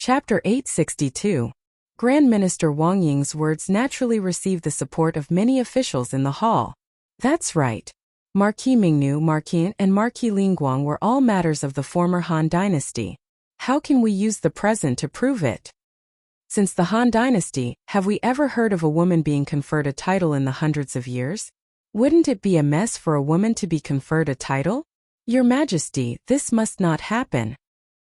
Chapter 862. Grand Minister Wang Ying's words naturally received the support of many officials in the hall. That's right. Marquis Mingnu, Marquis and Marquis Lingguang were all matters of the former Han dynasty. How can we use the present to prove it? Since the Han dynasty, have we ever heard of a woman being conferred a title in the hundreds of years? Wouldn't it be a mess for a woman to be conferred a title? Your Majesty, this must not happen.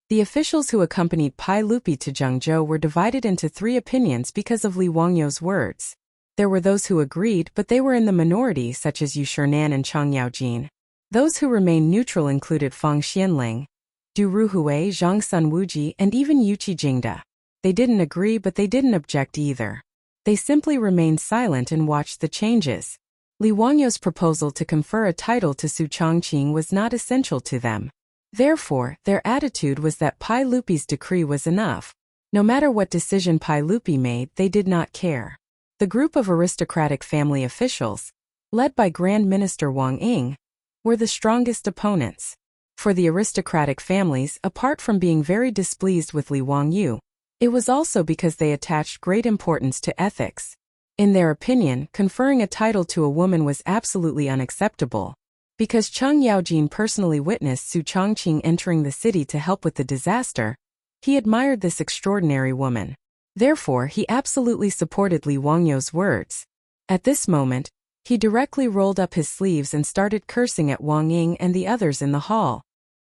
The officials who accompanied Pai Lupi to Zhengzhou were divided into three opinions because of Li Wangyou's words. There were those who agreed, but they were in the minority, such as Yu Shinan and Chang Yaojin. Those who remained neutral included Fang Xianling, Du Ruhui, Zhang Sun Wuji, and even Yuqi Jingda. They didn't agree, but they didn't object either. They simply remained silent and watched the changes. Li Wangyou's proposal to confer a title to Su Chongqing was not essential to them. Therefore, their attitude was that Pai Lupi's decree was enough. No matter what decision Pai Lupi made, they did not care. The group of aristocratic family officials, led by Grand Minister Wang Ying, were the strongest opponents. For the aristocratic families, apart from being very displeased with Li Wangyou, it was also because they attached great importance to ethics. In their opinion, conferring a title to a woman was absolutely unacceptable. Because Chang Yaojin personally witnessed Su Chongqing entering the city to help with the disaster, he admired this extraordinary woman. Therefore, he absolutely supported Li Wangyou's words. At this moment, he directly rolled up his sleeves and started cursing at Wang Ying and the others in the hall.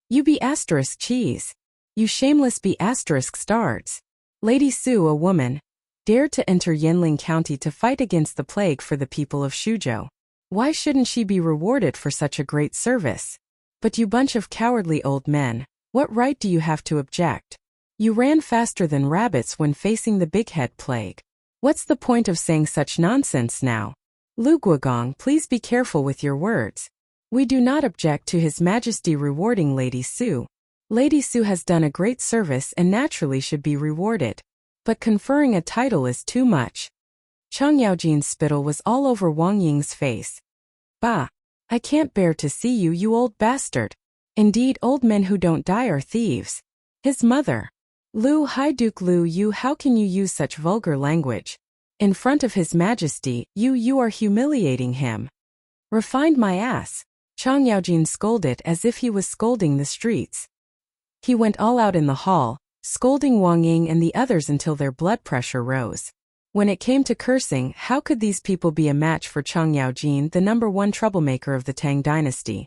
You be asterisk cheese. You shameless be asterisk starts. Lady Su, a woman, dared to enter Yanling County to fight against the plague for the people of Shuzhou. Why shouldn't she be rewarded for such a great service? But you bunch of cowardly old men, what right do you have to object? You ran faster than rabbits when facing the big-head plague. What's the point of saying such nonsense now? Lu Guogong, please be careful with your words. We do not object to His Majesty rewarding Lady Su. Lady Su has done a great service and naturally should be rewarded. But conferring a title is too much. Chang Yaojin's spittle was all over Wang Ying's face. Bah! I can't bear to see you, you old bastard. Indeed, old men who don't die are thieves. His mother. Lu Haiduke Lu Yu, how can you use such vulgar language? In front of His Majesty, you are humiliating him. Refined my ass. Chang Yaojin scolded as if he was scolding the streets. He went all out in the hall, scolding Wang Ying and the others until their blood pressure rose. When it came to cursing, how could these people be a match for Chang Yaojin, the #1 troublemaker of the Tang dynasty?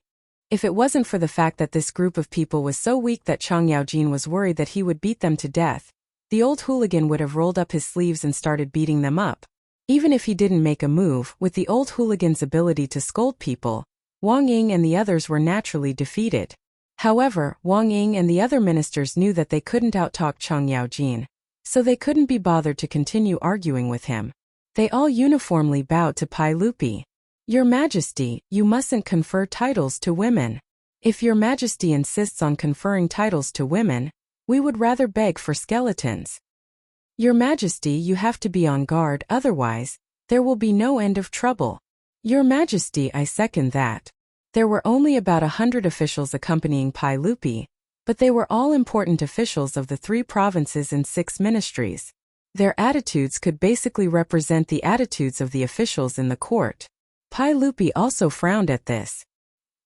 If it wasn't for the fact that this group of people was so weak that Chang Yaojin was worried that he would beat them to death, the old hooligan would have rolled up his sleeves and started beating them up. Even if he didn't make a move, with the old hooligan's ability to scold people, Wang Ying and the others were naturally defeated. However, Wang Ying and the other ministers knew that they couldn't outtalk Chang Yaojin, so they couldn't be bothered to continue arguing with him. They all uniformly bowed to Pai Lupi. Your Majesty, you mustn't confer titles to women. If Your Majesty insists on conferring titles to women, we would rather beg for skeletons. Your Majesty, you have to be on guard, otherwise, there will be no end of trouble. Your Majesty, I second that. There were only about 100 officials accompanying Pai Lupi, but they were all important officials of the 3 provinces and 6 ministries. Their attitudes could basically represent the attitudes of the officials in the court. Pai Lupi also frowned at this.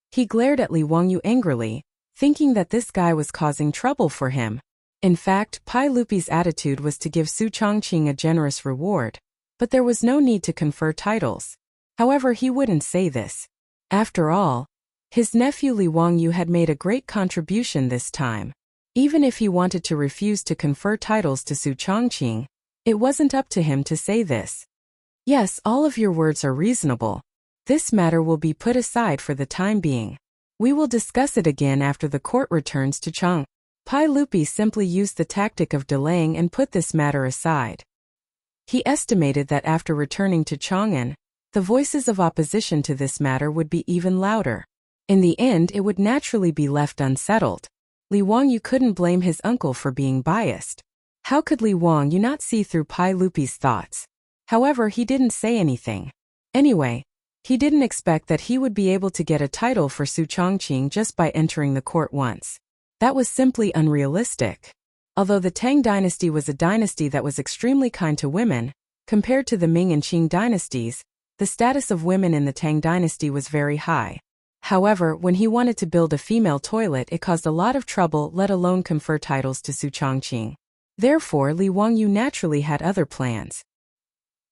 He glared at Li Wangyou angrily, thinking that this guy was causing trouble for him. In fact, Pai Lupi's attitude was to give Su Chongqing a generous reward, but there was no need to confer titles. However, he wouldn't say this. After all, his nephew Li Wangyou had made a great contribution this time. Even if he wanted to refuse to confer titles to Su Chongqing, it wasn't up to him to say this. Yes, all of your words are reasonable. This matter will be put aside for the time being. We will discuss it again after the court returns to Chang. Pai Lupi simply used the tactic of delaying and put this matter aside. He estimated that after returning to Chang'an, the voices of opposition to this matter would be even louder. In the end, it would naturally be left unsettled. Li Wangyou couldn't blame his uncle for being biased. How could Li Wangyou not see through Pai Lupi's thoughts? However, he didn't say anything. Anyway, he didn't expect that he would be able to get a title for Su Chongqing just by entering the court once. That was simply unrealistic. Although the Tang dynasty was a dynasty that was extremely kind to women, compared to the Ming and Qing dynasties, the status of women in the Tang dynasty was very high. However, when he wanted to build a female toilet, it caused a lot of trouble, let alone confer titles to Su Chongqing. Therefore, Li Wangyu naturally had other plans.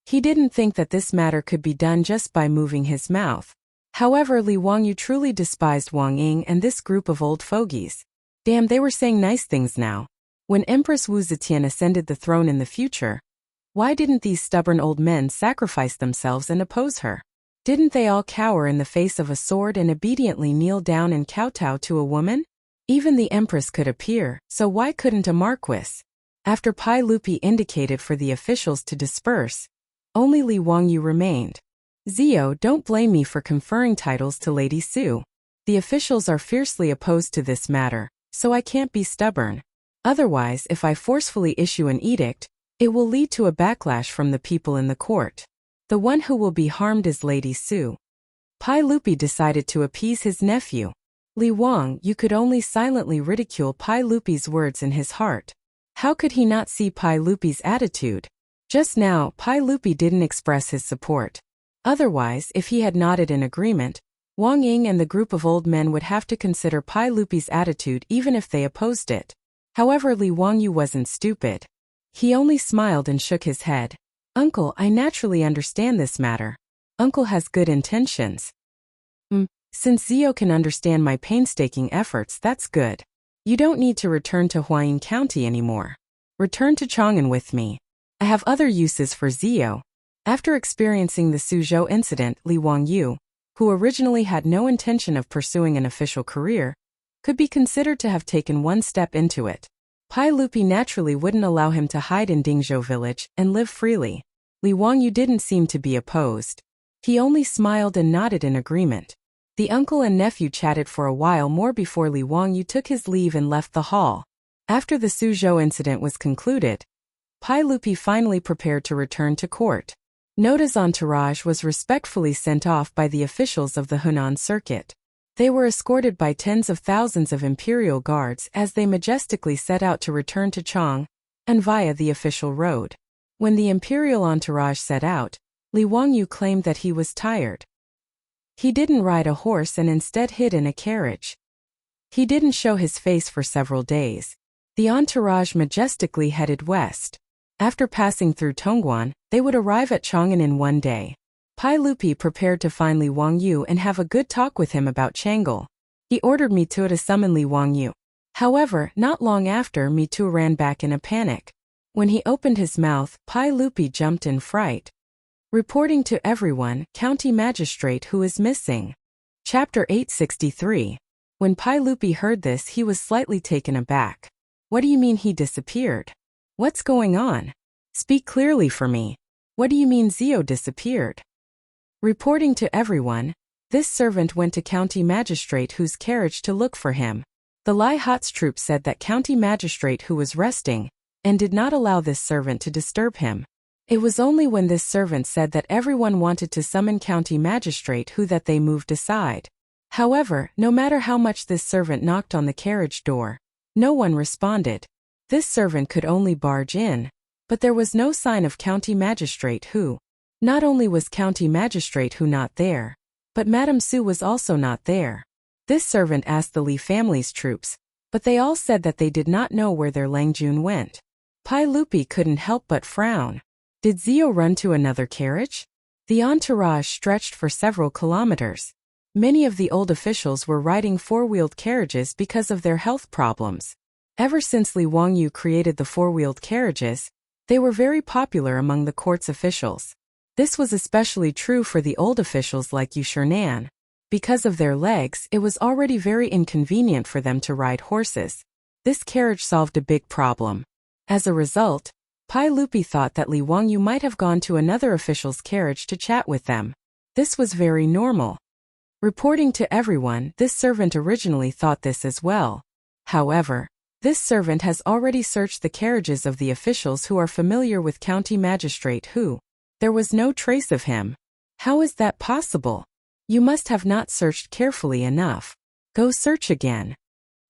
He didn't think that this matter could be done just by moving his mouth. However, Li Wangyu truly despised Wang Ying and this group of old fogies. Damn, they were saying nice things now. When Empress Wu Zetian ascended the throne in the future, why didn't these stubborn old men sacrifice themselves and oppose her? Didn't they all cower in the face of a sword and obediently kneel down and kowtow to a woman? Even the empress could appear, so why couldn't a marquis? After Pai Lupi indicated for the officials to disperse, only Li Wangyu remained. Zio, don't blame me for conferring titles to Lady Su. The officials are fiercely opposed to this matter, so I can't be stubborn. Otherwise, if I forcefully issue an edict, it will lead to a backlash from the people in the court. The one who will be harmed is Lady Su. Pai Lupi decided to appease his nephew. Li Wang, you could only silently ridicule Pai Lupi's words in his heart. How could he not see Pai Lupi's attitude? Just now, Pai Lupi didn't express his support. Otherwise, if he had nodded in agreement, Wang Ying and the group of old men would have to consider Pai Lupi's attitude even if they opposed it. However, Li Wangyu wasn't stupid. He only smiled and shook his head. Uncle, I naturally understand this matter. Uncle has good intentions. Since Zio can understand my painstaking efforts, that's good. You don't need to return to Huayin County anymore. Return to Chang'an with me. I have other uses for Zio. After experiencing the Suzhou incident, Li Wangyu, who originally had no intention of pursuing an official career, could be considered to have taken one step into it. Pai Lupi naturally wouldn't allow him to hide in Dingzhou village and live freely. Li Wangyu didn't seem to be opposed. He only smiled and nodded in agreement. The uncle and nephew chatted for a while more before Li Wangyu took his leave and left the hall. After the Suzhou incident was concluded, Pai Lupi finally prepared to return to court. Noda's entourage was respectfully sent off by the officials of the Hunan circuit. They were escorted by tens of thousands of imperial guards as they majestically set out to return to Chang, and via the official road. When the imperial entourage set out, Li Wangyu claimed that he was tired. He didn't ride a horse and instead hid in a carriage. He didn't show his face for several days. The entourage majestically headed west. After passing through Tongguan, they would arrive at Chang'an in one day. Pai Lupi prepared to find Li Wangyu and have a good talk with him about Chang'an. He ordered Mitu to summon Li Wangyu. However, not long after, Mitu ran back in a panic. When he opened his mouth, Pai Lupi jumped in fright. Reporting to everyone, County Magistrate who is missing. Chapter 863. When Pai Lupi heard this, he was slightly taken aback. What do you mean he disappeared? What's going on? Speak clearly for me. What do you mean Zio disappeared? Reporting to everyone, this servant went to County Magistrate whose carriage to look for him. The Lai Hat's troop said that County Magistrate who was resting, and did not allow this servant to disturb him. It was only when this servant said that everyone wanted to summon County Magistrate who that they moved aside. However, no matter how much this servant knocked on the carriage door, no one responded. This servant could only barge in, but there was no sign of County Magistrate who. Not only was County Magistrate who not there, but Madame Su was also not there. This servant asked the Li family's troops, but they all said that they did not know where their Langjun went. Pai Lupi couldn't help but frown. Did Zio run to another carriage? The entourage stretched for several kilometers. Many of the old officials were riding four-wheeled carriages because of their health problems. Ever since Li Wangyu created the four-wheeled carriages, they were very popular among the court's officials. This was especially true for the old officials like Yu Shernan. Because of their legs, it was already very inconvenient for them to ride horses. This carriage solved a big problem. As a result, Pai Lupi thought that Li Wangyu might have gone to another official's carriage to chat with them. This was very normal. Reporting to everyone, this servant originally thought this as well. However, this servant has already searched the carriages of the officials who are familiar with County Magistrate who. There was no trace of him. How is that possible? You must have not searched carefully enough. Go search again.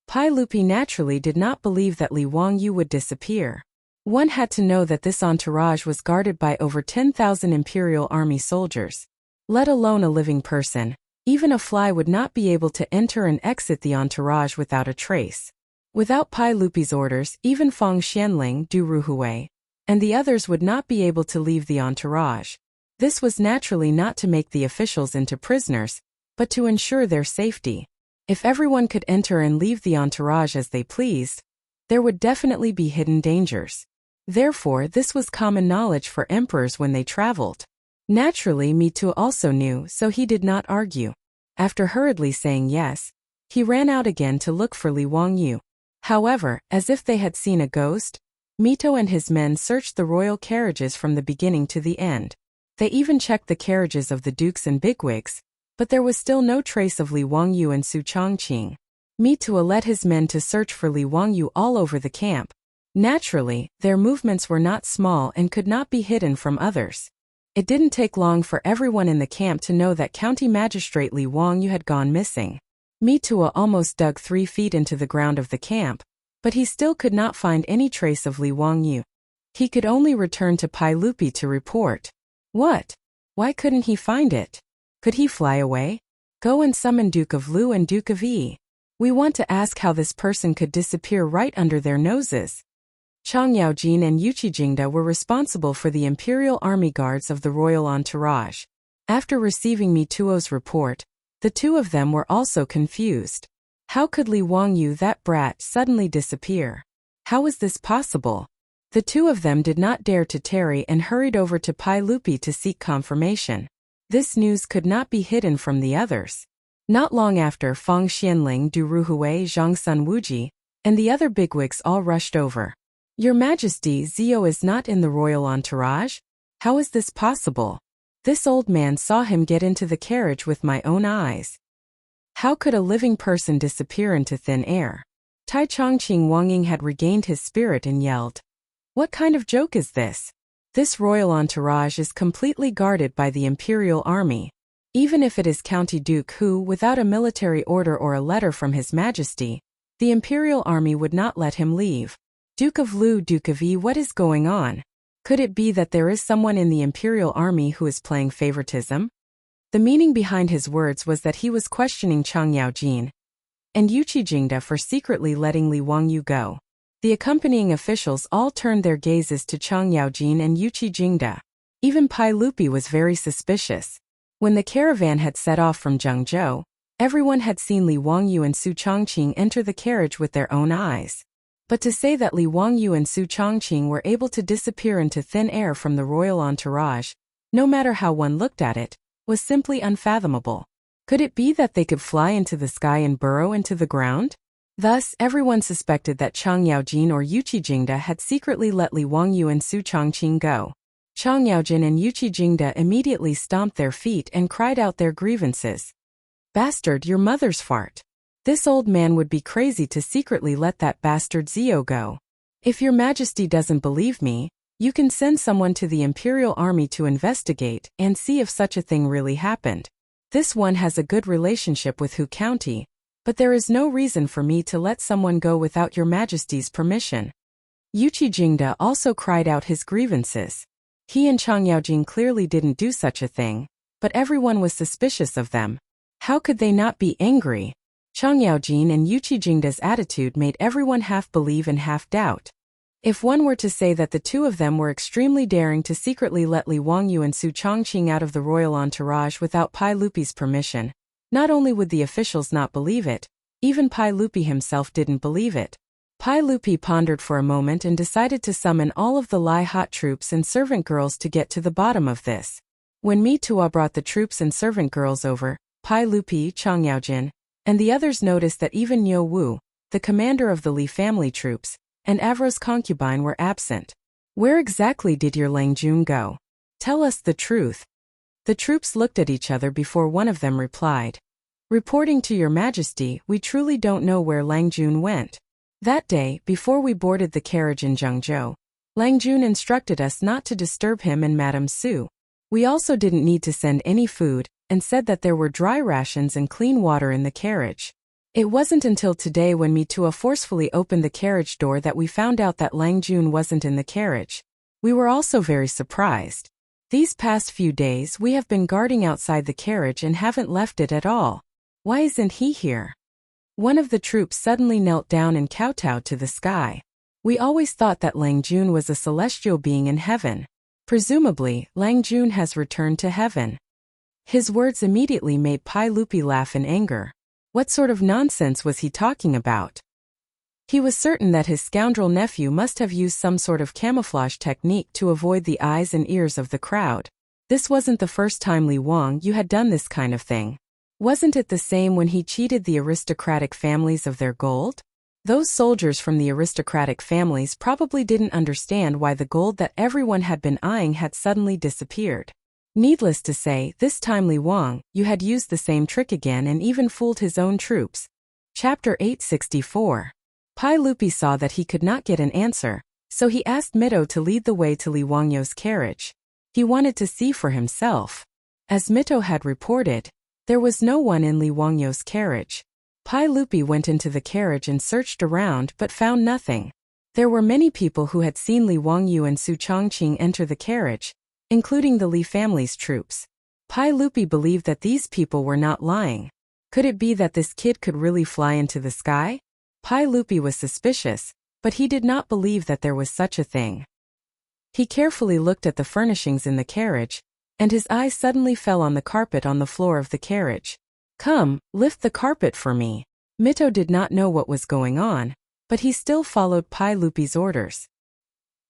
Pai Lupi naturally did not believe that Li Wangyu would disappear. One had to know that this entourage was guarded by over 10,000 Imperial Army soldiers. Let alone a living person, even a fly would not be able to enter and exit the entourage without a trace. Without Pai Lupi's orders, even Feng Xianling, Du Ruhui, and the others would not be able to leave the entourage. This was naturally not to make the officials into prisoners, but to ensure their safety. If everyone could enter and leave the entourage as they pleased, there would definitely be hidden dangers. Therefore, this was common knowledge for emperors when they traveled. Naturally, Mitu also knew, so he did not argue. After hurriedly saying yes, he ran out again to look for Li Wangyu. However, as if they had seen a ghost, Mito and his men searched the royal carriages from the beginning to the end. They even checked the carriages of the dukes and bigwigs, but there was still no trace of Li Wangyu and Su Chongqing. Mitua led his men to search for Li Wangyu all over the camp. Naturally, their movements were not small and could not be hidden from others. It didn't take long for everyone in the camp to know that County Magistrate Li Wangyu had gone missing. Mitua almost dug 3 feet into the ground of the camp, but he still could not find any trace of Li Wangyu. He could only return to Pai Lupi to report. What? Why couldn't he find it? Could he fly away? Go and summon Duke of Lu and Duke of Yi. We want to ask how this person could disappear right under their noses. Chang Yaojin and Yuqi Jingda were responsible for the Imperial Army Guards of the royal entourage. After receiving Mituo's report, the two of them were also confused. How could Li Wangyu, that brat, suddenly disappear? How was this possible? The two of them did not dare to tarry and hurried over to Pai Lupi to seek confirmation. This news could not be hidden from the others. Not long after, Feng Xianling, Du Ruhui, Zhang Sun Wuji, and the other bigwigs all rushed over. Your Majesty, Zio is not in the royal entourage? How is this possible? This old man saw him get into the carriage with my own eyes. How could a living person disappear into thin air? Tai Chongqing Wangying had regained his spirit and yelled. What kind of joke is this? This royal entourage is completely guarded by the Imperial Army. Even if it is County Duke who, without a military order or a letter from His Majesty, the Imperial Army would not let him leave. Duke of Lu, Duke of Yi, what is going on? Could it be that there is someone in the Imperial Army who is playing favoritism? The meaning behind his words was that he was questioning Chang Yaojin and Yuqi Jingda for secretly letting Li Wangyu go. The accompanying officials all turned their gazes to Chang Yaojin and Yuqi Jingda. Even Pai Lupi was very suspicious. When the caravan had set off from Zhengzhou, everyone had seen Li Wangyu and Su Chongqing enter the carriage with their own eyes. But to say that Li Wangyu and Su Chongqing were able to disappear into thin air from the royal entourage, no matter how one looked at it, was simply unfathomable. Could it be that they could fly into the sky and burrow into the ground? Thus, everyone suspected that Chang Yaojin or Yuqi Jingda had secretly let Li Wangyu and Su Chongqing go. Chang Yaojin and Yuqi Jingda immediately stomped their feet and cried out their grievances. Bastard, your mother's fart. This old man would be crazy to secretly let that bastard Zio go. If your Majesty doesn't believe me, you can send someone to the Imperial Army to investigate and see if such a thing really happened. This one has a good relationship with Hu County, but there is no reason for me to let someone go without your Majesty's permission. Yuqi Jingda also cried out his grievances. He and Chang Yaojin clearly didn't do such a thing, but everyone was suspicious of them. How could they not be angry? Chang Yaojin and Yuqi Jingda's attitude made everyone half believe and half doubt. If one were to say that the two of them were extremely daring to secretly let Li Wangyu and Su Chongqing out of the royal entourage without Pai Lupi's permission, not only would the officials not believe it, even Pai Lupi himself didn't believe it. Pai Lupi pondered for a moment and decided to summon all of the Lai Hot troops and servant girls to get to the bottom of this. When Mitua brought the troops and servant girls over, Pai Lupi, Chang Yaojin, and the others noticed that even Niu Wu, the commander of the Li family troops, and Avro's concubine were absent. Where exactly did your Lang Jun go? Tell us the truth. The troops looked at each other before one of them replied. Reporting to your Majesty, we truly don't know where Lang Jun went. That day, before we boarded the carriage in Zhengzhou, Lang Jun instructed us not to disturb him and Madame Su. We also didn't need to send any food, and said that there were dry rations and clean water in the carriage. It wasn't until today when Mitua forcefully opened the carriage door that we found out that Lang Jun wasn't in the carriage. We were also very surprised. These past few days we have been guarding outside the carriage and haven't left it at all. Why isn't he here? One of the troops suddenly knelt down and kowtowed to the sky. We always thought that Lang Jun was a celestial being in heaven. Presumably, Lang Jun has returned to heaven. His words immediately made Pai Lupi laugh in anger. What sort of nonsense was he talking about? He was certain that his scoundrel nephew must have used some sort of camouflage technique to avoid the eyes and ears of the crowd. This wasn't the first time Li Wangyu had done this kind of thing. Wasn't it the same when he cheated the aristocratic families of their gold? Those soldiers from the aristocratic families probably didn't understand why the gold that everyone had been eyeing had suddenly disappeared. Needless to say, this time Li Wangyu had used the same trick again and even fooled his own troops. Chapter 864. Pai Lupi saw that he could not get an answer, so he asked Mito to lead the way to Li Wangyu's carriage. He wanted to see for himself. As Mito had reported, there was no one in Li Wangyu's carriage. Pai Lupi went into the carriage and searched around but found nothing. There were many people who had seen Li Wangyu and Su Chongqing enter the carriage, including the Li family's troops. Pai Lupi believed that these people were not lying. Could it be that this kid could really fly into the sky? Pai Lupi was suspicious, but he did not believe that there was such a thing. He carefully looked at the furnishings in the carriage, and his eyes suddenly fell on the carpet on the floor of the carriage. Come, lift the carpet for me. Mito did not know what was going on, but he still followed Pai Lupi's orders.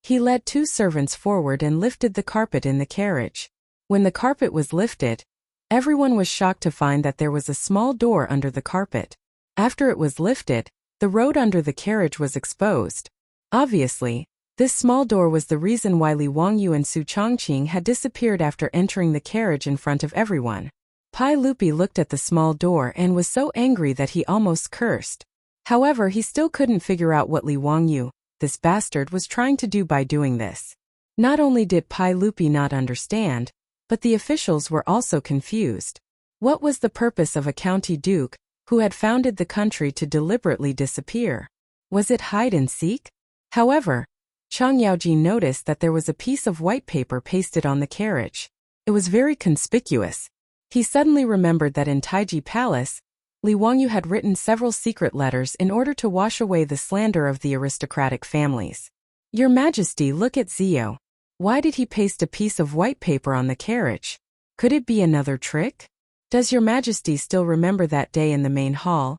He led two servants forward and lifted the carpet in the carriage. When the carpet was lifted, everyone was shocked to find that there was a small door under the carpet. After it was lifted, the road under the carriage was exposed. Obviously, this small door was the reason why Li Wangyu and Su Chongqing had disappeared after entering the carriage in front of everyone. Pai Lupi looked at the small door and was so angry that he almost cursed. However, he still couldn't figure out what Li Wangyu, this bastard, was trying to do by doing this. Not only did Pai Lupi not understand, but the officials were also confused. What was the purpose of a county duke, who had founded the country, to deliberately disappear? Was it hide and seek? However, Chang Yaoji noticed that there was a piece of white paper pasted on the carriage. It was very conspicuous. He suddenly remembered that in Taiji Palace, Li Wangyu had written several secret letters in order to wash away the slander of the aristocratic families. Your Majesty, look at Zio. Why did he paste a piece of white paper on the carriage? Could it be another trick? Does Your Majesty still remember that day in the main hall?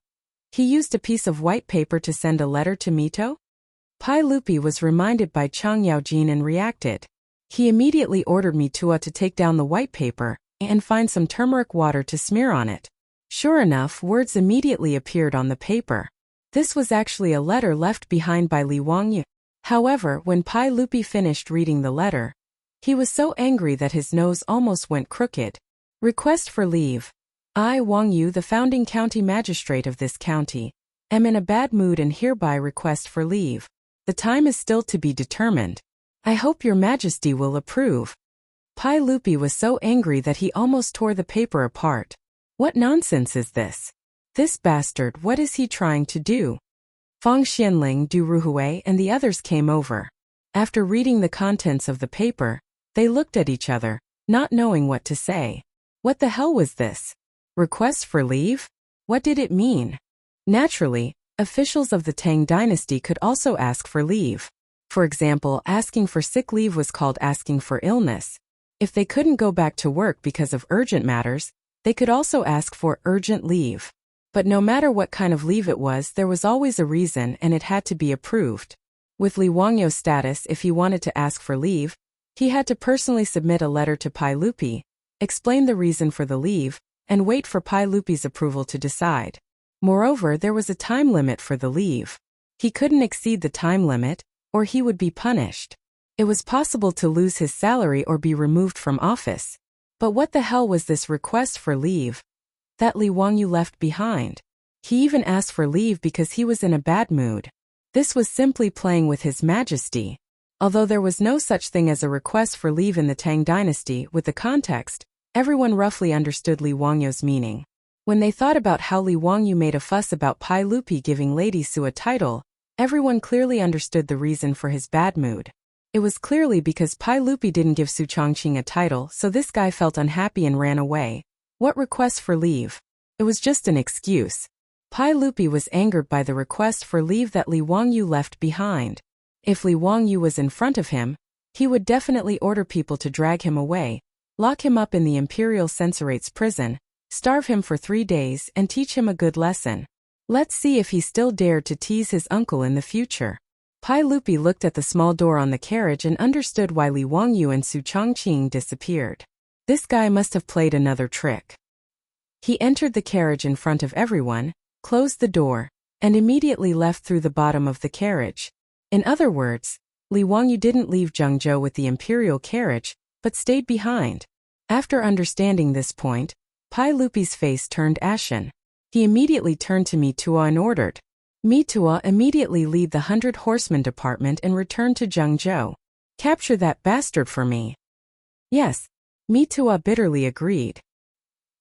He used a piece of white paper to send a letter to Mito? Pai Lupi was reminded by Chang Yaojin and reacted. He immediately ordered Mitua to take down the white paper and find some turmeric water to smear on it. Sure enough, words immediately appeared on the paper. This was actually a letter left behind by Li Wangyu. However, when Pai Lupi finished reading the letter, he was so angry that his nose almost went crooked. Request for leave. I, Wangyu, the founding county magistrate of this county, am in a bad mood and hereby request for leave. The time is still to be determined. I hope Your Majesty will approve. Pai Lupi was so angry that he almost tore the paper apart. What nonsense is this? This bastard, what is he trying to do? Fang Xianling, Du Ruhui, and the others came over. After reading the contents of the paper, they looked at each other, not knowing what to say. What the hell was this? Request for leave? What did it mean? Naturally, officials of the Tang dynasty could also ask for leave. For example, asking for sick leave was called asking for illness. If they couldn't go back to work because of urgent matters, they could also ask for urgent leave. But no matter what kind of leave it was, there was always a reason and it had to be approved. With Li Wangyu's status, if he wanted to ask for leave, he had to personally submit a letter to Pai Lupi, explain the reason for the leave, and wait for Pai Lupi's approval to decide. Moreover, there was a time limit for the leave. He couldn't exceed the time limit, or he would be punished. It was possible to lose his salary or be removed from office. But what the hell was this request for leave that Li Wangyu left behind? He even asked for leave because he was in a bad mood. This was simply playing with His Majesty. Although there was no such thing as a request for leave in the Tang dynasty, with the context, everyone roughly understood Li Wangyu's meaning. When they thought about how Li Wangyu made a fuss about Pai Lupi giving Lady Su a title, everyone clearly understood the reason for his bad mood. It was clearly because Pai Lupi didn't give Su Chongqing a title, so this guy felt unhappy and ran away. What request for leave? It was just an excuse. Pai Lupi was angered by the request for leave that Li Wangyu left behind. If Li Wangyu was in front of him, he would definitely order people to drag him away, lock him up in the Imperial Censorate's prison, starve him for 3 days and teach him a good lesson. Let's see if he still dared to tease his uncle in the future. Pai Lupi looked at the small door on the carriage and understood why Li Wangyu and Su Chongqing disappeared. This guy must have played another trick. He entered the carriage in front of everyone, closed the door, and immediately left through the bottom of the carriage. In other words, Li Wangyu didn't leave Zhengzhou with the imperial carriage, but stayed behind. After understanding this point, Pai Lupi's face turned ashen. He immediately turned to Mitua and ordered. Mitua immediately lead the 100 Horsemen department and return to Zhengzhou. Capture that bastard for me. Yes, Mitua bitterly agreed.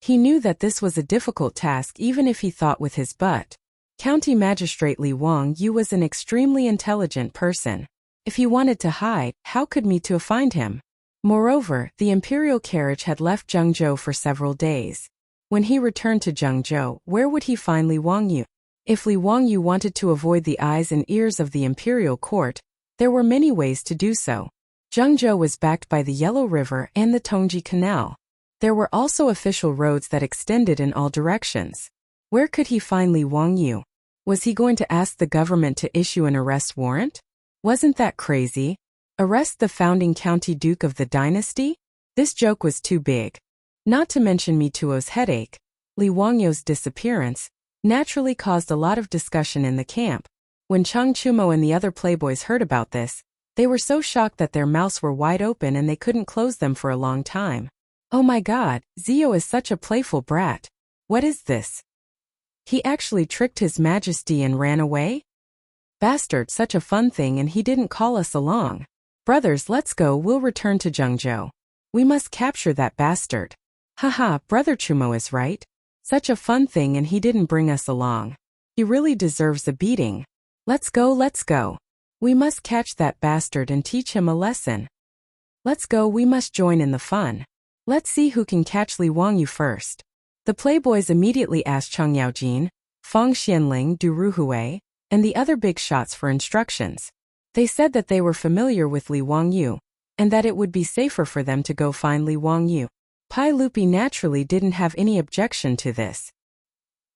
He knew that this was a difficult task even if he thought with his butt. County Magistrate Li Wangyu was an extremely intelligent person. If he wanted to hide, how could Mitua find him? Moreover, the imperial carriage had left Zhengzhou for several days. When he returned to Zhengzhou, where would he find Li Wangyu? If Li Wangyu wanted to avoid the eyes and ears of the imperial court, there were many ways to do so. Zhengzhou was backed by the Yellow River and the Tongji Canal. There were also official roads that extended in all directions. Where could he find Li Wangyu? Was he going to ask the government to issue an arrest warrant? Wasn't that crazy? Arrest the founding county duke of the dynasty? This joke was too big. Not to mention Mituo's headache. Li Wangyu's disappearance naturally caused a lot of discussion in the camp. When Cheng Chumo and the other playboys heard about this, they were so shocked that their mouths were wide open and they couldn't close them for a long time. Oh my god, Zio is such a playful brat. What is this? He actually tricked His Majesty and ran away? Bastard, such a fun thing, and he didn't call us along. Brothers, let's go, we'll return to Zhengzhou. We must capture that bastard. Haha, Brother Chumo is right. Such a fun thing and he didn't bring us along. He really deserves a beating. Let's go, let's go. We must catch that bastard and teach him a lesson. Let's go, we must join in the fun. Let's see who can catch Li Wangyu first. The playboys immediately asked Cheng Yaojin, Feng Xianling, Du Ruhui, and the other big shots for instructions. They said that they were familiar with Li Wangyu, and that it would be safer for them to go find Li Wangyu. Pai Lupi naturally didn't have any objection to this.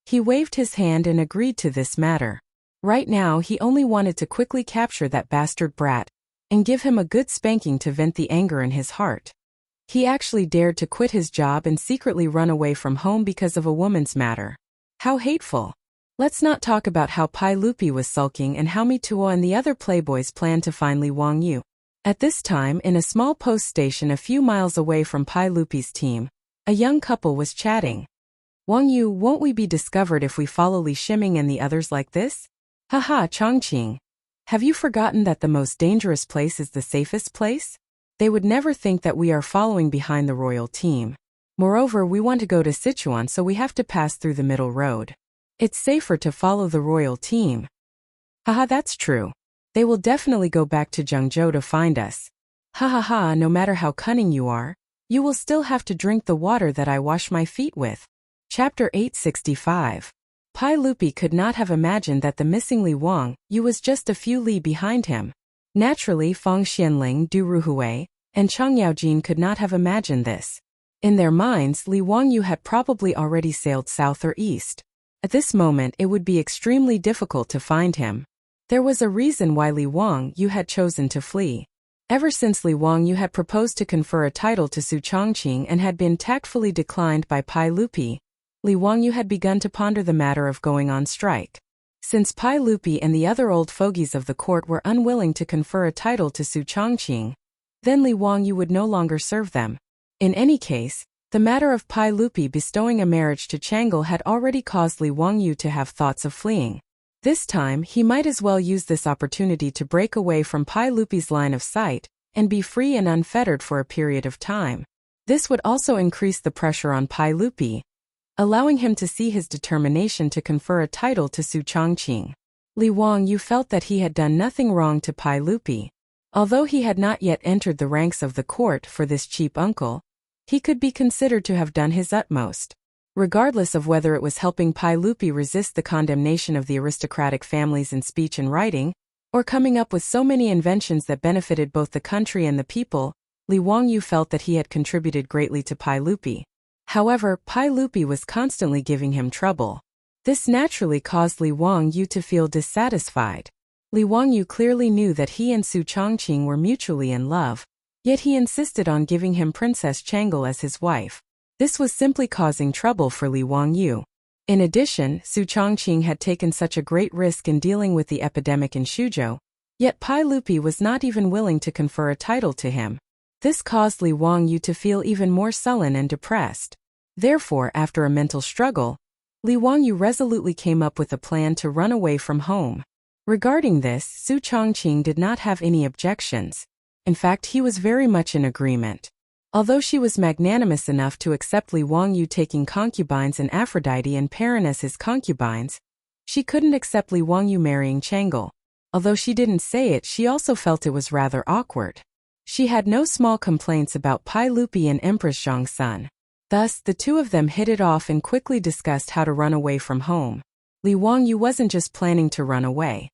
He waved his hand and agreed to this matter. Right now he only wanted to quickly capture that bastard brat, and give him a good spanking to vent the anger in his heart. He actually dared to quit his job and secretly run away from home because of a woman's matter. How hateful. Let's not talk about how Pai Lupi was sulking and how Mituo and the other playboys planned to find Li Wangyu. At this time, in a small post station a few miles away from Pai Lupi's team, a young couple was chatting. Wangyu, won't we be discovered if we follow Li Shiming and the others like this? Haha, Chongqing. Have you forgotten that the most dangerous place is the safest place? They would never think that we are following behind the royal team. Moreover, we want to go to Sichuan, so we have to pass through the middle road. It's safer to follow the royal team. Haha, that's true. They will definitely go back to Zhengzhou to find us. Ha ha ha, no matter how cunning you are, you will still have to drink the water that I wash my feet with. Chapter 865. Pai Lupi could not have imagined that the missing Li Wangyu was just a few li behind him. Naturally, Feng Xianling, Du Ruhui, and Cheng Yaojin could not have imagined this. In their minds, Li Wangyu had probably already sailed south or east. At this moment, it would be extremely difficult to find him. There was a reason why Li Wangyu had chosen to flee. Ever since Li Wangyu had proposed to confer a title to Su Chongqing and had been tactfully declined by Pai Lupi, Li Wangyu had begun to ponder the matter of going on strike. Since Pai Lupi and the other old fogies of the court were unwilling to confer a title to Su Chongqing, then Li Wangyu would no longer serve them. In any case, the matter of Pai Lupi bestowing a marriage to Changle had already caused Li Wangyu to have thoughts of fleeing. This time, he might as well use this opportunity to break away from Pai Lupi's line of sight and be free and unfettered for a period of time. This would also increase the pressure on Pai Lupi. allowing him to see his determination to confer a title to Su Chongqing. Li Wangyu felt that he had done nothing wrong to Pai Lupi. Although he had not yet entered the ranks of the court for this cheap uncle, he could be considered to have done his utmost. Regardless of whether it was helping Pai Lupi resist the condemnation of the aristocratic families in speech and writing, or coming up with so many inventions that benefited both the country and the people, Li Wangyu felt that he had contributed greatly to Pai Lupi. However, Pai Lupi was constantly giving him trouble. This naturally caused Li Wangyu to feel dissatisfied. Li Wangyu clearly knew that he and Su Chongqing were mutually in love, yet he insisted on giving him Princess Chang'e as his wife. This was simply causing trouble for Li Wangyu. In addition, Su Chongqing had taken such a great risk in dealing with the epidemic in Shuzhou, yet Pai Lupi was not even willing to confer a title to him. This caused Li Wangyu to feel even more sullen and depressed. Therefore, after a mental struggle, Li Wangyu resolutely came up with a plan to run away from home. Regarding this, Su Chongqing did not have any objections. In fact, he was very much in agreement. Although she was magnanimous enough to accept Li Wangyu taking concubines and Aphrodite and Perrin as his concubines, she couldn't accept Li Wangyu marrying Chang'e. Although she didn't say it, she also felt it was rather awkward. She had no small complaints about Pai Lupi and Empress Zhang's son. Thus, the two of them hit it off and quickly discussed how to run away from home. Li Wangyu wasn't just planning to run away.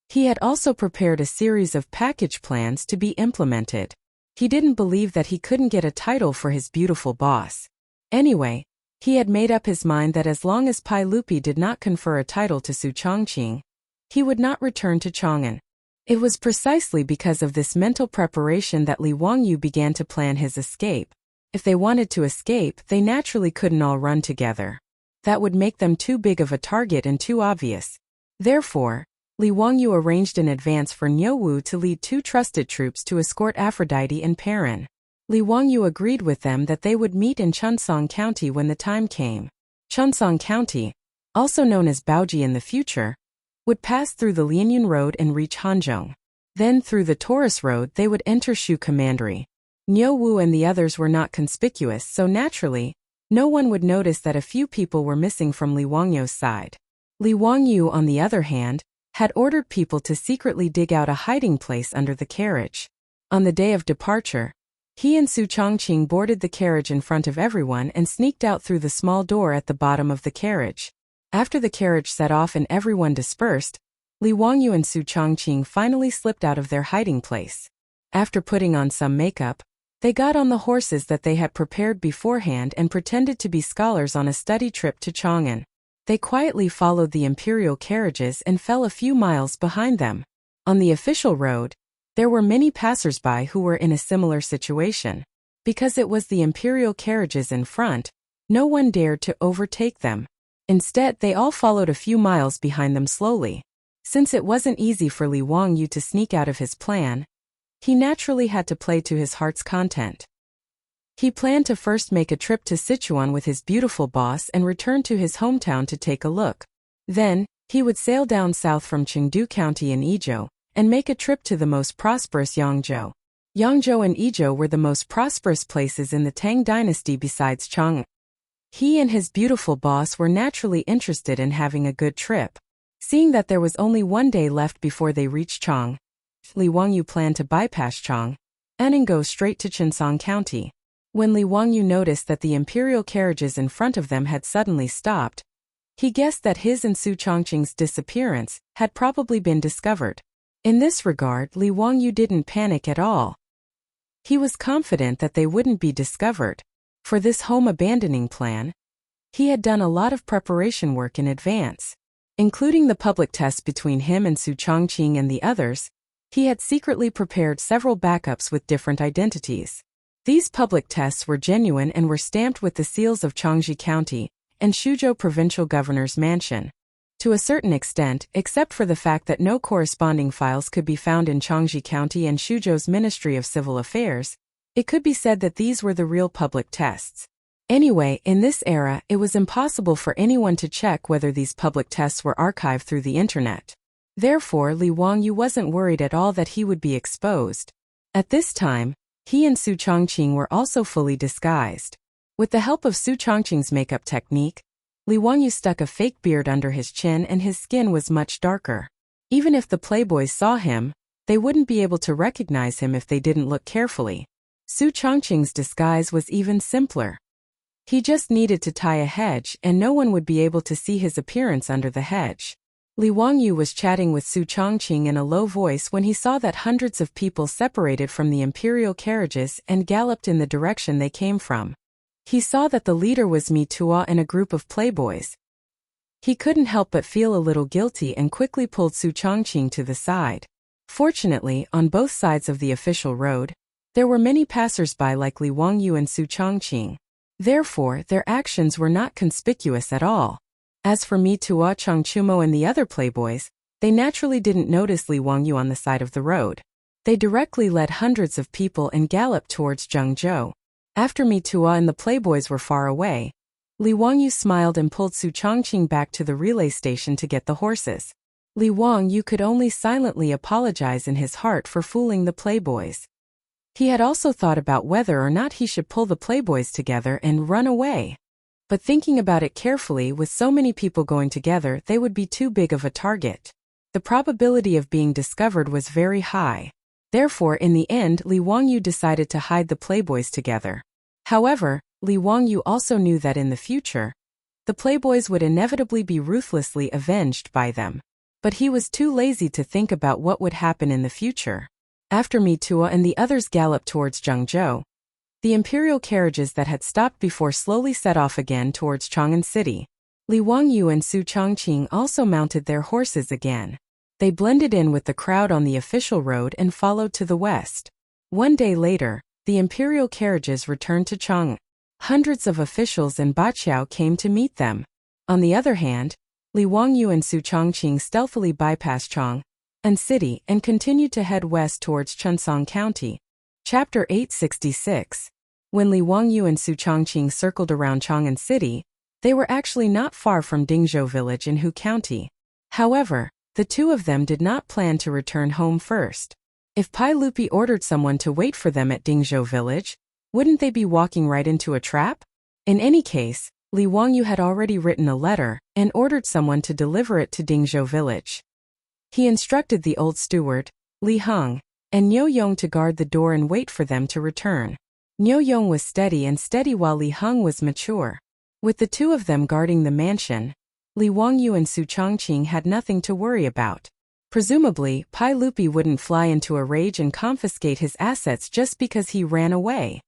He had also prepared a series of package plans to be implemented. He didn't believe that he couldn't get a title for his beautiful boss. Anyway, he had made up his mind that as long as Pai Lupi did not confer a title to Su Chongqing, he would not return to Chang'an. It was precisely because of this mental preparation that Li Wangyu began to plan his escape. If they wanted to escape, they naturally couldn't all run together. That would make them too big of a target and too obvious. Therefore, Li Wangyu arranged in advance for Niu Wu to lead 2 trusted troops to escort Aphrodite and Perrin. Li Wangyu agreed with them that they would meet in Chunsong County when the time came. Chunsong County, also known as Baoji in the future, would pass through the Lianyun Road and reach Hanzhong. Then through the Taurus Road they would enter Shu Commandery. Niu Wu and the others were not conspicuous, so naturally, no one would notice that a few people were missing from Li Wangyu's side. Li Wangyu, on the other hand, had ordered people to secretly dig out a hiding place under the carriage. On the day of departure, he and Su Chongqing boarded the carriage in front of everyone and sneaked out through the small door at the bottom of the carriage. After the carriage set off and everyone dispersed, Li Wangyu and Su Chongqing finally slipped out of their hiding place. After putting on some makeup, they got on the horses that they had prepared beforehand and pretended to be scholars on a study trip to Chang'an. They quietly followed the imperial carriages and fell a few miles behind them. On the official road, there were many passers-by who were in a similar situation. Because it was the imperial carriages in front, no one dared to overtake them. Instead, they all followed a few miles behind them slowly. Since it wasn't easy for Li Wangyu to sneak out of his plan, he naturally had to play to his heart's content. He planned to first make a trip to Sichuan with his beautiful boss and return to his hometown to take a look. Then, he would sail down south from Chengdu County in Izhou and make a trip to the most prosperous Yangzhou. Yangzhou and Izhou were the most prosperous places in the Tang dynasty besides Chang'an. He and his beautiful boss were naturally interested in having a good trip. Seeing that there was only one day left before they reached Chang, Li Wangyu planned to bypass Chang and go straight to Chunsong County. When Li Wangyu noticed that the imperial carriages in front of them had suddenly stopped, he guessed that his and Su Chongqing's disappearance had probably been discovered. In this regard, Li Wangyu didn't panic at all. He was confident that they wouldn't be discovered. For this home abandoning plan, he had done a lot of preparation work in advance. Including the public tests between him and Su Chongqing and the others, he had secretly prepared several backups with different identities. These public tests were genuine and were stamped with the seals of Changji County and Shuzhou Provincial Governor's Mansion. To a certain extent, except for the fact that no corresponding files could be found in Changji County and Shuzhou's Ministry of Civil Affairs, it could be said that these were the real public tests. Anyway, in this era, it was impossible for anyone to check whether these public tests were archived through the internet. Therefore, Li Wangyu wasn't worried at all that he would be exposed. At this time, he and Su Chongqing were also fully disguised. With the help of Su Chongqing's makeup technique, Li Wangyu stuck a fake beard under his chin and his skin was much darker. Even if the playboys saw him, they wouldn't be able to recognize him if they didn't look carefully. Su Chongqing's disguise was even simpler. He just needed to tie a hedge and no one would be able to see his appearance under the hedge. Li Wangyu was chatting with Su Chongqing in a low voice when he saw that hundreds of people separated from the imperial carriages and galloped in the direction they came from. He saw that the leader was Mi Tuo and a group of playboys. He couldn't help but feel a little guilty and quickly pulled Su Chongqing to the side. Fortunately, on both sides of the official road, there were many passers-by like Li Wangyu and Su Chongqing. Therefore, their actions were not conspicuous at all. As for Mi Tuo, Changchumo and the other playboys, they naturally didn't notice Li Wangyu on the side of the road. They directly led hundreds of people and galloped towards Zhengzhou. After Mi Tuo and the playboys were far away, Li Wangyu smiled and pulled Su Chongqing back to the relay station to get the horses. Li Wangyu could only silently apologize in his heart for fooling the playboys. He had also thought about whether or not he should pull the playboys together and run away. But thinking about it carefully, with so many people going together, they would be too big of a target. The probability of being discovered was very high. Therefore, in the end, Li Wangyu decided to hide the playboys together. However, Li Wangyu also knew that in the future, the playboys would inevitably be ruthlessly avenged by them. But he was too lazy to think about what would happen in the future. After Mi Tuo and the others galloped towards Zhengzhou, the imperial carriages that had stopped before slowly set off again towards Chang'an City. Li Wangyu and Su Chongqing also mounted their horses again. They blended in with the crowd on the official road and followed to the west. One day later, the imperial carriages returned to Chang'an. Hundreds of officials and Baqiao came to meet them. On the other hand, Li Wangyu and Su Chongqing stealthily bypassed Chang'an City and continued to head west towards Chunsong County. Chapter 866. When Li Wangyu and Su Chongqing circled around Chang'an City, they were actually not far from Dingzhou village in Hu County. However, the two of them did not plan to return home first. If Pai Lupi ordered someone to wait for them at Dingzhou village, wouldn't they be walking right into a trap? In any case, Li Wangyu had already written a letter and ordered someone to deliver it to Dingzhou village. He instructed the old steward, Li Heng, and Niu Yong to guard the door and wait for them to return. Niu Yong was steady while Li Heng was mature. With the two of them guarding the mansion, Li Wangyu and Su Chongqing had nothing to worry about. Presumably, Pai Lupi wouldn't fly into a rage and confiscate his assets just because he ran away.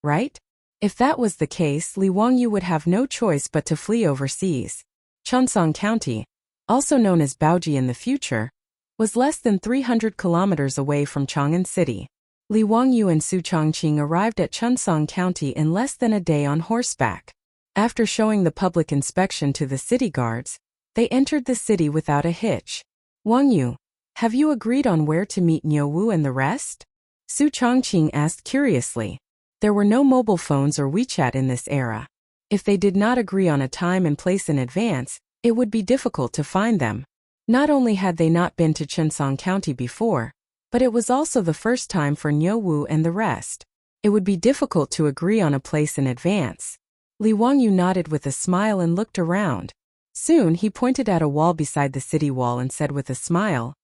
Right? If that was the case, Li Wangyu would have no choice but to flee overseas. Chunsong County, also known as Baoji in the future, was less than 300 kilometers away from Chang'an City. Li Wangyu and Su Chongqing arrived at Chunsong County in less than a day on horseback. After showing the public inspection to the city guards, they entered the city without a hitch. Wangyu, have you agreed on where to meet Niu Wu and the rest? Su Chongqing asked curiously. There were no mobile phones or WeChat in this era. If they did not agree on a time and place in advance, it would be difficult to find them. Not only had they not been to Chunsong County before, but it was also the first time for Niu Wu and the rest. It would be difficult to agree on a place in advance. Li Wangyu nodded with a smile and looked around. Soon he pointed at a wall beside the city wall and said with a smile,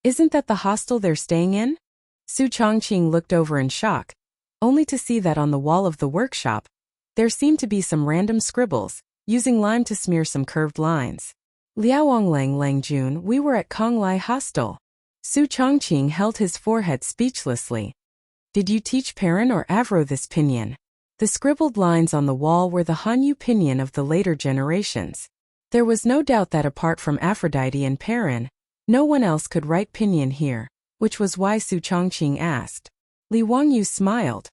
"Isn't that the hostel they're staying in?" Su Chongqing looked over in shock, only to see that on the wall of the workshop, there seemed to be some random scribbles, using lime to smear some curved lines. Liaowang Lang Jun, we were at Konglai Hostel. Su Chongqing held his forehead speechlessly. Did you teach Perrin or Avro this pinyin? The scribbled lines on the wall were the Hanyu pinyin of the later generations. There was no doubt that apart from Aphrodite and Perrin, no one else could write pinyin here, which was why Su Chongqing asked. Li Wangyu smiled.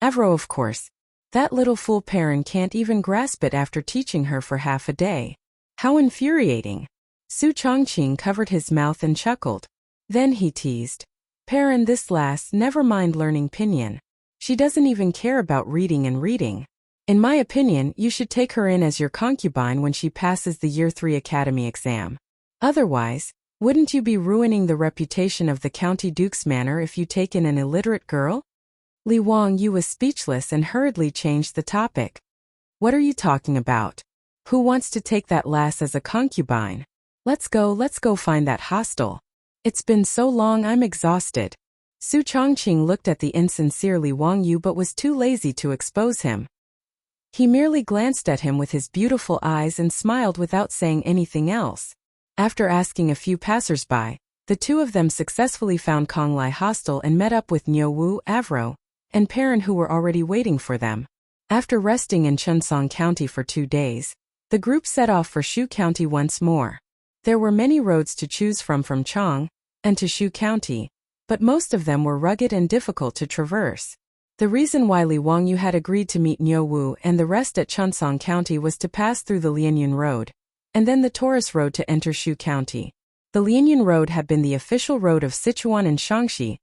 Avro, of course. That little fool Perrin can't even grasp it after teaching her for half a day. How infuriating. Su Chongqing covered his mouth and chuckled. Then he teased. Perrin, this lass never mind learning pinyin. She doesn't even care about reading and reading. In my opinion, you should take her in as your concubine when she passes the Year 3 Academy exam. Otherwise, wouldn't you be ruining the reputation of the County Duke's manor if you take in an illiterate girl? Li Wangyu was speechless and hurriedly changed the topic. What are you talking about? Who wants to take that lass as a concubine? Let's go find that hostel. It's been so long I'm exhausted. Su Chongqing looked at the insincere Li Wangyu but was too lazy to expose him. He merely glanced at him with his beautiful eyes and smiled without saying anything else. After asking a few passers-by, the two of them successfully found Konglai Hostel and met up with Niu Wu, Avro, and Perrin who were already waiting for them. After resting in Chunsong County for 2 days, the group set off for Shu County once more. There were many roads to choose from Chang and to Shu County, but most of them were rugged and difficult to traverse. The reason why Li Wangyu had agreed to meet Niu Wu and the rest at Chunsong County was to pass through the Lianyun Road, and then the Taurus Road to enter Shu County. The Lianyun Road had been the official road of Sichuan and Shaanxi,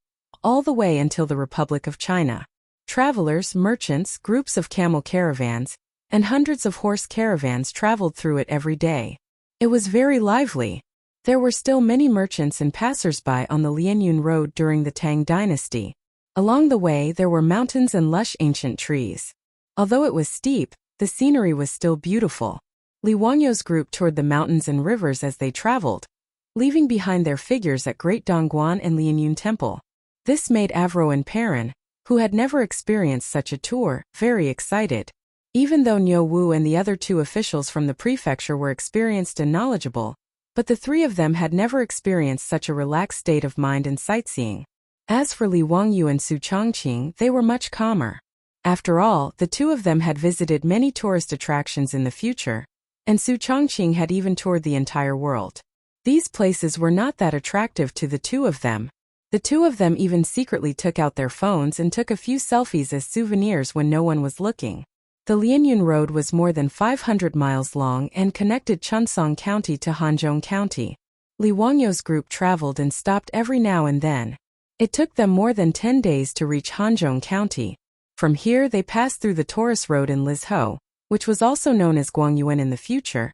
all the way until the Republic of China. Travelers, merchants, groups of camel caravans, and hundreds of horse caravans traveled through it every day. It was very lively. There were still many merchants and passers-by on the Lianyun Road during the Tang dynasty. Along the way there were mountains and lush ancient trees. Although it was steep, the scenery was still beautiful. Li Wangyu's group toured the mountains and rivers as they traveled, leaving behind their figures at Great Dongguan and Lianyun Temple. This made Avro and Perrin, who had never experienced such a tour, very excited. Even though Niu Wu and the other 2 officials from the prefecture were experienced and knowledgeable, but the 3 of them had never experienced such a relaxed state of mind and sightseeing. As for Li Wangyu and Su Chongqing, they were much calmer. After all, the 2 of them had visited many tourist attractions in the future, and Su Chongqing had even toured the entire world. These places were not that attractive to the 2 of them. The 2 of them even secretly took out their phones and took a few selfies as souvenirs when no one was looking. The Lianyun Road was more than 500 miles long and connected Chunsong County to Hanzhong County. Li Wangyu's group traveled and stopped every now and then. It took them more than 10 days to reach Hanzhong County. From here they passed through the Taurus Road in Lizhou, which was also known as Guangyuan in the future,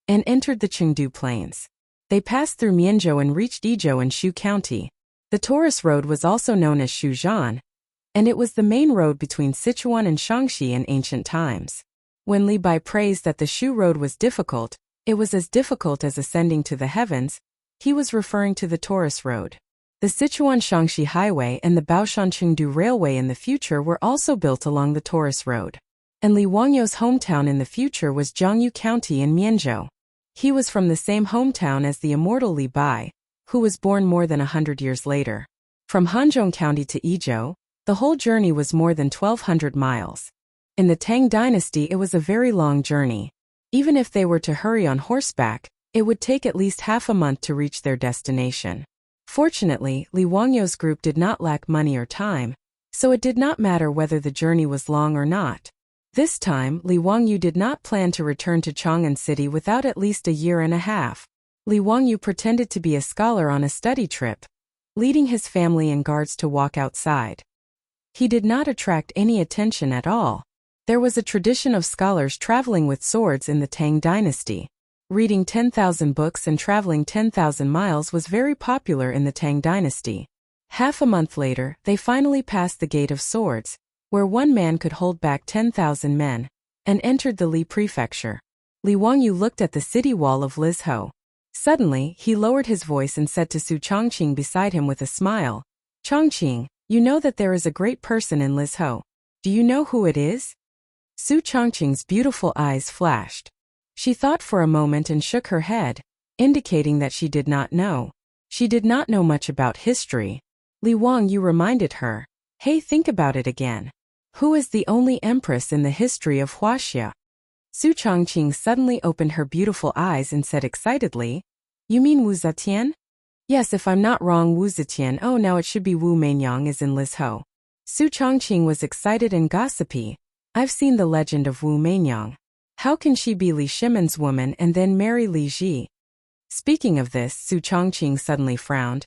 and entered the Chengdu Plains. They passed through Mianzhou and reached Yizhou in Shu County. The Taurus Road was also known as Shuzhan, and it was the main road between Sichuan and Shaanxi in ancient times. When Li Bai praised that the Shu Road was difficult, it was as difficult as ascending to the heavens, he was referring to the Taurus Road. The Sichuan-Shaanxi Highway and the Baoshan-Chengdu Railway in the future were also built along the Taurus Road. And Li Wangyu's hometown in the future was Jiangyu County in Mianzhou. He was from the same hometown as the immortal Li Bai, who was born more than 100 years later. From Hanzhong County to Yizhou, the whole journey was more than 1,200 miles. In the Tang dynasty it was a very long journey. Even if they were to hurry on horseback, it would take at least half a month to reach their destination. Fortunately, Li Wangyu's group did not lack money or time, so it did not matter whether the journey was long or not. This time, Li Wangyu did not plan to return to Chang'an City without at least a year and a half. Li Wangyu pretended to be a scholar on a study trip, leading his family and guards to walk outside. He did not attract any attention at all. There was a tradition of scholars traveling with swords in the Tang dynasty. Reading 10,000 books and traveling 10,000 miles was very popular in the Tang dynasty. Half a month later, they finally passed the Gate of Swords, where one man could hold back 10,000 men, and entered the Li prefecture. Li Wangyu looked at the city wall of Lizhou. Suddenly, he lowered his voice and said to Su Chongqing beside him with a smile, "Chongqing, you know that there is a great person in Lizhou. Do you know who it is?" Su Chongqing's beautiful eyes flashed. She thought for a moment and shook her head, indicating that she did not know. She did not know much about history. Li Wangyu reminded her, "Hey, think about it again. Who is the only empress in the history of Huaxia?" Su Chongqing suddenly opened her beautiful eyes and said excitedly, "You mean Wu Zetian?" "Yes, if I'm not wrong, Wu Zetian. Oh, now it should be Wu Meinyang is in Lizhou." Su Chongqing was excited and gossipy. "I've seen the legend of Wu Meinyang. How can she be Li Shimen's woman and then marry Li Ji?" Speaking of this, Su Chongqing suddenly frowned.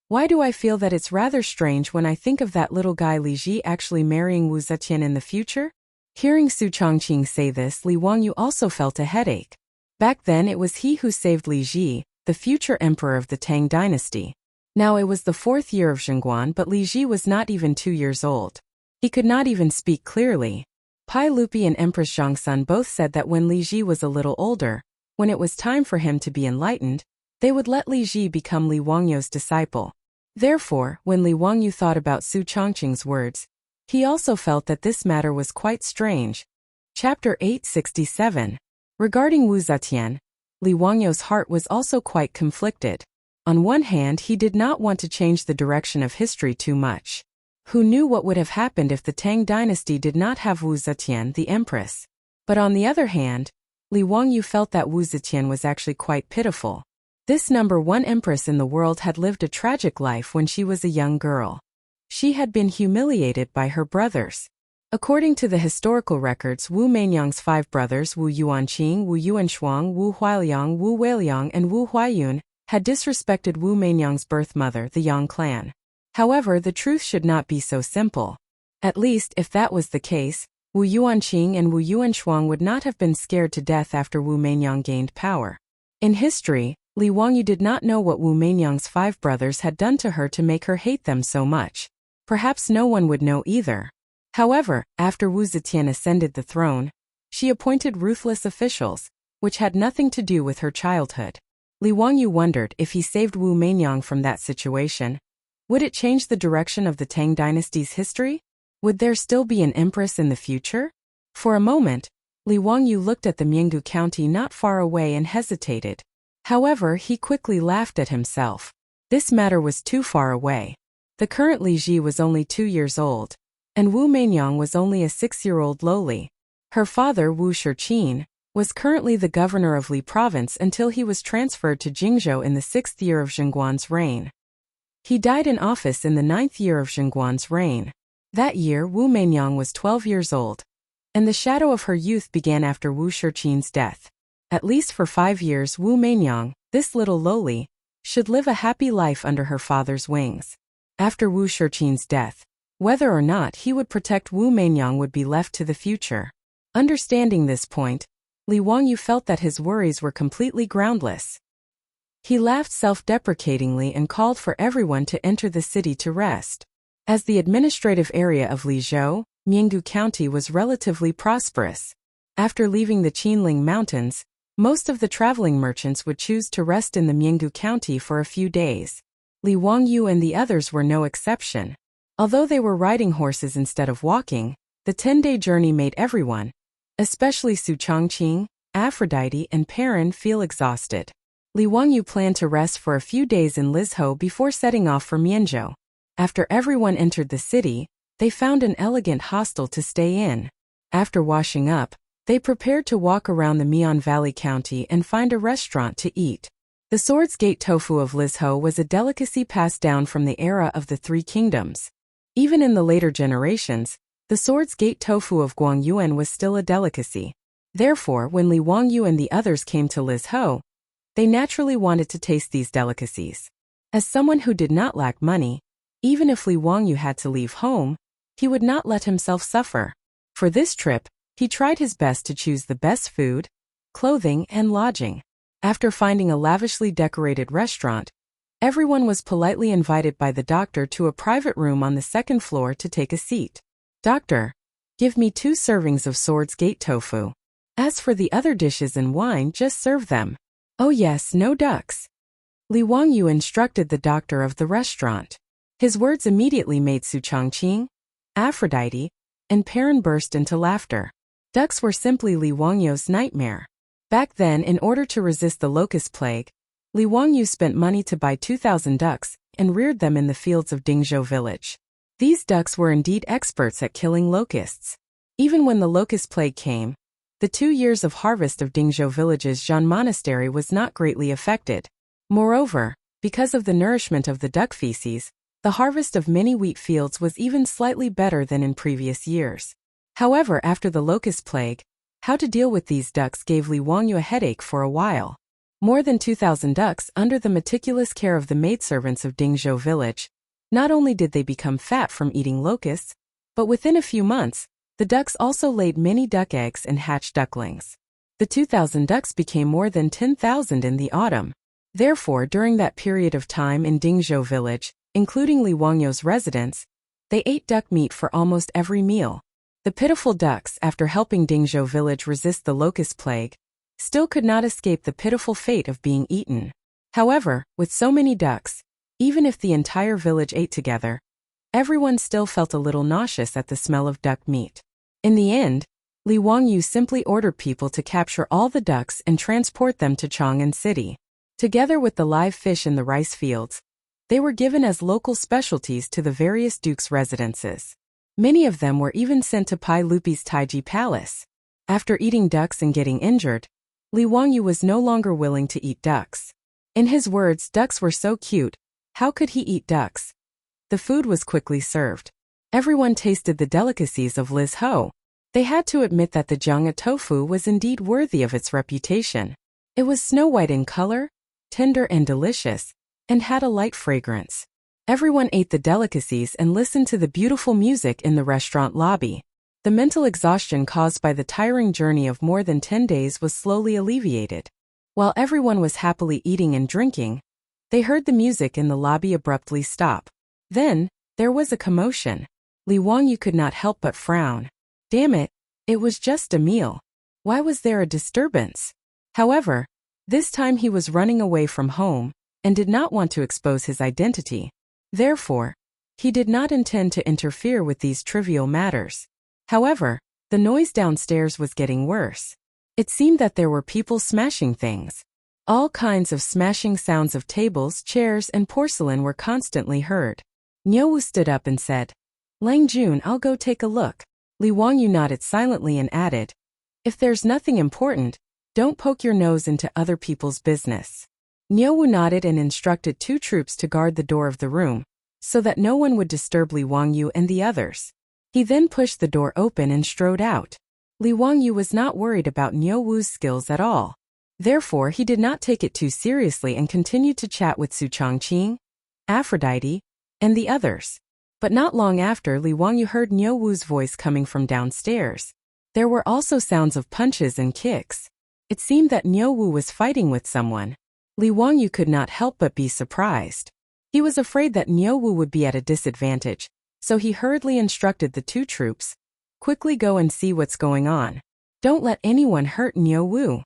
"Why do I feel that it's rather strange when I think of that little guy Li Ji actually marrying Wu Zetian in the future?" Hearing Su Chongqing say this, Li Wangyu also felt a headache. Back then it was he who saved Li Ji, the future emperor of the Tang dynasty. Now it was the 4th year of Zhengguan, but Li Ji was not even 2 years old. He could not even speak clearly. Pai Lupi and Empress Zhongsun both said that when Li Ji was a little older, when it was time for him to be enlightened, they would let Li Ji become Li Wangyu's disciple. Therefore, when Li Wangyu thought about Su Chongqing's words, he also felt that this matter was quite strange. Chapter 867. Regarding Wu Zetian, Li Wangyu's heart was also quite conflicted. On one hand, he did not want to change the direction of history too much. Who knew what would have happened if the Tang dynasty did not have Wu Zetian, the empress? But on the other hand, Li Wangyu felt that Wu Zetian was actually quite pitiful. This #1 empress in the world had lived a tragic life when she was a young girl. She had been humiliated by her brothers. According to the historical records, Wu Meinyang's 5 brothers, Wu Yuanqing, Wu Yuanshuang, Wu Huiliang, Wu Weiliang, and Wu Huayun, had disrespected Wu Meinyang's birth mother, the Yang clan. However, the truth should not be so simple. At least, if that was the case, Wu Yuanqing and Wu Yuanshuang would not have been scared to death after Wu Meinyang gained power. In history, Li Wangyu did not know what Wu Meinyang's 5 brothers had done to her to make her hate them so much. Perhaps no one would know either. However, after Wu Zetian ascended the throne, she appointed ruthless officials, which had nothing to do with her childhood. Li Wangyu wondered if he saved Wu Meinyang from that situation. Would it change the direction of the Tang dynasty's history? Would there still be an empress in the future? For a moment, Li Wangyu looked at the Myinggu county not far away and hesitated. However, he quickly laughed at himself. This matter was too far away. The current Li Ji was only 2 years old, and Wu Meinyang was only a 6-year-old lowly. Her father, Wu Shiqin, was currently the governor of Li province until he was transferred to Jingzhou in the 6th year of Zhengguan's reign. He died in office in the 9th year of Zhengguan's reign. That year, Wu Meinyang was 12 years old, and the shadow of her youth began after Wu Shiqin's death. At least for 5 years, Wu Meinyang, this little lowly, should live a happy life under her father's wings. After Wu Shiqin's death, whether or not he would protect Wu Meinyang would be left to the future. Understanding this point, Li Wangyu felt that his worries were completely groundless. He laughed self-deprecatingly and called for everyone to enter the city to rest. As the administrative area of Lizhou, Myinggu County was relatively prosperous. After leaving the Qinling Mountains, most of the traveling merchants would choose to rest in the Myinggu County for a few days. Li Wangyu and the others were no exception. Although they were riding horses instead of walking, the 10-day journey made everyone, especially Su Chongqing, Aphrodite, and Perrin, feel exhausted. Li Wangyu planned to rest for a few days in Lizhou before setting off for Mianzhou. After everyone entered the city, they found an elegant hostel to stay in. After washing up, they prepared to walk around the Mian Valley County and find a restaurant to eat. The Swords Gate tofu of Lizhou was a delicacy passed down from the era of the Three Kingdoms. Even in the later generations, the Swords Gate tofu of Guangyuan was still a delicacy. Therefore, when Li Wangyu and the others came to Lizhou, they naturally wanted to taste these delicacies. As someone who did not lack money, even if Li Wangyu had to leave home, he would not let himself suffer. For this trip, he tried his best to choose the best food, clothing, and lodging. After finding a lavishly decorated restaurant, everyone was politely invited by the doctor to a private room on the 2nd floor to take a seat. "Doctor, give me 2 servings of Swords Gate tofu. As for the other dishes and wine, just serve them." "Oh yes, no ducks." Li Wangyu instructed the doctor of the restaurant. His words immediately made Su Chongqing, Aphrodite, and Perrin burst into laughter. Ducks were simply Li Wangyu's nightmare. Back then, in order to resist the locust plague, Li Wangyu spent money to buy 2,000 ducks and reared them in the fields of Dingzhou village. These ducks were indeed experts at killing locusts. Even when the locust plague came, the 2 years of harvest of Dingzhou village's Zhan monastery was not greatly affected. Moreover, because of the nourishment of the duck feces, the harvest of many wheat fields was even slightly better than in previous years. However, after the locust plague, how to deal with these ducks gave Li Wangyu a headache for a while. More than 2,000 ducks under the meticulous care of the maidservants of Dingzhou village. Not only did they become fat from eating locusts, but within a few months, the ducks also laid many duck eggs and hatched ducklings. The 2,000 ducks became more than 10,000 in the autumn. Therefore, during that period of time in Dingzhou village, including Li Wangyu's residence, they ate duck meat for almost every meal. The pitiful ducks, after helping Dingzhou village resist the locust plague, still could not escape the pitiful fate of being eaten. However, with so many ducks, even if the entire village ate together, everyone still felt a little nauseous at the smell of duck meat. In the end, Li Wangyu simply ordered people to capture all the ducks and transport them to Chang'an City. Together with the live fish in the rice fields, they were given as local specialties to the various dukes' residences. Many of them were even sent to Pai Lupi's Taiji Palace. After eating ducks and getting injured, Li Wangyu was no longer willing to eat ducks. In his words, ducks were so cute, how could he eat ducks? The food was quickly served. Everyone tasted the delicacies of Liz Ho. They had to admit that the Jiang'a tofu was indeed worthy of its reputation. It was snow-white in color, tender and delicious, and had a light fragrance. Everyone ate the delicacies and listened to the beautiful music in the restaurant lobby. The mental exhaustion caused by the tiring journey of more than 10 days was slowly alleviated. While everyone was happily eating and drinking, they heard the music in the lobby abruptly stop. Then, there was a commotion. Li Wangyu could not help but frown. Damn it, it was just a meal. Why was there a disturbance? However, this time he was running away from home and did not want to expose his identity. Therefore, he did not intend to interfere with these trivial matters. However, the noise downstairs was getting worse. It seemed that there were people smashing things. All kinds of smashing sounds of tables, chairs, and porcelain were constantly heard. Niuwu stood up and said, "Lang Jun, I'll go take a look." Li Wangyu nodded silently and added, "If there's nothing important, don't poke your nose into other people's business." Niuwu nodded and instructed 2 troops to guard the door of the room, so that no one would disturb Li Wangyu and the others. He then pushed the door open and strode out. Li Wangyu was not worried about Niuwu's skills at all. Therefore, he did not take it too seriously and continued to chat with Su Chongqing, Aphrodite, and the others. But not long after, Li Wangyu heard Niuwu's voice coming from downstairs. There were also sounds of punches and kicks. It seemed that Niuwu was fighting with someone. Li Wangyu could not help but be surprised. He was afraid that Niuwu would be at a disadvantage, so he hurriedly instructed the 2 troops, "Quickly go and see what's going on. Don't let anyone hurt Niuwu."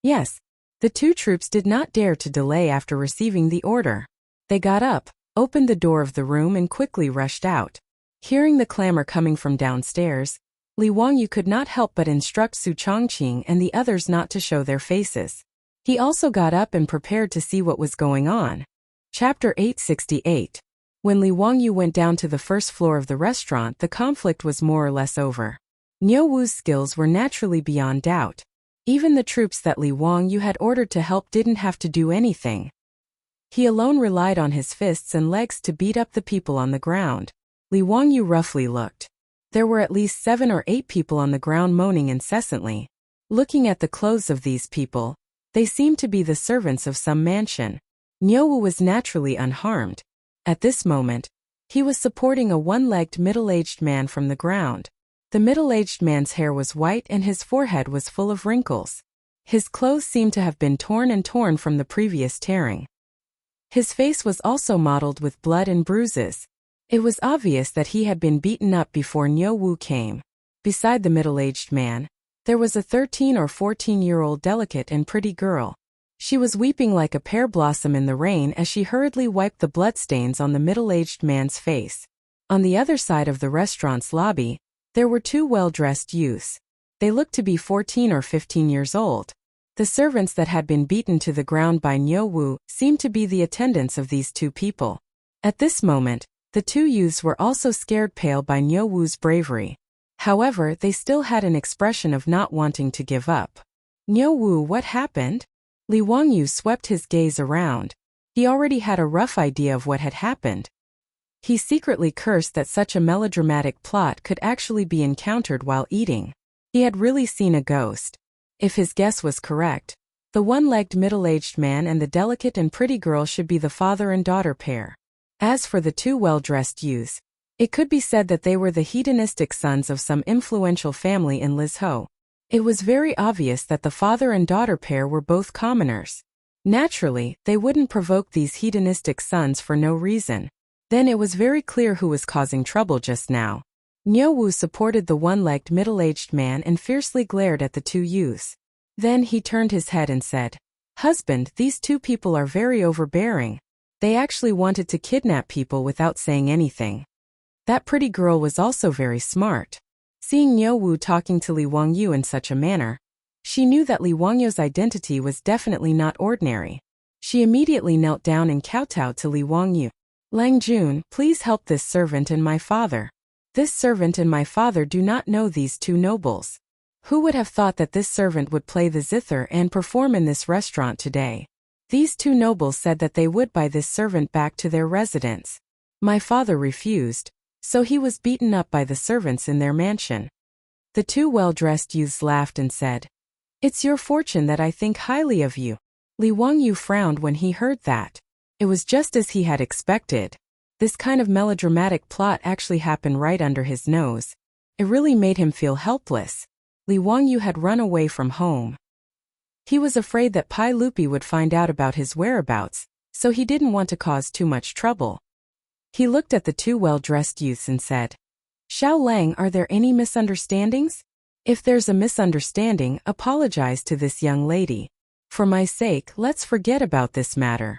Yes, the 2 troops did not dare to delay after receiving the order. They got up, opened the door of the room and quickly rushed out. Hearing the clamor coming from downstairs, Li Wangyu could not help but instruct Su Chongqing and the others not to show their faces. He also got up and prepared to see what was going on. Chapter 868. When Li Wangyu went down to the first floor of the restaurant, the conflict was more or less over. Niuwu's skills were naturally beyond doubt. Even the troops that Li Wangyu had ordered to help didn't have to do anything. He alone relied on his fists and legs to beat up the people on the ground. Li Wangyu roughly looked. There were at least 7 or 8 people on the ground moaning incessantly. Looking at the clothes of these people, they seemed to be the servants of some mansion. Niuwu was naturally unharmed. At this moment, he was supporting a one-legged middle-aged man from the ground. The middle-aged man's hair was white and his forehead was full of wrinkles. His clothes seemed to have been torn from the previous tearing. His face was also mottled with blood and bruises. It was obvious that he had been beaten up before Niuwu came. Beside the middle-aged man, there was a 13 or 14-year-old delicate and pretty girl. She was weeping like a pear blossom in the rain as she hurriedly wiped the bloodstains on the middle-aged man's face. On the other side of the restaurant's lobby, there were 2 well-dressed youths. They looked to be 14 or 15 years old. The servants that had been beaten to the ground by Niuwu seemed to be the attendants of these 2 people. At this moment, the 2 youths were also scared pale by Niuwu's bravery. However, they still had an expression of not wanting to give up. "Niuwu, what happened?" Li Wangyu swept his gaze around. He already had a rough idea of what had happened. He secretly cursed that such a melodramatic plot could actually be encountered while eating. He had really seen a ghost. If his guess was correct, the one-legged middle-aged man and the delicate and pretty girl should be the father and daughter pair. As for the 2 well-dressed youths, it could be said that they were the hedonistic sons of some influential family in Lizhou. It was very obvious that the father and daughter pair were both commoners. Naturally, they wouldn't provoke these hedonistic sons for no reason. Then it was very clear who was causing trouble just now. Niu Wu supported the one-legged middle-aged man and fiercely glared at the two youths. Then he turned his head and said, "Husband, these two people are very overbearing. They actually wanted to kidnap people without saying anything." That pretty girl was also very smart. Seeing Niu Wu talking to Li Wangyu in such a manner, she knew that Li Wangyu's identity was definitely not ordinary. She immediately knelt down and kowtowed to Li Wangyu. "Lang Jun, please help this servant and my father. This servant and my father do not know these two nobles. Who would have thought that this servant would play the zither and perform in this restaurant today? These two nobles said that they would buy this servant back to their residence. My father refused, so he was beaten up by the servants in their mansion." The two well-dressed youths laughed and said, "It's your fortune that I think highly of you." Li Wangyu frowned when he heard that. It was just as he had expected. This kind of melodramatic plot actually happened right under his nose. It really made him feel helpless. Li Wangyu had run away from home. He was afraid that Pai Lupi would find out about his whereabouts, so he didn't want to cause too much trouble. He looked at the two well-dressed youths and said, "Xiao Lang, are there any misunderstandings? If there's a misunderstanding, apologize to this young lady. For my sake, let's forget about this matter."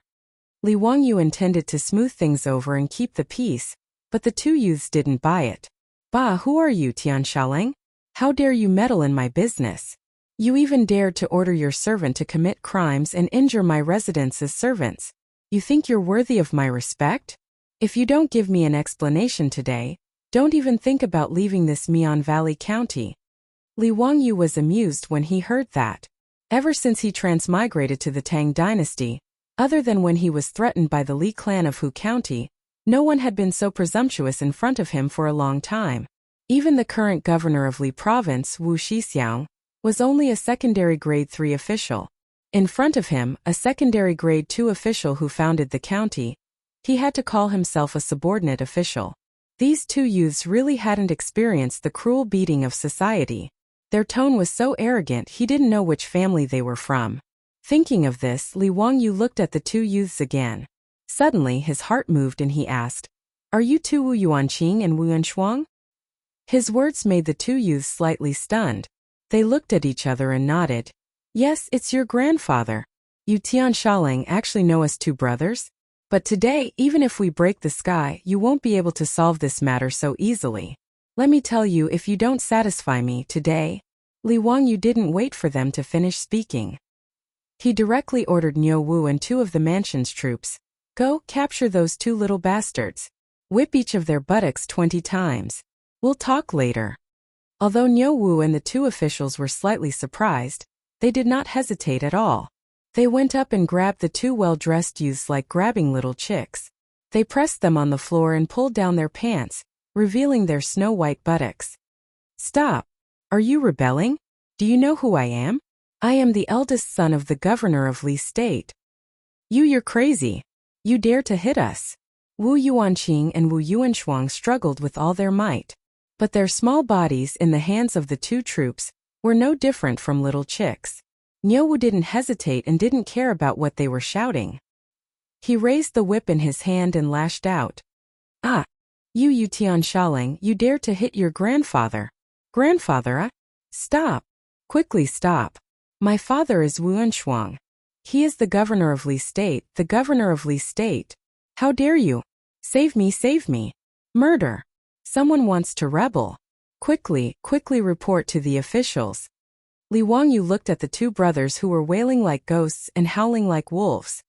Li Wangyu intended to smooth things over and keep the peace, but the two youths didn't buy it. "Bah, who are you, Tian Xiaolang? How dare you meddle in my business? You even dared to order your servant to commit crimes and injure my residents as servants. You think you're worthy of my respect? If you don't give me an explanation today, don't even think about leaving this Mian Valley County." Li Wangyu was amused when he heard that. Ever since he transmigrated to the Tang dynasty, other than when he was threatened by the Li clan of Hu County, no one had been so presumptuous in front of him for a long time. Even the current governor of Li Province, Wu Shixiang, was only a secondary grade 3 official. In front of him, a secondary grade 2 official who founded the county, he had to call himself a subordinate official. These two youths really hadn't experienced the cruel beating of society. Their tone was so arrogant he didn't know which family they were from. Thinking of this, Li Wangyu looked at the two youths again. Suddenly his heart moved and he asked, "Are you two Wu Yuanqing and Wu Yunshuang?" His words made the two youths slightly stunned. They looked at each other and nodded. "Yes, it's your grandfather. You Tian Shaoling actually know us two brothers? But today, even if we break the sky, you won't be able to solve this matter so easily. Let me tell you, if you don't satisfy me today..." Li Wangyu didn't wait for them to finish speaking. He directly ordered Niu Wu and two of the mansion's troops, "Go, capture those two little bastards. Whip each of their buttocks 20 times. We'll talk later." Although Niu Wu and the two officials were slightly surprised, they did not hesitate at all. They went up and grabbed the two well-dressed youths like grabbing little chicks. They pressed them on the floor and pulled down their pants, revealing their snow-white buttocks. "Stop! Are you rebelling? Do you know who I am? I am the eldest son of the governor of Li State. You're crazy. You dare to hit us." Wu Yuanqing and Wu Yuanshuang struggled with all their might. But their small bodies in the hands of the two troops were no different from little chicks. Niu Wu didn't hesitate and didn't care about what they were shouting. He raised the whip in his hand and lashed out. "Ah! You Tian Shaoling, you dare to hit your grandfather. Grandfather, ah? Stop! Quickly stop. My father is Wu Yunshuang. He is the governor of Li State, the governor of Li State. How dare you? Save me, save me. Murder. Someone wants to rebel. Quickly report to the officials." Li Wangyu looked at the two brothers who were wailing like ghosts and howling like wolves.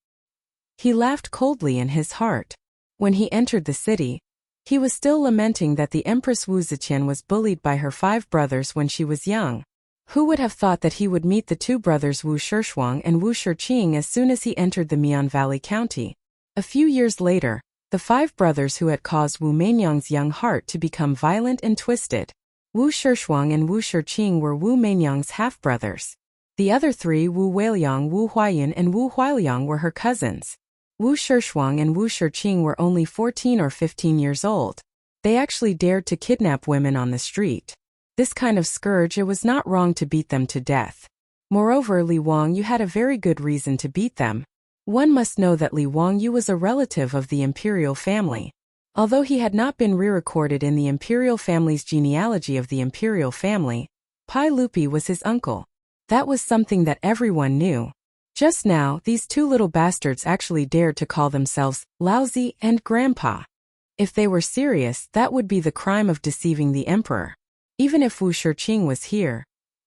He laughed coldly in his heart. When he entered the city, he was still lamenting that the Empress Wu Ziqian was bullied by her 5 brothers when she was young. Who would have thought that he would meet the two brothers Wu Shishuang and Wu Shiqing as soon as he entered the Mian Valley County? A few years later, the 5 brothers who had caused Wu Meinyang's young heart to become violent and twisted. Wu Shishuang and Wu Shiqing were Wu Meinyang's half-brothers. The other 3, Wu Weiliang, Wu Huayan and Wu Huiliang, were her cousins. Wu Shishuang and Wu Shiqing were only 14 or 15 years old. They actually dared to kidnap women on the street. This kind of scourge, it was not wrong to beat them to death. Moreover, Li Wangyu had a very good reason to beat them. One must know that Li Wangyu was a relative of the imperial family. Although he had not been re-recorded in the imperial family's genealogy of the imperial family, Pai Lupi was his uncle. That was something that everyone knew. Just now, these two little bastards actually dared to call themselves Laozi and Grandpa. If they were serious, that would be the crime of deceiving the emperor. Even if Wu Shiqing was here,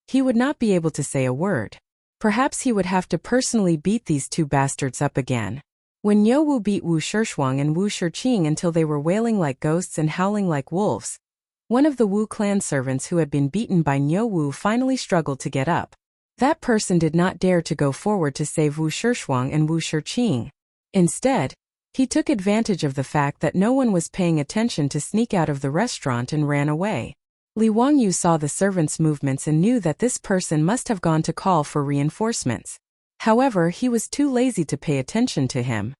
he would not be able to say a word. Perhaps he would have to personally beat these two bastards up again. When Niu Wu beat Wu Shirshuang and Wu Shiqing until they were wailing like ghosts and howling like wolves, one of the Wu clan servants who had been beaten by Niu Wu finally struggled to get up. That person did not dare to go forward to save Wu Shirshuang and Wu Shiqing. Instead, he took advantage of the fact that no one was paying attention to sneak out of the restaurant and ran away. Li Wangyu saw the servant's movements and knew that this person must have gone to call for reinforcements. However, he was too lazy to pay attention to him.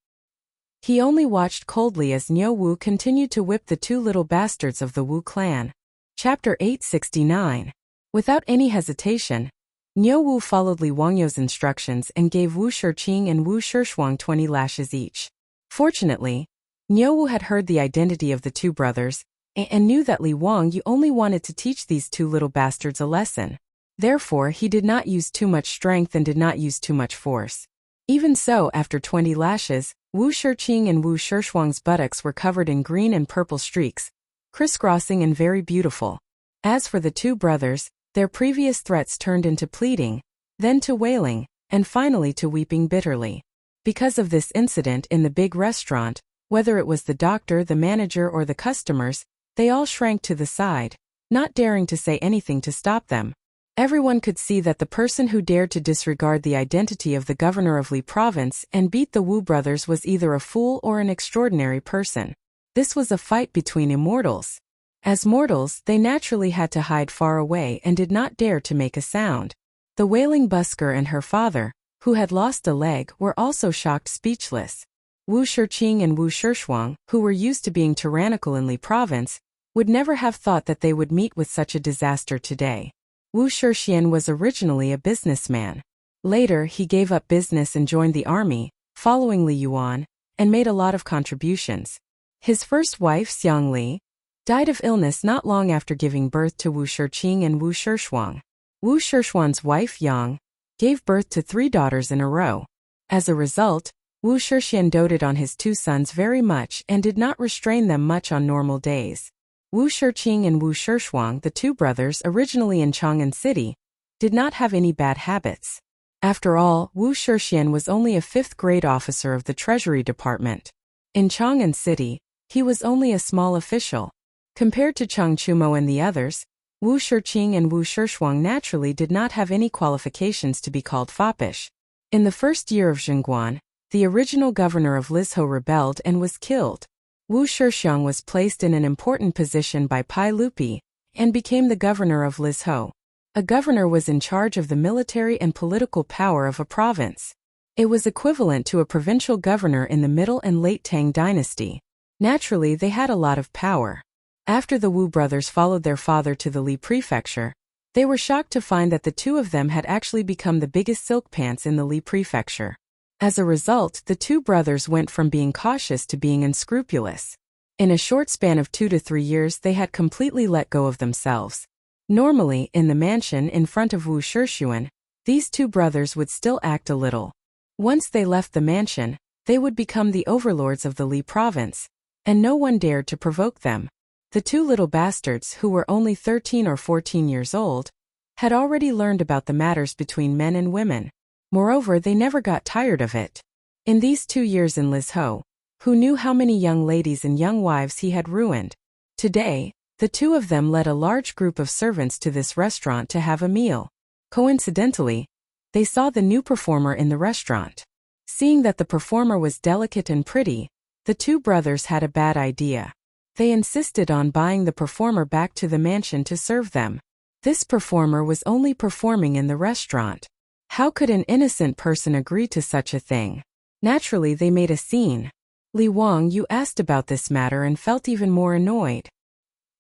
He only watched coldly as Niu Wu continued to whip the two little bastards of the Wu clan. Chapter 869. Without any hesitation, Niu Wu followed Li Wangyu's instructions and gave Wu Shiqing and Wu Shirshuang 20 lashes each. Fortunately, Niu Wu had heard the identity of the two brothers and knew that Li Wangyu only wanted to teach these two little bastards a lesson. Therefore, he did not use too much strength and did not use too much force. Even so, after 20 lashes, Wu Shiqing and Wu Shirshuang's buttocks were covered in green and purple streaks, crisscrossing and very beautiful. As for the two brothers, their previous threats turned into pleading, then to wailing, and finally to weeping bitterly. Because of this incident in the big restaurant, whether it was the doctor, the manager, or the customers, they all shrank to the side, not daring to say anything to stop them. Everyone could see that the person who dared to disregard the identity of the governor of Li province and beat the Wu brothers was either a fool or an extraordinary person. This was a fight between immortals. As mortals, they naturally had to hide far away and did not dare to make a sound. The wailing busker and her father, who had lost a leg, were also shocked speechless. Wu Shiqing and Wu Shirshuang, who were used to being tyrannical in Li province, would never have thought that they would meet with such a disaster today. Wu Shixian was originally a businessman. Later, he gave up business and joined the army, following Li Yuan, and made a lot of contributions. His first wife, Xiang Li, died of illness not long after giving birth to Wu Shiqing and Wu Shirshuang. Wu Shirshuang's wife, Yang, gave birth to 3 daughters in a row. As a result, Wu Shixian doted on his 2 sons very much and did not restrain them much on normal days. Wu Shiqing and Wu Shirshuang, the 2 brothers originally in Chang'an City, did not have any bad habits. After all, Wu Shixian was only a 5th-grade officer of the Treasury Department. In Chang'an City, he was only a small official. Compared to Chang Chumo and the others, Wu Shiqing and Wu Shirshuang naturally did not have any qualifications to be called foppish. In the first year of Zhengguan, the original governor of Lizhou rebelled and was killed. Wu Shixiang was placed in an important position by Pai Lupi and became the governor of Lizhou. A governor was in charge of the military and political power of a province. It was equivalent to a provincial governor in the Middle and Late Tang dynasty. Naturally, they had a lot of power. After the Wu brothers followed their father to the Li prefecture, they were shocked to find that the 2 of them had actually become the biggest silk pants in the Li prefecture. As a result, the 2 brothers went from being cautious to being unscrupulous. In a short span of 2 to 3 years, they had completely let go of themselves. Normally, in the mansion in front of Wu Shixian, these 2 brothers would still act a little. Once they left the mansion, they would become the overlords of the Li province, and no one dared to provoke them. The 2 little bastards, who were only 13 or 14 years old, had already learned about the matters between men and women. Moreover, they never got tired of it. In these 2 years in Lizhou, who knew how many young ladies and young wives he had ruined? Today, the 2 of them led a large group of servants to this restaurant to have a meal. Coincidentally, they saw the new performer in the restaurant. Seeing that the performer was delicate and pretty, the 2 brothers had a bad idea. They insisted on buying the performer back to the mansion to serve them. This performer was only performing in the restaurant. How could an innocent person agree to such a thing? Naturally, they made a scene. Li Wangyu asked about this matter and felt even more annoyed.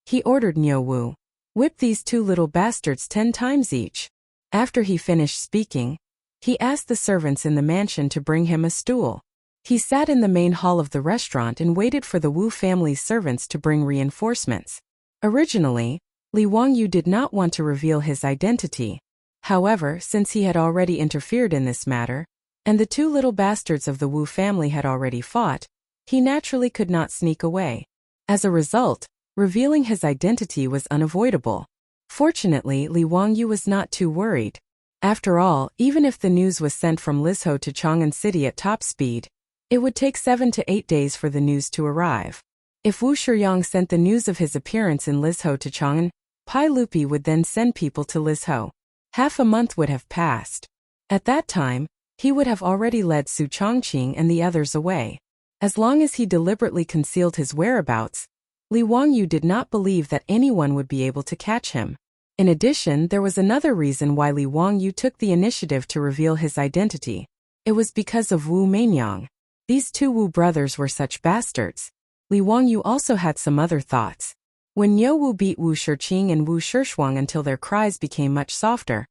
He ordered Niu Wu, "Whip these 2 little bastards 10 times each." After he finished speaking, he asked the servants in the mansion to bring him a stool. He sat in the main hall of the restaurant and waited for the Wu family's servants to bring reinforcements. Originally, Li Wangyu did not want to reveal his identity. However, since he had already interfered in this matter, and the two little bastards of the Wu family had already fought, he naturally could not sneak away. As a result, revealing his identity was unavoidable. Fortunately, Li Wangyu was not too worried. After all, even if the news was sent from Lizhou to Chang'an City at top speed, it would take 7 to 8 days for the news to arrive. If Wu Shiyang sent the news of his appearance in Lizhou to Chang'an, Pai Lupi would then send people to Lizhou. Half a month would have passed. At that time, he would have already led Su Chongqing and the others away. As long as he deliberately concealed his whereabouts, Li Wangyu did not believe that anyone would be able to catch him. In addition, there was another reason why Li Wangyu took the initiative to reveal his identity. It was because of Wu Meinyang. These two Wu brothers were such bastards. Li Wangyu also had some other thoughts. When Niu Wu beat Wu Shiqing and Wu Shishuang until their cries became much softer,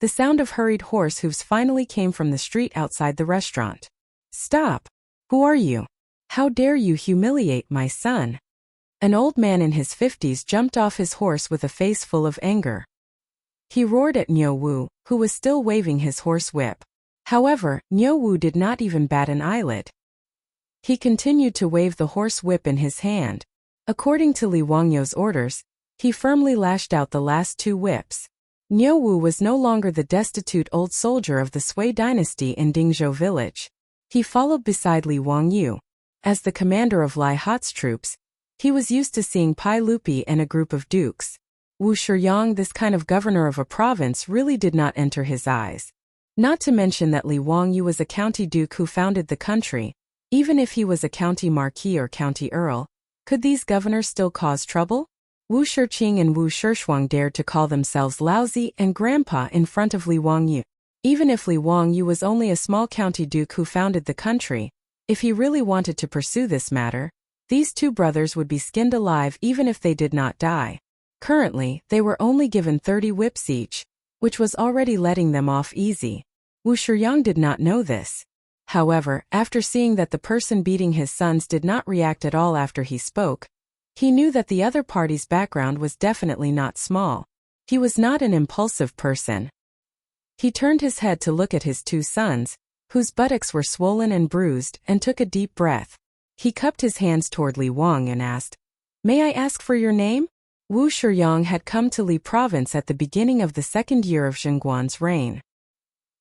the sound of hurried horse hooves finally came from the street outside the restaurant. "Stop! Who are you? How dare you humiliate my son?" An old man in his 50s jumped off his horse with a face full of anger. He roared at Niu Wu, who was still waving his horse whip. However, Niu Wu did not even bat an eyelid. He continued to wave the horse whip in his hand. According to Li Wangyu's orders, he firmly lashed out the last two whips. Niu Wu was no longer the destitute old soldier of the Sui dynasty in Dingzhou village. He followed beside Li Wangyu. As the commander of Lai Hat's troops, he was used to seeing Pai Lupi and a group of dukes. Wu Shiyang, this kind of governor of a province, really did not enter his eyes. Not to mention that Li Wangyu was a county duke who founded the country. Even if he was a county marquis or county earl, could these governors still cause trouble? Wu Shiqing and Wu Shishuang dared to call themselves lousy and grandpa in front of Li Wangyu. Even if Li Wangyu was only a small county duke who founded the country, if he really wanted to pursue this matter, these two brothers would be skinned alive even if they did not die. Currently, they were only given 30 whips each, which was already letting them off easy. Wu Shiyang did not know this. However, after seeing that the person beating his sons did not react at all after he spoke, he knew that the other party's background was definitely not small. He was not an impulsive person. He turned his head to look at his two sons, whose buttocks were swollen and bruised, and took a deep breath. He cupped his hands toward Li Wang and asked, "May I ask for your name?" Wu Shiyang had come to Li province at the beginning of the second year of Zhengguan's reign.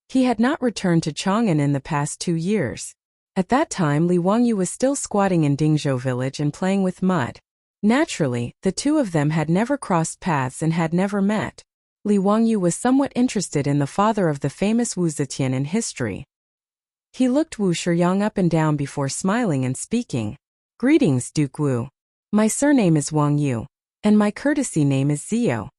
He had not returned to Chang'an in the past 2 years. At that time, Li Wangyu was still squatting in Dingzhou village and playing with mud. Naturally, the two of them had never crossed paths and had never met. Li Wangyu was somewhat interested in the father of the famous Wu Zetian in history. He looked Wu Shiyang up and down before smiling and speaking. "Greetings, Duke Wu. My surname is Wangyu, and my courtesy name is Zio."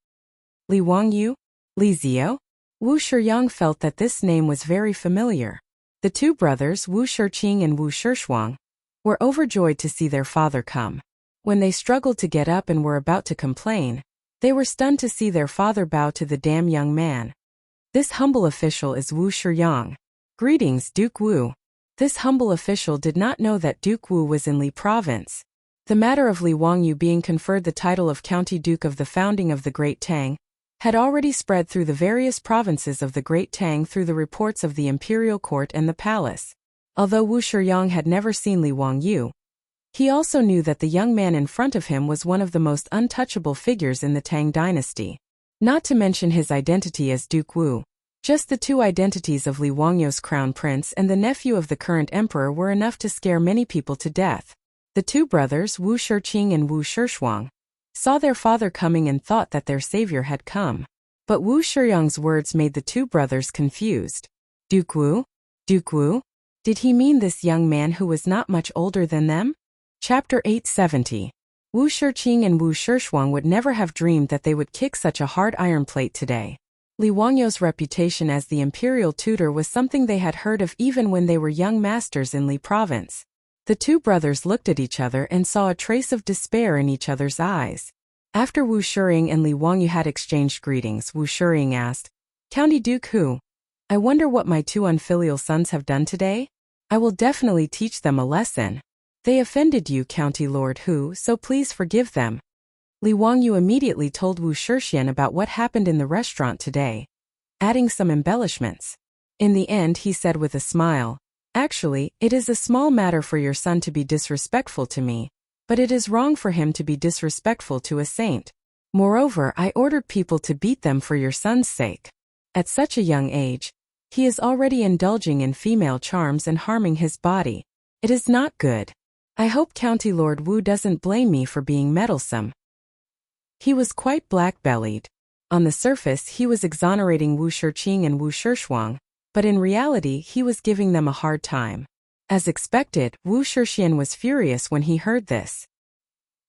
Li Wangyu? Li Zio? Wu Shiyang felt that this name was very familiar. The two brothers, Wu Shiqing and Wu Shishuang, were overjoyed to see their father come. When they struggled to get up and were about to complain, they were stunned to see their father bow to the damn young man. "This humble official is Wu Shiyang. Greetings, Duke Wu." This humble official did not know that Duke Wu was in Li province. The matter of Li Wangyu being conferred the title of County Duke of the founding of the Great Tang had already spread through the various provinces of the Great Tang through the reports of the imperial court and the palace. Although Wu Shiyang had never seen Li Wangyu, he also knew that the young man in front of him was one of the most untouchable figures in the Tang dynasty. Not to mention his identity as Duke Wu. Just the two identities of Li Wangyu's crown prince and the nephew of the current emperor were enough to scare many people to death. The two brothers, Wu Shiqing and Wu Shishuang, saw their father coming and thought that their savior had come. But Wu Shiyang's words made the two brothers confused. Duke Wu? Duke Wu? Did he mean this young man who was not much older than them? Chapter 870. Wu Shiqing and Wu Shishuang would never have dreamed that they would kick such a hard iron plate today. Li Wangyu's reputation as the imperial tutor was something they had heard of even when they were young masters in Li province. The two brothers looked at each other and saw a trace of despair in each other's eyes. After Wu Shiqing and Li Wangyu had exchanged greetings, Wu Shiqing asked, "County Duke Hu, I wonder what my two unfilial sons have done today?" I will definitely teach them a lesson. They offended you, County Lord Hu, so please forgive them. Li Wangyu immediately told Wu Shixian about what happened in the restaurant today, adding some embellishments. In the end, he said with a smile, "Actually, it is a small matter for your son to be disrespectful to me, but it is wrong for him to be disrespectful to a saint. Moreover, I ordered people to beat them for your son's sake. At such a young age, he is already indulging in female charms and harming his body. It is not good. I hope County Lord Wu doesn't blame me for being meddlesome." He was quite black-bellied. On the surface, he was exonerating Wu Shiqing and Wu Shishuang, but in reality he was giving them a hard time. As expected, Wu Shixian was furious when he heard this.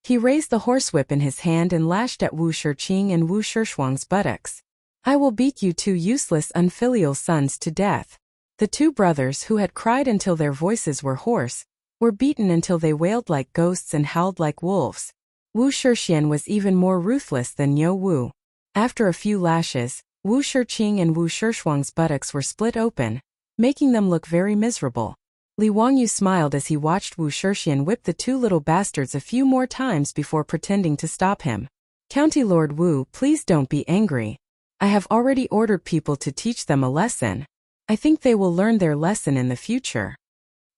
He raised the horsewhip in his hand and lashed at Wu Shiqing and Wu Shishuang's buttocks. "I will beat you two useless unfilial sons to death." The two brothers, who had cried until their voices were hoarse, were beaten until they wailed like ghosts and howled like wolves. Wu Shixian was even more ruthless than Yo Wu. After a few lashes, Wu Shiqing and Wu Shishuang's buttocks were split open, making them look very miserable. Li Wangyu smiled as he watched Wu Shixian whip the two little bastards a few more times before pretending to stop him. "County Lord Wu, please don't be angry. I have already ordered people to teach them a lesson. I think they will learn their lesson in the future."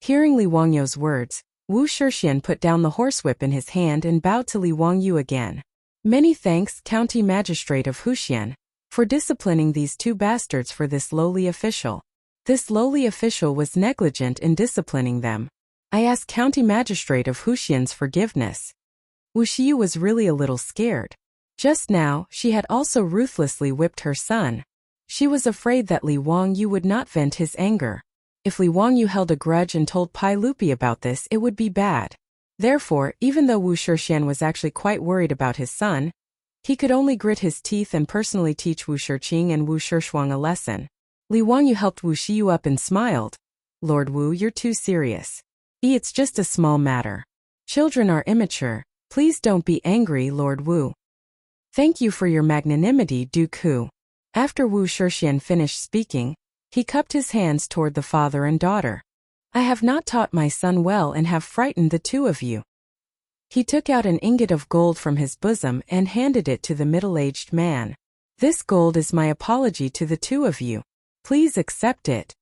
Hearing Li Wangyu's words, Wu Shixian put down the horsewhip in his hand and bowed to Li Wangyu again. "Many thanks, County Magistrate of Huxian, for disciplining these two bastards for this lowly official. This lowly official was negligent in disciplining them. I ask County Magistrate of Huxian's forgiveness." Wu Shiyu was really a little scared. Just now, she had also ruthlessly whipped her son. She was afraid that Li Wangyu would not vent his anger. If Li Wangyu held a grudge and told Pai Lupi about this, it would be bad. Therefore, even though Wu Shixian was actually quite worried about his son, he could only grit his teeth and personally teach Wu Shiqing and Wu Shishuang a lesson. Li Wangyu helped Wu Shiyu up and smiled. "Lord Wu, you're too serious. It's just a small matter. Children are immature. Please don't be angry, Lord Wu." "Thank you for your magnanimity, Duke Hu." After Wu Shixian finished speaking, he cupped his hands toward the father and daughter. "I have not taught my son well and have frightened the two of you." He took out an ingot of gold from his bosom and handed it to the middle-aged man. "This gold is my apology to the two of you. Please accept it."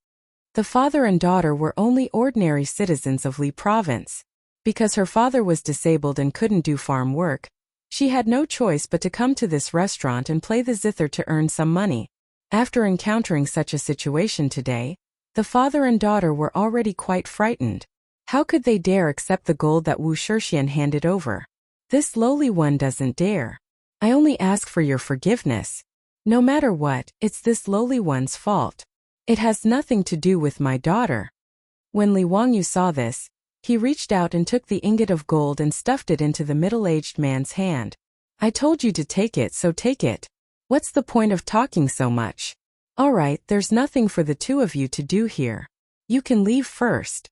The father and daughter were only ordinary citizens of Li Province. Because her father was disabled and couldn't do farm work, she had no choice but to come to this restaurant and play the zither to earn some money. After encountering such a situation today, the father and daughter were already quite frightened. How could they dare accept the gold that Wu Shixian handed over? "This lowly one doesn't dare. I only ask for your forgiveness. No matter what, it's this lowly one's fault. It has nothing to do with my daughter." When Li Wangyu saw this, he reached out and took the ingot of gold and stuffed it into the middle-aged man's hand. "I told you to take it, so take it. What's the point of talking so much? All right, there's nothing for the two of you to do here. You can leave first."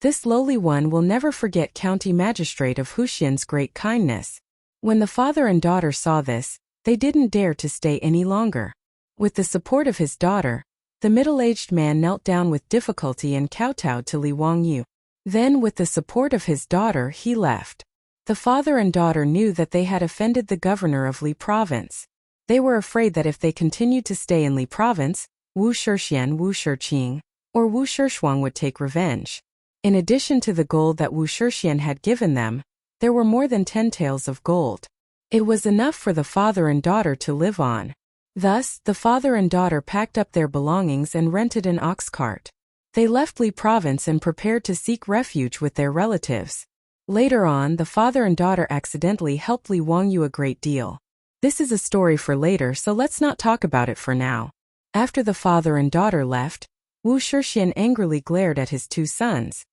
This lowly one will never forget County Magistrate of Huxian's great kindness. When the father and daughter saw this, they didn't dare to stay any longer. With the support of his daughter, the middle-aged man knelt down with difficulty and kowtowed to Li Wangyu. Then, with the support of his daughter, he left. The father and daughter knew that they had offended the governor of Li Province. They were afraid that if they continued to stay in Li Province, Wu Shixian, Wu Shiqing, or Wu Shishuang would take revenge. In addition to the gold that Wu Shixian had given them, there were more than 10 taels of gold. It was enough for the father and daughter to live on. Thus, the father and daughter packed up their belongings and rented an ox cart. They left Li Province and prepared to seek refuge with their relatives. Later on, the father and daughter accidentally helped Li Wangyu a great deal. This is a story for later, so let's not talk about it for now. After the father and daughter left, Wu Shixian angrily glared at his two sons.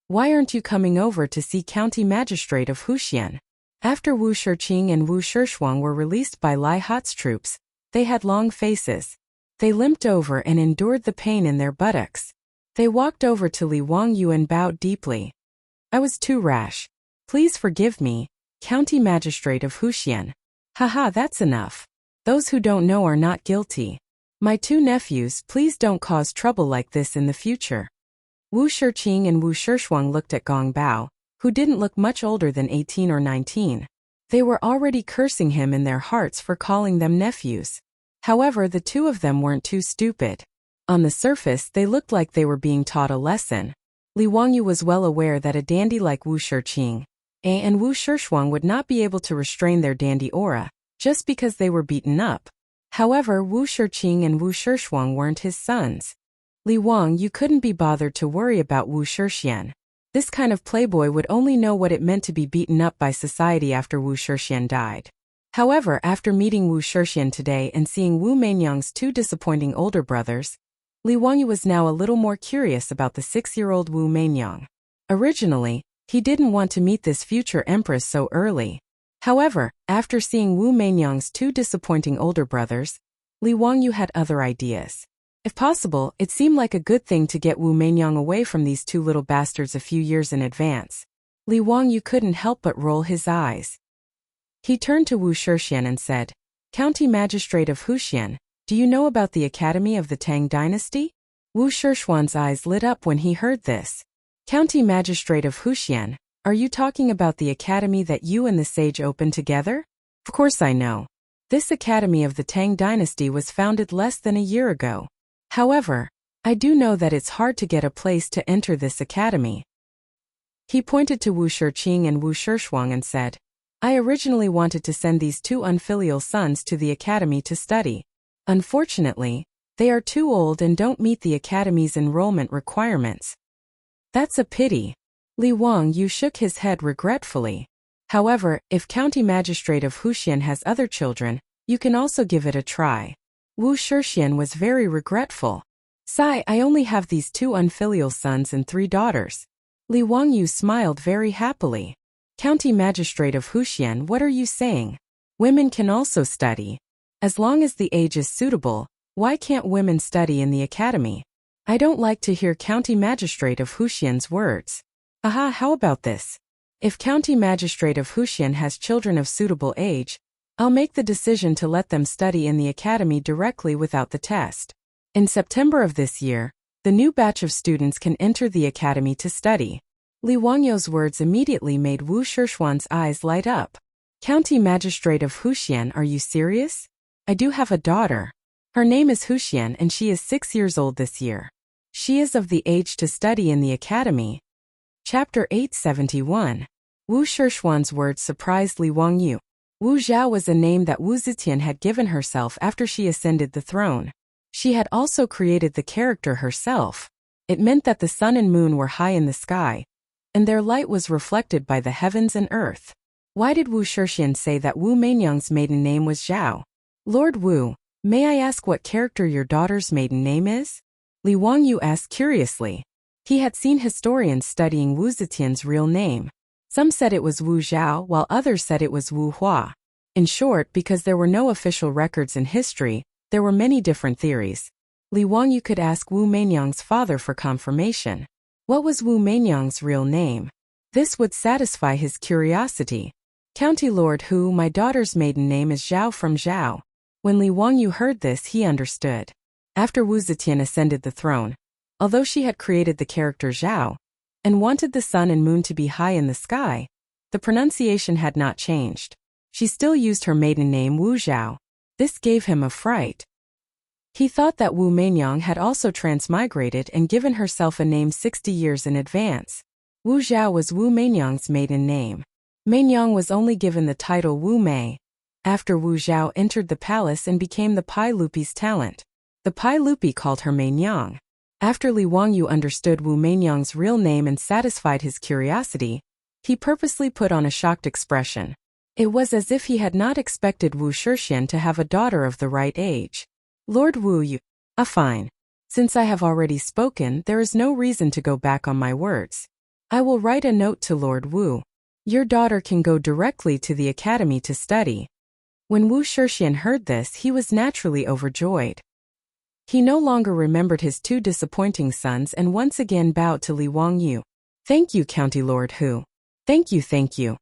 "Why aren't you coming over to see County Magistrate of Huxian?" After Wu Shiqing and Wu Shishuang were released by Lai Hat's troops, they had long faces. They limped over and endured the pain in their buttocks. They walked over to Li Wangyu and bowed deeply. "I was too rash. Please forgive me, County Magistrate of Huxian." "Haha, that's enough. Those who don't know are not guilty. My two nephews, please don't cause trouble like this in the future." Wu Shiqing and Wu Shishuang looked at Gong Bao, who didn't look much older than 18 or 19. They were already cursing him in their hearts for calling them nephews. However, the two of them weren't too stupid. On the surface, they looked like they were being taught a lesson. Li Wangyu was well aware that a dandy like Wu Shiqing and Wu Shishuang would not be able to restrain their dandy aura, just because they were beaten up. However, Wu Shiqing and Wu Shishuang weren't his sons. Li Wangyu couldn't be bothered to worry about Wu Shixian. This kind of playboy would only know what it meant to be beaten up by society after Wu Shixian died. However, after meeting Wu Shixian today and seeing Wu Meinyang's two disappointing older brothers, Li Wangyu was now a little more curious about the 6-year-old Wu Meinyang. Originally, he didn't want to meet this future empress so early. However, after seeing Wu Meinyang's two disappointing older brothers, Li Wangyu had other ideas. If possible, it seemed like a good thing to get Wu Meinyang away from these two little bastards a few years in advance. Li Wangyu couldn't help but roll his eyes. He turned to Wu Shixian and said, "County Magistrate of Huxian, do you know about the Academy of the Tang Dynasty?" Wu Shishuan's eyes lit up when he heard this. "County Magistrate of Huxian, are you talking about the academy that you and the sage opened together?" "Of course I know. This Academy of the Tang Dynasty was founded less than a year ago. However, I do know that it's hard to get a place to enter this academy." He pointed to Wu Shiqing and Wu Shishuang and said, "I originally wanted to send these two unfilial sons to the academy to study. Unfortunately, they are too old and don't meet the academy's enrollment requirements." "That's a pity." Li Wangyu shook his head regretfully. "However, if County Magistrate of Huxian has other children, you can also give it a try." Wu Shixian was very regretful. "Sai, I only have these two unfilial sons and 3 daughters." Li Wangyu smiled very happily. "County Magistrate of Huxian, what are you saying? Women can also study. As long as the age is suitable, why can't women study in the academy? I don't like to hear County Magistrate of Huxian's words. Aha, how about this? If County Magistrate of Huxian has children of suitable age, I'll make the decision to let them study in the academy directly without the test. In September of this year, the new batch of students can enter the academy to study." Li Wangyu's words immediately made Wu Shishuan's eyes light up. "County Magistrate of Huxian, are you serious? I do have a daughter. Her name is Huxian and she is 6 years old this year. She is of the age to study in the academy." Chapter 871. Wu Shishuan's words surprised Li Wangyu. Wu Zhao was a name that Wu Zetian had given herself after she ascended the throne. She had also created the character herself. It meant that the sun and moon were high in the sky, and their light was reflected by the heavens and earth. Why did Wu Shixian say that Wu Meinyang's maiden name was Zhao? "Lord Wu, may I ask what character your daughter's maiden name is?" Li Wangyu asked curiously. He had seen historians studying Wu Zetian's real name. Some said it was Wu Zhao, while others said it was Wu Hua. In short, because there were no official records in history, there were many different theories. Li Wangyu could ask Wu Meinyang's father for confirmation. What was Wu Meinyang's real name? This would satisfy his curiosity. "County Lord Hu, my daughter's maiden name is Zhao from Zhao." When Li Wangyu heard this, he understood. After Wu Zetian ascended the throne, although she had created the character Zhao, and wanted the sun and moon to be high in the sky, the pronunciation had not changed. She still used her maiden name Wu Zhao. This gave him a fright. He thought that Wu Meinyang had also transmigrated and given herself a name 60 years in advance. Wu Zhao was Wu Meinyang's maiden name. Meinyang was only given the title Wu Mei after Wu Zhao entered the palace and became the Pai Lupi's talent. The Pai Lupi called her Meinyang. After Li Wangyu understood Wu Meinyang's real name and satisfied his curiosity, he purposely put on a shocked expression. It was as if he had not expected Wu Shixian to have a daughter of the right age. "Lord Wu, you... fine. Since I have already spoken, there is no reason to go back on my words. I will write a note to Lord Wu. Your daughter can go directly to the academy to study." When Wu Shixian heard this, he was naturally overjoyed. He no longer remembered his 2 disappointing sons and once again bowed to Li Wangyu. "Thank you, County Lord Hu. Thank you, thank you."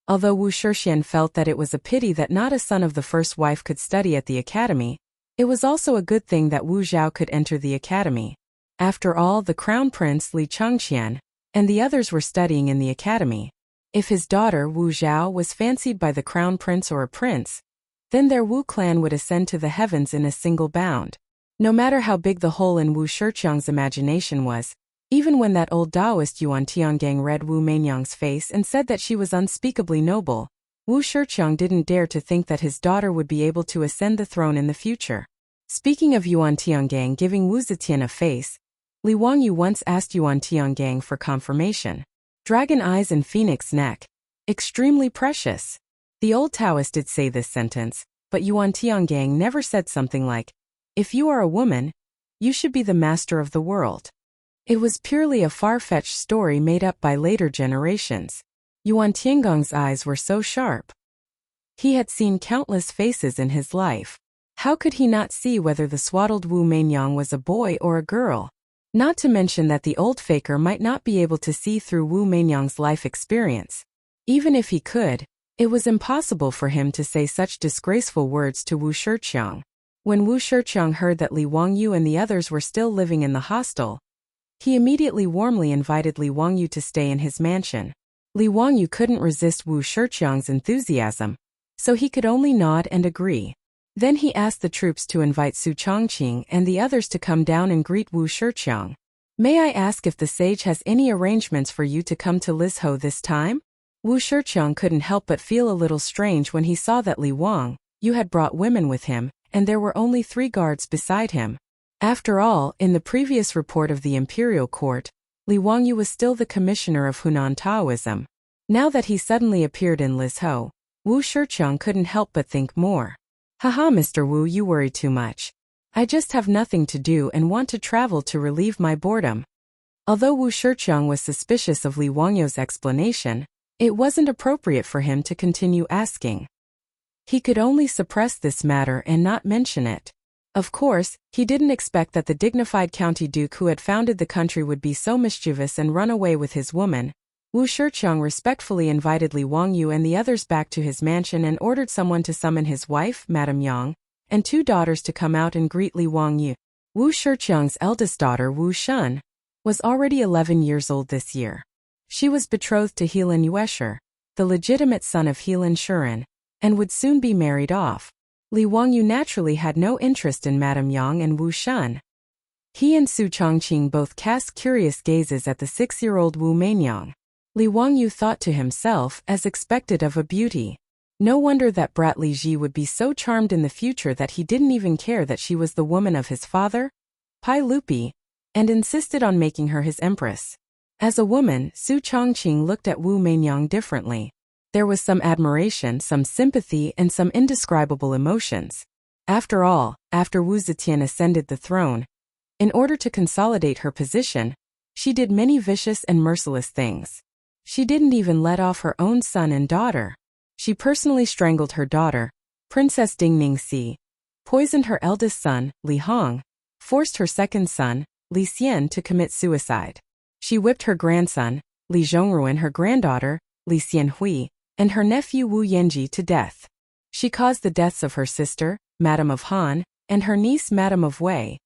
Although Wu Shixian felt that it was a pity that not a son of the first wife could study at the academy, it was also a good thing that Wu Zhao could enter the academy. After all, the crown prince Li Changqian and the others were studying in the academy. If his daughter Wu Zhao was fancied by the crown prince or a prince, then their Wu clan would ascend to the heavens in a single bound. No matter how big the hole in Wu Shiqiang's imagination was, even when that old Taoist Yuan Tiangang read Wu Meinyang's face and said that she was unspeakably noble, Wu Shiqiang didn't dare to think that his daughter would be able to ascend the throne in the future. Speaking of Yuan Tiangang giving Wu Zetian a face, Li Wangyu once asked Yuan Tiangang for confirmation. Dragon eyes and phoenix neck. Extremely precious. The old Taoist did say this sentence, but Yuan Tiangang never said something like, "If you are a woman, you should be the master of the world." It was purely a far-fetched story made up by later generations. Yuan Tiangong's eyes were so sharp. He had seen countless faces in his life. How could he not see whether the swaddled Wu Meinyang was a boy or a girl? Not to mention that the old faker might not be able to see through Wu Meinyang's life experience. Even if he could, it was impossible for him to say such disgraceful words to Wu Shiqiang. When Wu Shiqiang heard that Li Wangyu and the others were still living in the hostel, he immediately warmly invited Li Wangyu to stay in his mansion. Li Wangyu couldn't resist Wu Shiqiang's enthusiasm, so he could only nod and agree. Then he asked the troops to invite Su Chongqing and the others to come down and greet Wu Shiqiang. "May I ask if the sage has any arrangements for you to come to Lizhou this time?" Wu Shiqiang couldn't help but feel a little strange when he saw that Li Wangyu had brought women with him, and there were only 3 guards beside him. After all, in the previous report of the imperial court, Li Wangyu was still the commissioner of Hunan Taoism. Now that he suddenly appeared in Lizhou, Wu Shiqiang couldn't help but think more. "Haha, Mr. Wu, you worry too much. I just have nothing to do and want to travel to relieve my boredom." Although Wu Shiqiang was suspicious of Li Wangyu's explanation, it wasn't appropriate for him to continue asking. He could only suppress this matter and not mention it. Of course, he didn't expect that the dignified county duke who had founded the country would be so mischievous and run away with his woman. Wu Shiqiang respectfully invited Li Wangyu and the others back to his mansion and ordered someone to summon his wife, Madame Yang, and 2 daughters to come out and greet Li Wangyu. Wu Shiqiang's eldest daughter, Wu Shun, was already 11 years old this year. She was betrothed to Helan Yuesher, the legitimate son of Helan Shuren, and would soon be married off. Li Wangyu naturally had no interest in Madame Yang and Wu Shun. He and Su Chongqing both cast curious gazes at the 6-year-old Wu Meinyang. Li Wangyu thought to himself, as expected of a beauty. No wonder that brat Li Ji would be so charmed in the future that he didn't even care that she was the woman of his father, Pai Lupi, and insisted on making her his empress. As a woman, Su Chongqing looked at Wu Meinyang differently. There was some admiration, some sympathy, and some indescribable emotions. After all, after Wu Zetian ascended the throne, in order to consolidate her position, she did many vicious and merciless things. She didn't even let off her own son and daughter. She personally strangled her daughter, Princess Ding Ningxi, poisoned her eldest son, Li Hong, forced her second son, Li Xian, to commit suicide. She whipped her grandson, Li Zhongruan, her granddaughter, Li Xianhui, and her nephew Wu Yanji to death. She caused the deaths of her sister, Madame of Han, and her niece, Madame of Wei.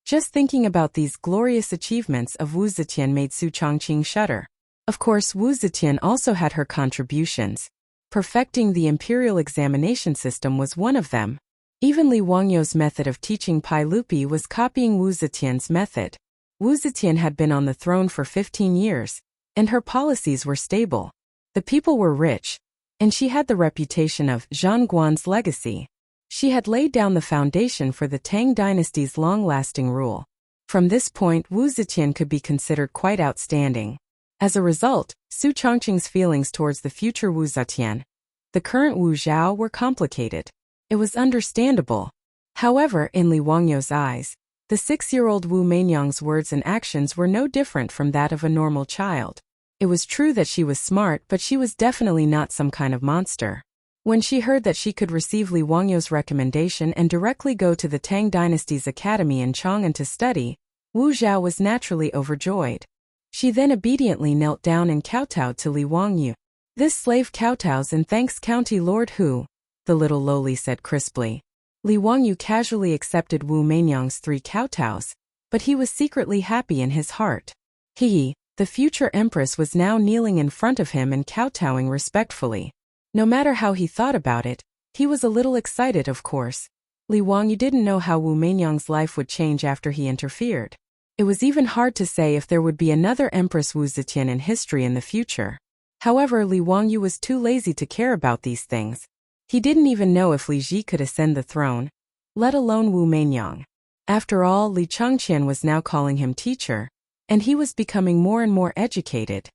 Just thinking about these glorious achievements of Wu Zetian made Su Chongqing shudder. Of course, Wu Zetian also had her contributions. Perfecting the imperial examination system was one of them. Even Li Wangyu's method of teaching Pai Lupi was copying Wu Zetian's method. Wu Zetian had been on the throne for 15 years, and her policies were stable. The people were rich, and she had the reputation of Zhang Guan's legacy. She had laid down the foundation for the Tang dynasty's long-lasting rule. From this point, Wu Zetian could be considered quite outstanding. As a result, Su Chongqing's feelings towards the future Wu Zetian, the current Wu Zhao, were complicated. It was understandable. However, in Li Wangyu's eyes, the 6-year-old Wu Meinyang's words and actions were no different from that of a normal child. It was true that she was smart, but she was definitely not some kind of monster. When she heard that she could receive Li Wangyu's recommendation and directly go to the Tang dynasty's academy in Chang'an to study, Wu Zhao was naturally overjoyed. She then obediently knelt down and kowtowed to Li Wangyu. "This slave kowtows and thanks County Lord Hu," the little lowly said crisply. Li Wangyu casually accepted Wu Meinyang's 3 kowtows, but he was secretly happy in his heart. He, the future empress, was now kneeling in front of him and kowtowing respectfully. No matter how he thought about it, he was a little excited, of course. Li Wangyu didn't know how Wu Meinyang's life would change after he interfered. It was even hard to say if there would be another Empress Wu Zetian in history in the future. However, Li Wangyu was too lazy to care about these things. He didn't even know if Li Ji could ascend the throne, let alone Wu Meinyang. After all, Li Changqian was now calling him teacher, and he was becoming more and more educated.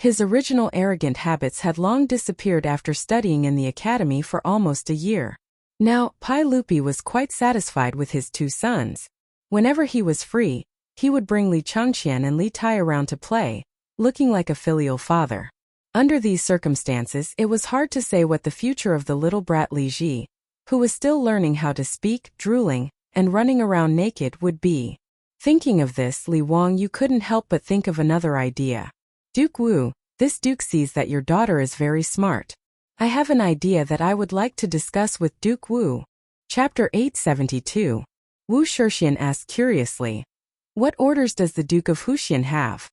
His original arrogant habits had long disappeared after studying in the academy for almost a year. Now, Pai Lupi was quite satisfied with his two sons. Whenever he was free, he would bring Li Changqian and Li Tai around to play, looking like a filial father. Under these circumstances, it was hard to say what the future of the little brat Li Ji, who was still learning how to speak, drooling, and running around naked, would be. Thinking of this, Li Wangyu couldn't help but think of another idea. Duke Wu, this duke sees that your daughter is very smart. I have an idea that I would like to discuss with Duke Wu. Chapter 872. Wu Shixian asked curiously. What orders does the Duke of Huxian have?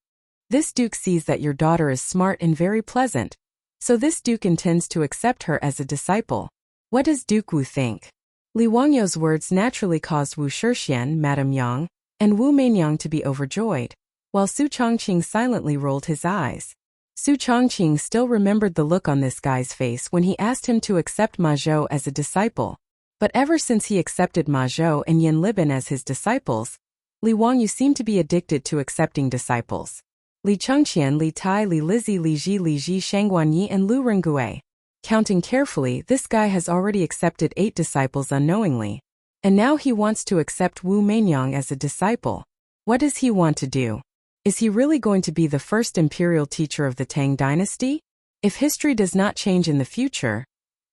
This duke sees that your daughter is smart and very pleasant, so this duke intends to accept her as a disciple. What does Duke Wu think? Li Wangyu's words naturally caused Wu Shixian, Madame Yang, and Wu Meinyang to be overjoyed, while Su Chongqing silently rolled his eyes. Su Chongqing still remembered the look on this guy's face when he asked him to accept Ma Zhou as a disciple. But ever since he accepted Ma Zhou and Yin Libin as his disciples, Li Wangyu seemed to be addicted to accepting disciples. Li Chengqian, Li Tai, Li Lizhi, Li Ji, Shangguanyi, and Lu Rengue. Counting carefully, this guy has already accepted 8 disciples unknowingly. And now he wants to accept Wu Meinyang as a disciple. What does he want to do? Is he really going to be the first imperial teacher of the Tang dynasty? If history does not change in the future,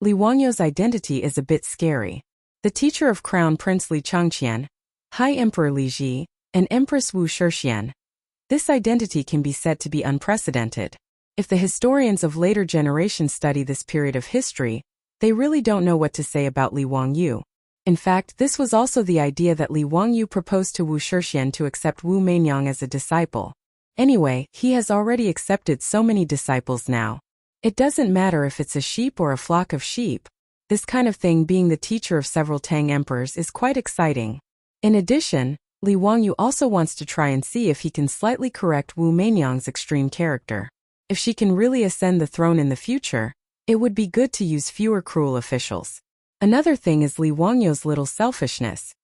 Li Wangyu's identity is a bit scary. The teacher of Crown Prince Li Changqian, High Emperor Li Ji, and Empress Wu Shixian. This identity can be said to be unprecedented. If the historians of later generations study this period of history, they really don't know what to say about Li Wangyu. In fact, this was also the idea that Li Wangyu proposed to Wu Shixian to accept Wu Meinyang as a disciple. Anyway, he has already accepted so many disciples now. It doesn't matter if it's a sheep or a flock of sheep. This kind of thing, being the teacher of several Tang emperors, is quite exciting. In addition, Li Wangyu also wants to try and see if he can slightly correct Wu Meinyang's extreme character. If she can really ascend the throne in the future, it would be good to use fewer cruel officials. Another thing is Li Wangyu's little selfishness.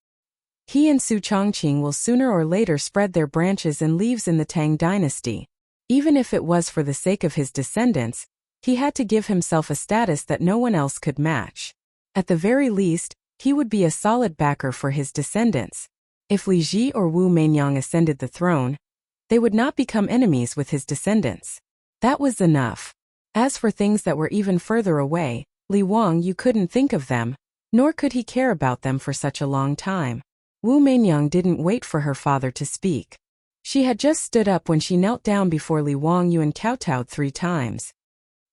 He and Su Chongqing will sooner or later spread their branches and leaves in the Tang dynasty. Even if it was for the sake of his descendants, he had to give himself a status that no one else could match. At the very least, he would be a solid backer for his descendants. If Li Ji or Wu Meinyang ascended the throne, they would not become enemies with his descendants. That was enough. As for things that were even further away, Li Wangyu couldn't think of them, nor could he care about them for such a long time. Wu Meinyang didn't wait for her father to speak. She had just stood up when she knelt down before Li Wangyu and kowtowed 3 times.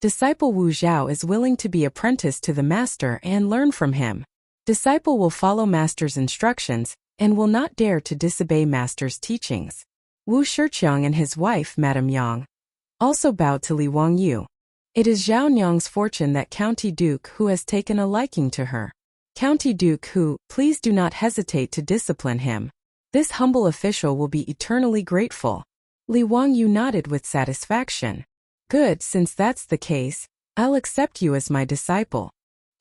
Disciple Wu Zhao is willing to be apprenticed to the master and learn from him. Disciple will follow master's instructions and will not dare to disobey master's teachings. Wu Shiqiang and his wife, Madame Yang, also bowed to Li Wangyu. It is Zhao Nyang's fortune that County Duke Hu has taken a liking to her. County Duke Hu, please do not hesitate to discipline him. This humble official will be eternally grateful. Li Wangyu nodded with satisfaction. Good, since that's the case, I'll accept you as my disciple.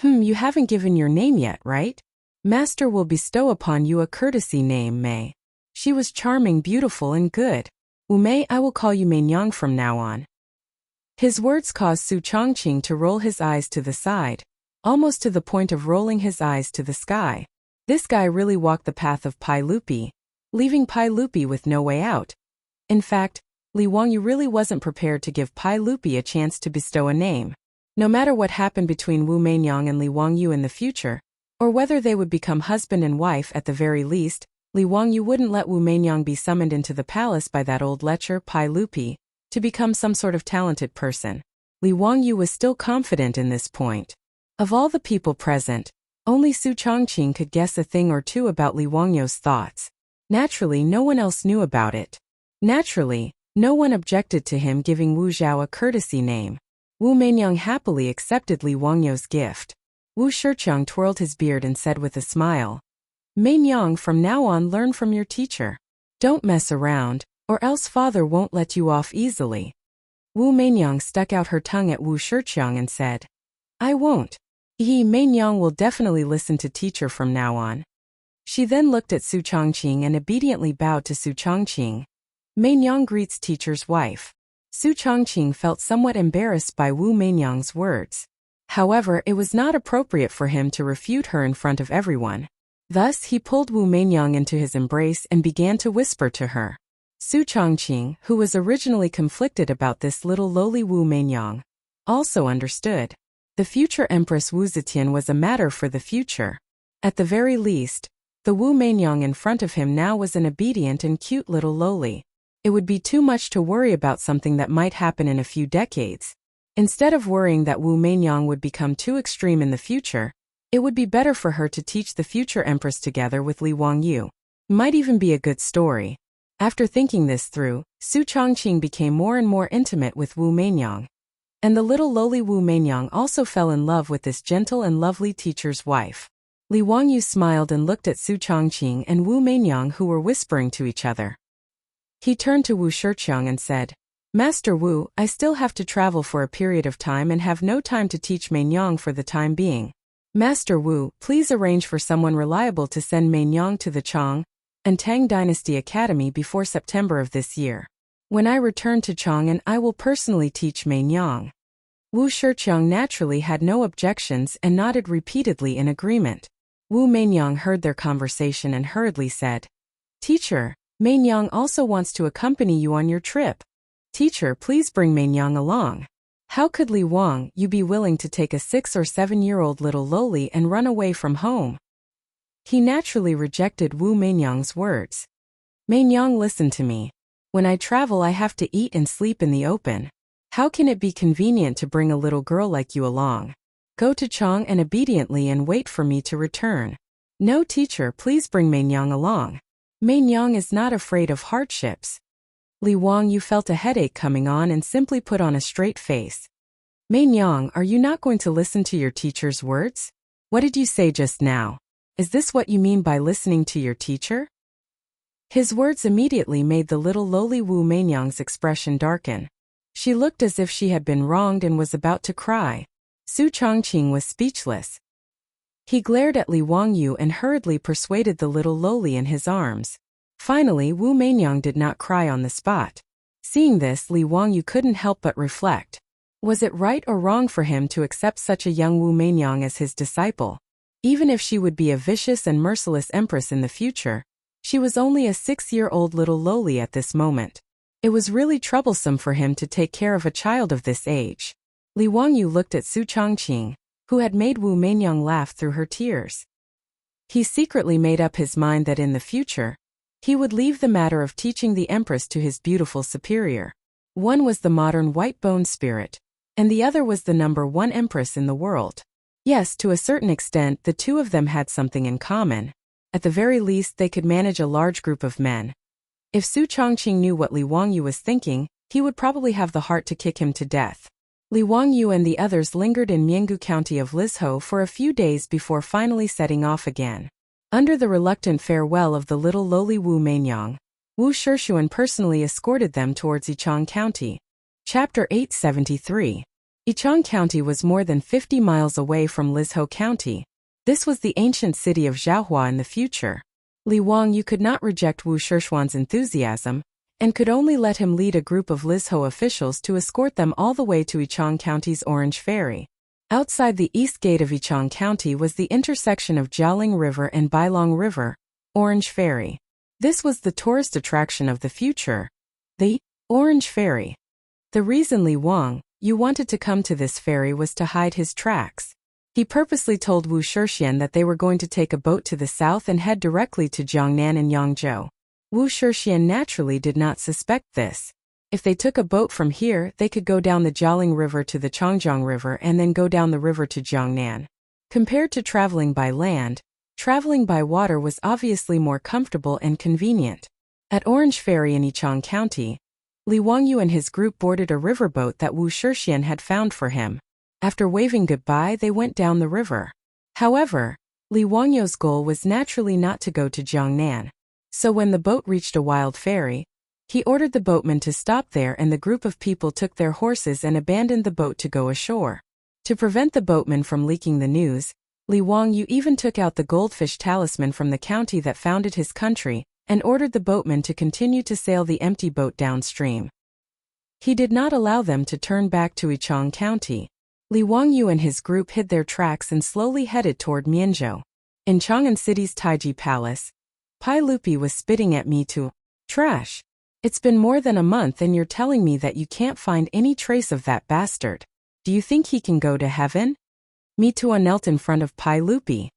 You haven't given your name yet, right? Master will bestow upon you a courtesy name, Mei. She was charming, beautiful, and good. Mei, I will call you Meinyang from now on. His words caused Su Chongqing to roll his eyes to the side, almost to the point of rolling his eyes to the sky. This guy really walked the path of Pai Lupi, leaving Pai Lupi with no way out. In fact, Li Wangyu really wasn't prepared to give Pai Lupi a chance to bestow a name. No matter what happened between Wu Meinyang and Li Wangyu in the future, or whether they would become husband and wife at the very least, Li Wangyu wouldn't let Wu Meinyang be summoned into the palace by that old lecher Pai Lupi to become some sort of talented person. Li Wangyu was still confident in this point. Of all the people present, only Su Chongqing could guess a thing or two about Li Wangyu's thoughts. Naturally, no one else knew about it. Naturally, no one objected to him giving Wu Zhao a courtesy name. Wu Meinyang happily accepted Li Wangyu's gift. Wu Shiqiang twirled his beard and said with a smile, Meinyang, from now on learn from your teacher. Don't mess around, or else father won't let you off easily. Wu Meinyang stuck out her tongue at Wu Shiqiang and said, I won't. Meinyang will definitely listen to teacher from now on. She then looked at Su Chongqing and obediently bowed to Su Chongqing. Meinyang greets teacher's wife. Su Chongqing felt somewhat embarrassed by Wu Meinyang's words. However, it was not appropriate for him to refute her in front of everyone. Thus, he pulled Wu Meinyang into his embrace and began to whisper to her. Su Chongqing, who was originally conflicted about this little lowly Wu Meinyang, also understood. The future Empress Wu Zetian was a matter for the future. At the very least, the Wu Meinyang in front of him now was an obedient and cute little lowly. It would be too much to worry about something that might happen in a few decades. Instead of worrying that Wu Meinyang would become too extreme in the future, it would be better for her to teach the future Empress together with Li Wangyu. Might even be a good story. After thinking this through, Su Chongqing became more and more intimate with Wu Meinyang. And the little lowly Wu Meinyang also fell in love with this gentle and lovely teacher's wife. Li Wangyu smiled and looked at Su Chongqing and Wu Meinyang, who were whispering to each other. He turned to Wu Shiqiang and said, Master Wu, I still have to travel for a period of time and have no time to teach Meinyang for the time being. Master Wu, please arrange for someone reliable to send Meinyang to the Chang and Tang Dynasty Academy before September of this year. When I return to Chang'an, I will personally teach Meinyang. Wu Shiqiang naturally had no objections and nodded repeatedly in agreement. Wu Meinyang heard their conversation and hurriedly said, Teacher, Meinyang also wants to accompany you on your trip. Teacher, please bring Meinyang along. How could Li Wang, you be willing to take a 6 or 7-year-old little lowly and run away from home? He naturally rejected Wu Meinyang's words. Meinyang, listen to me. When I travel, I have to eat and sleep in the open. How can it be convenient to bring a little girl like you along? Go to Chang and obediently and wait for me to return. No, teacher, please bring Meinyang along. Meinyang is not afraid of hardships. Li Wang, you felt a headache coming on and simply put on a straight face. Meinyang, are you not going to listen to your teacher's words? What did you say just now? Is this what you mean by listening to your teacher? His words immediately made the little lowly Wu Meinyang's expression darken. She looked as if she had been wronged and was about to cry. Su Chongqing was speechless. He glared at Li Wangyu and hurriedly persuaded the little lowly in his arms. Finally, Wu Meinyang did not cry on the spot. Seeing this, Li Wangyu couldn't help but reflect. Was it right or wrong for him to accept such a young Wu Meinyang as his disciple? Even if she would be a vicious and merciless empress in the future, she was only a 6-year-old little lowly at this moment. It was really troublesome for him to take care of a child of this age. Li Wangyu looked at Su Chongqing, who had made Wu Meinyang laugh through her tears. He secretly made up his mind that in the future, he would leave the matter of teaching the empress to his beautiful superior. One was the modern white-boned spirit, and the other was the #1 empress in the world. Yes, to a certain extent, the two of them had something in common. At the very least, they could manage a large group of men. If Su Chongqing knew what Li Wangyu was thinking, he would probably have the heart to kick him to death. Li Wangyu and the others lingered in Miangu County of Lizhou for a few days before finally setting off again. Under the reluctant farewell of the little lowly Wu Meinyang, Wu Shiqiang personally escorted them towards Yichang County. Chapter 873. Yichang County was more than 50 miles away from Lizhou County. This was the ancient city of Zhaohua in the future. Li Wangyu could not reject Wu Shiqiang's enthusiasm, and could only let him lead a group of Lizhou officials to escort them all the way to Yichang County's Orange Ferry. Outside the east gate of Yichang County was the intersection of Jialing River and Bailong River, Orange Ferry. This was the tourist attraction of the future. The Orange Ferry. The reason Li Wang, you wanted to come to this ferry was to hide his tracks. He purposely told Wu Shiqiang that they were going to take a boat to the south and head directly to Jiangnan and Yangzhou. Wu Shiqiang naturally did not suspect this. If they took a boat from here, they could go down the Jialing River to the Changjiang River and then go down the river to Jiangnan. Compared to traveling by land, Traveling by water was obviously more comfortable and convenient. At Orange Ferry in Yichang County, Li Wangyu and his group boarded a riverboat that Wu Shixian had found for him. After waving goodbye, they went down the river. However, Li Wangyu's goal was naturally not to go to Jiangnan. So when the boat reached a wild ferry, he ordered the boatman to stop there, and the group of people took their horses and abandoned the boat to go ashore. To prevent the boatman from leaking the news, Li Wangyu even took out the goldfish talisman from the county that founded his country, and ordered the boatman to continue to sail the empty boat downstream. He did not allow them to turn back to Yichang County. Li Wangyu and his group hid their tracks and slowly headed toward Mianzhou. In Chang'an City's Taiji Palace, Pai Lupi was spitting at me to, "Trash. It's been more than a month and you're telling me that you can't find any trace of that bastard. Do you think he can go to heaven?" Mitua knelt in front of Pai Lupi.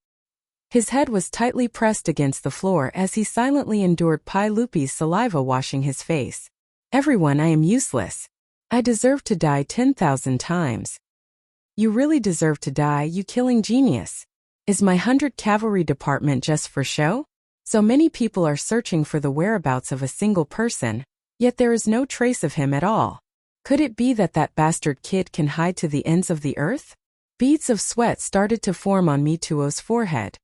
His head was tightly pressed against the floor as he silently endured Pai Lupi's saliva washing his face. "Everyone, I am useless. I deserve to die 10,000 times. You really deserve to die, you killing genius. Is my 100 cavalry department just for show? So many people are searching for the whereabouts of a single person, yet there is no trace of him at all. Could it be that that bastard kid can hide to the ends of the earth?" Beads of sweat started to form on Mituo's forehead.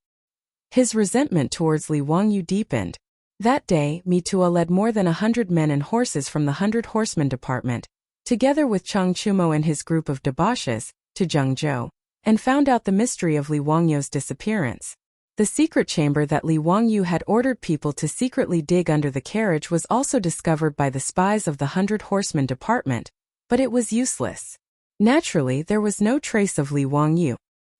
His resentment towards Li Wangyu deepened. That day, Mitua led more than 100 men and horses from the 100 Horsemen Department, together with Chang Chumo and his group of debauches, to Zhengzhou, and found out the mystery of Li Wangyu's disappearance. The secret chamber that Li Wangyu had ordered people to secretly dig under the carriage was also discovered by the spies of the 100 Horsemen Department, but it was useless. Naturally, there was no trace of Li Wangyu.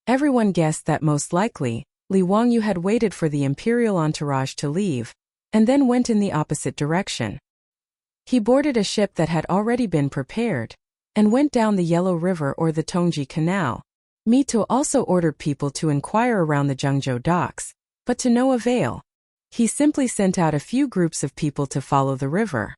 Everyone guessed that most likely, Li Wangyu had waited for the imperial entourage to leave, and then went in the opposite direction. He boarded a ship that had already been prepared, and went down the Yellow River or the Tongji Canal. Mito also ordered people to inquire around the Zhengzhou docks, but to no avail. He simply sent out a few groups of people to follow the river.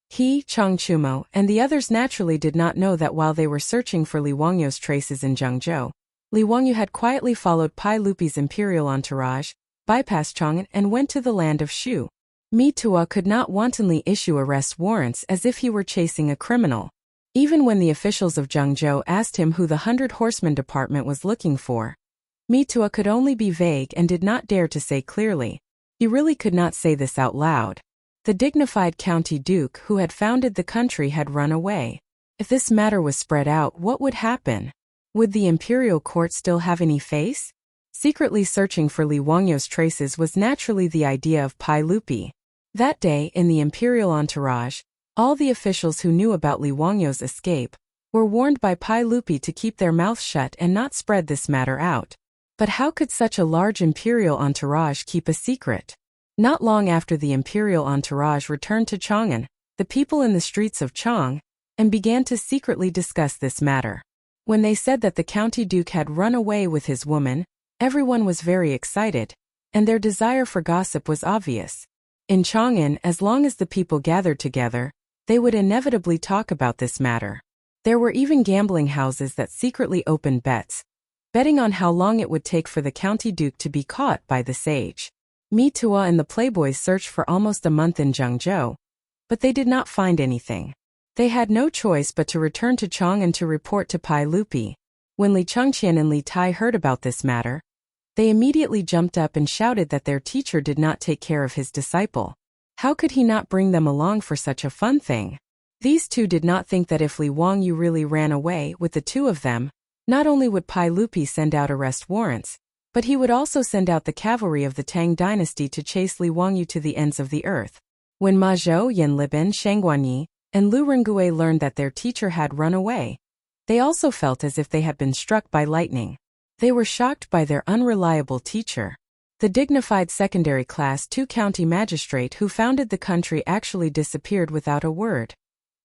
He, Chang Chumo, and the others naturally did not know that while they were searching for Li Wangyu's traces in Zhengzhou, Li Wangyu had quietly followed Pai Lupi's imperial entourage, bypassed Chang'an, and went to the land of Shu. Mitua could not wantonly issue arrest warrants as if he were chasing a criminal. Even when the officials of Zhengzhou asked him who the 100 Horsemen Department was looking for, Mitua could only be vague and did not dare to say clearly. He really could not say this out loud. The dignified county duke who had founded the country had run away. If this matter was spread out, what would happen? Would the imperial court still have any face? Secretly searching for Li Wangyu's traces was naturally the idea of Pai Lupi. That day, in the imperial entourage, all the officials who knew about Li Wangyu's escape were warned by Pai Lupi to keep their mouths shut and not spread this matter out. But how could such a large imperial entourage keep a secret? Not long after the imperial entourage returned to Chang'an, the people in the streets of Chang, and began to secretly discuss this matter. When they said that the county duke had run away with his woman, everyone was very excited, and their desire for gossip was obvious. In Chang'an, as long as the people gathered together, they would inevitably talk about this matter. There were even gambling houses that secretly opened bets, betting on how long it would take for the county duke to be caught by the sage. Mitua and the playboys searched for almost a month in Zhengzhou, but they did not find anything. They had no choice but to return to Chang'an to report to Pai Lupi. When Li Chengqian and Li Tai heard about this matter, they immediately jumped up and shouted that their teacher did not take care of his disciple. How could he not bring them along for such a fun thing? These two did not think that if Li Wangyu really ran away with the two of them, not only would Pai Lupi send out arrest warrants, but he would also send out the cavalry of the Tang dynasty to chase Li Wangyu to the ends of the earth. When Ma Zhou, Yan Liban, Shangguanyi, and Lu Rengue learned that their teacher had run away, they also felt as if they had been struck by lightning. They were shocked by their unreliable teacher. The dignified secondary class 2 county magistrate who founded the country actually disappeared without a word,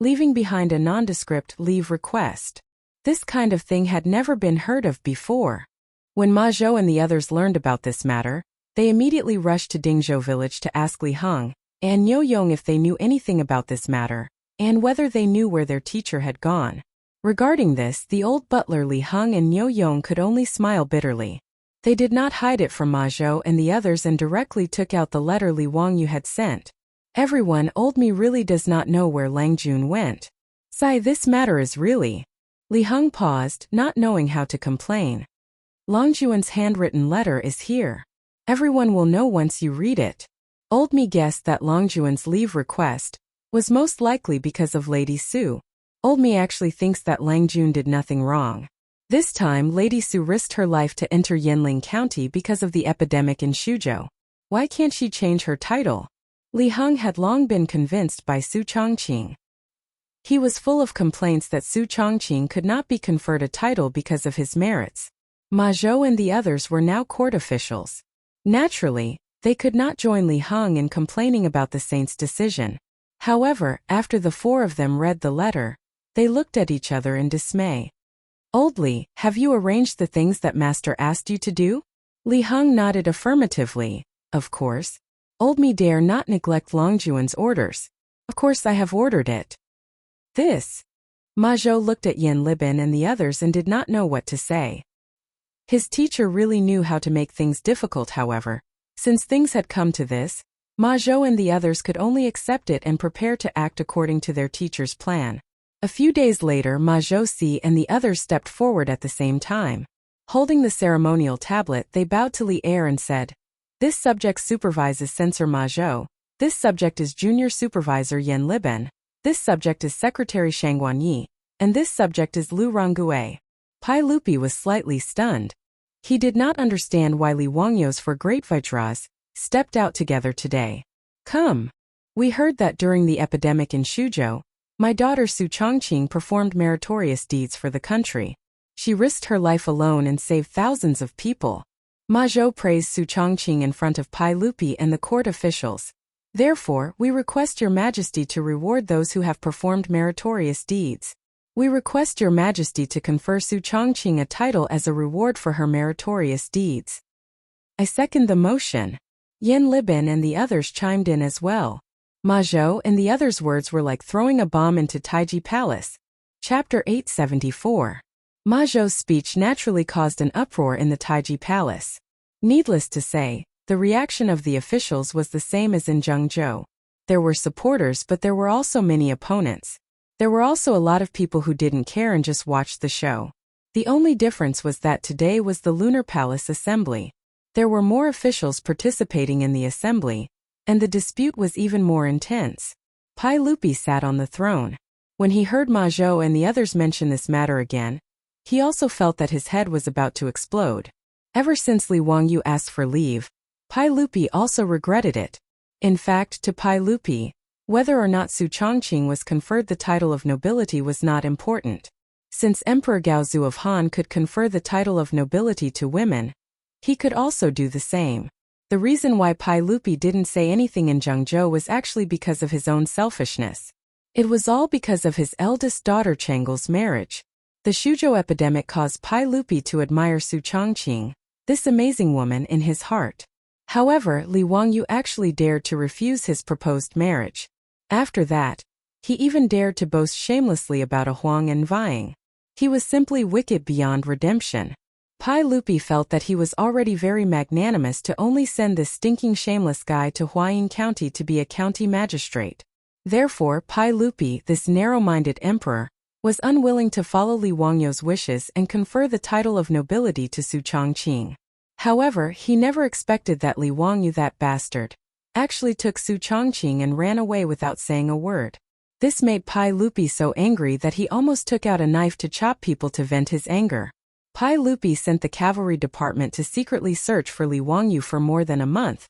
leaving behind a nondescript leave request. This kind of thing had never been heard of before. When Ma Zhou and the others learned about this matter, they immediately rushed to Dingzhou village to ask Li Heng and Niu Yong if they knew anything about this matter, and whether they knew where their teacher had gone. Regarding this, the old butler Li Heng and Niu Yong could only smile bitterly. They did not hide it from Ma Zhou and the others and directly took out the letter Li Wangyu had sent. Everyone, old me really does not know where Lang Jun went. Sigh, this matter is really. Li Heng paused, not knowing how to complain. Lang Jun's handwritten letter is here. Everyone will know once you read it. Old me guessed that Lang Jun's leave request was most likely because of Lady Su. Old me actually thinks that Lang Jun did nothing wrong. This time Lady Su risked her life to enter Yanling County because of the epidemic in Shuzhou. Why can't she change her title? Li Heng had long been convinced by Su Chongqing. He was full of complaints that Su Chongqing could not be conferred a title because of his merits. Ma Zhou and the others were now court officials. Naturally, they could not join Li Heng in complaining about the saint's decision. However, after the four of them read the letter, they looked at each other in dismay. Old Li, have you arranged the things that Master asked you to do? Li Heng nodded affirmatively. Of course. Old me dare not neglect Lang Jun's orders. Of course I have ordered it. This. Ma Zhou looked at Yan Libin and the others and did not know what to say. His teacher really knew how to make things difficult, however. Since things had come to this, Ma Zhou and the others could only accept it and prepare to act according to their teacher's plan. A few days later, Ma Zhou and the others stepped forward at the same time. Holding the ceremonial tablet, they bowed to Li Er and said, "This subject supervises Censor Ma Zhou. This subject is Junior Supervisor Yan Libin. This subject is Secretary Shang Guanyi. And this subject is Lu Ronggue." Pai Lupi was slightly stunned. He did not understand why Li Wangyu's four great Vajras stepped out together today. "Come. We heard that during the epidemic in Shuzhou, my daughter Su Chongqing performed meritorious deeds for the country. She risked her life alone and saved thousands of people." Ma Zhou praised Su Chongqing in front of Pai Lupi and the court officials. "Therefore, we request your majesty to reward those who have performed meritorious deeds. We request your majesty to confer Su Chongqing a title as a reward for her meritorious deeds." "I second the motion." Yan Libin and the others chimed in as well. Ma Zhou and the others' words were like throwing a bomb into Taiji Palace. Chapter 874. Ma Zhou's speech naturally caused an uproar in the Taiji Palace. Needless to say, the reaction of the officials was the same as in Zhengzhou. There were supporters, but there were also many opponents. There were also a lot of people who didn't care and just watched the show. The only difference was that today was the Lunar Palace Assembly. There were more officials participating in the assembly, and the dispute was even more intense. Pai Lupi sat on the throne. When he heard Ma Zhou and the others mention this matter again, he also felt that his head was about to explode. Ever since Li Wangyu asked for leave, Pai Lupi also regretted it. In fact, to Pai Lupi, whether or not Su Chongqing was conferred the title of nobility was not important. Since Emperor Gaozu of Han could confer the title of nobility to women, he could also do the same. The reason why Pai Lupi didn't say anything in Zhengzhou was actually because of his own selfishness. It was all because of his eldest daughter Chang'el's marriage. The Shuzhou epidemic caused Pai Lupi to admire Su Chongqing, this amazing woman, in his heart. However, Li Wangyu actually dared to refuse his proposed marriage. After that, he even dared to boast shamelessly about a Huang and vying. He was simply wicked beyond redemption. Pai Lupi felt that he was already very magnanimous to only send this stinking shameless guy to Huayin County to be a county magistrate. Therefore, Pai Lupi, this narrow-minded emperor, was unwilling to follow Li Wangyu's wishes and confer the title of nobility to Su Chongqing. However, he never expected that Li Wangyu, that bastard, actually took Su Chongqing and ran away without saying a word. This made Pai Lupi so angry that he almost took out a knife to chop people to vent his anger. Pai Lupi sent the cavalry department to secretly search for Li Wangyu for more than a month,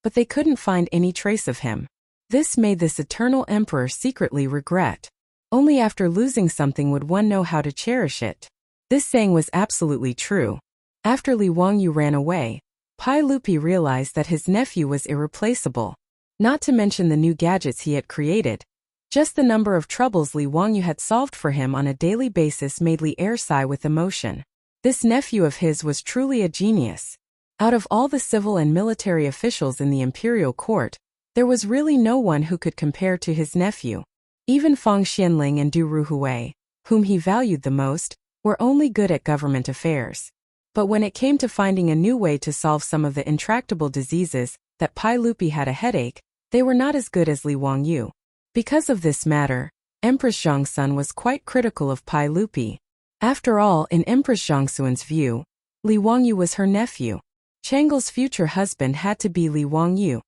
but they couldn't find any trace of him. This made this eternal emperor secretly regret. Only after losing something would one know how to cherish it. This saying was absolutely true. After Li Wangyu ran away, Pai Lupi realized that his nephew was irreplaceable. Not to mention the new gadgets he had created. Just the number of troubles Li Wangyu had solved for him on a daily basis made Li Er sigh with emotion. This nephew of his was truly a genius. Out of all the civil and military officials in the imperial court, there was really no one who could compare to his nephew. Even Fang Xianling and Du Ruhui, whom he valued the most, were only good at government affairs. But when it came to finding a new way to solve some of the intractable diseases, that Pai Lupi had a headache, they were not as good as Li Wangyu. Because of this matter, Empress Zhongsun was quite critical of Pai Lupi. After all, in Empress Zhongsun's view, Li Wangyu was her nephew. Chang'e's future husband had to be Li Wangyu.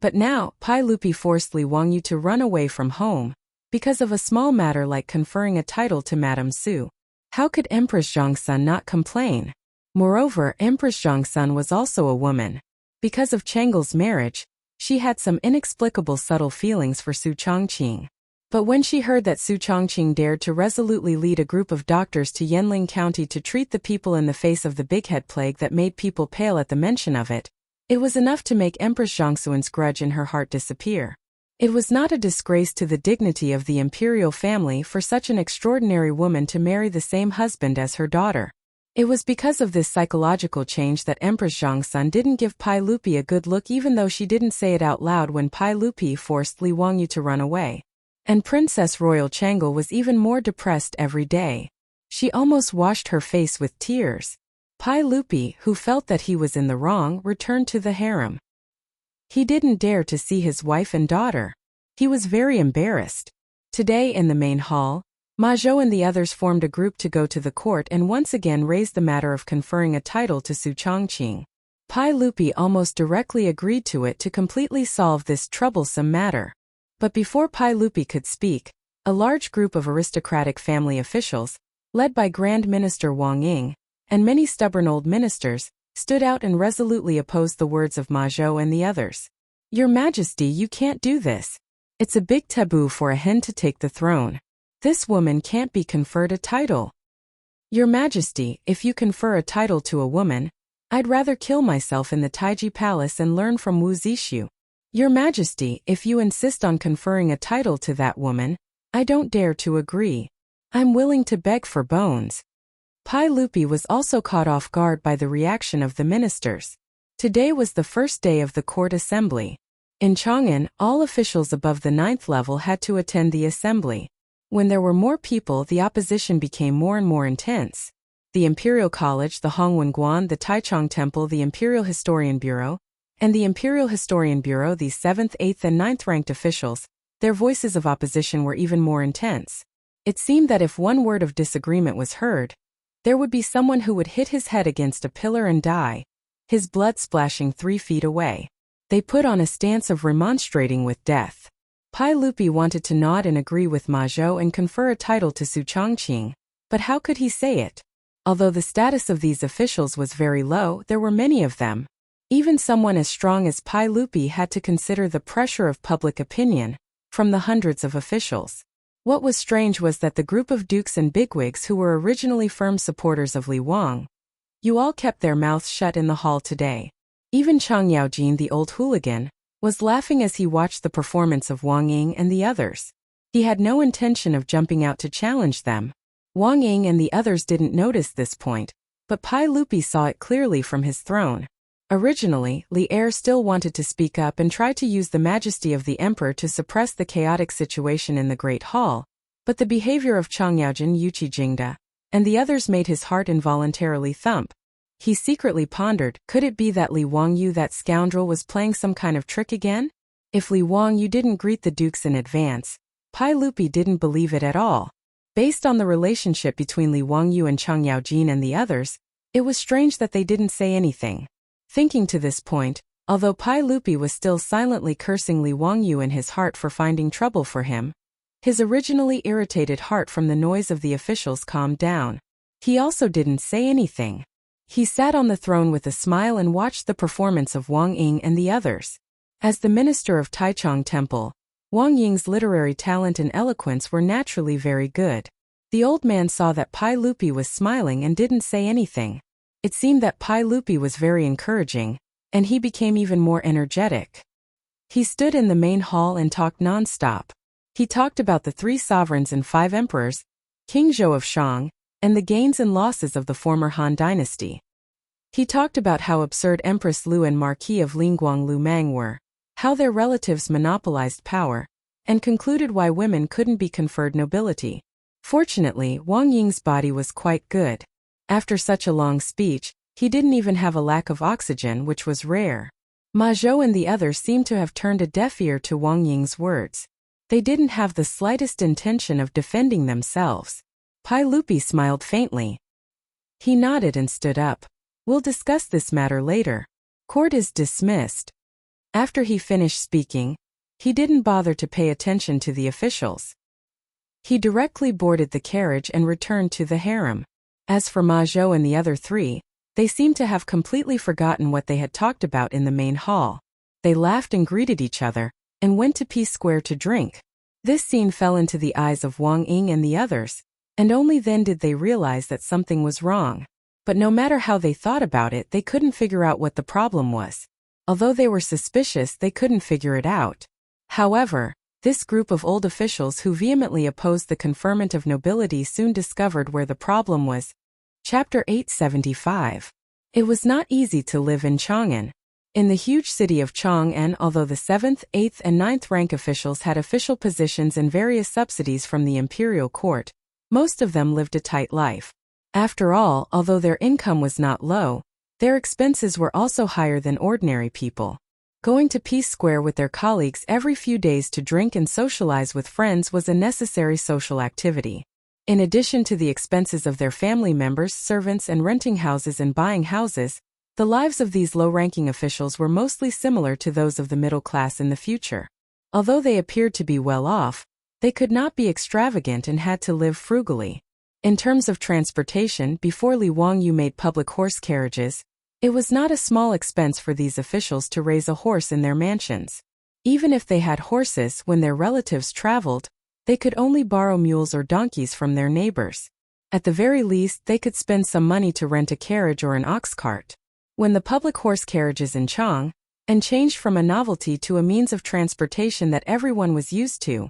But now, Pai Lupi forced Li Wangyu to run away from home, because of a small matter like conferring a title to Madame Su. How could Empress Zhongsun not complain? Moreover, Empress Zhongsun was also a woman. Because of Chang'e's marriage, she had some inexplicable subtle feelings for Su Chongqing. But when she heard that Su Chongqing dared to resolutely lead a group of doctors to Yanling County to treat the people in the face of the bighead plague that made people pale at the mention of it, it was enough to make Empress Zhongsun's grudge in her heart disappear. It was not a disgrace to the dignity of the imperial family for such an extraordinary woman to marry the same husband as her daughter. It was because of this psychological change that Empress Zhongsun didn't give Pai Lupi a good look, even though she didn't say it out loud when Pai Lupi forced Li Wangyu to run away. And Princess Royal Chang'e was even more depressed every day. She almost washed her face with tears. Pai Lupi, who felt that he was in the wrong, returned to the harem. He didn't dare to see his wife and daughter. He was very embarrassed. Today in the main hall, Ma Zhou and the others formed a group to go to the court and once again raise the matter of conferring a title to Su Chongqing. Pai Lupi almost directly agreed to it to completely solve this troublesome matter. But before Pai Lupi could speak, a large group of aristocratic family officials, led by Grand Minister Wang Ying, and many stubborn old ministers, stood out and resolutely opposed the words of Ma Zhou and the others. Your Majesty, you can't do this. It's a big taboo for a hen to take the throne. This woman can't be conferred a title. Your Majesty, if you confer a title to a woman, I'd rather kill myself in the Taiji Palace and learn from Wu Zixu. Your Majesty, if you insist on conferring a title to that woman, I don't dare to agree. I'm willing to beg for bones. Pai Lupi was also caught off guard by the reaction of the ministers. Today was the first day of the court assembly. In Chang'an, all officials above the 9th level had to attend the assembly. When there were more people, the opposition became more and more intense. The Imperial College, the Hongwen-Guan, the Taichung Temple, the Imperial Historian Bureau, and the Imperial Historian Bureau, the 7th, 8th, and 9th ranked officials, their voices of opposition were even more intense. It seemed that if one word of disagreement was heard, there would be someone who would hit his head against a pillar and die, his blood splashing 3 feet away. They put on a stance of remonstrating with death. Pai Lupi wanted to nod and agree with Ma Zhou and confer a title to Su Chongqing, but how could he say it? Although the status of these officials was very low, there were many of them. Even someone as strong as Pai Lupi had to consider the pressure of public opinion from the hundreds of officials. What was strange was that the group of dukes and bigwigs who were originally firm supporters of Li Wangyu all kept their mouths shut in the hall today. Even Chang Yaojin, the old hooligan, was laughing as he watched the performance of Wang Ying and the others. He had no intention of jumping out to challenge them. Wang Ying and the others didn't notice this point, but Pai Lupi saw it clearly from his throne. Originally, Li Er still wanted to speak up and try to use the majesty of the emperor to suppress the chaotic situation in the Great Hall, but the behavior of Chang Yaojin, Yuqi Jingda, and the others made his heart involuntarily thump. He secretly pondered, could it be that Li Wangyu, that scoundrel, was playing some kind of trick again? If Li Wangyu didn't greet the dukes in advance, Pai Lupi didn't believe it at all. Based on the relationship between Li Wangyu and Chang Yaojin and the others, it was strange that they didn't say anything. Thinking to this point, although Pai Lupi was still silently cursing Li Wangyu in his heart for finding trouble for him, his originally irritated heart from the noise of the officials calmed down. He also didn't say anything. He sat on the throne with a smile and watched the performance of Wang Ying and the others. As the minister of Taichung Temple, Wang Ying's literary talent and eloquence were naturally very good. The old man saw that Pai Lupi was smiling and didn't say anything. It seemed that Pai Lupi was very encouraging, and he became even more energetic. He stood in the main hall and talked non-stop. He talked about the 3 sovereigns and 5 emperors, King Zhou of Shang, and the gains and losses of the former Han dynasty. He talked about how absurd Empress Lu and Marquis of Lingguang Lu Mang were, how their relatives monopolized power, and concluded why women couldn't be conferred nobility. Fortunately, Wang Ying's body was quite good. After such a long speech, He didn't even have a lack of oxygen, which was rare. Ma Zhou and the others seemed to have turned a deaf ear to Wang Ying's words. They didn't have the slightest intention of defending themselves. Pai Lupi smiled faintly. He nodded and stood up. We'll discuss this matter later. Court is dismissed. After he finished speaking, he didn't bother to pay attention to the officials. He directly boarded the carriage and returned to the harem. As for Ma Zhou and the other three, they seemed to have completely forgotten what they had talked about in the main hall. They laughed and greeted each other, and went to Peace Square to drink. This scene fell into the eyes of Wang Ying and the others, and only then did they realize that something was wrong. But no matter how they thought about it, they couldn't figure out what the problem was. Although they were suspicious, they couldn't figure it out. However, this group of old officials who vehemently opposed the conferment of nobility soon discovered where the problem was. Chapter 875. It was not easy to live in Chang'an. In the huge city of Chang'an, although the 7th, 8th and 9th rank officials had official positions and various subsidies from the imperial court, most of them lived a tight life. After all, although their income was not low, their expenses were also higher than ordinary people. Going to Peace Square with their colleagues every few days to drink and socialize with friends was a necessary social activity. In addition to the expenses of their family members, servants, and renting houses and buying houses, the lives of these low-ranking officials were mostly similar to those of the middle class in the future. Although they appeared to be well off, they could not be extravagant and had to live frugally. In terms of transportation, before Li Wangyu made public horse carriages, it was not a small expense for these officials to raise a horse in their mansions. Even if they had horses, when their relatives traveled, they could only borrow mules or donkeys from their neighbors. At the very least, they could spend some money to rent a carriage or an ox cart. When the public horse carriages in Chang'an changed from a novelty to a means of transportation that everyone was used to,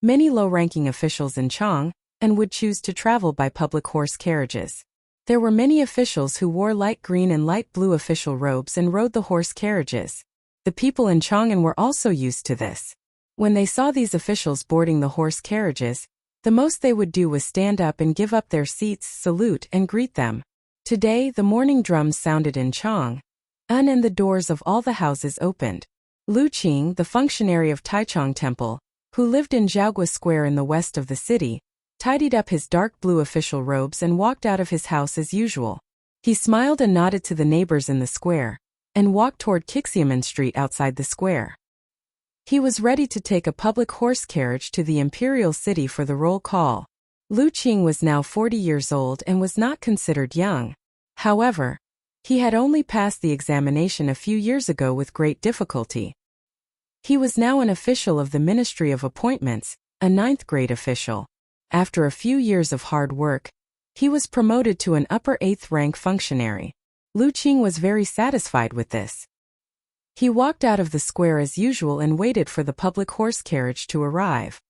many low-ranking officials in Chang'an would choose to travel by public horse carriages. There were many officials who wore light green and light blue official robes and rode the horse carriages. The people in Chang'an were also used to this. When they saw these officials boarding the horse carriages, the most they would do was stand up and give up their seats, salute, and greet them. Today, the morning drums sounded in Chang'an, and the doors of all the houses opened. Lu Qing, the functionary of Taichung Temple, who lived in Zhaogua Square in the west of the city, tidied up his dark blue official robes and walked out of his house as usual. He smiled and nodded to the neighbors in the square, and walked toward Xiamen Street outside the square. He was ready to take a public horse carriage to the imperial city for the roll call. Lu Qing was now 40 years old and was not considered young. However, he had only passed the examination a few years ago with great difficulty. He was now an official of the Ministry of Appointments, a 9th-grade official. After a few years of hard work, he was promoted to an upper 8th-rank functionary. Lu Qing was very satisfied with this. He walked out of the square as usual and waited for the public horse carriage to arrive.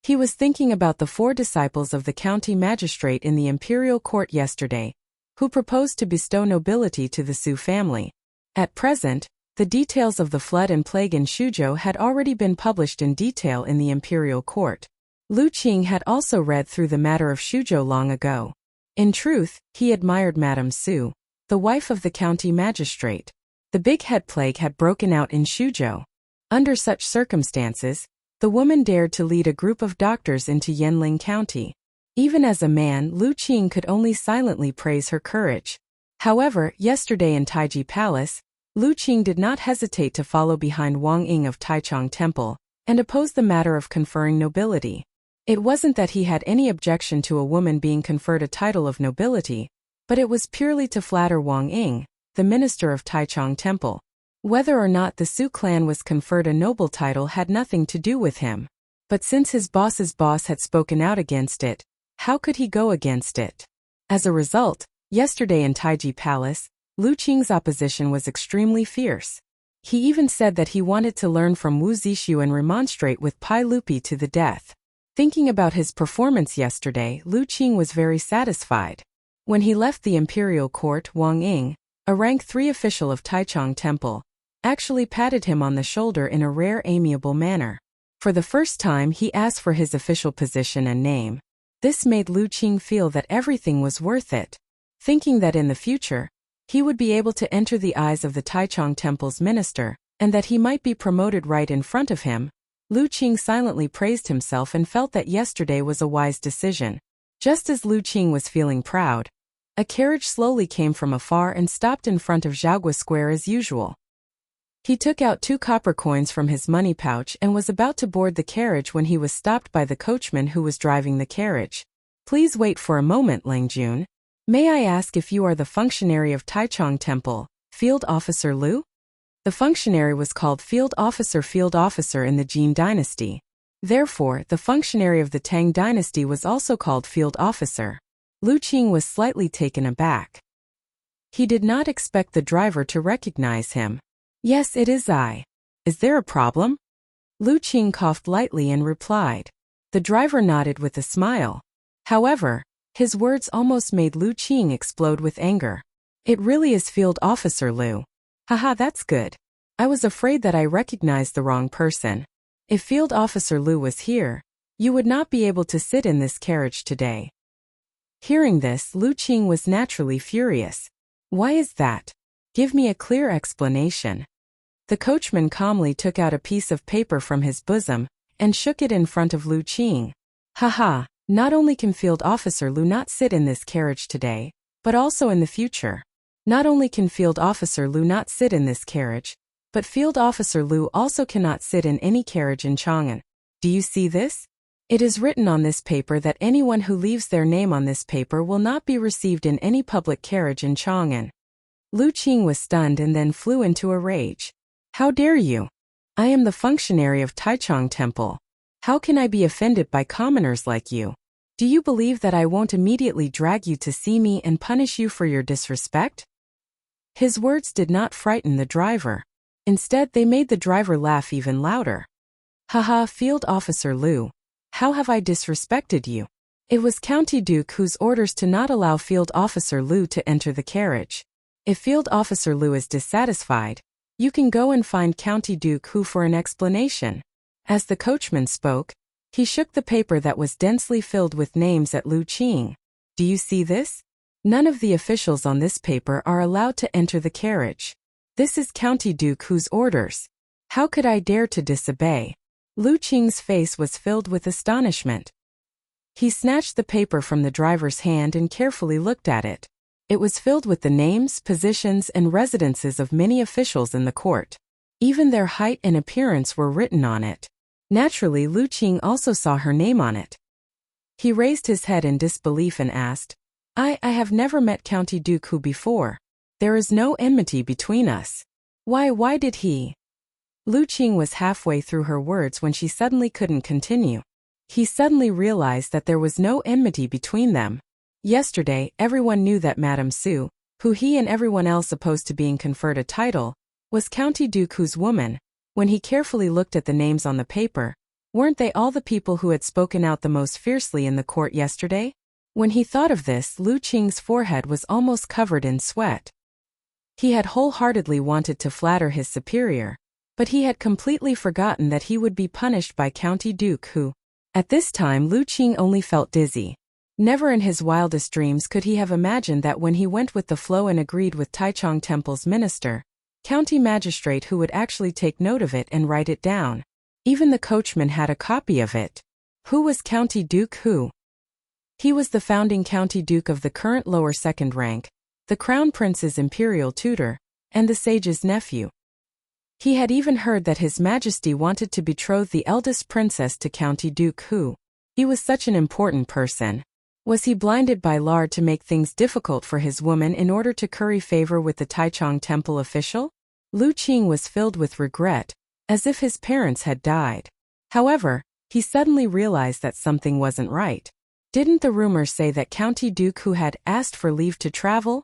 He was thinking about the 4 disciples of the county magistrate in the imperial court yesterday, who proposed to bestow nobility to the Su family. At present, the details of the flood and plague in Shuzhou had already been published in detail in the imperial court. Lu Qing had also read through the matter of Shuzhou long ago. In truth, he admired Madame Su, the wife of the county magistrate. The big head plague had broken out in Shuzhou. Under such circumstances, the woman dared to lead a group of doctors into Yanling County. Even as a man, Lu Qing could only silently praise her courage. However, yesterday in Taiji Palace, Lu Qing did not hesitate to follow behind Wang Ying of Taichung Temple and oppose the matter of conferring nobility. It wasn't that he had any objection to a woman being conferred a title of nobility, but it was purely to flatter Wang Ying, the minister of Taichung Temple. Whether or not the Su clan was conferred a noble title had nothing to do with him. But since his boss's boss had spoken out against it, how could he go against it? As a result, yesterday in Taiji Palace, Lu Qing's opposition was extremely fierce. He even said that he wanted to learn from Wu Zixu and remonstrate with Pai Lupi to the death. Thinking about his performance yesterday, Lu Qing was very satisfied. When he left the imperial court, Wang Ying, a rank 3 official of Taichung Temple, actually patted him on the shoulder in a rare amiable manner. For the first time he asked for his official position and name. This made Lu Qing feel that everything was worth it. Thinking that in the future, He would be able to enter the eyes of the Taichung Temple's minister, and that he might be promoted right in front of him. Lu Qing silently praised himself and felt that yesterday was a wise decision. Just as Lu Qing was feeling proud, a carriage slowly came from afar and stopped in front of Zhaogua Square as usual. He took out 2 copper coins from his money pouch and was about to board the carriage when he was stopped by the coachman who was driving the carriage. "Please wait for a moment, Lang Jun. May I ask if you are the functionary of Taichung Temple, Field Officer Lu?" The functionary was called Field Officer in the Jin dynasty. Therefore, the functionary of the Tang dynasty was also called Field Officer. Lu Qing was slightly taken aback. He did not expect the driver to recognize him. "Yes, it is I. Is there a problem?" Lu Qing coughed lightly and replied. The driver nodded with a smile. However, his words almost made Lu Qing explode with anger. "It really is Field Officer Lu. Haha, that's good. I was afraid that I recognized the wrong person. If Field Officer Lu was here, you would not be able to sit in this carriage today." Hearing this, Lu Qing was naturally furious. "Why is that? Give me a clear explanation." The coachman calmly took out a piece of paper from his bosom and shook it in front of Lu Qing. "Haha, not only can Field Officer Lu not sit in this carriage today, but also in the future. Not only can Field Officer Lu not sit in this carriage, but Field Officer Lu also cannot sit in any carriage in Chang'an. Do you see this? It is written on this paper that anyone who leaves their name on this paper will not be received in any public carriage in Chang'an." Lu Qing was stunned and then flew into a rage. "How dare you? I am the functionary of Taichung Temple. How can I be offended by commoners like you? Do you believe that I won't immediately drag you to see me and punish you for your disrespect?" His words did not frighten the driver. Instead, they made the driver laugh even louder. "Haha, Field Officer Lu. How have I disrespected you? It was County Duke whose orders to not allow Field Officer Lu to enter the carriage. If Field Officer Lu is dissatisfied, you can go and find County Duke Hu for an explanation." As the coachman spoke, he shook the paper that was densely filled with names at Lu Qing. "Do you see this? None of the officials on this paper are allowed to enter the carriage. This is County Duke Hu's orders. How could I dare to disobey?" Lu Qing's face was filled with astonishment. He snatched the paper from the driver's hand and carefully looked at it. It was filled with the names, positions, and residences of many officials in the court. Even their height and appearance were written on it. Naturally, Lu Qing also saw her name on it. He raised his head in disbelief and asked, I have never met County Duke Hu before. There is no enmity between us. Why did he?" Lu Qing was halfway through her words when she suddenly couldn't continue. He suddenly realized that there was no enmity between them. Yesterday, everyone knew that Madame Su, who he and everyone else opposed to being conferred a title, was County Duke Hu's woman. When he carefully looked at the names on the paper, weren't they all the people who had spoken out the most fiercely in the court yesterday? When he thought of this, Lu Qing's forehead was almost covered in sweat. He had wholeheartedly wanted to flatter his superior, but he had completely forgotten that he would be punished by County Duke Hu. At this time, Lu Qing only felt dizzy. Never in his wildest dreams could he have imagined that when he went with the flow and agreed with Taichung Temple's minister, county magistrate who would actually take note of it and write it down. Even the coachman had a copy of it. Who was County Duke Hu? He was the founding County Duke of the current lower second rank, the Crown Prince's imperial tutor, and the sage's nephew. He had even heard that His Majesty wanted to betroth the eldest princess to County Duke Hu. He was such an important person. Was he blinded by lard to make things difficult for his woman in order to curry favor with the Taichung Temple official? Lu Qing was filled with regret, as if his parents had died. However, he suddenly realized that something wasn't right. Didn't the rumors say that County Duke Hu had asked for leave to travel?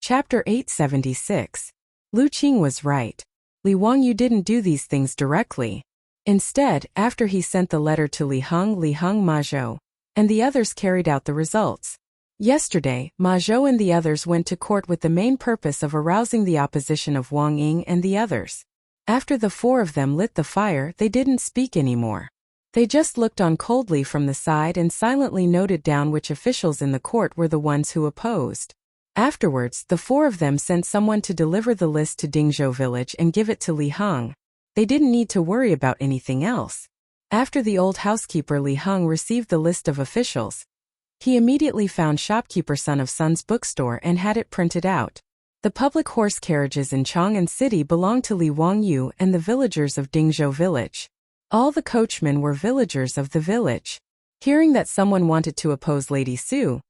Chapter 876. Lu Qing was right. Li Wangyu didn't do these things directly. Instead, after he sent the letter to Li Heng, Ma Zhou, and the others carried out the results. Yesterday, Ma Zhou and the others went to court with the main purpose of arousing the opposition of Wang Ying and the others. After the four of them lit the fire, they didn't speak anymore. They just looked on coldly from the side and silently noted down which officials in the court were the ones who opposed. Afterwards, the four of them sent someone to deliver the list to Dingzhou village and give it to Li Heng. They didn't need to worry about anything else. After the old housekeeper Li Heng received the list of officials, he immediately found shopkeeper Son of Sun's bookstore and had it printed out. The public horse carriages in Chang'an City belonged to Li Wangyu and the villagers of Dingzhou village. All the coachmen were villagers of the village. Hearing that someone wanted to oppose Lady Su,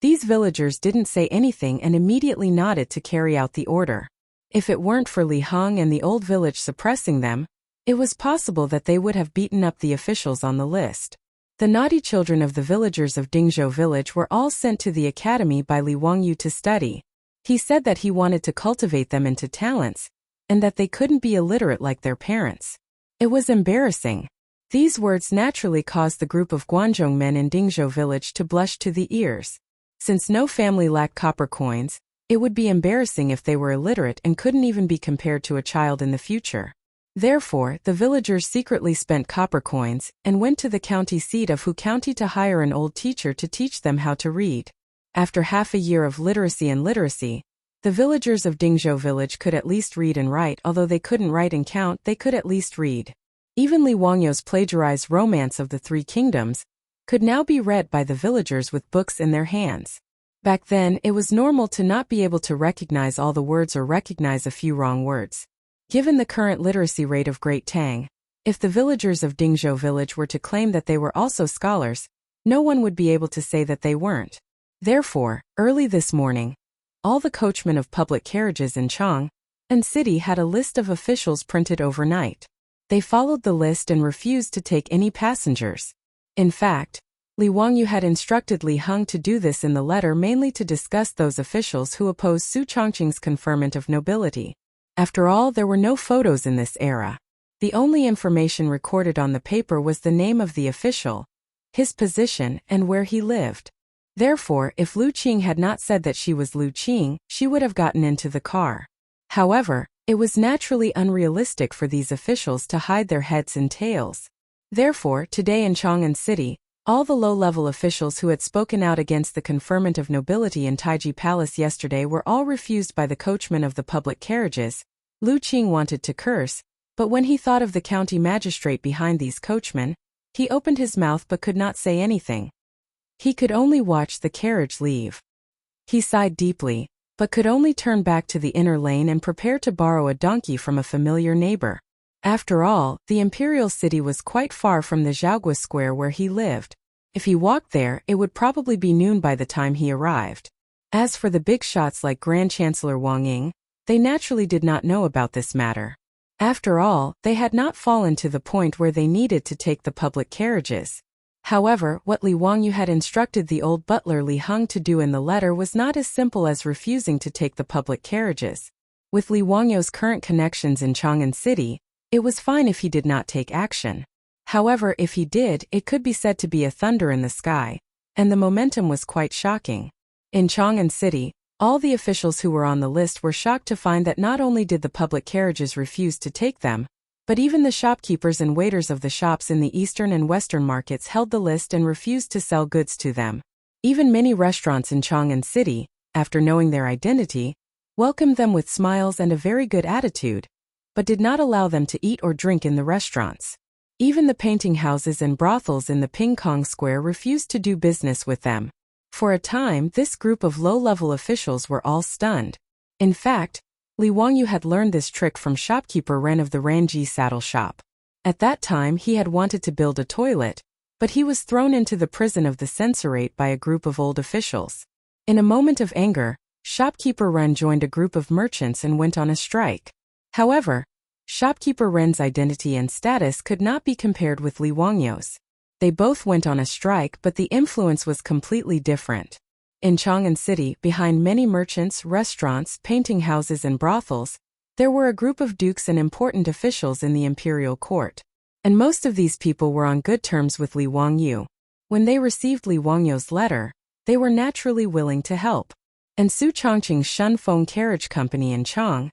these villagers didn't say anything and immediately nodded to carry out the order. If it weren't for Li Heng and the old village suppressing them, it was possible that they would have beaten up the officials on the list. The naughty children of the villagers of Dingzhou village were all sent to the academy by Li Wangyu to study. He said that he wanted to cultivate them into talents, and that they couldn't be illiterate like their parents. It was embarrassing. These words naturally caused the group of Guanzhong men in Dingzhou village to blush to the ears. Since no family lacked copper coins, it would be embarrassing if they were illiterate and couldn't even be compared to a child in the future. Therefore, the villagers secretly spent copper coins and went to the county seat of Hu County to hire an old teacher to teach them how to read. After half a year of literacy, the villagers of Dingzhou village could at least read and write. Although they couldn't write and count, they could at least read. Even Li Wangyu's plagiarized Romance of the Three Kingdoms could now be read by the villagers with books in their hands. Back then, it was normal to not be able to recognize all the words or recognize a few wrong words. Given the current literacy rate of Great Tang, if the villagers of Dingzhou village were to claim that they were also scholars, no one would be able to say that they weren't. Therefore, early this morning, all the coachmen of public carriages in Chang'an City had a list of officials printed overnight. They followed the list and refused to take any passengers. In fact, Li Wangyu had instructed Li Heng to do this in the letter mainly to discuss those officials who opposed Su Chongqing's conferment of nobility. After all, there were no photos in this era. The only information recorded on the paper was the name of the official, his position, and where he lived. Therefore, if Lu Qing had not said that she was Lu Qing, she would have gotten into the car. However, it was naturally unrealistic for these officials to hide their heads and tails. Therefore, today in Chang'an City, all the low-level officials who had spoken out against the conferment of nobility in Taiji Palace yesterday were all refused by the coachmen of the public carriages. Lu Qing wanted to curse, but when he thought of the county magistrate behind these coachmen, he opened his mouth but could not say anything. He could only watch the carriage leave. He sighed deeply, but could only turn back to the inner lane and prepare to borrow a donkey from a familiar neighbor. After all, the imperial city was quite far from the Zhaogua square where he lived. If he walked there, it would probably be noon by the time he arrived. As for the big shots like Grand Chancellor Wang Ying, they naturally did not know about this matter. After all, they had not fallen to the point where they needed to take the public carriages. However, what Li Wangyu had instructed the old butler Li Heng to do in the letter was not as simple as refusing to take the public carriages. With Li Wangyu's current connections in Chang'an City, it was fine if he did not take action. However, if he did, it could be said to be a thunder in the sky, and the momentum was quite shocking. In Chang'an City, all the officials who were on the list were shocked to find that not only did the public carriages refuse to take them, but even the shopkeepers and waiters of the shops in the eastern and western markets held the list and refused to sell goods to them. Even many restaurants in Chang'an City, after knowing their identity, welcomed them with smiles and a very good attitude, but did not allow them to eat or drink in the restaurants. Even the painting houses and brothels in the Ping Kong Square refused to do business with them. For a time, this group of low-level officials were all stunned. In fact, Li Wangyu had learned this trick from shopkeeper Ren of the Ranji saddle shop. At that time, he had wanted to build a toilet, but he was thrown into the prison of the censorate by a group of old officials. In a moment of anger, shopkeeper Ren joined a group of merchants and went on a strike. However, shopkeeper Ren's identity and status could not be compared with Li Wangyu's. They both went on a strike, but the influence was completely different. In Chang'an City, behind many merchants, restaurants, painting houses and brothels, there were a group of dukes and important officials in the imperial court. And most of these people were on good terms with Li Wangyu. When they received Li Wangyu's letter, they were naturally willing to help. And Su Chongqing's Shunfeng Carriage Company in Chang'an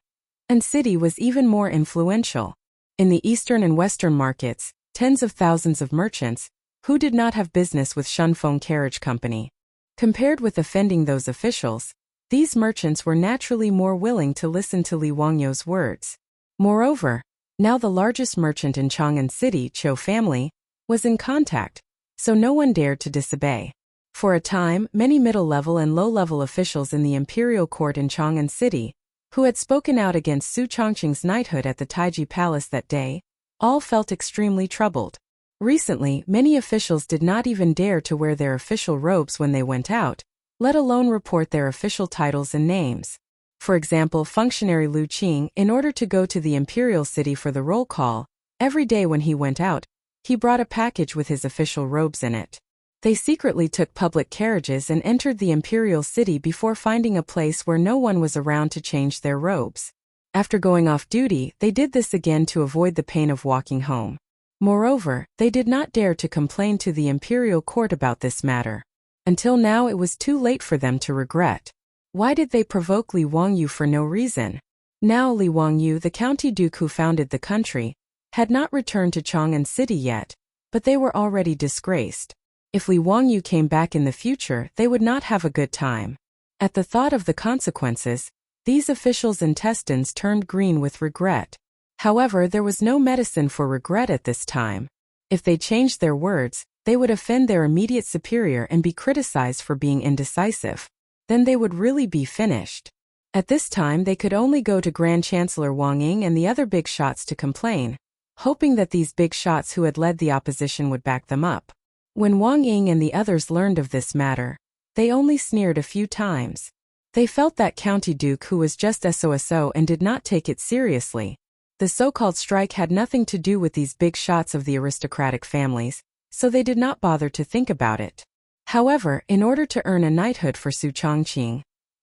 City was even more influential. In the eastern and western markets, tens of thousands of merchants, who did not have business with Shunfeng Carriage Company. Compared with offending those officials, these merchants were naturally more willing to listen to Li Wangyou's words. Moreover, now the largest merchant in Chang'an City, Chou family, was in contact, so no one dared to disobey. For a time, many middle-level and low-level officials in the imperial court in Chang'an City, who had spoken out against Su Chongqing's knighthood at the Taiji Palace that day, all felt extremely troubled. Recently, many officials did not even dare to wear their official robes when they went out, let alone report their official titles and names. For example, functionary Lu Qing, in order to go to the imperial city for the roll call, every day when he went out, he brought a package with his official robes in it. They secretly took public carriages and entered the imperial city before finding a place where no one was around to change their robes. After going off duty, they did this again to avoid the pain of walking home. Moreover, they did not dare to complain to the imperial court about this matter. Until now it was too late for them to regret. Why did they provoke Li Wangyou for no reason? Now Li Wangyou, the county duke who founded the country, had not returned to Chang'an City yet, but they were already disgraced. If Li Wangyou came back in the future, they would not have a good time. At the thought of the consequences, these officials' intestines turned green with regret. However, there was no medicine for regret at this time. If they changed their words, they would offend their immediate superior and be criticized for being indecisive. Then they would really be finished. At this time they could only go to Grand Chancellor Wang Ying and the other big shots to complain, hoping that these big shots who had led the opposition would back them up. When Wang Ying and the others learned of this matter, they only sneered a few times. They felt that county duke who was just SOSO and did not take it seriously. The so-called strike had nothing to do with these big shots of the aristocratic families, so they did not bother to think about it. However, in order to earn a knighthood for Su Chongqing,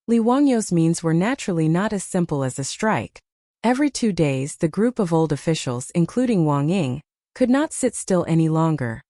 Li Wangyou's means were naturally not as simple as a strike. Every 2 days, the group of old officials, including Wang Ying, could not sit still any longer.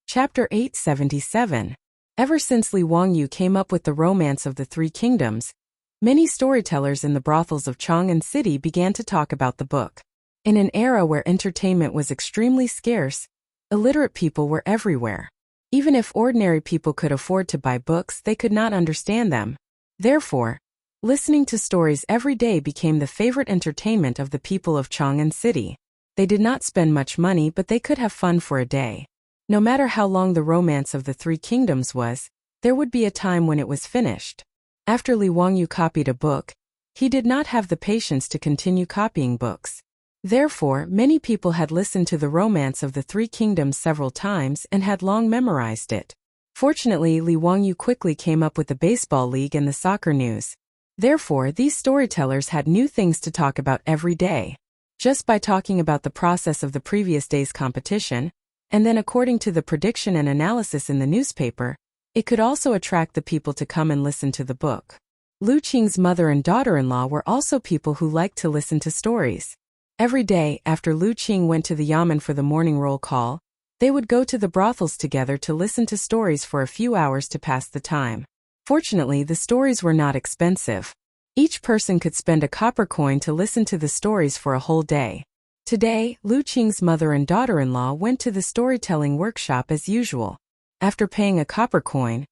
Chapter 877. Ever since Li Wangyou came up with the romance of the Three Kingdoms, many storytellers in the brothels of Chang'an City began to talk about the book. In an era where entertainment was extremely scarce, illiterate people were everywhere. Even if ordinary people could afford to buy books, they could not understand them. Therefore, listening to stories every day became the favorite entertainment of the people of Chang'an City. They did not spend much money, but they could have fun for a day. No matter how long the romance of the Three Kingdoms was, there would be a time when it was finished. After Li Wangyou copied a book, he did not have the patience to continue copying books. Therefore, many people had listened to the romance of the Three Kingdoms several times and had long memorized it. Fortunately, Li Wangyou quickly came up with the baseball league and the soccer news. Therefore, these storytellers had new things to talk about every day. Just by talking about the process of the previous day's competition, and then according to the prediction and analysis in the newspaper, it could also attract the people to come and listen to the book. Lu Qing's mother and daughter-in-law were also people who liked to listen to stories. Every day, after Lu Qing went to the yamen for the morning roll call, they would go to the brothels together to listen to stories for a few hours to pass the time. Fortunately, the stories were not expensive. Each person could spend a copper coin to listen to the stories for a whole day. Today, Lu Qing's mother and daughter-in-law went to the storytelling workshop as usual. After paying a copper coin,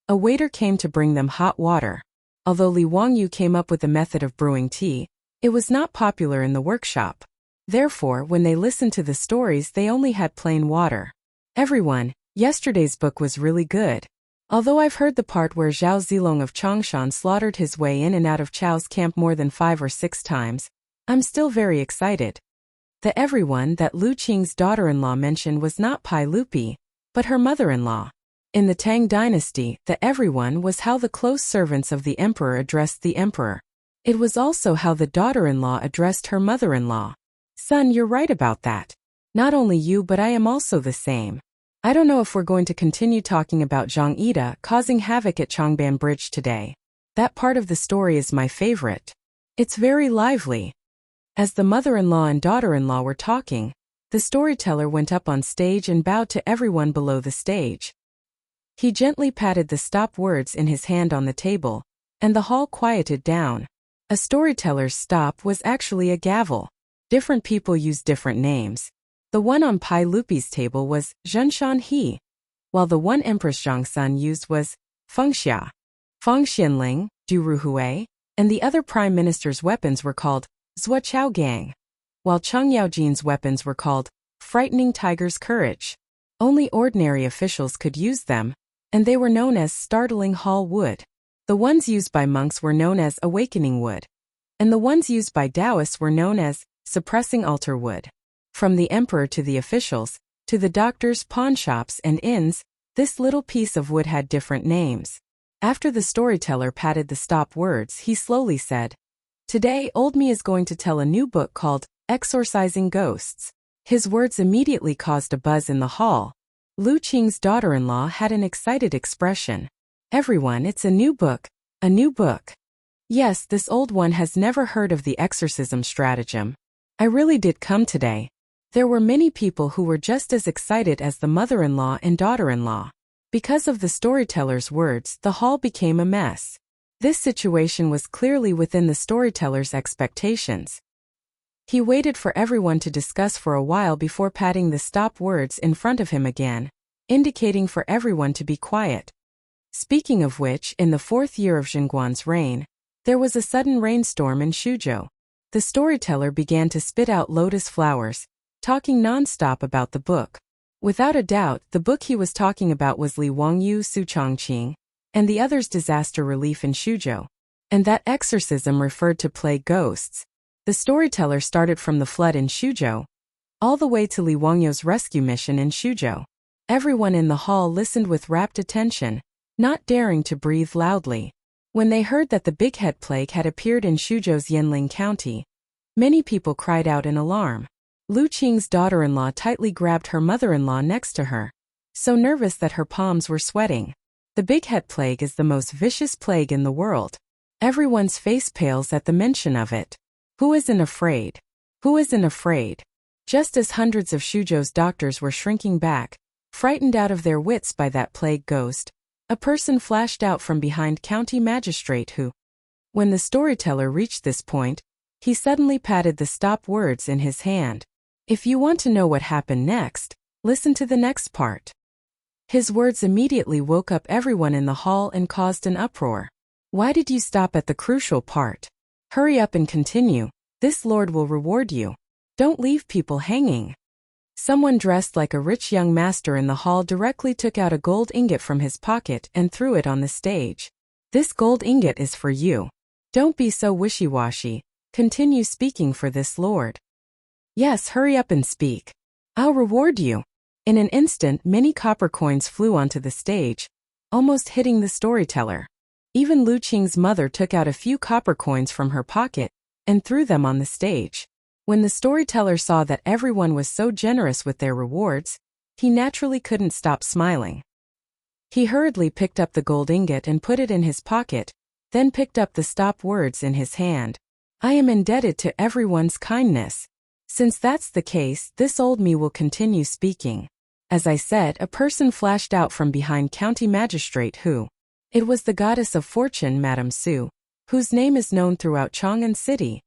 a waiter came to bring them hot water. Although Li Wangyou came up with the method of brewing tea, it was not popular in the workshop. Therefore, when they listened to the stories, they only had plain water. Everyone, yesterday's book was really good. Although I've heard the part where Zhao Zilong of Chongshan slaughtered his way in and out of Chao's camp more than 5 or 6 times, I'm still very excited. The everyone that Lu Qing's daughter-in-law mentioned was not Pai Lupi, but her mother-in-law. In the Tang dynasty, the everyone was how the close servants of the emperor addressed the emperor. It was also how the daughter-in-law addressed her mother-in-law. Son, you're right about that. Not only you, but I am also the same. I don't know if we're going to continue talking about Zhang Ida causing havoc at Changban Bridge today. That part of the story is my favorite. It's very lively. As the mother-in-law and daughter-in-law were talking, the storyteller went up on stage and bowed to everyone below the stage. He gently patted the stop words in his hand on the table, and the hall quieted down. A storyteller's stop was actually a gavel. Different people used different names. The one on Pai Lupi's table was Zhenshan He, while the one Empress Zhangsun used was Fengxia. Feng Xianling, Duruhui, and the other prime minister's weapons were called Zhuoqiaogang, while Cheng Yaojin's weapons were called frightening tiger's courage. Only ordinary officials could use them, and they were known as startling hall wood. The ones used by monks were known as awakening wood, and the ones used by Taoists were known as suppressing altar wood. From the emperor to the officials, to the doctors, pawnshops, and inns, this little piece of wood had different names. After the storyteller patted the stop words, he slowly said, "Today, Old Me is going to tell a new book called Exorcising Ghosts." His words immediately caused a buzz in the hall. Lu Qing's daughter-in-law had an excited expression. "Everyone, it's a new book, a new book." "Yes, this old one has never heard of the exorcism stratagem. I really did come today." There were many people who were just as excited as the mother-in-law and daughter-in-law. Because of the storyteller's words, the hall became a mess. This situation was clearly within the storyteller's expectations. He waited for everyone to discuss for a while before patting the stop words in front of him again, indicating for everyone to be quiet. Speaking of which, in the 4th year of Zhenguan's reign, there was a sudden rainstorm in Shuzhou. The storyteller began to spit out lotus flowers, talking non-stop about the book. Without a doubt, the book he was talking about was Li Wangyu Su Chongqing, and the other's disaster relief in Shuzhou. And that exorcism referred to plague ghosts. The storyteller started from the flood in Shuzhou, all the way to Li Wangyu's rescue mission in Shuzhou. Everyone in the hall listened with rapt attention, not daring to breathe loudly. When they heard that the Big Head Plague had appeared in Shuzhou's Yanling County, many people cried out in alarm. Lu Qing's daughter-in-law tightly grabbed her mother-in-law next to her, so nervous that her palms were sweating. The Big Head Plague is the most vicious plague in the world. Everyone's face pales at the mention of it. Who isn't afraid? Who isn't afraid? Just as hundreds of Shuzhou's doctors were shrinking back, frightened out of their wits by that plague ghost, a person flashed out from behind County Magistrate who, when the storyteller reached this point, he suddenly patted the stop words in his hand. If you want to know what happened next, listen to the next part. His words immediately woke up everyone in the hall and caused an uproar. Why did you stop at the crucial part? Hurry up and continue. This lord will reward you. Don't leave people hanging. Someone dressed like a rich young master in the hall directly took out a gold ingot from his pocket and threw it on the stage. This gold ingot is for you. Don't be so wishy-washy. Continue speaking for this lord. Yes, hurry up and speak. I'll reward you. In an instant, many copper coins flew onto the stage, almost hitting the storyteller. Even Lu Qing's mother took out a few copper coins from her pocket and threw them on the stage. When the storyteller saw that everyone was so generous with their rewards, he naturally couldn't stop smiling. He hurriedly picked up the gold ingot and put it in his pocket, then picked up the stop words in his hand. I am indebted to everyone's kindness. Since that's the case, this old me will continue speaking. As I said, a person flashed out from behind County Magistrate who, it was the goddess of fortune, Madame Su, whose name is known throughout Chang'an City.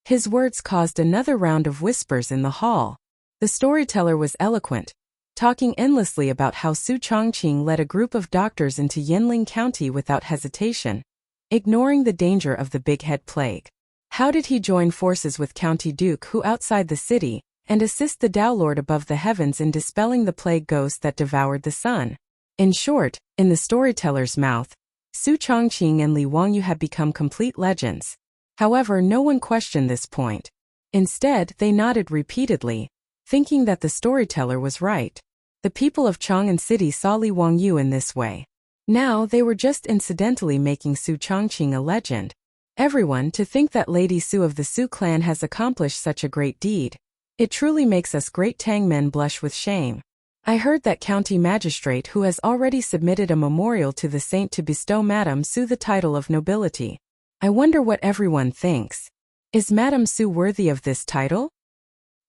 His words caused another round of whispers in the hall. The storyteller was eloquent, talking endlessly about how Su Chongqing led a group of doctors into Yanling County without hesitation, ignoring the danger of the Big Head Plague. How did he join forces with County Duke who outside the city, and assist the Tao Lord above the heavens in dispelling the plague ghost that devoured the sun? In short, in the storyteller's mouth, Su Chongqing and Li Wangyu had become complete legends. However, no one questioned this point. Instead, they nodded repeatedly, thinking that the storyteller was right. The people of Chang'an City saw Li Wangyu in this way. Now they were just incidentally making Su Chongqing a legend. Everyone, to think that Lady Su of the Su clan has accomplished such a great deed. It truly makes us great Tang men blush with shame. I heard that County Magistrate who has already submitted a memorial to the saint to bestow Madame Su the title of nobility. I wonder what everyone thinks. Is Madame Su worthy of this title?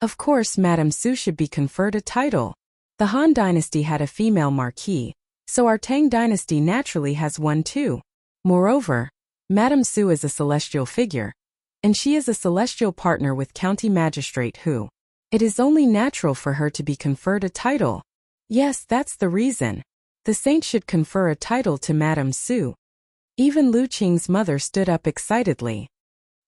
Of course Madame Su should be conferred a title. The Han dynasty had a female marquis, so our Tang dynasty naturally has one too. Moreover, Madame Su is a celestial figure, and she is a celestial partner with County Magistrate who. It is only natural for her to be conferred a title. Yes, that's the reason. The saint should confer a title to Madame Su. Even Lu Qing's mother stood up excitedly.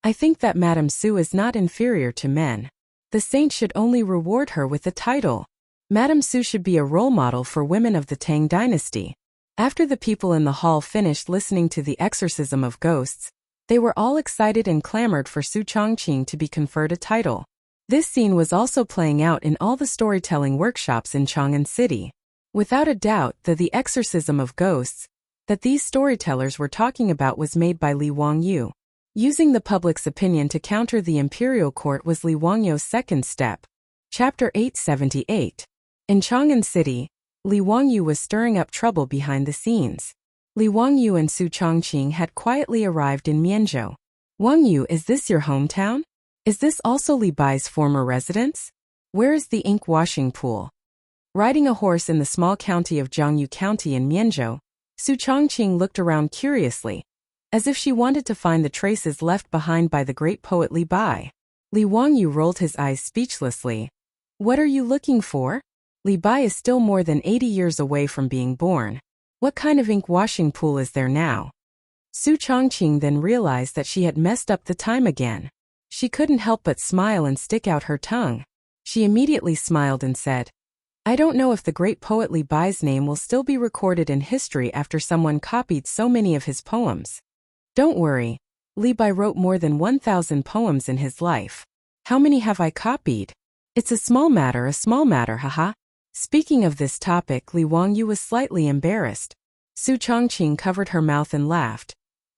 I think that Madame Su is not inferior to men. The saint should only reward her with a title. Madame Su should be a role model for women of the Tang dynasty. After the people in the hall finished listening to the exorcism of ghosts, they were all excited and clamored for Su Chongqing to be conferred a title. This scene was also playing out in all the storytelling workshops in Chang'an City. Without a doubt, the exorcism of ghosts that these storytellers were talking about was made by Li Wangyu. Using the public's opinion to counter the imperial court was Li Wangyu's second step. Chapter 878. In Chang'an City, Li Wangyu was stirring up trouble behind the scenes. Li Wangyu and Su Chongqing had quietly arrived in Mianzhou. Wangyu, is this your hometown? Is this also Li Bai's former residence? Where is the ink washing pool? Riding a horse in the small county of Jiangyu County in Mianzhou, Su Chongqing looked around curiously, as if she wanted to find the traces left behind by the great poet Li Bai. Li Wangyu rolled his eyes speechlessly. What are you looking for? Li Bai is still more than 80 years away from being born. What kind of ink washing pool is there now? Su Chongqing then realized that she had messed up the time again. She couldn't help but smile and stick out her tongue. She immediately smiled and said, I don't know if the great poet Li Bai's name will still be recorded in history after someone copied so many of his poems. Don't worry, Li Bai wrote more than 1,000 poems in his life. How many have I copied? It's a small matter, haha. Speaking of this topic, Li Wangyu was slightly embarrassed. Su Chongqing covered her mouth and laughed.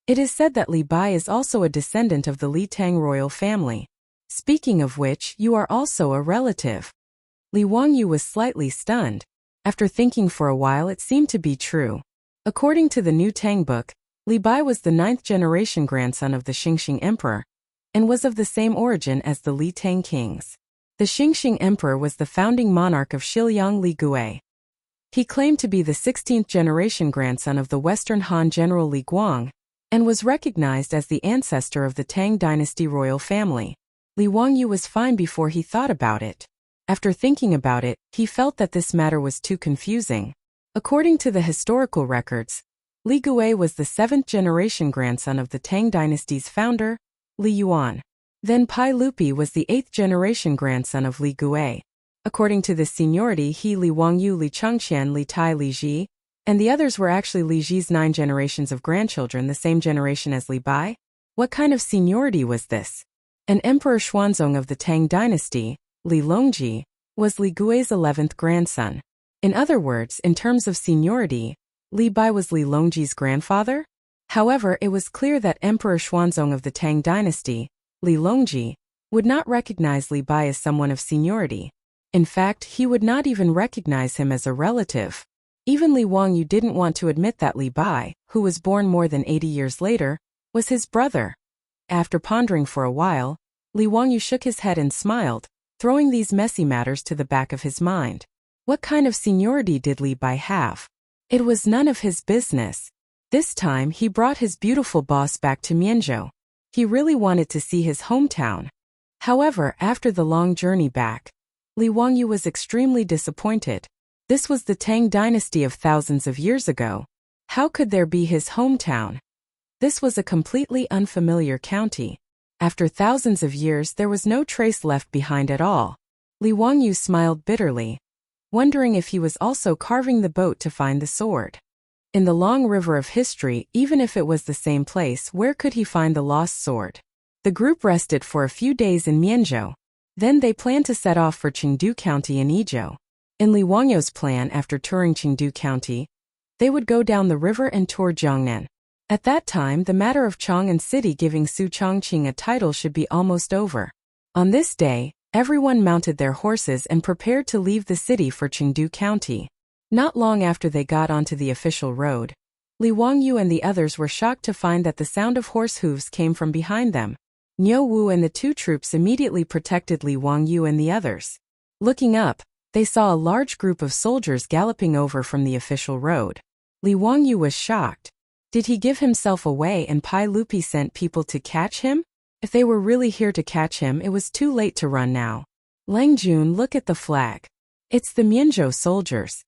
It is said that Li Bai is also a descendant of the Li Tang royal family. Speaking of which, you are also a relative. Li Wangyu was slightly stunned. After thinking for a while, it seemed to be true. According to the new Tang book, Li Bai was the 9th generation grandson of the Xingxing Emperor, and was of the same origin as the Li Tang kings. The Xingxing Emperor was the founding monarch of Shiliang Li Gui. He claimed to be the 16th generation grandson of the Western Han General Li Guang, and was recognized as the ancestor of the Tang dynasty royal family. Li Wangyu was fine before he thought about it. After thinking about it, he felt that this matter was too confusing. According to the historical records, Li Gui was the 7th generation grandson of the Tang dynasty's founder, Li Yuan. Then Pai Lupi was the 8th generation grandson of Li Gui. According to this seniority, he, Li Wangyu, Li Chengxian, Li Tai, Li Ji, and the others were actually Li Ji's 9 generations of grandchildren, the same generation as Li Bai? What kind of seniority was this? An Emperor Xuanzong of the Tang dynasty, Li Longji, was Li Gui's 11th grandson. In other words, in terms of seniority, Li Bai was Li Longji's grandfather? However, it was clear that Emperor Xuanzong of the Tang dynasty, Li Longji, would not recognize Li Bai as someone of seniority. In fact, he would not even recognize him as a relative. Even Li Wangyu didn't want to admit that Li Bai, who was born more than 80 years later, was his brother. After pondering for a while, Li Wangyu shook his head and smiled, throwing these messy matters to the back of his mind. What kind of seniority did Li Bai have? It was none of his business. This time he brought his beautiful boss back to Mianzhou. He really wanted to see his hometown. However, after the long journey back, Li Wangyu was extremely disappointed. This was the Tang dynasty of thousands of years ago. How could there be his hometown? This was a completely unfamiliar county. After thousands of years, there was no trace left behind at all. Li Wangyu smiled bitterly, wondering if he was also carving the boat to find the sword. In the long river of history, even if it was the same place, where could he find the lost sword? The group rested for a few days in Mianzhou. Then they planned to set off for Chengdu County in Yizhou. In Li Wangyu's plan, after touring Chengdu County, they would go down the river and tour Jiangnan. At that time, the matter of Chang'an City giving Su Chongqing a title should be almost over. On this day, everyone mounted their horses and prepared to leave the city for Chengdu County. Not long after they got onto the official road, Li Wangyu and the others were shocked to find that the sound of horse hooves came from behind them. Niu Wu and the two troops immediately protected Li Wangyu and the others. Looking up, they saw a large group of soldiers galloping over from the official road. Li Wangyu was shocked. Did he give himself away and Pai Lupi sent people to catch him? If they were really here to catch him, it was too late to run now. Lang Jun, look at the flag. It's the Mianzhou soldiers.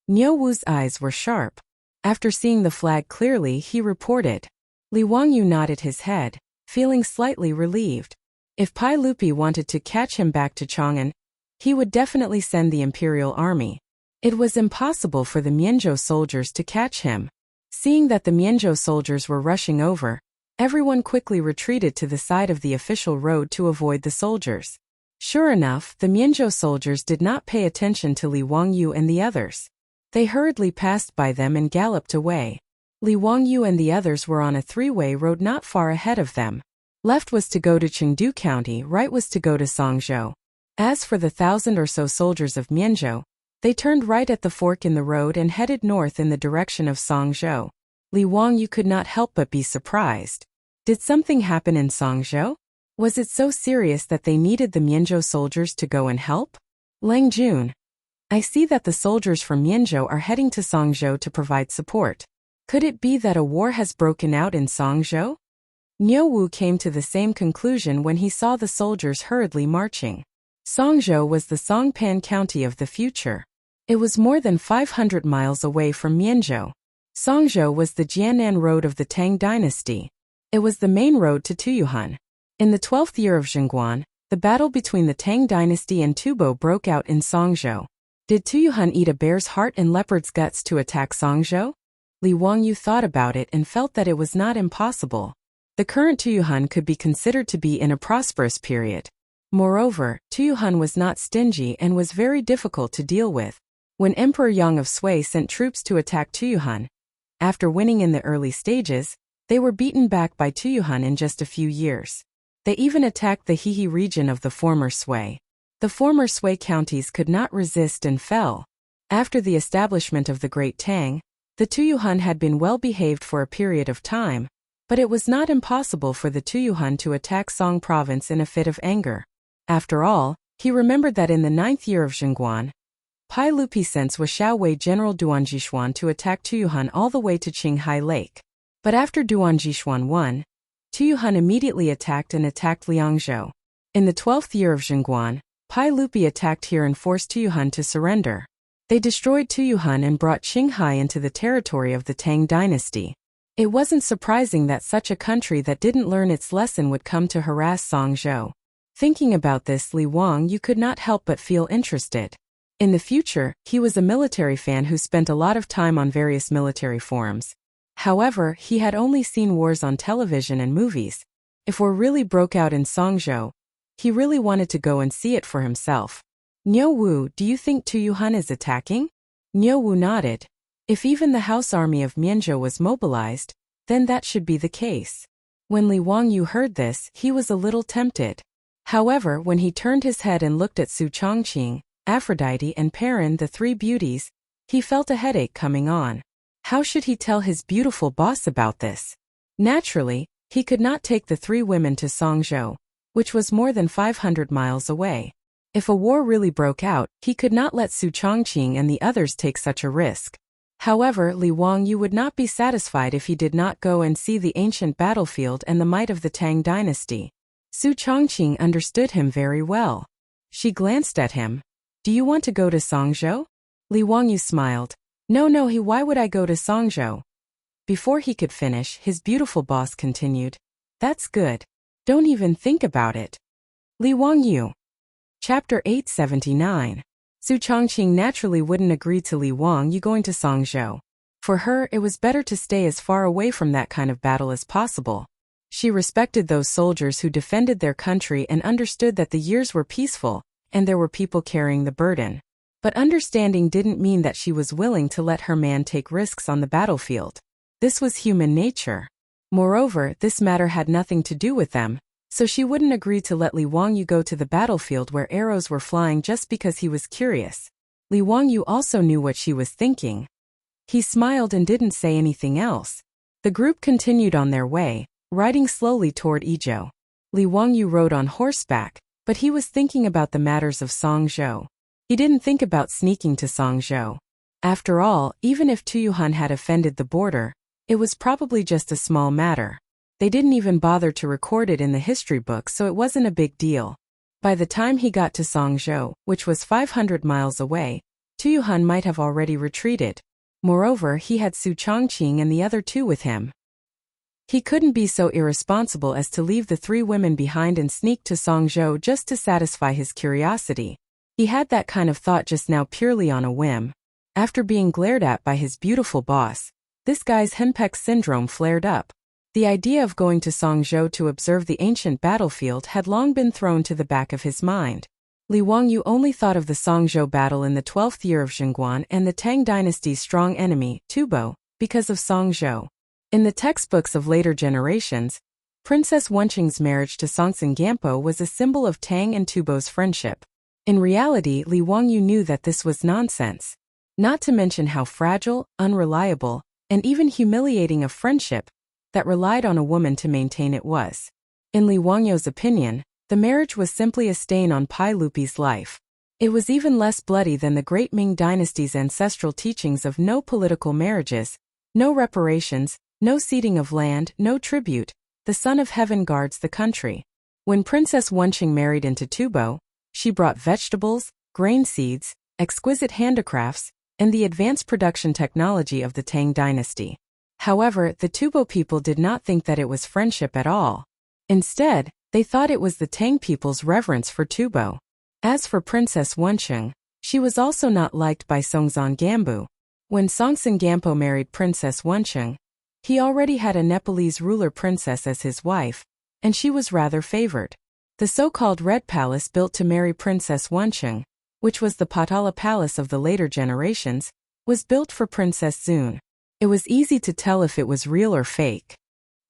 Niu Wu's eyes were sharp. After seeing the flag clearly, he reported. Li Wangyu nodded his head, feeling slightly relieved. If Pai Lupi wanted to catch him back to Chang'an, he would definitely send the imperial army. It was impossible for the Mianzhou soldiers to catch him. Seeing that the Mianzhou soldiers were rushing over, everyone quickly retreated to the side of the official road to avoid the soldiers. Sure enough, the Mianzhou soldiers did not pay attention to Li Wangyu and the others. They hurriedly passed by them and galloped away. Li Wangyu and the others were on a three-way road not far ahead of them. Left was to go to Chengdu County, right was to go to Songzhou. As for the 1,000 or so soldiers of Mianzhou, they turned right at the fork in the road and headed north in the direction of Songzhou. Li Wangyu could not help but be surprised. Did something happen in Songzhou? Was it so serious that they needed the Mianzhou soldiers to go and help? Lang Jun. I see that the soldiers from Mianzhou are heading to Songzhou to provide support. Could it be that a war has broken out in Songzhou? Niu Wu came to the same conclusion when he saw the soldiers hurriedly marching. Songzhou was the Songpan county of the future. It was more than 500 miles away from Mianzhou. Songzhou was the Jiannan road of the Tang dynasty. It was the main road to Tuyuhan. In the 12th year of Zhengguan, the battle between the Tang dynasty and Tubo broke out in Songzhou. Did Tuyuhan eat a bear's heart and leopard's guts to attack Songzhou? Li Wangyu thought about it and felt that it was not impossible. The current Tuyuhan could be considered to be in a prosperous period. Moreover, Tuyuhan was not stingy and was very difficult to deal with. When Emperor Yang of Sui sent troops to attack Tuyuhan, after winning in the early stages, they were beaten back by Tuyuhan in just a few years. They even attacked the Hehe region of the former Sui. The former Sui counties could not resist and fell. After the establishment of the Great Tang, the Tuyuhan had been well behaved for a period of time, but it was not impossible for the Tuyuhan to attack Song province in a fit of anger. After all, he remembered that in the 9th year of Zhengguan, Pai Lupi sent Xiaowei General Duanjishuan to attack Tuyuhan all the way to Qinghai Lake. But after Duanjishuan won, Tuyuhan immediately attacked Liangzhou. In the 12th year of Zhengguan, Pai Lupi attacked here and forced Tuyuhan to surrender. They destroyed Tuyuhan and brought Qinghai into the territory of the Tang dynasty. It wasn't surprising that such a country that didn't learn its lesson would come to harass Songzhou. Thinking about this, Li Wangyu could not help but feel interested. In the future, he was a military fan who spent a lot of time on various military forums. However, he had only seen wars on television and movies. If war really broke out in Songzhou, he really wanted to go and see it for himself. Niu Wu, do you think Tuyuhan is attacking? Niu Wu nodded. If even the house army of Mianzhou was mobilized, then that should be the case. When Li Wangyu heard this, he was a little tempted. However, when he turned his head and looked at Su Chongqing, Aphrodite and Perrin, the three beauties, he felt a headache coming on. How should he tell his beautiful boss about this? Naturally, he could not take the three women to Songzhou, which was more than 500 miles away. If a war really broke out, he could not let Su Chongqing and the others take such a risk. However, Li Wangyu would not be satisfied if he did not go and see the ancient battlefield and the might of the Tang dynasty. Su Chongqing understood him very well. She glanced at him. Do you want to go to Songzhou? Li Wangyu smiled. No, why would I go to Songzhou? Before he could finish, his beautiful boss continued. That's good. Don't even think about it. Li Wangyu. Chapter 879. Su Chongqing naturally wouldn't agree to Li Wangyu going to Songzhou. For her, it was better to stay as far away from that kind of battle as possible. She respected those soldiers who defended their country and understood that the years were peaceful, and there were people carrying the burden. But understanding didn't mean that she was willing to let her man take risks on the battlefield. This was human nature. Moreover, this matter had nothing to do with them, so she wouldn't agree to let Li Wangyu go to the battlefield where arrows were flying just because he was curious. Li Wangyu also knew what she was thinking. He smiled and didn't say anything else. The group continued on their way, riding slowly toward Izhou. Li Wangyu rode on horseback, but he was thinking about the matters of Songzhou. He didn't think about sneaking to Songzhou. After all, even if Tuyuhan had offended the border, it was probably just a small matter. They didn't even bother to record it in the history book, so it wasn't a big deal. By the time he got to Songzhou, which was 500 miles away, Tuyuhan might have already retreated. Moreover, he had Su Chongqing and the other two with him. He couldn't be so irresponsible as to leave the three women behind and sneak to Songzhou just to satisfy his curiosity. He had that kind of thought just now purely on a whim. After being glared at by his beautiful boss, this guy's henpeck syndrome flared up. The idea of going to Songzhou to observe the ancient battlefield had long been thrown to the back of his mind. Li Wangyu only thought of the Songzhou battle in the 12th year of Xinguan and the Tang dynasty's strong enemy, Tubo, because of Songzhou. In the textbooks of later generations, Princess Wenqing's marriage to Songtsen Gampo was a symbol of Tang and Tubo's friendship. In reality, Li Wangyu knew that this was nonsense. Not to mention how fragile, unreliable, and even humiliating a friendship that relied on a woman to maintain it was. In Li Wangyu's opinion, the marriage was simply a stain on Pai Lupi's life. It was even less bloody than the great Ming dynasty's ancestral teachings of no political marriages, no reparations, no ceding of land, no tribute. The Son of Heaven guards the country. When Princess Wenqing married into Tubo, she brought vegetables, grain seeds, exquisite handicrafts, and the advanced production technology of the Tang dynasty. However, the Tubo people did not think that it was friendship at all. Instead, they thought it was the Tang people's reverence for Tubo. As for Princess Wenqing, she was also not liked by Songtsen Gampo. When Songtsen Gampo married Princess Wenqing, he already had a Nepalese ruler princess as his wife, and she was rather favored. The so-called Red Palace built to marry Princess Wenqing, which was the Potala Palace of the later generations, was built for Princess Zun. It was easy to tell if it was real or fake.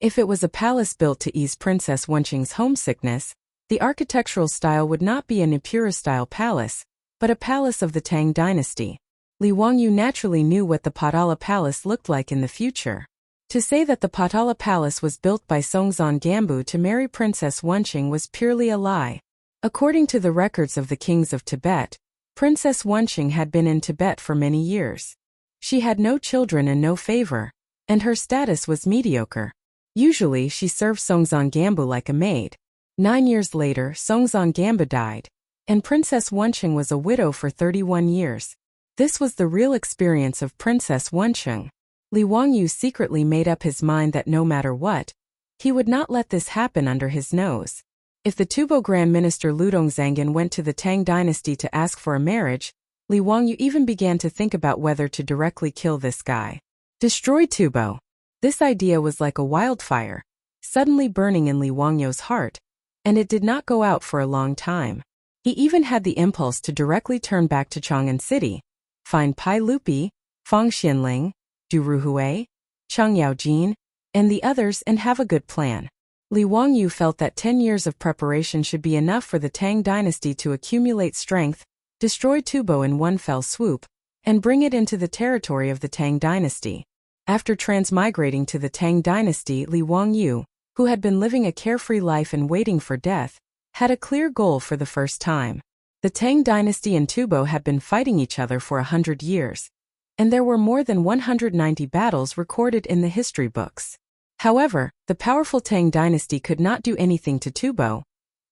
If it was a palace built to ease Princess Wenqing's homesickness, the architectural style would not be an Epura-style palace, but a palace of the Tang dynasty. Li Wangyu naturally knew what the Potala Palace looked like in the future. To say that the Potala Palace was built by Songtsen Gampo to marry Princess Wenqing was purely a lie. According to the records of the kings of Tibet, Princess Wenqing had been in Tibet for many years. She had no children and no favor, and her status was mediocre. Usually she served Songtsen Gampo like a maid. 9 years later, Songtsen Gampo died, and Princess Wenqing was a widow for 31 years. This was the real experience of Princess Wenqing. Li Wangyu secretly made up his mind that no matter what, he would not let this happen under his nose. If the Tubo Grand Minister Ludong Zangin went to the Tang dynasty to ask for a marriage, Li Wangyu even began to think about whether to directly kill this guy. Destroy Tubo. This idea was like a wildfire, suddenly burning in Li Wangyu's heart, and it did not go out for a long time. He even had the impulse to directly turn back to Chang'an City, find Pai Lupi, Fang Xinling, Du Ruhui, Cheng Yaojin, and the others and have a good plan. Li Wangyu felt that 10 years of preparation should be enough for the Tang dynasty to accumulate strength, destroy Tubo in one fell swoop, and bring it into the territory of the Tang dynasty. After transmigrating to the Tang dynasty, Li Wangyu, who had been living a carefree life and waiting for death, had a clear goal for the first time. The Tang dynasty and Tubo had been fighting each other for 100 years, and there were more than 190 battles recorded in the history books. However, the powerful Tang dynasty could not do anything to Tubo,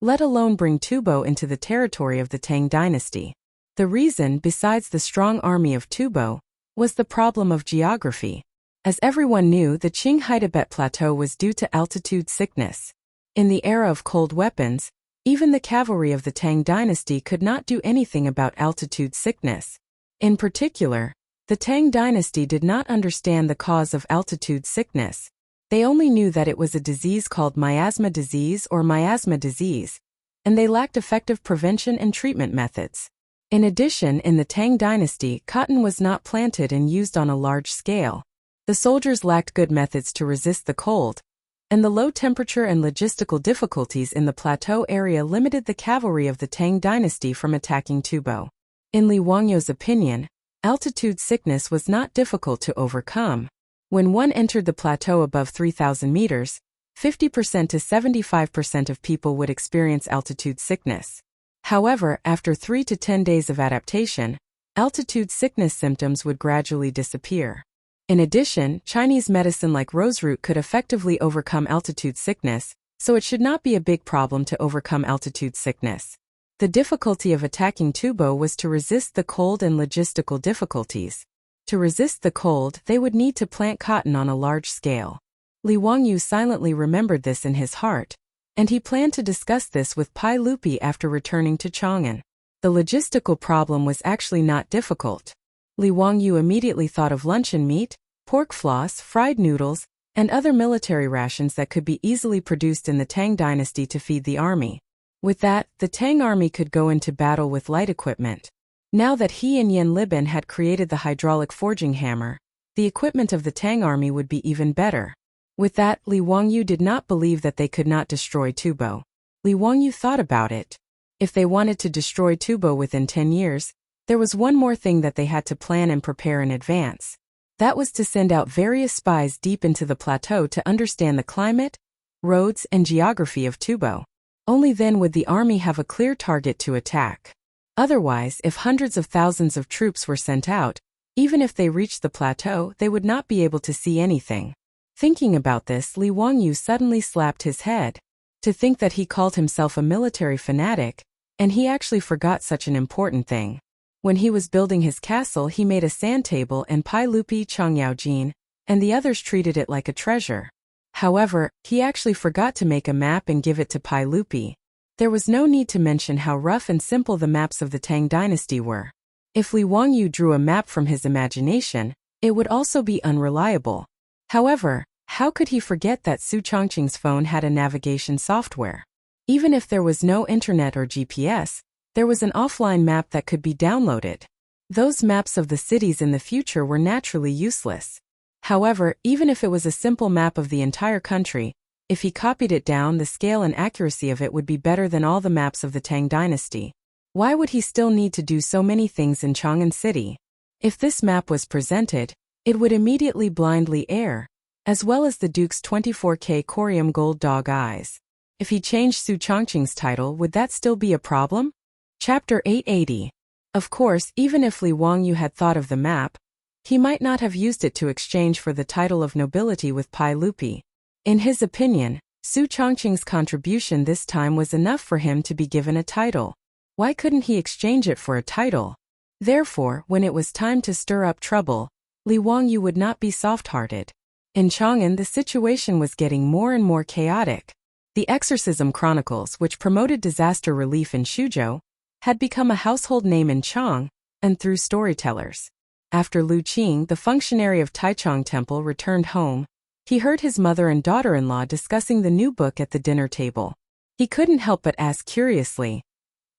let alone bring Tubo into the territory of the Tang dynasty. The reason, besides the strong army of Tubo, was the problem of geography. As everyone knew, the Qinghai Tibet Plateau was due to altitude sickness. In the era of cold weapons, even the cavalry of the Tang dynasty could not do anything about altitude sickness. In particular, the Tang dynasty did not understand the cause of altitude sickness. They only knew that it was a disease called miasma disease or miasma disease, and they lacked effective prevention and treatment methods. In addition, in the Tang dynasty, cotton was not planted and used on a large scale. The soldiers lacked good methods to resist the cold, and the low temperature and logistical difficulties in the plateau area limited the cavalry of the Tang dynasty from attacking Tubo. In Li Wangyu's opinion, altitude sickness was not difficult to overcome. When one entered the plateau above 3,000 meters, 50% to 75% of people would experience altitude sickness. However, after 3 to 10 days of adaptation, altitude sickness symptoms would gradually disappear. In addition, Chinese medicine like roseroot could effectively overcome altitude sickness, so it should not be a big problem to overcome altitude sickness. The difficulty of attacking Tubo was to resist the cold and logistical difficulties. To resist the cold, they would need to plant cotton on a large scale. Li Wangyu silently remembered this in his heart, and he planned to discuss this with Pai Lupi after returning to Chang'an. The logistical problem was actually not difficult. Li Wangyu immediately thought of luncheon meat, pork floss, fried noodles, and other military rations that could be easily produced in the Tang dynasty to feed the army. With that, the Tang army could go into battle with light equipment. Now that he and Yen Liban had created the hydraulic forging hammer, the equipment of the Tang army would be even better. With that, Li Wangyu did not believe that they could not destroy Tubo. Li Wangyu thought about it. If they wanted to destroy Tubo within 10 years, there was one more thing that they had to plan and prepare in advance. That was to send out various spies deep into the plateau to understand the climate, roads, and geography of Tubo. Only then would the army have a clear target to attack. Otherwise, if hundreds of thousands of troops were sent out, even if they reached the plateau, they would not be able to see anything. Thinking about this, Li Wangyu suddenly slapped his head. To think that he called himself a military fanatic, and he actually forgot such an important thing. When he was building his castle, he made a sand table, and Pai Lupi, Chang Yaojin, and the others treated it like a treasure. However, he actually forgot to make a map and give it to Pai Lupi. There was no need to mention how rough and simple the maps of the Tang dynasty were. If Li Wangyu drew a map from his imagination, it would also be unreliable. However, how could he forget that Su Chongqing's phone had a navigation software? Even if there was no internet or GPS, there was an offline map that could be downloaded. Those maps of the cities in the future were naturally useless. However, even if it was a simple map of the entire country, if he copied it down, the scale and accuracy of it would be better than all the maps of the Tang dynasty. Why would he still need to do so many things in Chang'an City? If this map was presented, it would immediately blindly err, as well as the Duke's 24K corium gold dog eyes. If he changed Su Chongqing's title, would that still be a problem? Chapter 880. Of course, even if Li Wangyu had thought of the map, he might not have used it to exchange for the title of nobility with Pai Lupi. In his opinion, Su Chongqing's contribution this time was enough for him to be given a title. Why couldn't he exchange it for a title? Therefore, when it was time to stir up trouble, Li Wangyu would not be soft-hearted. In Chang'an, the situation was getting more and more chaotic. The Exorcism Chronicles, which promoted disaster relief in Shuzhou, had become a household name in Chang, and through storytellers. After Lu Qing, the functionary of Taichung Temple, returned home, he heard his mother and daughter-in-law discussing the new book at the dinner table. He couldn't help but ask curiously,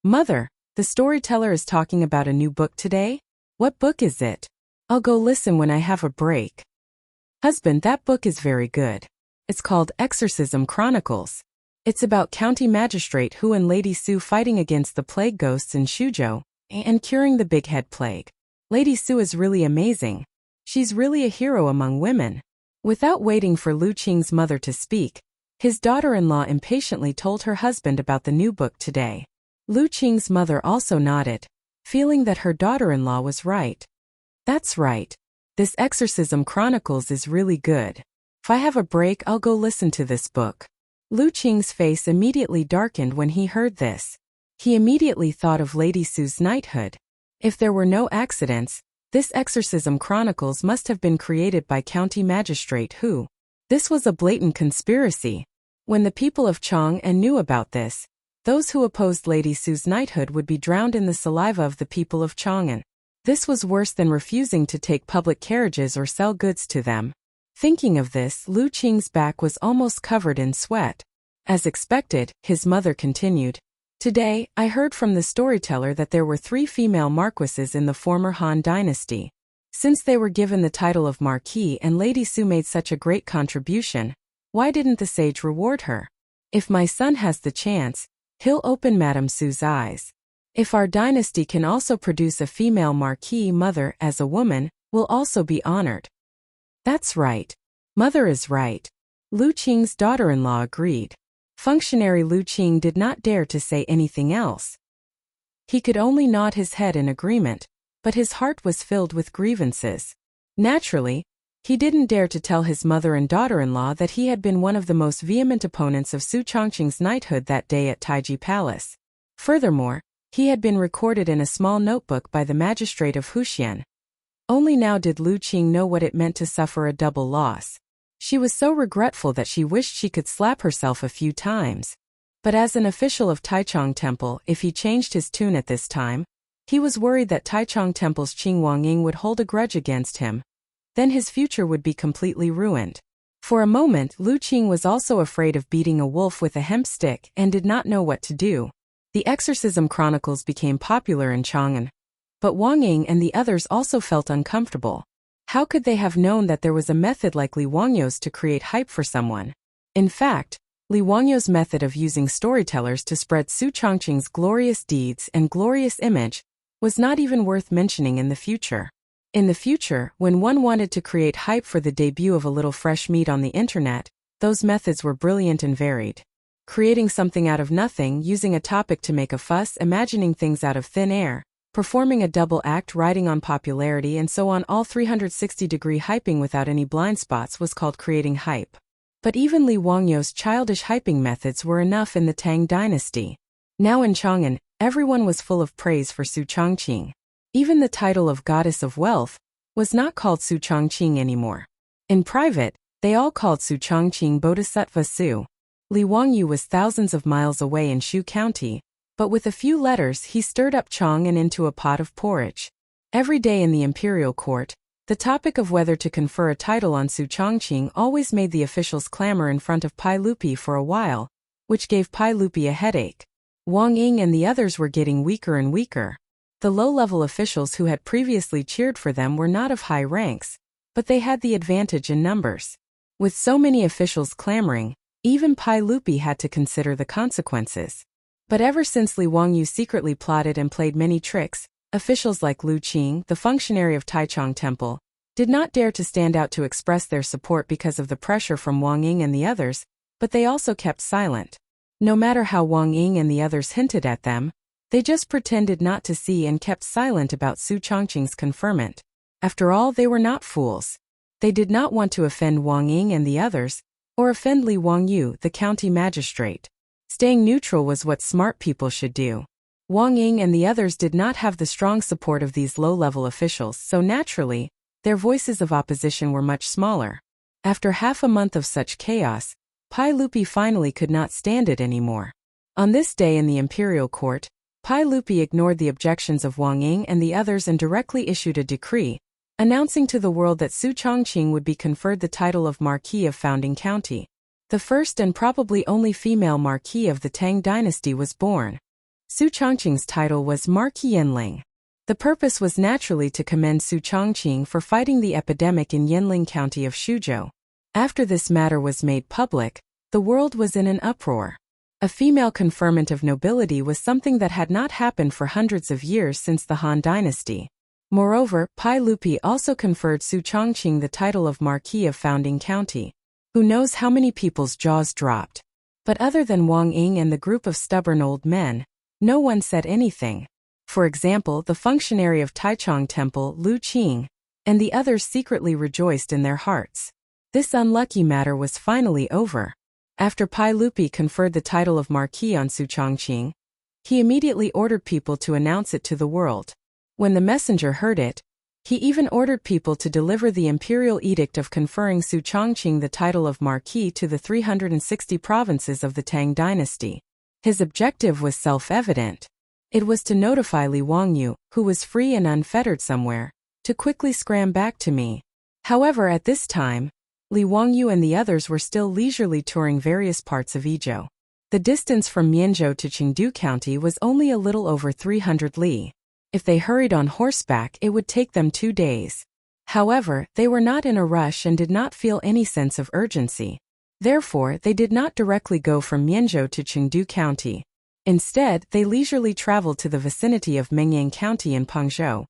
"Mother, the storyteller is talking about a new book today? What book is it? I'll go listen when I have a break." "Husband, that book is very good. It's called Exorcism Chronicles. It's about County Magistrate Hu and Lady Su fighting against the plague ghosts in Shuzhou and curing the big head plague. Lady Su is really amazing. She's really a hero among women." Without waiting for Lu Qing's mother to speak, his daughter-in-law impatiently told her husband about the new book today. Lu Qing's mother also nodded, feeling that her daughter-in-law was right. "That's right. This Exorcism Chronicles is really good. If I have a break, I'll go listen to this book." Lu Qing's face immediately darkened when he heard this. He immediately thought of Lady Su's knighthood. If there were no accidents, this Exorcism Chronicles must have been created by County Magistrate Hu. This was a blatant conspiracy. When the people of Chang'an knew about this, those who opposed Lady Su's knighthood would be drowned in the saliva of the people of Chang'an. This was worse than refusing to take public carriages or sell goods to them. Thinking of this, Lu Qing's back was almost covered in sweat. As expected, his mother continued, "Today, I heard from the storyteller that there were 3 female marquises in the former Han dynasty. Since they were given the title of Marquis and Lady Su made such a great contribution, why didn't the sage reward her? If my son has the chance, he'll open Madame Su's eyes. If our dynasty can also produce a female Marquis mother as a woman, will also be honored." "That's right. Mother is right." Lu Qing's daughter-in-law agreed. Functionary Lu Qing did not dare to say anything else. He could only nod his head in agreement, but his heart was filled with grievances. Naturally, he didn't dare to tell his mother and daughter-in-law that he had been one of the most vehement opponents of Su Chongqing's knighthood that day at Taiji Palace. Furthermore, he had been recorded in a small notebook by the magistrate of Huxian. Only now did Lu Qing know what it meant to suffer a double loss. She was so regretful that she wished she could slap herself a few times. But as an official of Taichung Temple, if he changed his tune at this time, he was worried that Taichung Temple's Qing Wangying would hold a grudge against him. Then his future would be completely ruined. For a moment, Lu Qing was also afraid of beating a wolf with a hemp stick and did not know what to do. The exorcism chronicles became popular in Chang'an. But Wang Ying and the others also felt uncomfortable. How could they have known that there was a method like Li Wangyou's to create hype for someone? In fact, Li Wangyou's method of using storytellers to spread Su Chongqing's glorious deeds and glorious image was not even worth mentioning in the future. In the future, when one wanted to create hype for the debut of a little fresh meat on the internet, those methods were brilliant and varied. Creating something out of nothing, using a topic to make a fuss, imagining things out of thin air, performing a double act, riding on popularity, and so on, all 360-degree hyping without any blind spots was called creating hype. But even Li Wangyou's childish hyping methods were enough in the Tang dynasty. Now in Chang'an, everyone was full of praise for Su Chongqing. Even the title of Goddess of Wealth was not called Su Chongqing anymore. In private, they all called Su Chongqing Bodhisattva Su. Li Wangyou was thousands of miles away in Shu County, but with a few letters he stirred up Chang'an into a pot of porridge. Every day in the imperial court, the topic of whether to confer a title on Su Chongqing always made the officials clamor in front of Pai Lupi for a while, which gave Pai Lupi a headache. Wang Ying and the others were getting weaker and weaker. The low-level officials who had previously cheered for them were not of high ranks, but they had the advantage in numbers. With so many officials clamoring, even Pai Lupi had to consider the consequences. But ever since Li Wangyou secretly plotted and played many tricks, officials like Lu Qing, the functionary of Taichung Temple, did not dare to stand out to express their support because of the pressure from Wang Ying and the others, but they also kept silent. No matter how Wang Ying and the others hinted at them, they just pretended not to see and kept silent about Su Chongqing's conferment. After all, they were not fools. They did not want to offend Wang Ying and the others, or offend Li Wangyou, the county magistrate. Staying neutral was what smart people should do. Wang Ying and the others did not have the strong support of these low-level officials, so naturally, their voices of opposition were much smaller. After half a month of such chaos, Pai Lupi finally could not stand it anymore. On this day in the imperial court, Pai Lupi ignored the objections of Wang Ying and the others and directly issued a decree, announcing to the world that Su Chongqing would be conferred the title of Marquis of Founding County. The first and probably only female marquis of the Tang dynasty was born. Su Chongqing's title was Marquis Yanling. The purpose was naturally to commend Su Chongqing for fighting the epidemic in Yanling County of Shuzhou. After this matter was made public, the world was in an uproar. A female conferment of nobility was something that had not happened for hundreds of years since the Han dynasty. Moreover, Pai Lupi also conferred Su Chongqing the title of Marquis of Founding County. Who knows how many people's jaws dropped. But other than Wang Ying and the group of stubborn old men, no one said anything. For example, the functionary of Taichung Temple, Lu Qing, and the others secretly rejoiced in their hearts. This unlucky matter was finally over. After Pai Lupi conferred the title of Marquis on Su Chongqing, he immediately ordered people to announce it to the world. When the messenger heard it, he even ordered people to deliver the imperial edict of conferring Su Chongqing the title of Marquis to the 360 provinces of the Tang dynasty. His objective was self-evident. It was to notify Li Wangyou, who was free and unfettered somewhere, to quickly scram back to me. However, at this time, Li Wangyou and the others were still leisurely touring various parts of Yizhou. The distance from Mianzhou to Chengdu County was only a little over 300 li. If they hurried on horseback, it would take them 2 days. However, they were not in a rush and did not feel any sense of urgency. Therefore, they did not directly go from Mianzhou to Chengdu County. Instead, they leisurely traveled to the vicinity of Mengyang County in Pengzhou,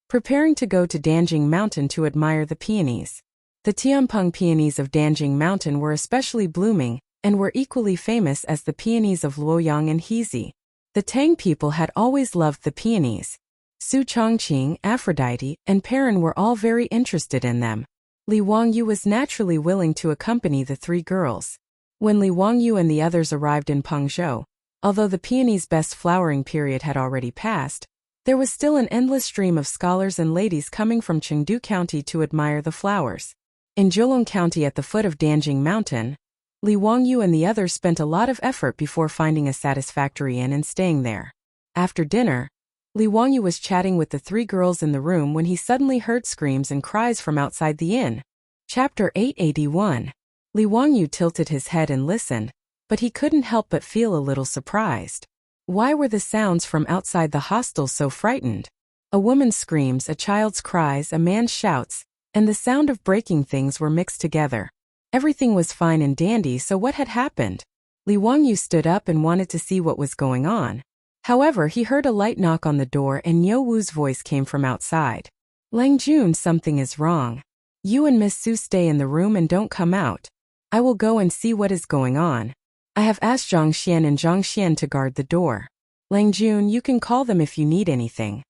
preparing to go to Danjing Mountain to admire the peonies. The Tianpeng peonies of Danjing Mountain were especially blooming, and were equally famous as the peonies of Luoyang and Hezi. The Tang people had always loved the peonies. Su Chongqing, Aphrodite, and Perrin were all very interested in them. Li Wangyou was naturally willing to accompany the 3 girls. When Li Wangyou and the others arrived in Pengzhou, although the peony's best flowering period had already passed, There was still an endless stream of scholars and ladies coming from Chengdu County to admire the flowers. In Zhejiang County at the foot of Danjing Mountain, Li Wangyu and the others spent a lot of effort before finding a satisfactory inn and staying there. After dinner, Li Wangyu was chatting with the 3 girls in the room when he suddenly heard screams and cries from outside the inn. Chapter 881. Li Wangyu tilted his head and listened, but he couldn't help but feel a little surprised. Why were the sounds from outside the hostel so frightened? A woman's screams, a child's cries, a man's shouts, and the sound of breaking things were mixed together. Everything was fine and dandy, so what had happened? Li Wangyu stood up and wanted to see what was going on. However, he heard a light knock on the door and Niu Wu's voice came from outside. Lang Jun, something is wrong. You and Miss Su stay in the room and don't come out. I will go and see what is going on. I have asked Zhang Xian and Zhang Xian to guard the door. Lang Jun, you can call them if you need anything.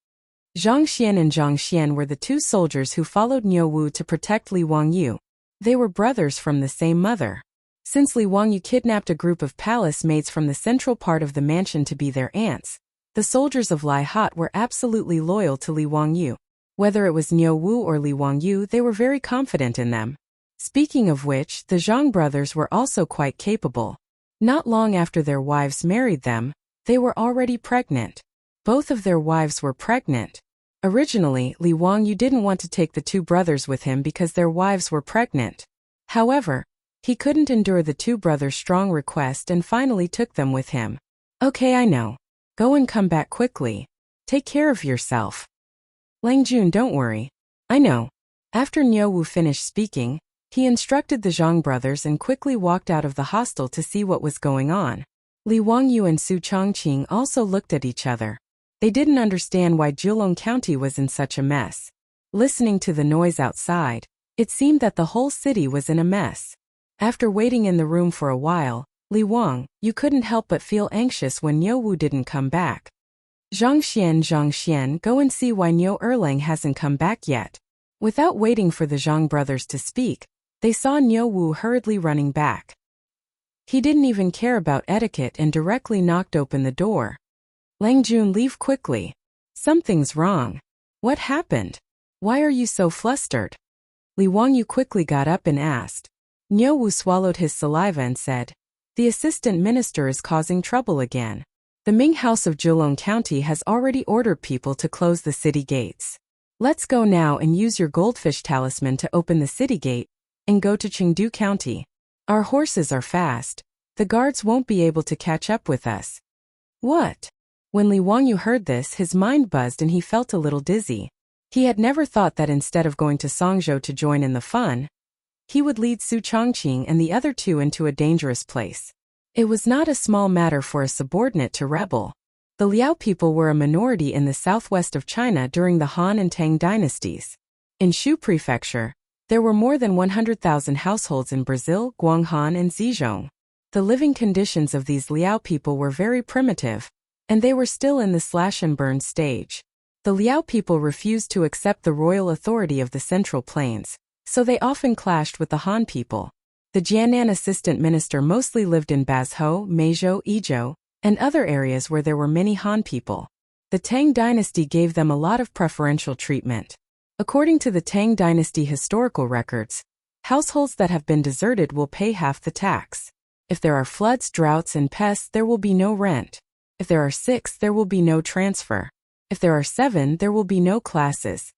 Zhang Xian and Zhang Xian were the 2 soldiers who followed Niu Wu to protect Li Wangyu. They were brothers from the same mother. Since Li Wangyu kidnapped a group of palace maids from the central part of the mansion to be their aunts, the soldiers of Lai Hot were absolutely loyal to Li Wangyu. Whether it was Niu Wu or Li Wangyu, they were very confident in them. Speaking of which, the Zhang brothers were also quite capable. Not long after their wives married them, they were already pregnant. Both of their wives were pregnant. Originally, Li Wangyu didn't want to take the 2 brothers with him because their wives were pregnant. However, he couldn't endure the 2 brothers' strong request and finally took them with him. Okay, I know. Go and come back quickly. Take care of yourself. Lang Jun, don't worry. I know. After Niu Wu finished speaking, he instructed the Zhang brothers and quickly walked out of the hostel to see what was going on. Li Wangyu and Su Chongqing also looked at each other. They didn't understand why Zhejiang County was in such a mess. Listening to the noise outside, it seemed that the whole city was in a mess. After waiting in the room for a while, Li Wang, you couldn't help but feel anxious when Niu Wu didn't come back. Zhang Xian, go and see why Niu Erlang hasn't come back yet. Without waiting for the Zhang brothers to speak, they saw Niu Wu hurriedly running back. He didn't even care about etiquette and directly knocked open the door. Lang Jun, leave quickly. Something's wrong. What happened? Why are you so flustered? Li Wangyu quickly got up and asked. Niu Wu swallowed his saliva and said, the assistant minister is causing trouble again. The Ming House of Zhejiang County has already ordered people to close the city gates. Let's go now and use your goldfish talisman to open the city gate and go to Chengdu County. Our horses are fast. The guards won't be able to catch up with us. What? When Li Wangyu heard this, his mind buzzed and he felt a little dizzy. He had never thought that instead of going to Songzhou to join in the fun, he would lead Su Chongqing and the other 2 into a dangerous place. It was not a small matter for a subordinate to rebel. The Liao people were a minority in the southwest of China during the Han and Tang dynasties. In Shu Prefecture, there were more than 100,000 households in Brazil, Guanghan and Zhejiang. The living conditions of these Liao people were very primitive, and they were still in the slash-and-burn stage. The Liao people refused to accept the royal authority of the Central Plains, so they often clashed with the Han people. The Jianan assistant minister mostly lived in Bazhou, Meizhou, Yizhou, and other areas where there were many Han people. The Tang dynasty gave them a lot of preferential treatment. According to the Tang dynasty historical records, households that have been deserted will pay half the tax. If there are floods, droughts, and pests, there will be no rent. If there are 6, there will be no transfer. If there are 7, there will be no classes.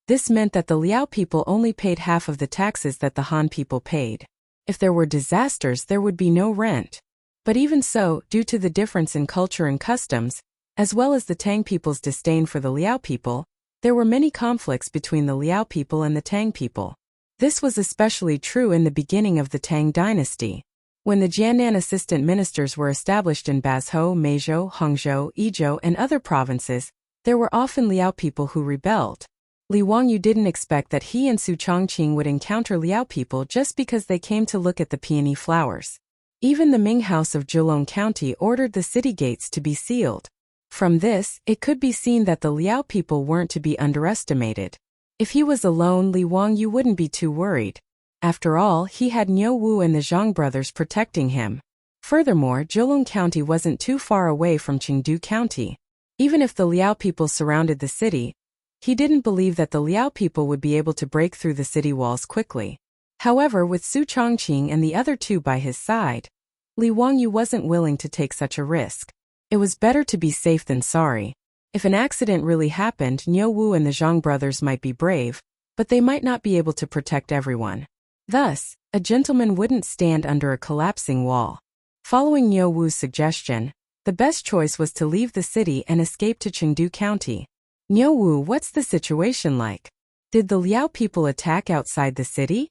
This meant that the Liao people only paid half of the taxes that the Han people paid. If there were disasters, there would be no rent. But even so, due to the difference in culture and customs, as well as the Tang people's disdain for the Liao people, there were many conflicts between the Liao people and the Tang people. This was especially true in the beginning of the Tang dynasty. When the Jianan assistant ministers were established in Bazhou, Meizhou, Hangzhou, Yizhou, and other provinces, there were often Liao people who rebelled. Li Wangyu didn't expect that he and Su Chongqing would encounter Liao people just because they came to look at the peony flowers. Even the Ming House of Zhejiang County ordered the city gates to be sealed. From this, it could be seen that the Liao people weren't to be underestimated. If he was alone, Li Wangyu wouldn't be too worried. After all, he had Niu Wu and the Zhang brothers protecting him. Furthermore, Zhejiang County wasn't too far away from Chengdu County. Even if the Liao people surrounded the city, he didn't believe that the Liao people would be able to break through the city walls quickly. However, with Su Chongqing and the other two by his side, Li Wangyu wasn't willing to take such a risk. It was better to be safe than sorry. If an accident really happened, Niu Wu and the Zhang brothers might be brave, but they might not be able to protect everyone. Thus, a gentleman wouldn't stand under a collapsing wall. Following Niu Wu's suggestion, the best choice was to leave the city and escape to Chengdu County. Niu Wu, what's the situation like? Did the Liao people attack outside the city?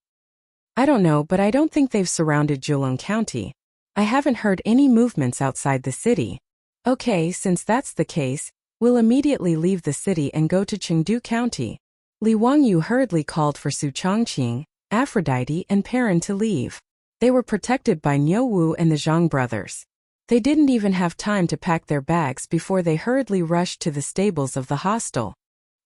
I don't know, but I don't think they've surrounded Zhejiang County. I haven't heard any movements outside the city. Okay, since that's the case, we'll immediately leave the city and go to Chengdu County. Li Wangyu hurriedly called for Su Chongqing, Aphrodite and Perrin to leave. They were protected by Niu Wu and the Zhang brothers. They didn't even have time to pack their bags before they hurriedly rushed to the stables of the hostel.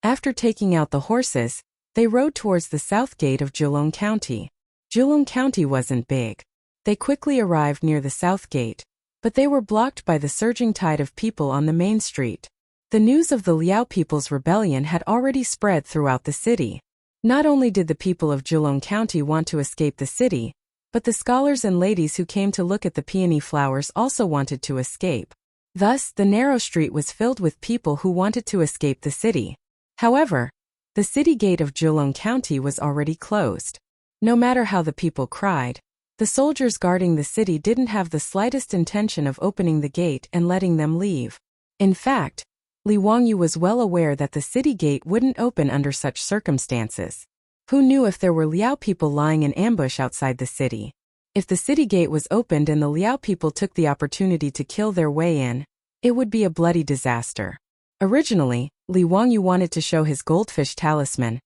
After taking out the horses, they rode towards the south gate of Zhejiang County. Zhejiang County wasn't big. They quickly arrived near the south gate, but they were blocked by the surging tide of people on the main street. The news of the Liao people's rebellion had already spread throughout the city. Not only did the people of Zhejiang County want to escape the city, but the scholars and ladies who came to look at the peony flowers also wanted to escape. Thus, the narrow street was filled with people who wanted to escape the city. However, the city gate of Zhejiang County was already closed. No matter how the people cried, the soldiers guarding the city didn't have the slightest intention of opening the gate and letting them leave. In fact, Li Wangyu was well aware that the city gate wouldn't open under such circumstances. Who knew if there were Liao people lying in ambush outside the city? If the city gate was opened and the Liao people took the opportunity to kill their way in, it would be a bloody disaster. Originally, Li Wangyu wanted to show his goldfish talisman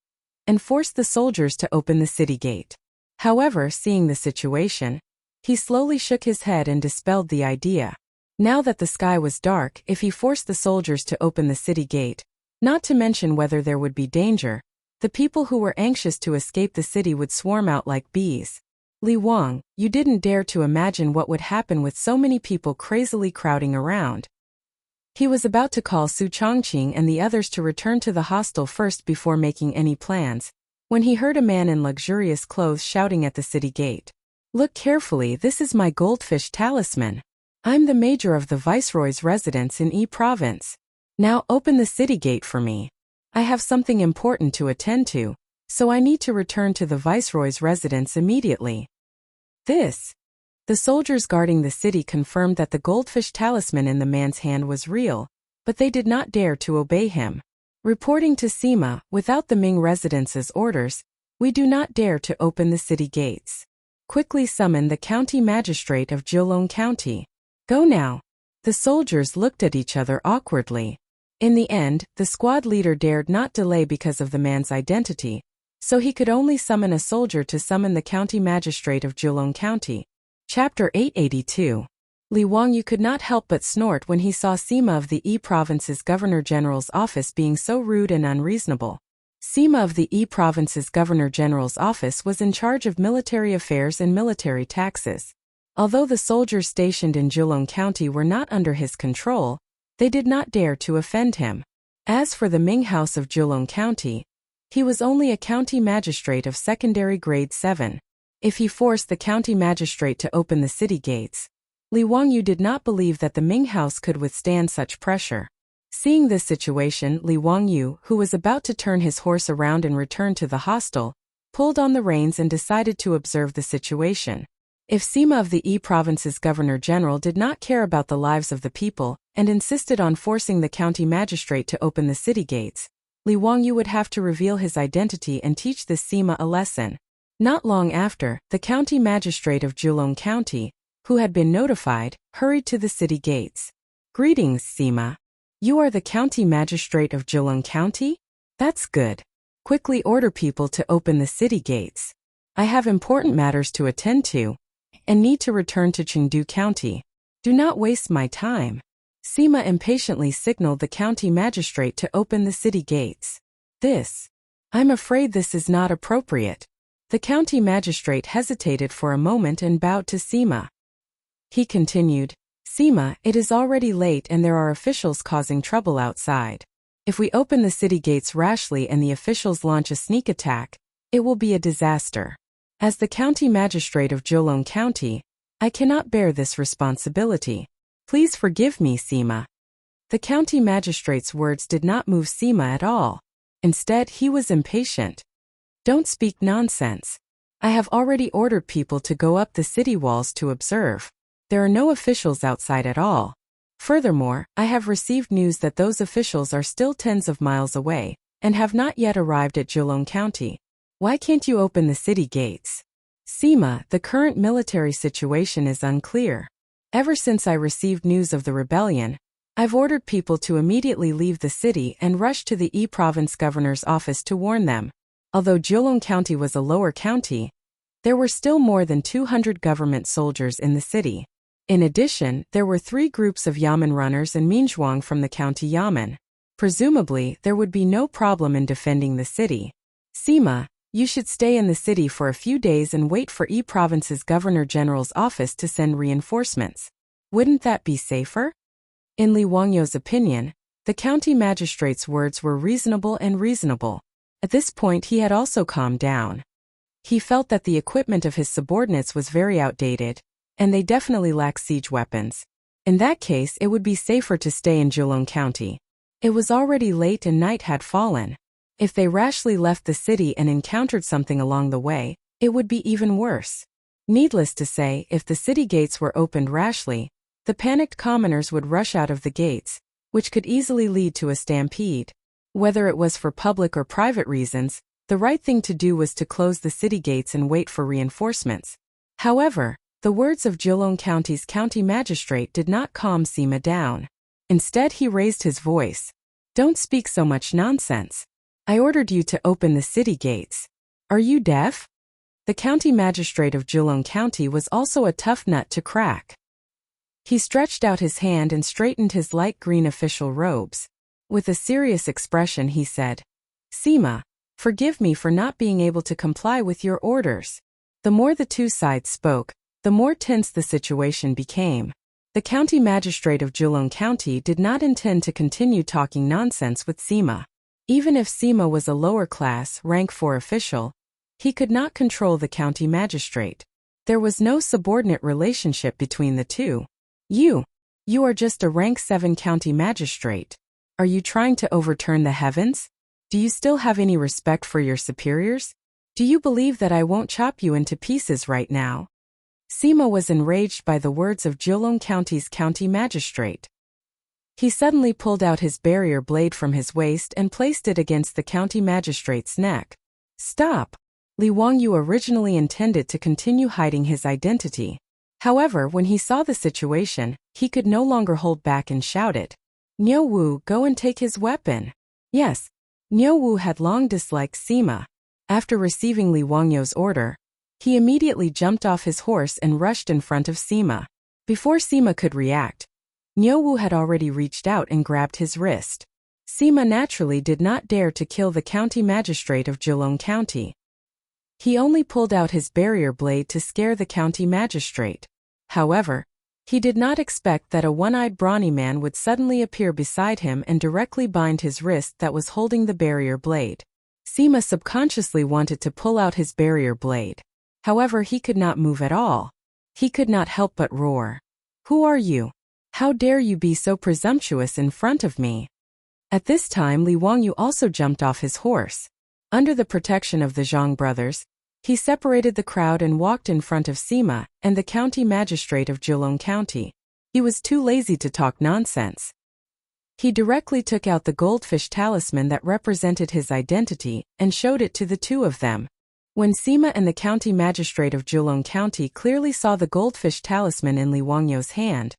and force the soldiers to open the city gate. However, seeing the situation, he slowly shook his head and dispelled the idea. Now that the sky was dark, if he forced the soldiers to open the city gate, not to mention whether there would be danger, the people who were anxious to escape the city would swarm out like bees. Li Wang, you didn't dare to imagine what would happen with so many people crazily crowding around. He was about to call Su Chongqing and the others to return to the hostel first before making any plans, when he heard a man in luxurious clothes shouting at the city gate. Look carefully, this is my goldfish talisman. I'm the major of the Viceroy's residence in Yi Province. Now open the city gate for me. I have something important to attend to, so I need to return to the Viceroy's residence immediately. The soldiers guarding the city confirmed that the goldfish talisman in the man's hand was real, but they did not dare to obey him. Reporting to Sima, without the Ming residence's orders, we do not dare to open the city gates. Quickly summon the county magistrate of Zhejiang County. Go now. The soldiers looked at each other awkwardly. In the end, the squad leader dared not delay because of the man's identity, so he could only summon a soldier to summon the county magistrate of Zhejiang County. Chapter 882. Li Wangyu could not help but snort when he saw Sima of the Yi Province's Governor-General's office being so rude and unreasonable. Sima of the Yi Province's Governor-General's office was in charge of military affairs and military taxes. Although the soldiers stationed in Zhejiang County were not under his control, they did not dare to offend him. As for the Ming House of Zhejiang County, he was only a county magistrate of secondary grade 7. If he forced the county magistrate to open the city gates, Li Wangyu did not believe that the Ming House could withstand such pressure. Seeing this situation, Li Wangyu, who was about to turn his horse around and return to the hostel, pulled on the reins and decided to observe the situation. If Sima of the Yi Province's Governor-General did not care about the lives of the people and insisted on forcing the county magistrate to open the city gates, Li Wangyu would have to reveal his identity and teach this Sima a lesson. Not long after, the county magistrate of Zhejiang County, who had been notified, hurried to the city gates. Greetings, Sima. You are the county magistrate of Zhejiang County? That's good. Quickly order people to open the city gates. I have important matters to attend to and need to return to Chengdu County. Do not waste my time. Sima impatiently signaled the county magistrate to open the city gates. I'm afraid this is not appropriate. The county magistrate hesitated for a moment and bowed to Sima. He continued, Sima, it is already late and there are officials causing trouble outside. If we open the city gates rashly and the officials launch a sneak attack, it will be a disaster. As the county magistrate of Jolong County, I cannot bear this responsibility. Please forgive me, Sima. The county magistrate's words did not move Sima at all. Instead, he was impatient. Don't speak nonsense. I have already ordered people to go up the city walls to observe. There are no officials outside at all. Furthermore, I have received news that those officials are still tens of miles away and have not yet arrived at Jolong County. Why can't you open the city gates? Sima, the current military situation is unclear. Ever since I received news of the rebellion, I've ordered people to immediately leave the city and rush to the province governor's office to warn them. Although Jolong County was a lower county, there were still more than 200 government soldiers in the city. In addition, there were 3 groups of Yamen runners and Minzhuang from the county Yamen. Presumably, there would be no problem in defending the city. Sima, you should stay in the city for a few days and wait for province's governor-general's office to send reinforcements. Wouldn't that be safer? In Li Wangyou's opinion, the county magistrate's words were reasonable. At this point he had also calmed down. He felt that the equipment of his subordinates was very outdated, and they definitely lack siege weapons. In that case, it would be safer to stay in Jolong County. It was already late and night had fallen. If they rashly left the city and encountered something along the way, it would be even worse. Needless to say, if the city gates were opened rashly, the panicked commoners would rush out of the gates, which could easily lead to a stampede. Whether it was for public or private reasons, the right thing to do was to close the city gates and wait for reinforcements. However, the words of Jolong County's county magistrate did not calm Sima down. Instead, he raised his voice. Don't speak so much nonsense. I ordered you to open the city gates. Are you deaf? The county magistrate of Jolong County was also a tough nut to crack. He stretched out his hand and straightened his light green official robes. With a serious expression he said, Sima, forgive me for not being able to comply with your orders. The more the two sides spoke, the more tense the situation became. The county magistrate of Jolong County did not intend to continue talking nonsense with Sima. Even if Sima was a lower-class, rank 4 official, he could not control the county magistrate. There was no subordinate relationship between the two. You are just a rank 7 county magistrate. Are you trying to overturn the heavens? Do you still have any respect for your superiors? Do you believe that I won't chop you into pieces right now? Sima was enraged by the words of Jolong County's county magistrate. He suddenly pulled out his barrier blade from his waist and placed it against the county magistrate's neck. Stop! Li Wangyou originally intended to continue hiding his identity. However, when he saw the situation, he could no longer hold back and shouted, Niu Wu, go and take his weapon. Yes, Niu Wu had long disliked Sima. After receiving Li Wangyou's order, he immediately jumped off his horse and rushed in front of Sima. Before Sima could react, Niu Wu had already reached out and grabbed his wrist. Sima naturally did not dare to kill the county magistrate of Jolong County. He only pulled out his barrier blade to scare the county magistrate. However, he did not expect that a one-eyed brawny man would suddenly appear beside him and directly bind his wrist that was holding the barrier blade. Sima subconsciously wanted to pull out his barrier blade. However, he could not move at all. He could not help but roar. Who are you? How dare you be so presumptuous in front of me? At this time Li Wangyou also jumped off his horse. Under the protection of the Zhang brothers, he separated the crowd and walked in front of Sima and the county magistrate of Jolong County. He was too lazy to talk nonsense. He directly took out the goldfish talisman that represented his identity and showed it to the two of them. When Sima and the county magistrate of Jolong County clearly saw the goldfish talisman in Li Wangyou's hand,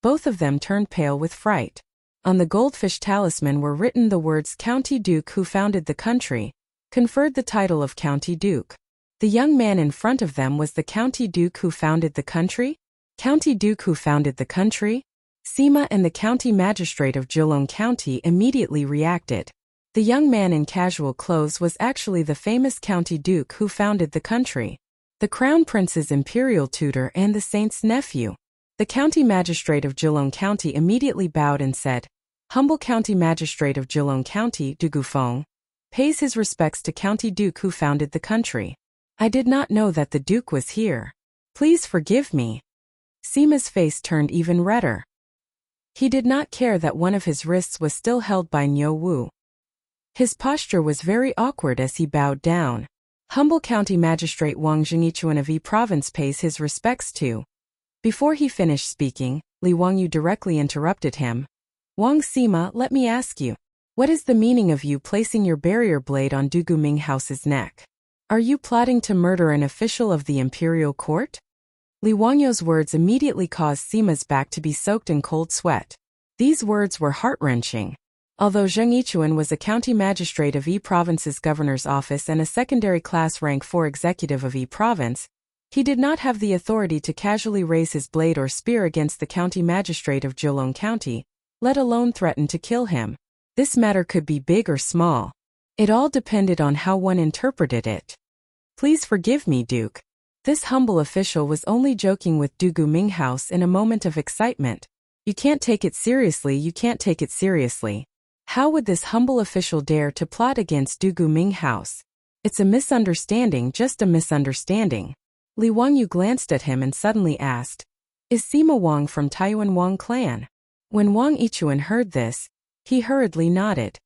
both of them turned pale with fright. On the goldfish talisman were written the words County Duke who founded the country, conferred the title of County Duke. The young man in front of them was the County Duke who founded the country? County Duke who founded the country? Sima and the county magistrate of Jolong County immediately reacted. The young man in casual clothes was actually the famous County Duke who founded the country, the Crown Prince's imperial tutor and the saint's nephew. The county magistrate of Jilong County immediately bowed and said, "Humble county magistrate of Jilong County, Du Gufeng, pays his respects to County Duke who founded the country. I did not know that the Duke was here. Please forgive me." Sima's face turned even redder. He did not care that one of his wrists was still held by Niu Wu. His posture was very awkward as he bowed down. Humble County Magistrate Wang Zhengyichuan of Yi Province pays his respects to. Before he finished speaking, Li Wangyu directly interrupted him. "Wang Sima, let me ask you, what is the meaning of you placing your barrier blade on Du Guming House's neck? Are you plotting to murder an official of the imperial court?" Li Wangyu's words immediately caused Sima's back to be soaked in cold sweat. These words were heart-wrenching. Although Zheng Yichuan was a county magistrate of Yi Province's governor's office and a secondary class rank 4 executive of Yi Province, he did not have the authority to casually raise his blade or spear against the county magistrate of Jilong County, let alone threaten to kill him. This matter could be big or small. It all depended on how one interpreted it. "Please forgive me, Duke. This humble official was only joking with Du Guming House in a moment of excitement. You can't take it seriously, you can't take it seriously. How would this humble official dare to plot against Du Guming House? It's a misunderstanding, just a misunderstanding." Li Wangyu glanced at him and suddenly asked, "Is Sima Wang from Taiyuan Wang clan?" When Wang Yichuan heard this, he hurriedly nodded.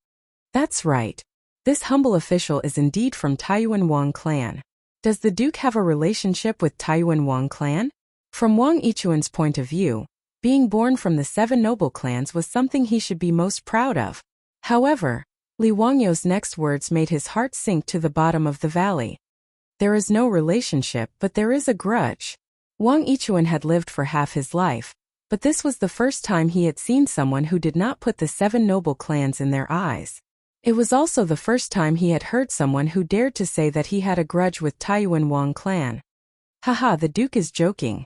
"That's right. This humble official is indeed from Taiyuan Wang clan. Does the Duke have a relationship with Taiyuan Wang clan?" From Wang Yichuan's point of view, being born from the 7 noble clans was something he should be most proud of. However, Li Wangyu's next words made his heart sink to the bottom of the valley. There is no relationship, but there is a grudge. Wang Yichuan had lived for half his life, but this was the first time he had seen someone who did not put the 7 noble clans in their eyes. It was also the first time he had heard someone who dared to say that he had a grudge with Taiyuan Wang clan. "Haha, the Duke is joking."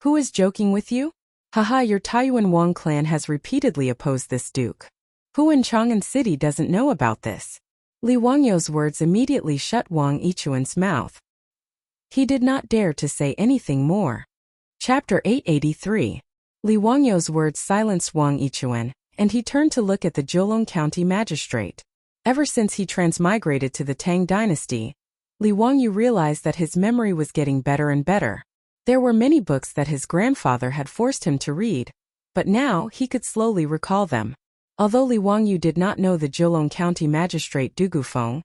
"Who is joking with you?" "Haha, your Taiyuan Wang clan has repeatedly opposed this Duke. Who in Chang'an City doesn't know about this?" Li Wangyu's words immediately shut Wang Yichuan's mouth. He did not dare to say anything more. Chapter 883. Li Wangyu's words silenced Wang Yichuan, and he turned to look at the Jilong County magistrate. Ever since he transmigrated to the Tang dynasty, Li Wangyu realized that his memory was getting better and better. There were many books that his grandfather had forced him to read, but now he could slowly recall them. Although Li Wangyu did not know the Jilong County magistrate Du Gufeng,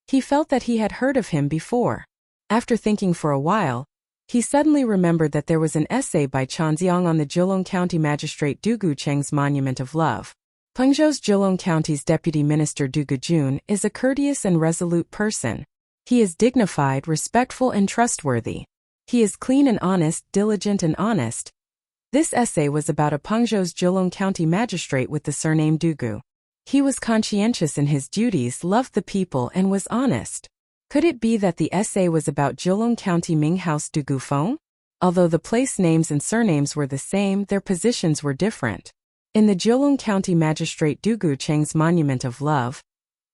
he felt that he had heard of him before. After thinking for a while, he suddenly remembered that there was an essay by Chen Xiang on the Jilong County magistrate Du Gucheng's Monument of Love. Pengzhou's Jilong County's deputy minister Du Gujun is a courteous and resolute person. He is dignified, respectful, and trustworthy. He is clean and honest, diligent and honest. This essay was about a Pengzhou's Jilong County magistrate with the surname Dugu. He was conscientious in his duties, loved the people, and was honest. Could it be that the essay was about Jilong County Ming House Du Gufeng? Although the place names and surnames were the same, their positions were different. In the Jilong County magistrate Du Gucheng's Monument of Love,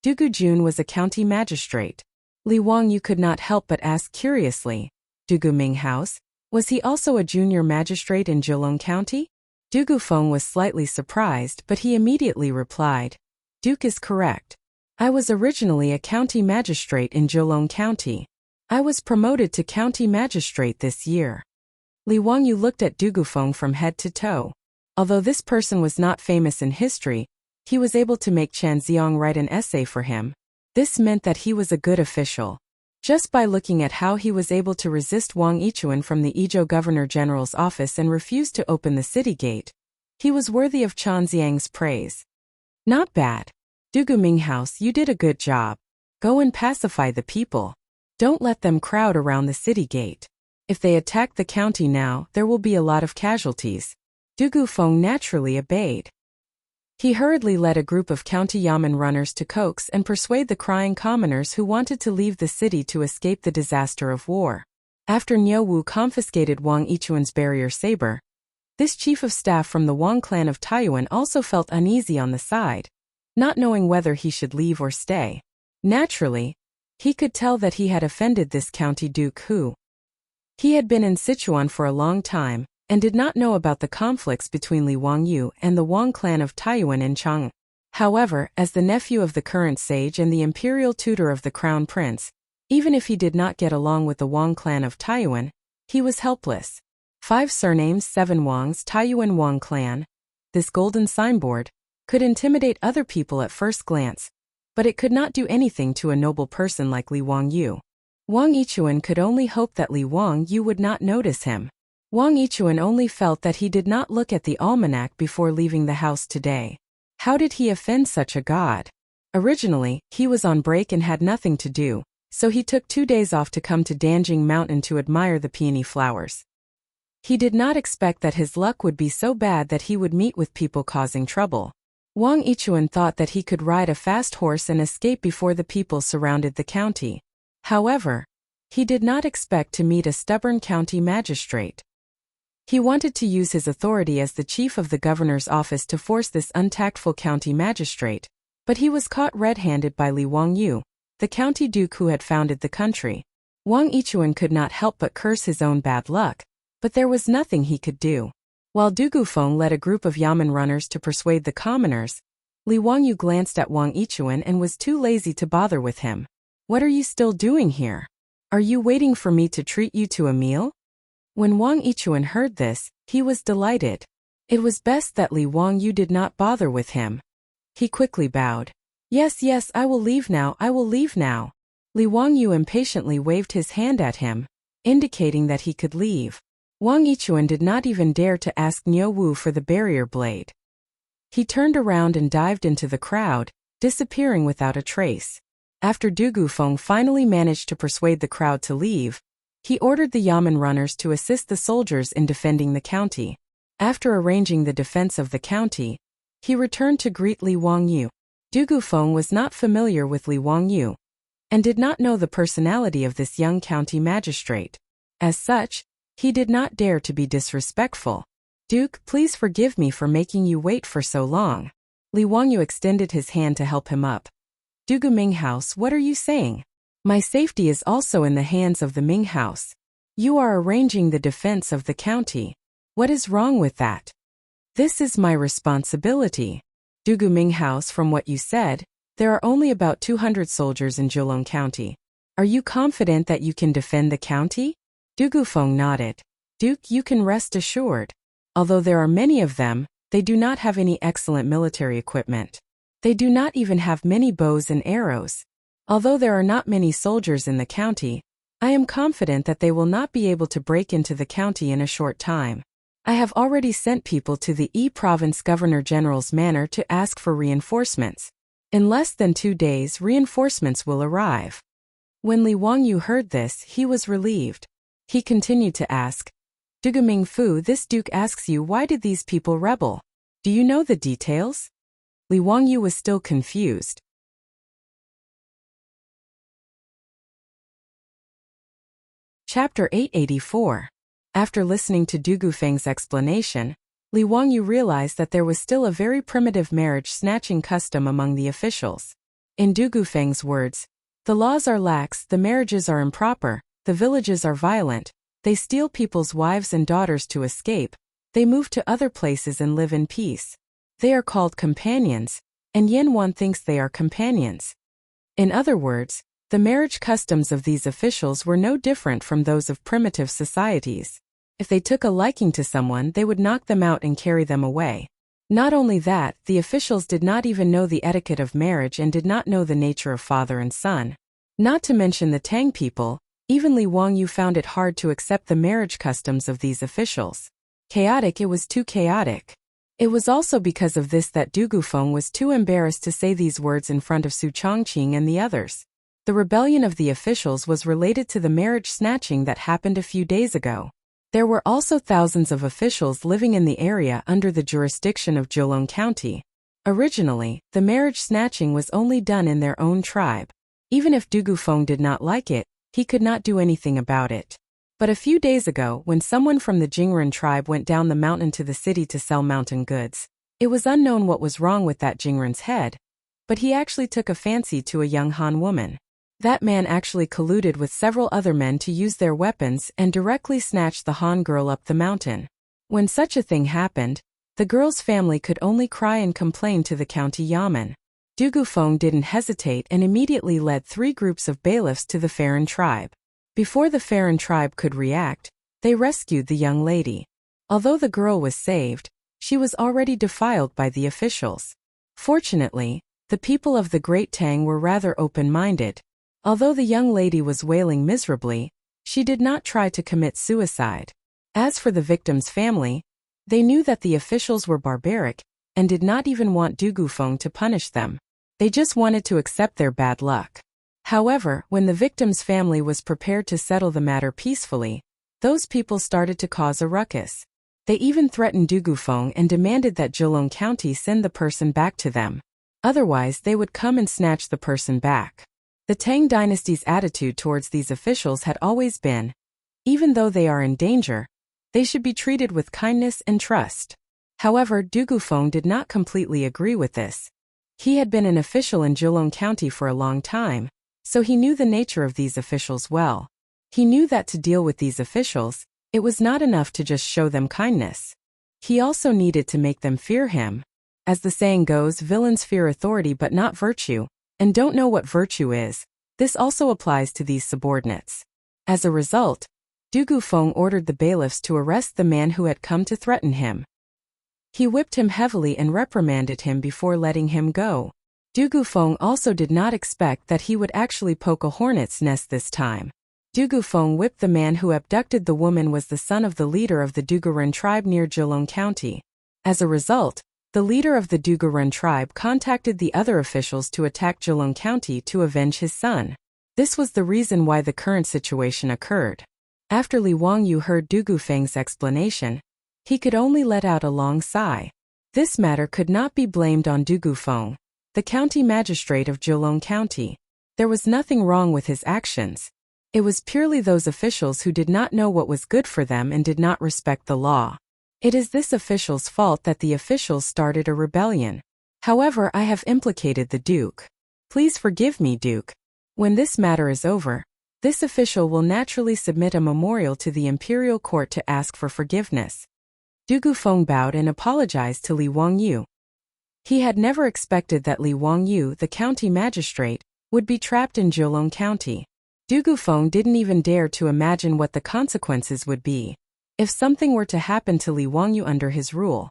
Du Gujun was a county magistrate. Li Wangyu could not help but ask curiously, "Du Guming House? Was he also a junior magistrate in Jilong County?" Du Gufeng was slightly surprised, but he immediately replied, "Duke is correct. I was originally a county magistrate in Jilong County. I was promoted to county magistrate this year." Li Wangyu looked at Du Gufeng from head to toe. Although this person was not famous in history, he was able to make Chen Xiang write an essay for him. This meant that he was a good official. Just by looking at how he was able to resist Wang Yichuan from the Izhou Governor General's office and refuse to open the city gate, he was worthy of Chen Xiang's praise. "Not bad. Du Guming House, you did a good job. Go and pacify the people. Don't let them crowd around the city gate. If they attack the county now, there will be a lot of casualties." Du Gufeng naturally obeyed. He hurriedly led a group of county yamen runners to coax and persuade the crying commoners who wanted to leave the city to escape the disaster of war. After Niu Wu confiscated Wang Yichuan's barrier saber, this chief of staff from the Wang clan of Taiyuan also felt uneasy on the side, not knowing whether he should leave or stay. Naturally, he could tell that he had offended this county duke who. He had been in Sichuan for a long time, and did not know about the conflicts between Li Wangyu and the Wang clan of Taiyuan in Chang. However, as the nephew of the current sage and the imperial tutor of the crown prince, even if he did not get along with the Wang clan of Taiyuan, he was helpless. 5 surnames 7 Wangs Taiyuan Wang clan. This golden signboard could intimidate other people at first glance, but it could not do anything to a noble person like Li Wangyu. Wang Yichuan could only hope that Li Wangyu would not notice him. Wang Yichuan only felt that he did not look at the almanac before leaving the house today. How did he offend such a god? Originally, he was on break and had nothing to do, so he took 2 days off to come to Danjing Mountain to admire the peony flowers. He did not expect that his luck would be so bad that he would meet with people causing trouble. Wang Yichuan thought that he could ride a fast horse and escape before the people surrounded the county. However, he did not expect to meet a stubborn county magistrate. He wanted to use his authority as the chief of the governor's office to force this untactful county magistrate, but he was caught red-handed by Li Wangyu, the county duke who had founded the country. Wang Yichuan could not help but curse his own bad luck, but there was nothing he could do. While Du Gufeng led a group of yamen runners to persuade the commoners, Li Wangyu glanced at Wang Yichuan and was too lazy to bother with him. "What are you still doing here? Are you waiting for me to treat you to a meal?" When Wang Yichuan heard this, he was delighted. It was best that Li Wangyu did not bother with him. He quickly bowed. Yes, I will leave now, I will leave now." Li Wangyu impatiently waved his hand at him, indicating that he could leave. Wang Yichuan did not even dare to ask Niu Wu for the barrier blade. He turned around and dived into the crowd, disappearing without a trace. After Du Gufeng finally managed to persuade the crowd to leave, he ordered the yamen runners to assist the soldiers in defending the county. After arranging the defense of the county, he returned to greet Li Wangyu. Du Gufeng was not familiar with Li Wangyu, and did not know the personality of this young county magistrate. As such, he did not dare to be disrespectful. "Duke, please forgive me for making you wait for so long." Li Wangyu extended his hand to help him up. "Dugu Ming House, what are you saying? My safety is also in the hands of the Ming House. You are arranging the defense of the county. What is wrong with that?" "This is my responsibility. Dugu Ming House, from what you said, there are only about 200 soldiers in Zheolong County. Are you confident that you can defend the county?" Du Gufeng nodded. "Duke, you can rest assured. Although there are many of them, they do not have any excellent military equipment. They do not even have many bows and arrows. Although there are not many soldiers in the county, I am confident that they will not be able to break into the county in a short time. I have already sent people to the Yi Province Governor-General's manor to ask for reinforcements. In less than 2 days, reinforcements will arrive." When Li Wangyu heard this, he was relieved. He continued to ask, "Dugu Mingfu, this duke asks you, why did these people rebel? Do you know the details?" Li Wangyu was still confused. Chapter 884. After listening to Du Gufeng's explanation, Li Wangyu realized that there was still a very primitive marriage-snatching custom among the officials. In Du Gufeng's words, "The laws are lax, the marriages are improper, the villages are violent, they steal people's wives and daughters to escape, they move to other places and live in peace. They are called companions, and Yin Wan thinks they are companions." In other words, the marriage customs of these officials were no different from those of primitive societies. If they took a liking to someone, they would knock them out and carry them away. Not only that, the officials did not even know the etiquette of marriage and did not know the nature of father and son. Not to mention the Tang people, even Li Wangyu found it hard to accept the marriage customs of these officials. Chaotic, it was too chaotic. It was also because of this that Du Gufeng was too embarrassed to say these words in front of Su Chongqing and the others. The rebellion of the officials was related to the marriage snatching that happened a few days ago. There were also thousands of officials living in the area under the jurisdiction of Zheolong County. Originally, the marriage snatching was only done in their own tribe. Even if Du Gufeng did not like it, he could not do anything about it. But a few days ago, when someone from the Jingren tribe went down the mountain to the city to sell mountain goods, it was unknown what was wrong with that Jingren's head, but he actually took a fancy to a young Han woman. That man actually colluded with several other men to use their weapons and directly snatched the Han girl up the mountain. When such a thing happened, the girl's family could only cry and complain to the county yamen. Du Gufeng didn't hesitate and immediately led 3 groups of bailiffs to the Farron tribe. Before the Farron tribe could react, they rescued the young lady. Although the girl was saved, she was already defiled by the officials. Fortunately, the people of the Great Tang were rather open-minded. Although the young lady was wailing miserably, she did not try to commit suicide. As for the victim's family, they knew that the officials were barbaric and did not even want Du Gufeng to punish them. They just wanted to accept their bad luck. However, when the victim's family was prepared to settle the matter peacefully, those people started to cause a ruckus. They even threatened Du Gufeng and demanded that Zhejiang County send the person back to them. Otherwise, they would come and snatch the person back. The Tang dynasty's attitude towards these officials had always been, even though they are in danger, they should be treated with kindness and trust. However, Du Gufeng did not completely agree with this. He had been an official in Zhejiang County for a long time, so he knew the nature of these officials well. He knew that to deal with these officials, it was not enough to just show them kindness. He also needed to make them fear him. As the saying goes, villains fear authority but not virtue, and don't know what virtue is. This also applies to these subordinates. As a result, Du Gufeng ordered the bailiffs to arrest the man who had come to threaten him. He whipped him heavily and reprimanded him before letting him go. Du Gufeng also did not expect that he would actually poke a hornet's nest this time. Du Gufeng whipped the man who abducted the woman was the son of the leader of the Duguren tribe near Zhejiang County. As a result, the leader of the Duguren tribe contacted the other officials to attack Zhejiang County to avenge his son. This was the reason why the current situation occurred. After Li Wangyu heard Du Gufeng's explanation, he could only let out a long sigh. This matter could not be blamed on Du Gufeng, the county magistrate of Zhejiang County. There was nothing wrong with his actions. It was purely those officials who did not know what was good for them and did not respect the law. It is this official's fault that the officials started a rebellion. However, I have implicated the Duke. Please forgive me, Duke. When this matter is over, this official will naturally submit a memorial to the imperial court to ask for forgiveness. Du Gufeng bowed and apologized to Li Wangyu. He had never expected that Li Wangyu, the county magistrate, would be trapped in Zhejiang County. Du Gufeng didn't even dare to imagine what the consequences would be if something were to happen to Li Wangyu under his rule.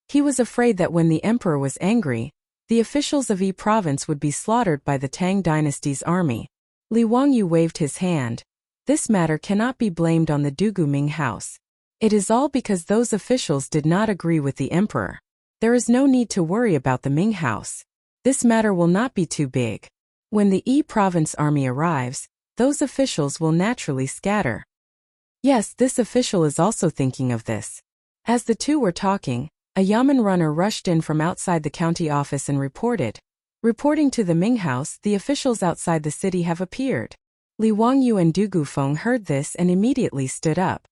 He was afraid that when the emperor was angry, the officials of Yi province would be slaughtered by the Tang dynasty's army. Li Wangyu waved his hand. This matter cannot be blamed on the Dugu Ming house. It is all because those officials did not agree with the emperor. There is no need to worry about the Ming house. This matter will not be too big. When the Yi province army arrives, those officials will naturally scatter. Yes, this official is also thinking of this. As the two were talking, a yamen runner rushed in from outside the county office and reporting to the Ming house, the officials outside the city have appeared. Li Wangyu and Du Gufeng heard this and immediately stood up.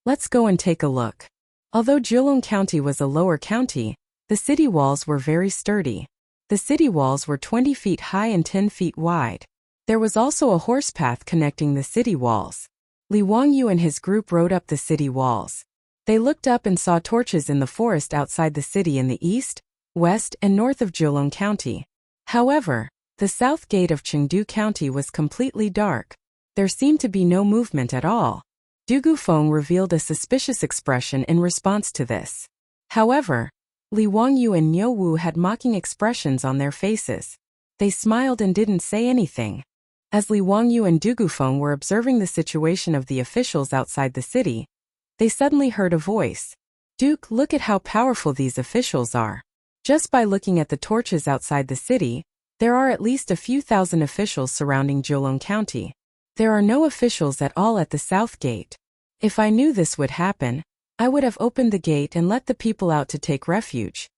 Let's go and take a look. Although Zhejiang County was a lower county, the city walls were very sturdy. The city walls were 20 feet high and 10 feet wide. There was also a horse path connecting the city walls. Li Wangyu and his group rode up the city walls. They looked up and saw torches in the forest outside the city in the east, west, and north of Zhejiang County. However, the south gate of Chengdu County was completely dark. There seemed to be no movement at all. Du Gufeng revealed a suspicious expression in response to this. However, Li Wangyu and Niu Wu had mocking expressions on their faces. They smiled and didn't say anything. As Li Wangyu and Du Gufeng were observing the situation of the officials outside the city, they suddenly heard a voice. Duke, look at how powerful these officials are. Just by looking at the torches outside the city, there are at least a few thousand officials surrounding Zhejiang County. There are no officials at all at the south gate. If I knew this would happen, I would have opened the gate and let the people out to take refuge.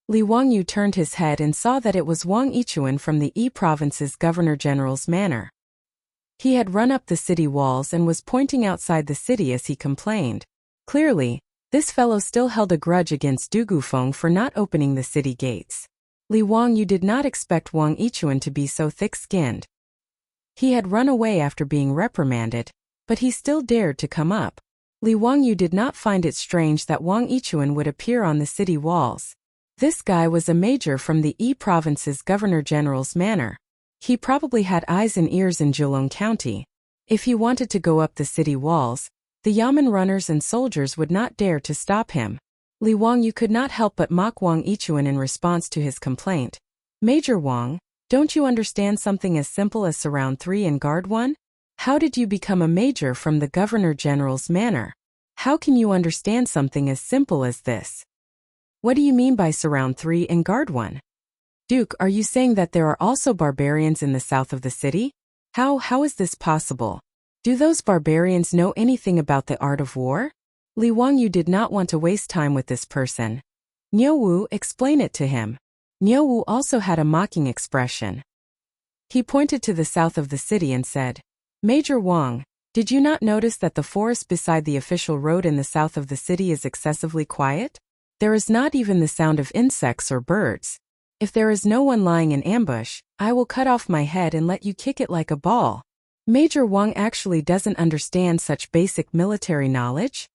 Li Wangyu turned his head and saw that it was Wang Yichuan from the Yi province's governor-general's manor. He had run up the city walls and was pointing outside the city as he complained. Clearly, this fellow still held a grudge against Du Gufeng for not opening the city gates. Li Wangyu did not expect Wang Yichuan to be so thick-skinned. He had run away after being reprimanded, but he still dared to come up. Li Wangyu did not find it strange that Wang Yichuan would appear on the city walls. This guy was a major from the Yi province's governor-general's manor. He probably had eyes and ears in Zhejiang County. If he wanted to go up the city walls, the yamen runners and soldiers would not dare to stop him. Li Wangyu could not help but mock Wang Yichuan in response to his complaint. Major Wang, don't you understand something as simple as Surround 3 and Guard 1? How did you become a major from the Governor-General's manor? How can you understand something as simple as this? What do you mean by Surround 3 and Guard 1? Duke, are you saying that there are also barbarians in the south of the city? How is this possible? Do those barbarians know anything about the art of war? Li Wangyu did not want to waste time with this person. Niu Wu, explain it to him. Niu Wu also had a mocking expression. He pointed to the south of the city and said, Major Wang, did you not notice that the forest beside the official road in the south of the city is excessively quiet? There is not even the sound of insects or birds. If there is no one lying in ambush, I will cut off my head and let you kick it like a ball. Major Wang actually doesn't understand such basic military knowledge.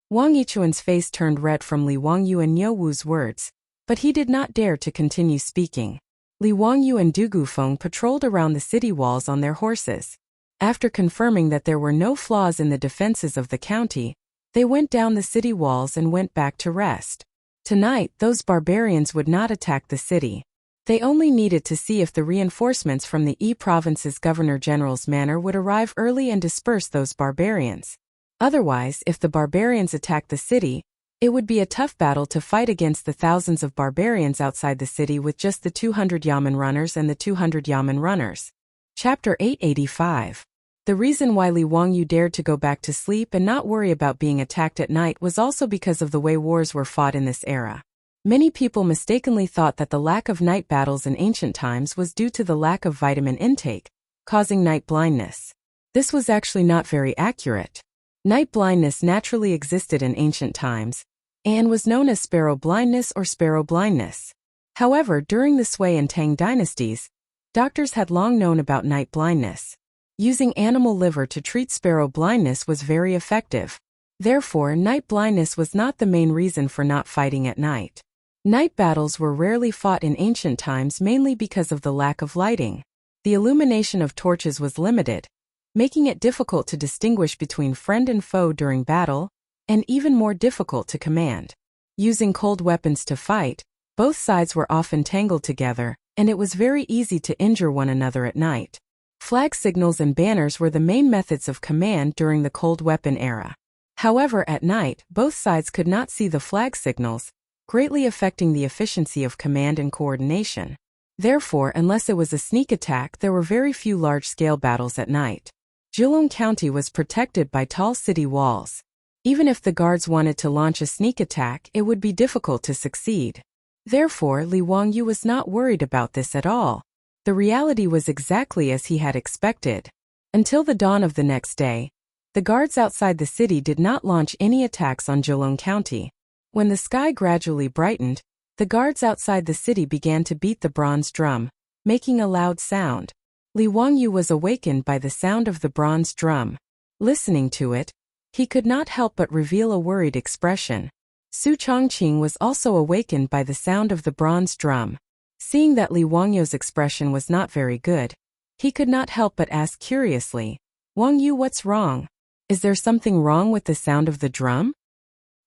Wang Yichuan's face turned red from Li Wangyu and Niu Wu's words, but he did not dare to continue speaking. Li Wangyu and Du Gufeng patrolled around the city walls on their horses. After confirming that there were no flaws in the defenses of the county, they went down the city walls and went back to rest. Tonight, those barbarians would not attack the city. They only needed to see if the reinforcements from the Yi province's governor-general's manor would arrive early and disperse those barbarians. Otherwise, if the barbarians attacked the city, it would be a tough battle to fight against the thousands of barbarians outside the city with just the 200 yamen runners and the 200 yamen runners. Chapter 885. The reason why Li Wangyu dared to go back to sleep and not worry about being attacked at night was also because of the way wars were fought in this era. Many people mistakenly thought that the lack of night battles in ancient times was due to the lack of vitamin intake, causing night blindness. This was actually not very accurate. Night blindness naturally existed in ancient times, and was known as sparrow blindness or sparrow blindness. However, during the Sui and Tang dynasties, doctors had long known about night blindness. Using animal liver to treat sparrow blindness was very effective. Therefore, night blindness was not the main reason for not fighting at night. Night battles were rarely fought in ancient times mainly because of the lack of lighting. The illumination of torches was limited, making it difficult to distinguish between friend and foe during battle, and even more difficult to command. Using cold weapons to fight, both sides were often tangled together, and it was very easy to injure one another at night. Flag signals and banners were the main methods of command during the cold weapon era. However, at night, both sides could not see the flag signals, greatly affecting the efficiency of command and coordination. Therefore, unless it was a sneak attack, there were very few large-scale battles at night. Zhejiang County was protected by tall city walls. Even if the guards wanted to launch a sneak attack, it would be difficult to succeed. Therefore, Li Wangyu was not worried about this at all. The reality was exactly as he had expected. Until the dawn of the next day, the guards outside the city did not launch any attacks on Zhejiang County. When the sky gradually brightened, the guards outside the city began to beat the bronze drum, making a loud sound. Li Wangyu was awakened by the sound of the bronze drum. Listening to it, he could not help but reveal a worried expression. Su Chongqing was also awakened by the sound of the bronze drum. Seeing that Li Wangyu's expression was not very good, he could not help but ask curiously, Wangyu, what's wrong? Is there something wrong with the sound of the drum?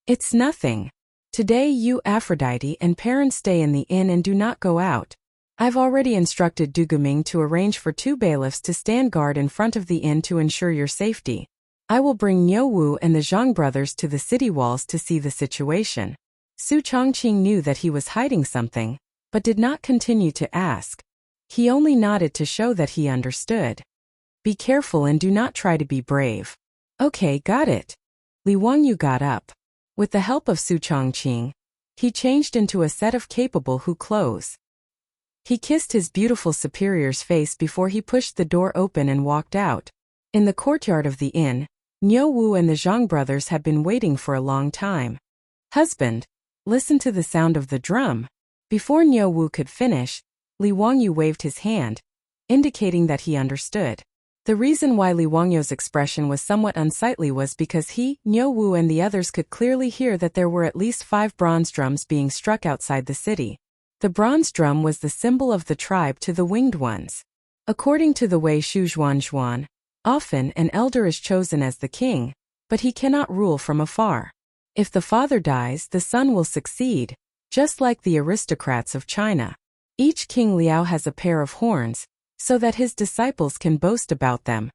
It's nothing. Today you, Aphrodite, and parents stay in the inn and do not go out. I've already instructed Du Guming to arrange for 2 bailiffs to stand guard in front of the inn to ensure your safety. I will bring Niu Wu and the Zhang brothers to the city walls to see the situation. Su Chongqing knew that he was hiding something, but did not continue to ask. He only nodded to show that he understood. Be careful and do not try to be brave. Okay, got it. Li Wangyu got up. With the help of Su Chongqing, he changed into a set of capable Hu clothes. He kissed his beautiful superior's face before he pushed the door open and walked out. In the courtyard of the inn, Niu Wu and the Zhang brothers had been waiting for a long time. Husband, listen to the sound of the drum. Before Niu Wu could finish, Li Wangyu waved his hand, indicating that he understood. The reason why Li Wangyu's expression was somewhat unsightly was because he, Niu Wu and the others could clearly hear that there were at least 5 bronze drums being struck outside the city. The bronze drum was the symbol of the tribe to the winged ones. According to the Wei Shu Zhuan, often an elder is chosen as the king, but he cannot rule from afar. If the father dies, the son will succeed, just like the aristocrats of China. Each king Liao has a pair of horns, so that his disciples can boast about them.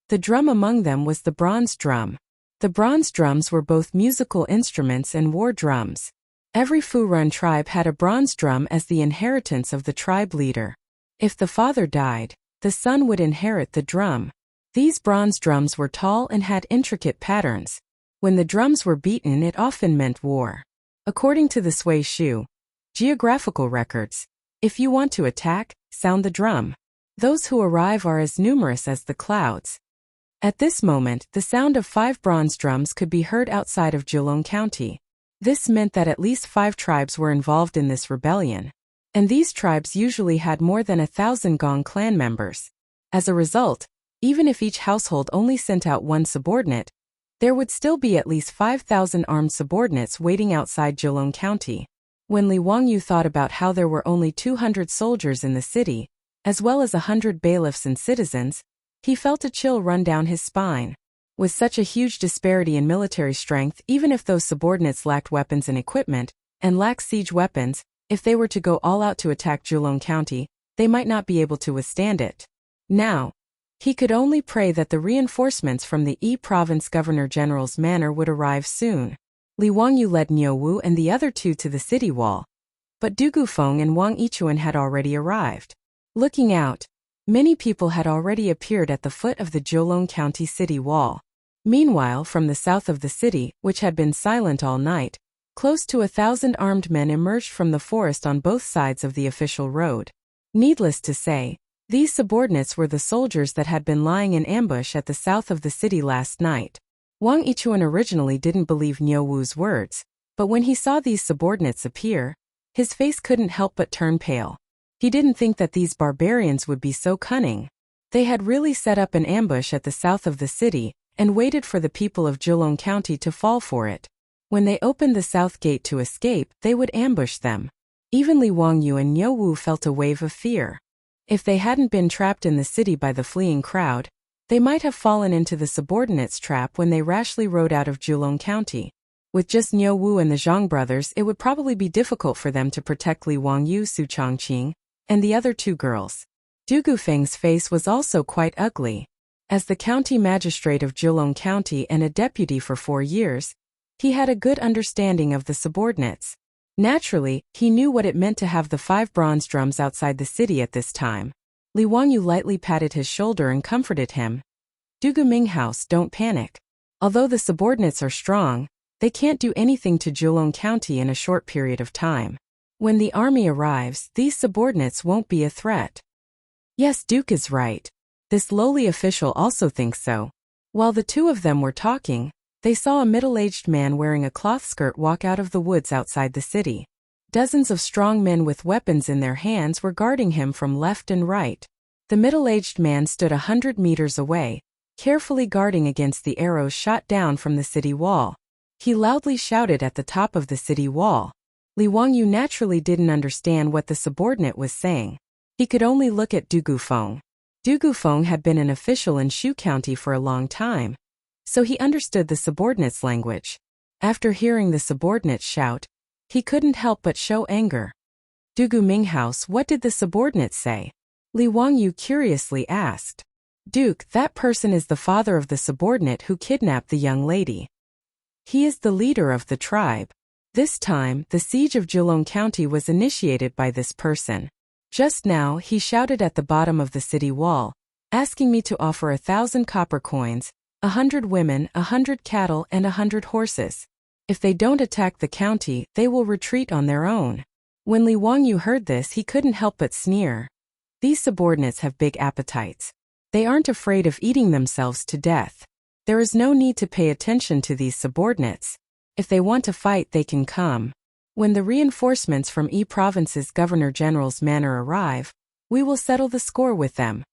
The drum among them was the bronze drum. The bronze drums were both musical instruments and war drums. Every Furun tribe had a bronze drum as the inheritance of the tribe leader. If the father died, the son would inherit the drum. These bronze drums were tall and had intricate patterns. When the drums were beaten, it often meant war. According to the Sui Shu geographical records, if you want to attack, sound the drum. Those who arrive are as numerous as the clouds. At this moment, the sound of 5 bronze drums could be heard outside of Jilong County. This meant that at least 5 tribes were involved in this rebellion. And these tribes usually had more than 1,000 Gong clan members. As a result, even if each household only sent out 1 subordinate, there would still be at least 5,000 armed subordinates waiting outside Jilong County. When Li Wangyu thought about how there were only 200 soldiers in the city, as well as 100 bailiffs and citizens, he felt a chill run down his spine. With such a huge disparity in military strength, even if those subordinates lacked weapons and equipment, and lacked siege weapons, if they were to go all out to attack Jilong County, they might not be able to withstand it. Now, he could only pray that the reinforcements from the Yi Province Governor-General's manor would arrive soon. Li Wangyu led Niu Wu and the other 2 to the city wall. But Du Gufeng and Wang Yichuan had already arrived. Looking out, many people had already appeared at the foot of the Jilong County city wall. Meanwhile, from the south of the city, which had been silent all night, close to 1,000 armed men emerged from the forest on both sides of the official road. Needless to say, these subordinates were the soldiers that had been lying in ambush at the south of the city last night. Wang Yichuan originally didn't believe Niu Wu's words, but when he saw these subordinates appear, his face couldn't help but turn pale. He didn't think that these barbarians would be so cunning. They had really set up an ambush at the south of the city and waited for the people of Jilong County to fall for it. When they opened the south gate to escape, they would ambush them. Even Li Wangyu and Niu Wu felt a wave of fear. If they hadn't been trapped in the city by the fleeing crowd, they might have fallen into the subordinates' trap when they rashly rode out of Jilong County. With just Niu Wu and the Zhang brothers, it would probably be difficult for them to protect Li Wangyu, Su Chongqing, and the other 2 girls. Du Gufeng's face was also quite ugly. As the county magistrate of Jilong County and a deputy for 4 years, he had a good understanding of the subordinates. Naturally, he knew what it meant to have the 5 bronze drums outside the city at this time. Li Wangyu lightly patted his shoulder and comforted him. Dugu Minghouse, don't panic. Although the subordinates are strong, they can't do anything to Jilong County in a short period of time. When the army arrives, these subordinates won't be a threat. Yes, Duke is right. This lowly official also thinks so. While the 2 of them were talking, they saw a middle-aged man wearing a cloth skirt walk out of the woods outside the city. Dozens of strong men with weapons in their hands were guarding him from left and right. The middle-aged man stood 100 meters away, carefully guarding against the arrows shot down from the city wall. He loudly shouted at the top of the city wall. Li Wangyu naturally didn't understand what the subordinate was saying. He could only look at Du Gufeng. Du Gufeng had been an official in Shu County for a long time, so he understood the subordinate's language. After hearing the subordinate shout, he couldn't help but show anger. Dugu Minghouse, what did the subordinate say? Li Wangyu curiously asked. Duke, that person is the father of the subordinate who kidnapped the young lady. He is the leader of the tribe. This time, the siege of Jilong County was initiated by this person. Just now, he shouted at the bottom of the city wall, asking me to offer 1,000 copper coins, 100 women, 100 cattle, and 100 horses. If they don't attack the county, they will retreat on their own. When Li Wangyu heard this, he couldn't help but sneer. These subordinates have big appetites. They aren't afraid of eating themselves to death. There is no need to pay attention to these subordinates. If they want to fight, they can come. When the reinforcements from Yi Province's Governor-General's manor arrive, we will settle the score with them.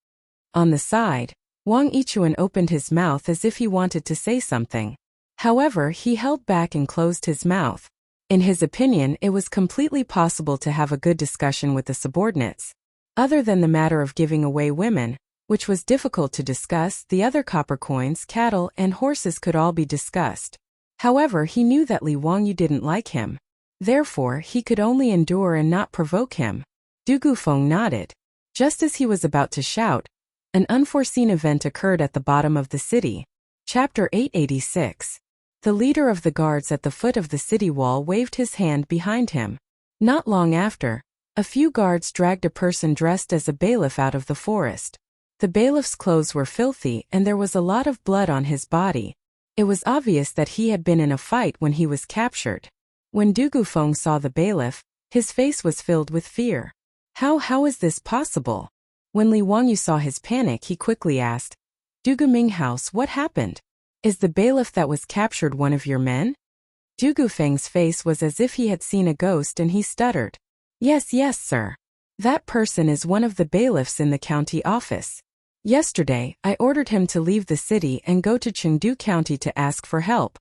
On the side, Wang Yichuan opened his mouth as if he wanted to say something. However, he held back and closed his mouth. In his opinion, it was completely possible to have a good discussion with the subordinates. Other than the matter of giving away women, which was difficult to discuss, the other copper coins, cattle, and horses could all be discussed. However, he knew that Li Wangyu didn't like him. Therefore, he could only endure and not provoke him. Du Gufeng nodded. Just as he was about to shout, an unforeseen event occurred at the bottom of the city. Chapter 886. The leader of the guards at the foot of the city wall waved his hand behind him. Not long after, a few guards dragged a person dressed as a bailiff out of the forest. The bailiff's clothes were filthy and there was a lot of blood on his body. It was obvious that he had been in a fight when he was captured. When Du Gufeng saw the bailiff, his face was filled with fear. How is this possible? When Li Wangyu saw his panic, he quickly asked, Du Guming House, what happened? Is the bailiff that was captured one of your men? Du Gufeng's face was as if he had seen a ghost and he stuttered. Yes, sir. That person is one of the bailiffs in the county office. Yesterday, I ordered him to leave the city and go to Chengdu County to ask for help.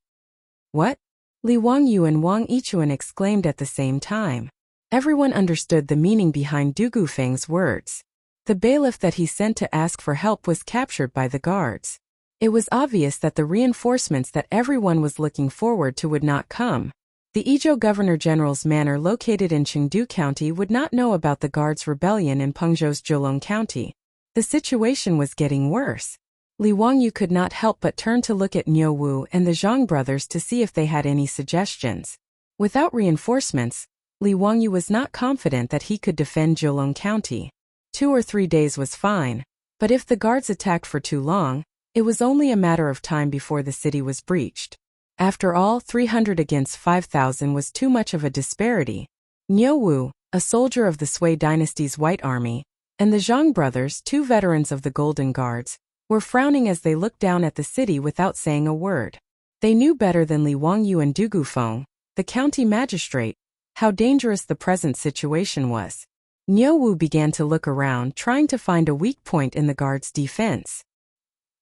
What? Li Wangyu and Wang Yichuan exclaimed at the same time. Everyone understood the meaning behind Du Gufeng's words. The bailiff that he sent to ask for help was captured by the guards. It was obvious that the reinforcements that everyone was looking forward to would not come. The Izhou Governor-General's manor located in Chengdu County would not know about the guards' rebellion in Pengzhou's Zheolong County. The situation was getting worse. Li Wangyu could not help but turn to look at Niu Wu and the Zhang brothers to see if they had any suggestions. Without reinforcements, Li Wangyu was not confident that he could defend Zheolong County. 2 or 3 days was fine, but if the guards attacked for too long, it was only a matter of time before the city was breached. After all, 300 against 5,000 was too much of a disparity. Niu Wu, a soldier of the Sui dynasty's White Army, and the Zhang brothers, 2 veterans of the Golden Guards, were frowning as they looked down at the city without saying a word. They knew better than Li Wangyu and Du Gufeng, the county magistrate, how dangerous the present situation was. Niu Wu began to look around, trying to find a weak point in the guards' defense.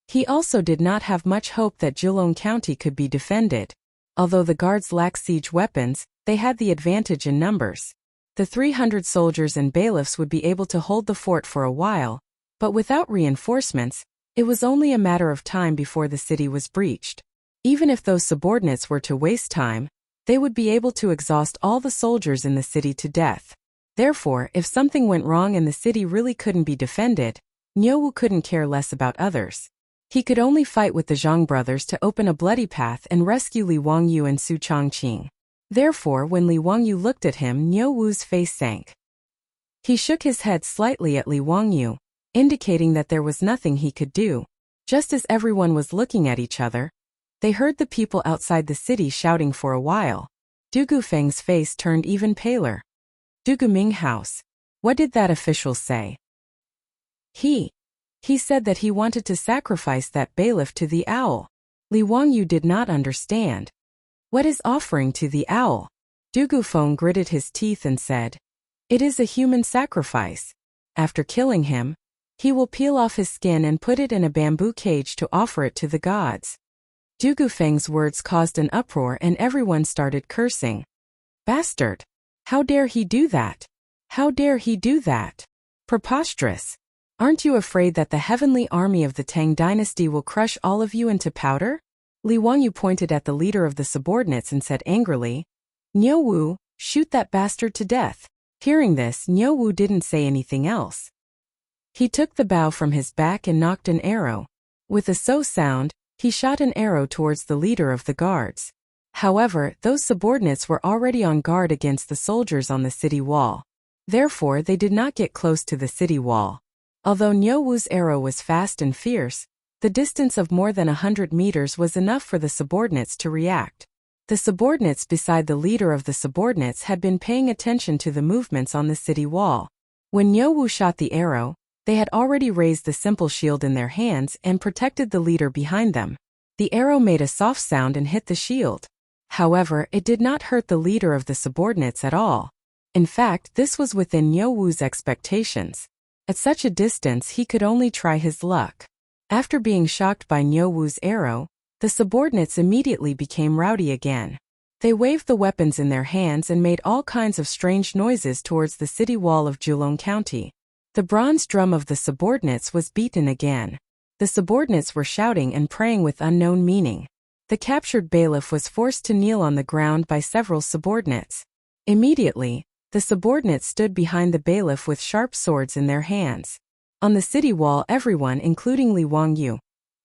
He also did not have much hope that Zheolong County could be defended. Although the guards lacked siege weapons, they had the advantage in numbers. The 300 soldiers and bailiffs would be able to hold the fort for a while, but without reinforcements, it was only a matter of time before the city was breached. Even if those subordinates were to waste time, they would be able to exhaust all the soldiers in the city to death. Therefore, if something went wrong and the city really couldn't be defended, Niu Wu couldn't care less about others. He could only fight with the Zhang brothers to open a bloody path and rescue Li Wangyu and Su Chongqing. Therefore, when Li Wangyu looked at him, Niu Wu's face sank. He shook his head slightly at Li Wangyu, indicating that there was nothing he could do. Just as everyone was looking at each other, they heard the people outside the city shouting for a while. Du Gufeng's face turned even paler. Du Guming House. What did that official say? He said that he wanted to sacrifice that bailiff to the owl. Li Wangyu did not understand. What is offering to the owl? Du Gufeng gritted his teeth and said, it is a human sacrifice. After killing him, he will peel off his skin and put it in a bamboo cage to offer it to the gods. Du Gufeng's words caused an uproar and everyone started cursing. Bastard! How dare he do that? How dare he do that? Preposterous! Aren't you afraid that the heavenly army of the Tang dynasty will crush all of you into powder? Li Wangyu pointed at the leader of the subordinates and said angrily, Niu Wu, shoot that bastard to death. Hearing this, Niu Wu didn't say anything else. He took the bow from his back and knocked an arrow. With a so sound, he shot an arrow towards the leader of the guards. However, those subordinates were already on guard against the soldiers on the city wall. Therefore, they did not get close to the city wall. Although Niu Wu's arrow was fast and fierce, the distance of more than 100 meters was enough for the subordinates to react. The subordinates beside the leader of the subordinates had been paying attention to the movements on the city wall. When Niu Wu shot the arrow, they had already raised the simple shield in their hands and protected the leader behind them. The arrow made a soft sound and hit the shield. However, it did not hurt the leader of the subordinates at all. In fact, this was within Niu Wu's expectations. At such a distance, he could only try his luck. After being shocked by Niu Wu's arrow, the subordinates immediately became rowdy again. They waved the weapons in their hands and made all kinds of strange noises towards the city wall of Julong County. The bronze drum of the subordinates was beaten again. The subordinates were shouting and praying with unknown meaning. The captured bailiff was forced to kneel on the ground by several subordinates. Immediately, the subordinates stood behind the bailiff with sharp swords in their hands. On the city wall, everyone, including Li Wangyu,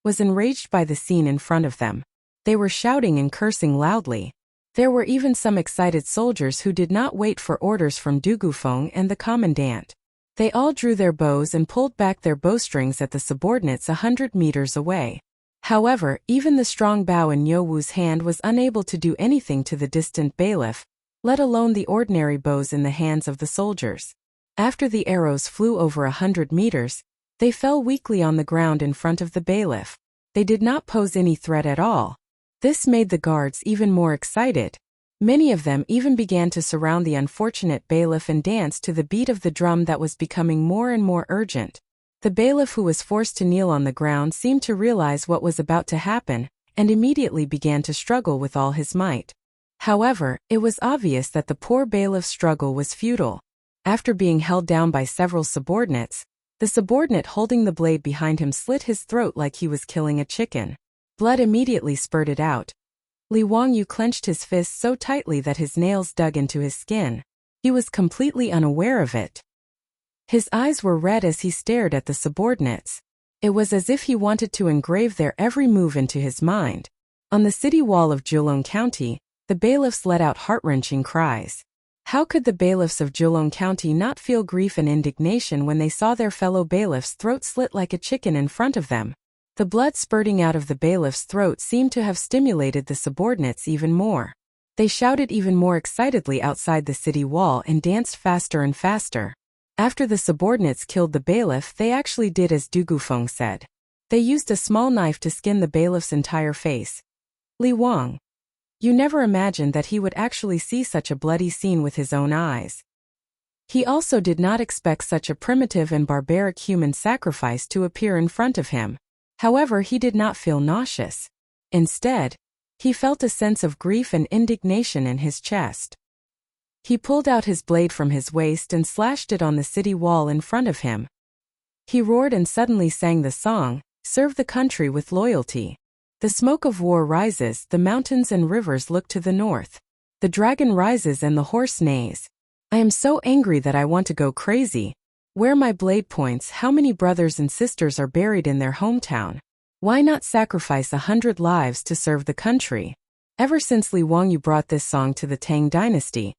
was enraged by the scene in front of them. They were shouting and cursing loudly. There were even some excited soldiers who did not wait for orders from Du Gufeng and the commandant. They all drew their bows and pulled back their bowstrings at the subordinates 100 meters away. However, even the strong bow in Niu Wu's hand was unable to do anything to the distant bailiff, let alone the ordinary bows in the hands of the soldiers. After the arrows flew over 100 meters, they fell weakly on the ground in front of the bailiff. They did not pose any threat at all. This made the guards even more excited. Many of them even began to surround the unfortunate bailiff and dance to the beat of the drum that was becoming more and more urgent. The bailiff, who was forced to kneel on the ground, seemed to realize what was about to happen, and immediately began to struggle with all his might. However, it was obvious that the poor bailiff's struggle was futile. After being held down by several subordinates, the subordinate holding the blade behind him slit his throat like he was killing a chicken. Blood immediately spurted out. Li Wangyu clenched his fists so tightly that his nails dug into his skin. He was completely unaware of it. His eyes were red as he stared at the subordinates. It was as if he wanted to engrave their every move into his mind. On the city wall of Julong County, the bailiffs let out heart-wrenching cries. How could the bailiffs of Julong County not feel grief and indignation when they saw their fellow bailiff's throat slit like a chicken in front of them? The blood spurting out of the bailiff's throat seemed to have stimulated the subordinates even more. They shouted even more excitedly outside the city wall and danced faster and faster. After the subordinates killed the bailiff, they actually did as Du Gufeng said. They used a small knife to skin the bailiff's entire face. Li Wang, you never imagined that he would actually see such a bloody scene with his own eyes. He also did not expect such a primitive and barbaric human sacrifice to appear in front of him. However, he did not feel nauseous. Instead, he felt a sense of grief and indignation in his chest. He pulled out his blade from his waist and slashed it on the city wall in front of him. He roared and suddenly sang the song, "Serve the country with loyalty." The smoke of war rises, the mountains and rivers look to the north. The dragon rises and the horse neighs. I am so angry that I want to go crazy. Where my blade points, how many brothers and sisters are buried in their hometown? Why not sacrifice 100 lives to serve the country? Ever since Li Wangyu brought this song to the Tang dynasty,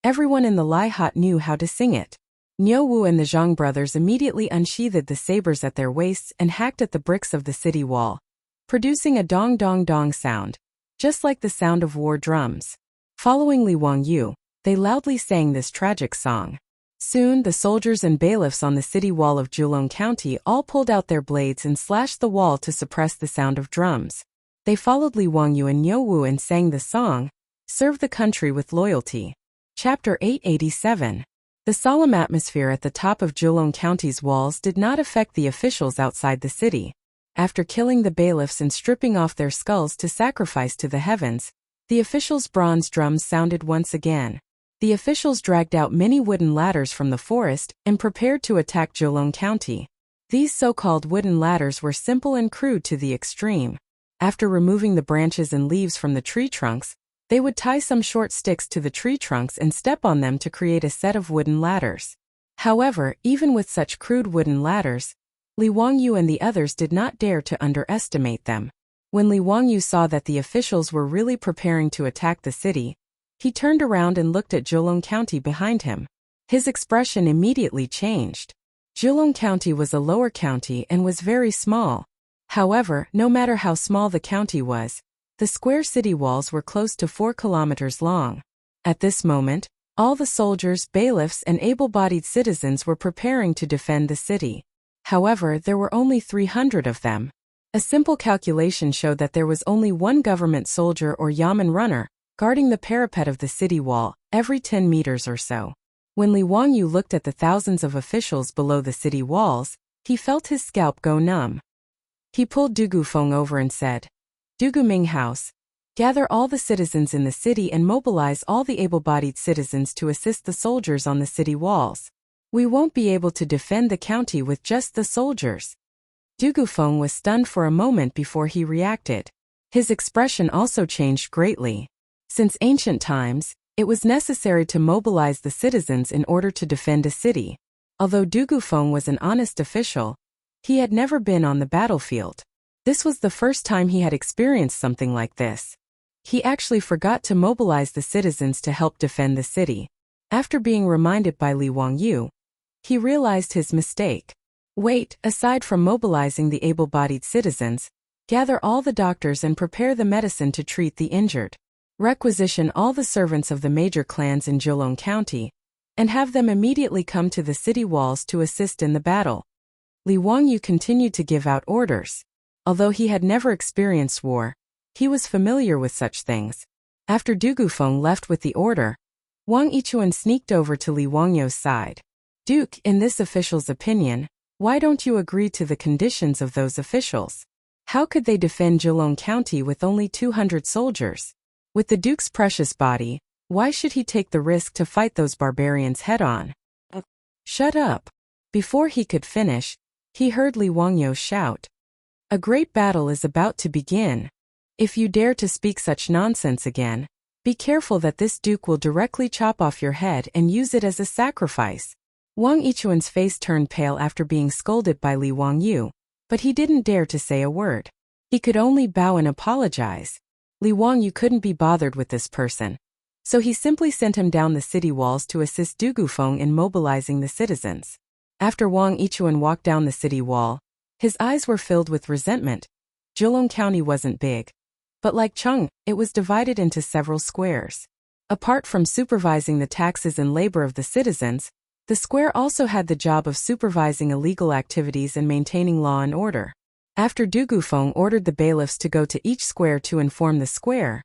everyone in the Lai Hot knew how to sing it. Niu Wu and the Zhang brothers immediately unsheathed the sabers at their waists and hacked at the bricks of the city wall, producing a dong dong dong sound, just like the sound of war drums. Following Li Wangyu, they loudly sang this tragic song. Soon, the soldiers and bailiffs on the city wall of Julong County all pulled out their blades and slashed the wall to suppress the sound of drums. They followed Li Wangyu and Niu Wu and sang the song, "Serve the country with loyalty." Chapter 887. The solemn atmosphere at the top of Julong County's walls did not affect the officials outside the city. After killing the bailiffs and stripping off their skulls to sacrifice to the heavens, the officials' bronze drums sounded once again. The officials dragged out many wooden ladders from the forest and prepared to attack Julong County. These so-called wooden ladders were simple and crude to the extreme. After removing the branches and leaves from the tree trunks, they would tie some short sticks to the tree trunks and step on them to create a set of wooden ladders. However, even with such crude wooden ladders, Li Wangyu and the others did not dare to underestimate them. When Li Wangyu saw that the officials were really preparing to attack the city, he turned around and looked at Julong County behind him. His expression immediately changed. Julong County was a lower county and was very small. However, no matter how small the county was, the square city walls were close to 4 kilometers long. At this moment, all the soldiers, bailiffs, and able-bodied citizens were preparing to defend the city. However, there were only 300 of them. A simple calculation showed that there was only one government soldier or yamen runner guarding the parapet of the city wall every 10 meters or so. When Li Wangyu looked at the thousands of officials below the city walls, he felt his scalp go numb. He pulled Du Gufeng over and said, "Du Guming House, gather all the citizens in the city and mobilize all the able-bodied citizens to assist the soldiers on the city walls. We won't be able to defend the county with just the soldiers." Du Gufeng was stunned for a moment before he reacted. His expression also changed greatly. Since ancient times, it was necessary to mobilize the citizens in order to defend a city. Although Du Gufeng was an honest official, he had never been on the battlefield. This was the first time he had experienced something like this. He actually forgot to mobilize the citizens to help defend the city. After being reminded by Li Wangyu, he realized his mistake. Wait, aside from mobilizing the able-bodied citizens, gather all the doctors and prepare the medicine to treat the injured. Requisition all the servants of the major clans in Jilong County, and have them immediately come to the city walls to assist in the battle. Li Wangyu continued to give out orders. Although he had never experienced war, he was familiar with such things. After Du Gufeng left with the order, Wang Yichuan sneaked over to Li Wangyu's side. "Duke, in this official's opinion, why don't you agree to the conditions of those officials? How could they defend Jilong County with only 200 soldiers? With the Duke's precious body, why should he take the risk to fight those barbarians head-on?" "Shut up." Before he could finish, he heard Li Wangyu shout, "A great battle is about to begin. If you dare to speak such nonsense again, be careful that this Duke will directly chop off your head and use it as a sacrifice." Wang Yichuan's face turned pale after being scolded by Li Wangyu, but he didn't dare to say a word. He could only bow and apologize. Li Wangyu couldn't be bothered with this person, so he simply sent him down the city walls to assist Du Gufeng in mobilizing the citizens. After Wang Yichuan walked down the city wall, his eyes were filled with resentment. Jilong County wasn't big, but like Cheng, it was divided into several squares. Apart from supervising the taxes and labor of the citizens, the square also had the job of supervising illegal activities and maintaining law and order. After Du Gufeng ordered the bailiffs to go to each square to inform the square,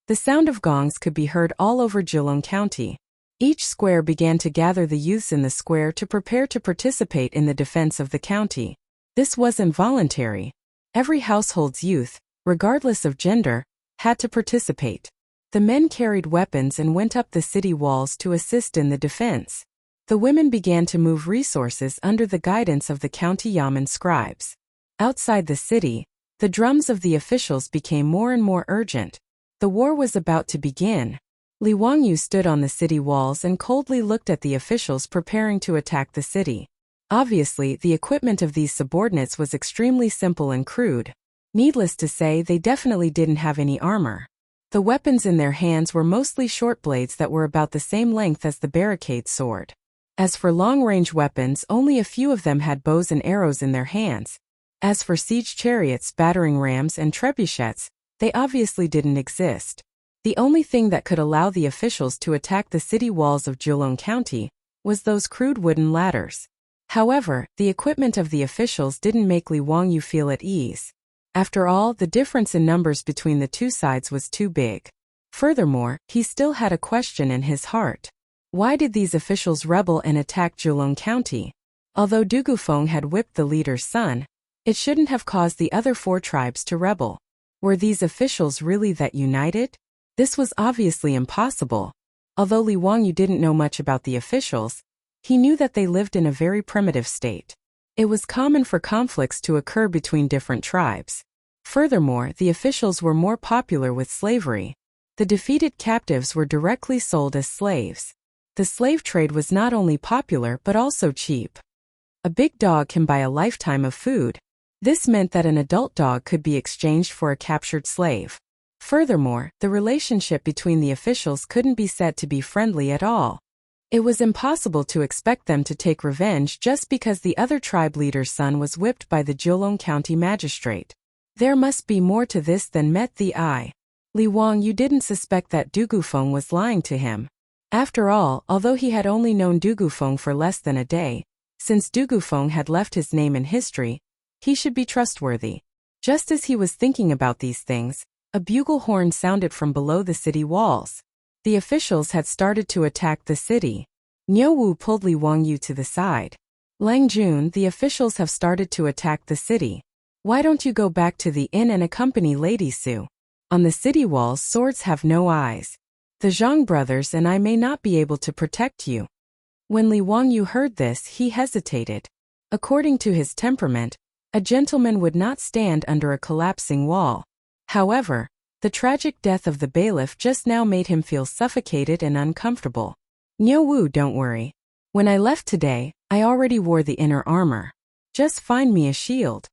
the sound of gongs could be heard all over Jilong County. Each square began to gather the youths in the square to prepare to participate in the defense of the county. This wasn't voluntary. Every household's youth, regardless of gender, had to participate. The men carried weapons and went up the city walls to assist in the defense. The women began to move resources under the guidance of the county yamen scribes. Outside the city, the drums of the officials became more and more urgent. The war was about to begin. Li Wangyu stood on the city walls and coldly looked at the officials preparing to attack the city. Obviously, the equipment of these subordinates was extremely simple and crude. Needless to say, they definitely didn't have any armor. The weapons in their hands were mostly short blades that were about the same length as the barricade sword. As for long-range weapons, only a few of them had bows and arrows in their hands. As for siege chariots, battering rams, and trebuchets, they obviously didn't exist. The only thing that could allow the officials to attack the city walls of Jilong County was those crude wooden ladders. However, the equipment of the officials didn't make Li Wangyu feel at ease. After all, the difference in numbers between the two sides was too big. Furthermore, he still had a question in his heart. Why did these officials rebel and attack Jilong County? Although Du Gufeng had whipped the leader's son, it shouldn't have caused the other 4 tribes to rebel. Were these officials really that united? This was obviously impossible. Although Li Wangyu didn't know much about the officials, he knew that they lived in a very primitive state. It was common for conflicts to occur between different tribes. Furthermore, the officials were more popular with slavery. The defeated captives were directly sold as slaves. The slave trade was not only popular but also cheap. A big dog can buy a lifetime of food. This meant that an adult dog could be exchanged for a captured slave. Furthermore, the relationship between the officials couldn't be said to be friendly at all. It was impossible to expect them to take revenge just because the other tribe leader's son was whipped by the Jilong County magistrate. There must be more to this than met the eye. Li Wangyu didn't suspect that Du Gufeng was lying to him. After all, although he had only known Du Gufeng for less than a day, since Du Gufeng had left his name in history, he should be trustworthy. Just as he was thinking about these things, a bugle horn sounded from below the city walls. The officials had started to attack the city. Niu Wu pulled Li Wangyu to the side. Lang Jun, the officials have started to attack the city. Why don't you go back to the inn and accompany Lady Su? On the city walls, swords have no eyes. The Zhang brothers and I may not be able to protect you." When Li Wangyu heard this, he hesitated. According to his temperament, a gentleman would not stand under a collapsing wall. However, the tragic death of the bailiff just now made him feel suffocated and uncomfortable. "Niu Wu, don't worry. When I left today, I already wore the inner armor. Just find me a shield."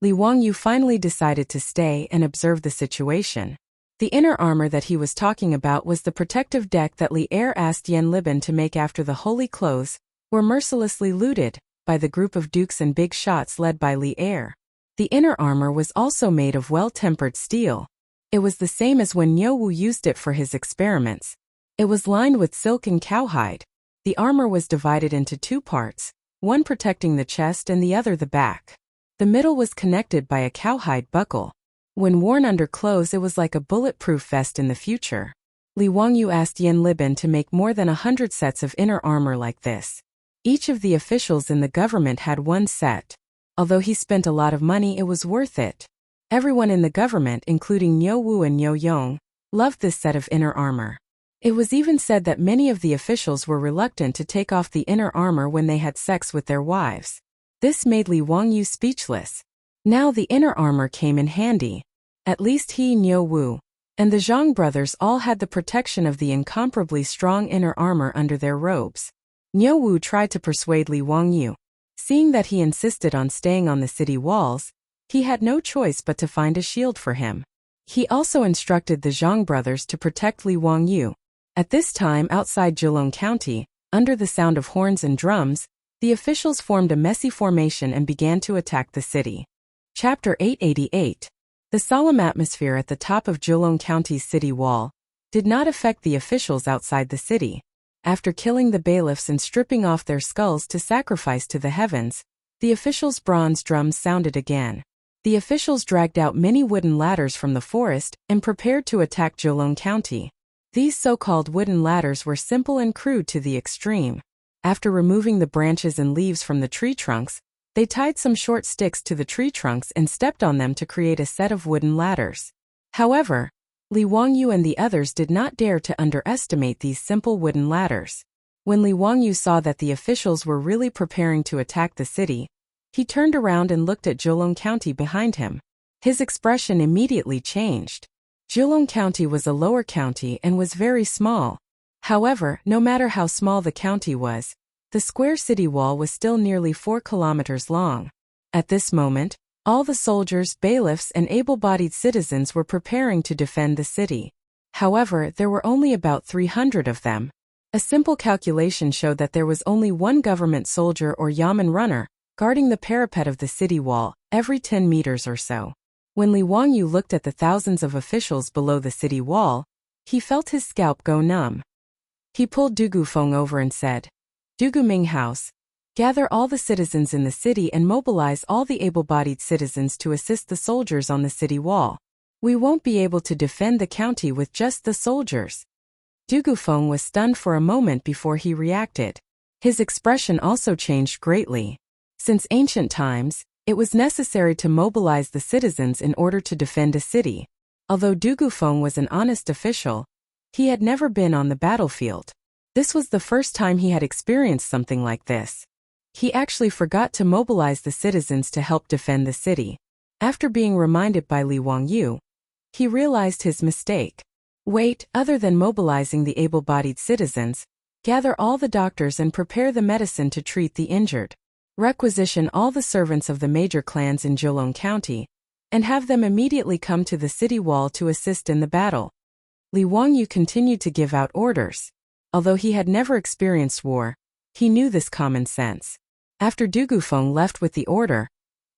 Li Wangyu finally decided to stay and observe the situation. The inner armor that he was talking about was the protective deck that Li Er asked Yan Liban to make after the holy clothes were mercilessly looted by the group of dukes and big shots led by Li Er. The inner armor was also made of well-tempered steel. It was the same as when Niu Wu used it for his experiments. It was lined with silk and cowhide. The armor was divided into two parts, one protecting the chest and the other the back. The middle was connected by a cowhide buckle. When worn under clothes, it was like a bulletproof vest in the future. Li Wangyu asked Yan Liban to make more than 100 sets of inner armor like this. Each of the officials in the government had one set. Although he spent a lot of money, it was worth it. Everyone in the government, including Niu Wu and Niu Yong, loved this set of inner armor. It was even said that many of the officials were reluctant to take off the inner armor when they had sex with their wives. This made Li Wangyu speechless. Now the inner armor came in handy. At least he, Niu Wu, and the Zhang brothers all had the protection of the incomparably strong inner armor under their robes. Niu Wu tried to persuade Li Wangyu. Seeing that he insisted on staying on the city walls, he had no choice but to find a shield for him. He also instructed the Zhang brothers to protect Li Wangyu. At this time, outside Zhejiang County, under the sound of horns and drums, the officials formed a messy formation and began to attack the city. Chapter 888. The solemn atmosphere at the top of Zhejiang County's city wall did not affect the officials outside the city. After killing the bailiffs and stripping off their skulls to sacrifice to the heavens, the officials' bronze drums sounded again. The officials dragged out many wooden ladders from the forest and prepared to attack Zhejiang County. These so-called wooden ladders were simple and crude to the extreme. After removing the branches and leaves from the tree trunks, they tied some short sticks to the tree trunks and stepped on them to create a set of wooden ladders. However, Li Wangyu and the others did not dare to underestimate these simple wooden ladders. When Li Wangyu saw that the officials were really preparing to attack the city, he turned around and looked at Zhejiang County behind him. His expression immediately changed. Zhejiang County was a lower county and was very small. However, no matter how small the county was, the square city wall was still nearly 4 kilometers long. At this moment, all the soldiers, bailiffs, and able-bodied citizens were preparing to defend the city. However, there were only about 300 of them. A simple calculation showed that there was only one government soldier or yamen runner guarding the parapet of the city wall every 10 meters or so. When Li Wangyu looked at the thousands of officials below the city wall, he felt his scalp go numb. He pulled Du Gufeng over and said, "Du Guming House, gather all the citizens in the city and mobilize all the able-bodied citizens to assist the soldiers on the city wall. We won't be able to defend the county with just the soldiers." Du Gufeng was stunned for a moment before he reacted. His expression also changed greatly. Since ancient times, it was necessary to mobilize the citizens in order to defend a city. Although Du Gufeng was an honest official, he had never been on the battlefield. This was the first time he had experienced something like this. He actually forgot to mobilize the citizens to help defend the city. After being reminded by Li Wangyu, he realized his mistake. Wait, other than mobilizing the able-bodied citizens, gather all the doctors and prepare the medicine to treat the injured. Requisition all the servants of the major clans in Zhejiang County, and have them immediately come to the city wall to assist in the battle. Li Wangyu continued to give out orders. Although he had never experienced war, he knew this common sense. After Du Gufeng left with the order,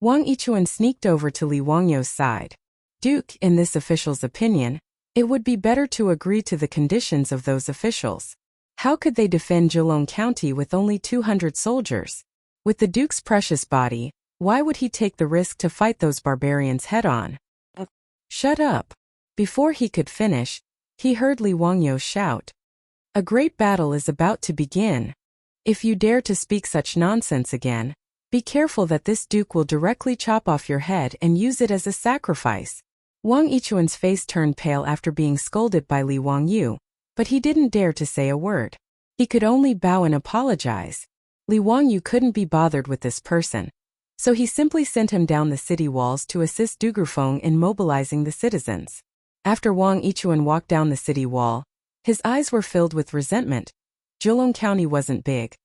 Wang Yichuan sneaked over to Li Wangyu's side. "Duke, in this official's opinion, it would be better to agree to the conditions of those officials. How could they defend Zhejiang County with only 200 soldiers? With the Duke's precious body, why would he take the risk to fight those barbarians head-on?" "Shut up." Before he could finish, he heard Li Wangyu shout, "A great battle is about to begin. If you dare to speak such nonsense again, Be careful that this duke will directly chop off your head and use it as a sacrifice. Wang Yichuan's face turned pale after being scolded by Li Wangyu, but he didn't dare to say a word. He could only bow and apologize. Li Wangyu couldn't be bothered with this person, so he simply sent him down the city walls to assist Du Gufeng in mobilizing the citizens. After Wang Yichuan walked down the city wall, his eyes were filled with resentment. Zhejiang County wasn't big,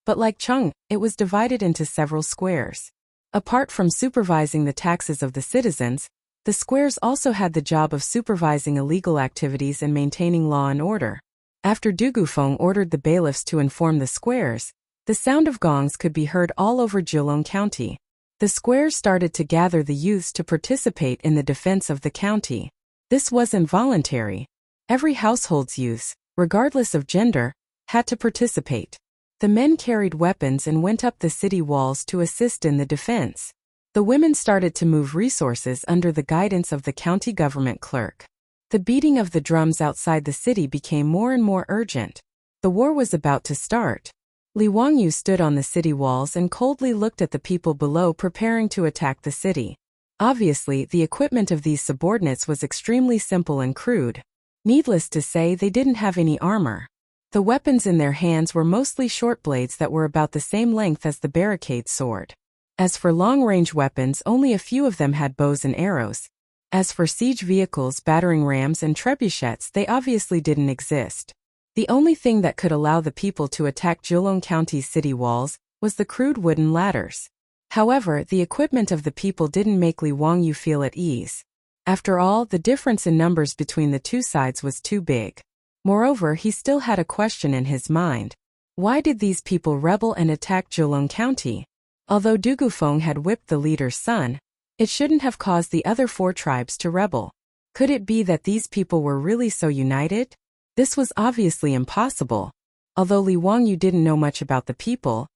but like Cheng, it was divided into several squares. Apart from supervising the taxes of the citizens, the squares also had the job of supervising illegal activities and maintaining law and order. After Du Gufeng ordered the bailiffs to inform the squares, the sound of gongs could be heard all over Zhejiang County. The squares started to gather the youths to participate in the defense of the county. This wasn't voluntary. Every household's youths, regardless of gender, had to participate. The men carried weapons and went up the city walls to assist in the defense. The women started to move resources under the guidance of the county government clerk. The beating of the drums outside the city became more and more urgent. The war was about to start. Li Wangyu stood on the city walls and coldly looked at the people below preparing to attack the city. Obviously, the equipment of these subordinates was extremely simple and crude. Needless to say, they didn't have any armor. The weapons in their hands were mostly short blades that were about the same length as the barricade sword. As for long-range weapons, only a few of them had bows and arrows. As for siege vehicles, battering rams and trebuchets, they obviously didn't exist. The only thing that could allow the people to attack Zhejiang County's city walls was the crude wooden ladders. However, the equipment of the people didn't make Li Wangyu feel at ease. After all, the difference in numbers between the two sides was too big. Moreover, he still had a question in his mind. Why did these people rebel and attack Zhejiang County? Although Du Gufeng had whipped the leader's son, it shouldn't have caused the other 4 tribes to rebel. Could it be that these people were really so united? This was obviously impossible. Although Li Wangyu didn't know much about the people,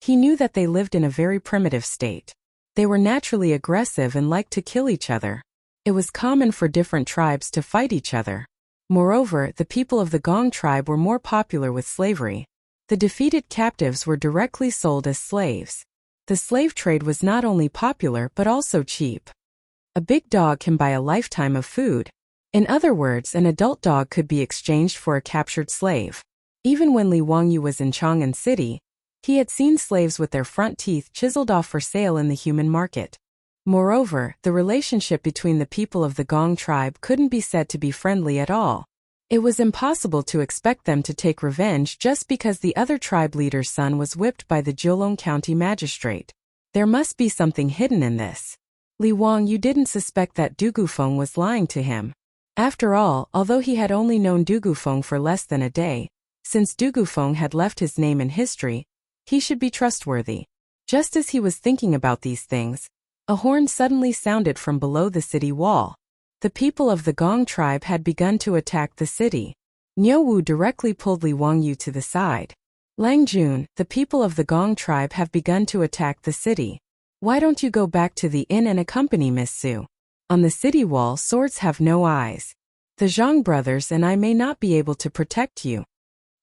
he knew that they lived in a very primitive state. They were naturally aggressive and liked to kill each other. It was common for different tribes to fight each other. Moreover, the people of the Gong tribe were more popular with slavery. The defeated captives were directly sold as slaves. The slave trade was not only popular but also cheap. A big dog can buy a lifetime of food. In other words, an adult dog could be exchanged for a captured slave. Even when Li Wangyu was in Chang'an City, he had seen slaves with their front teeth chiseled off for sale in the human market. Moreover, the relationship between the people of the Gong tribe couldn't be said to be friendly at all. It was impossible to expect them to take revenge just because the other tribe leader's son was whipped by the Zhejiang County magistrate. There must be something hidden in this. Li Wangyu didn't suspect that Du Gufeng was lying to him. After all, although he had only known Du Gufeng for less than a day, since Du Gufeng had left his name in history, he should be trustworthy. Just as he was thinking about these things, a horn suddenly sounded from below the city wall. The people of the Gong tribe had begun to attack the city. Niu Wu directly pulled Li Wangyu to the side. Lang Jun, the people of the Gong tribe have begun to attack the city. Why don't you go back to the inn and accompany Miss Su? On the city wall, swords have no eyes. The Zhang brothers and I may not be able to protect you.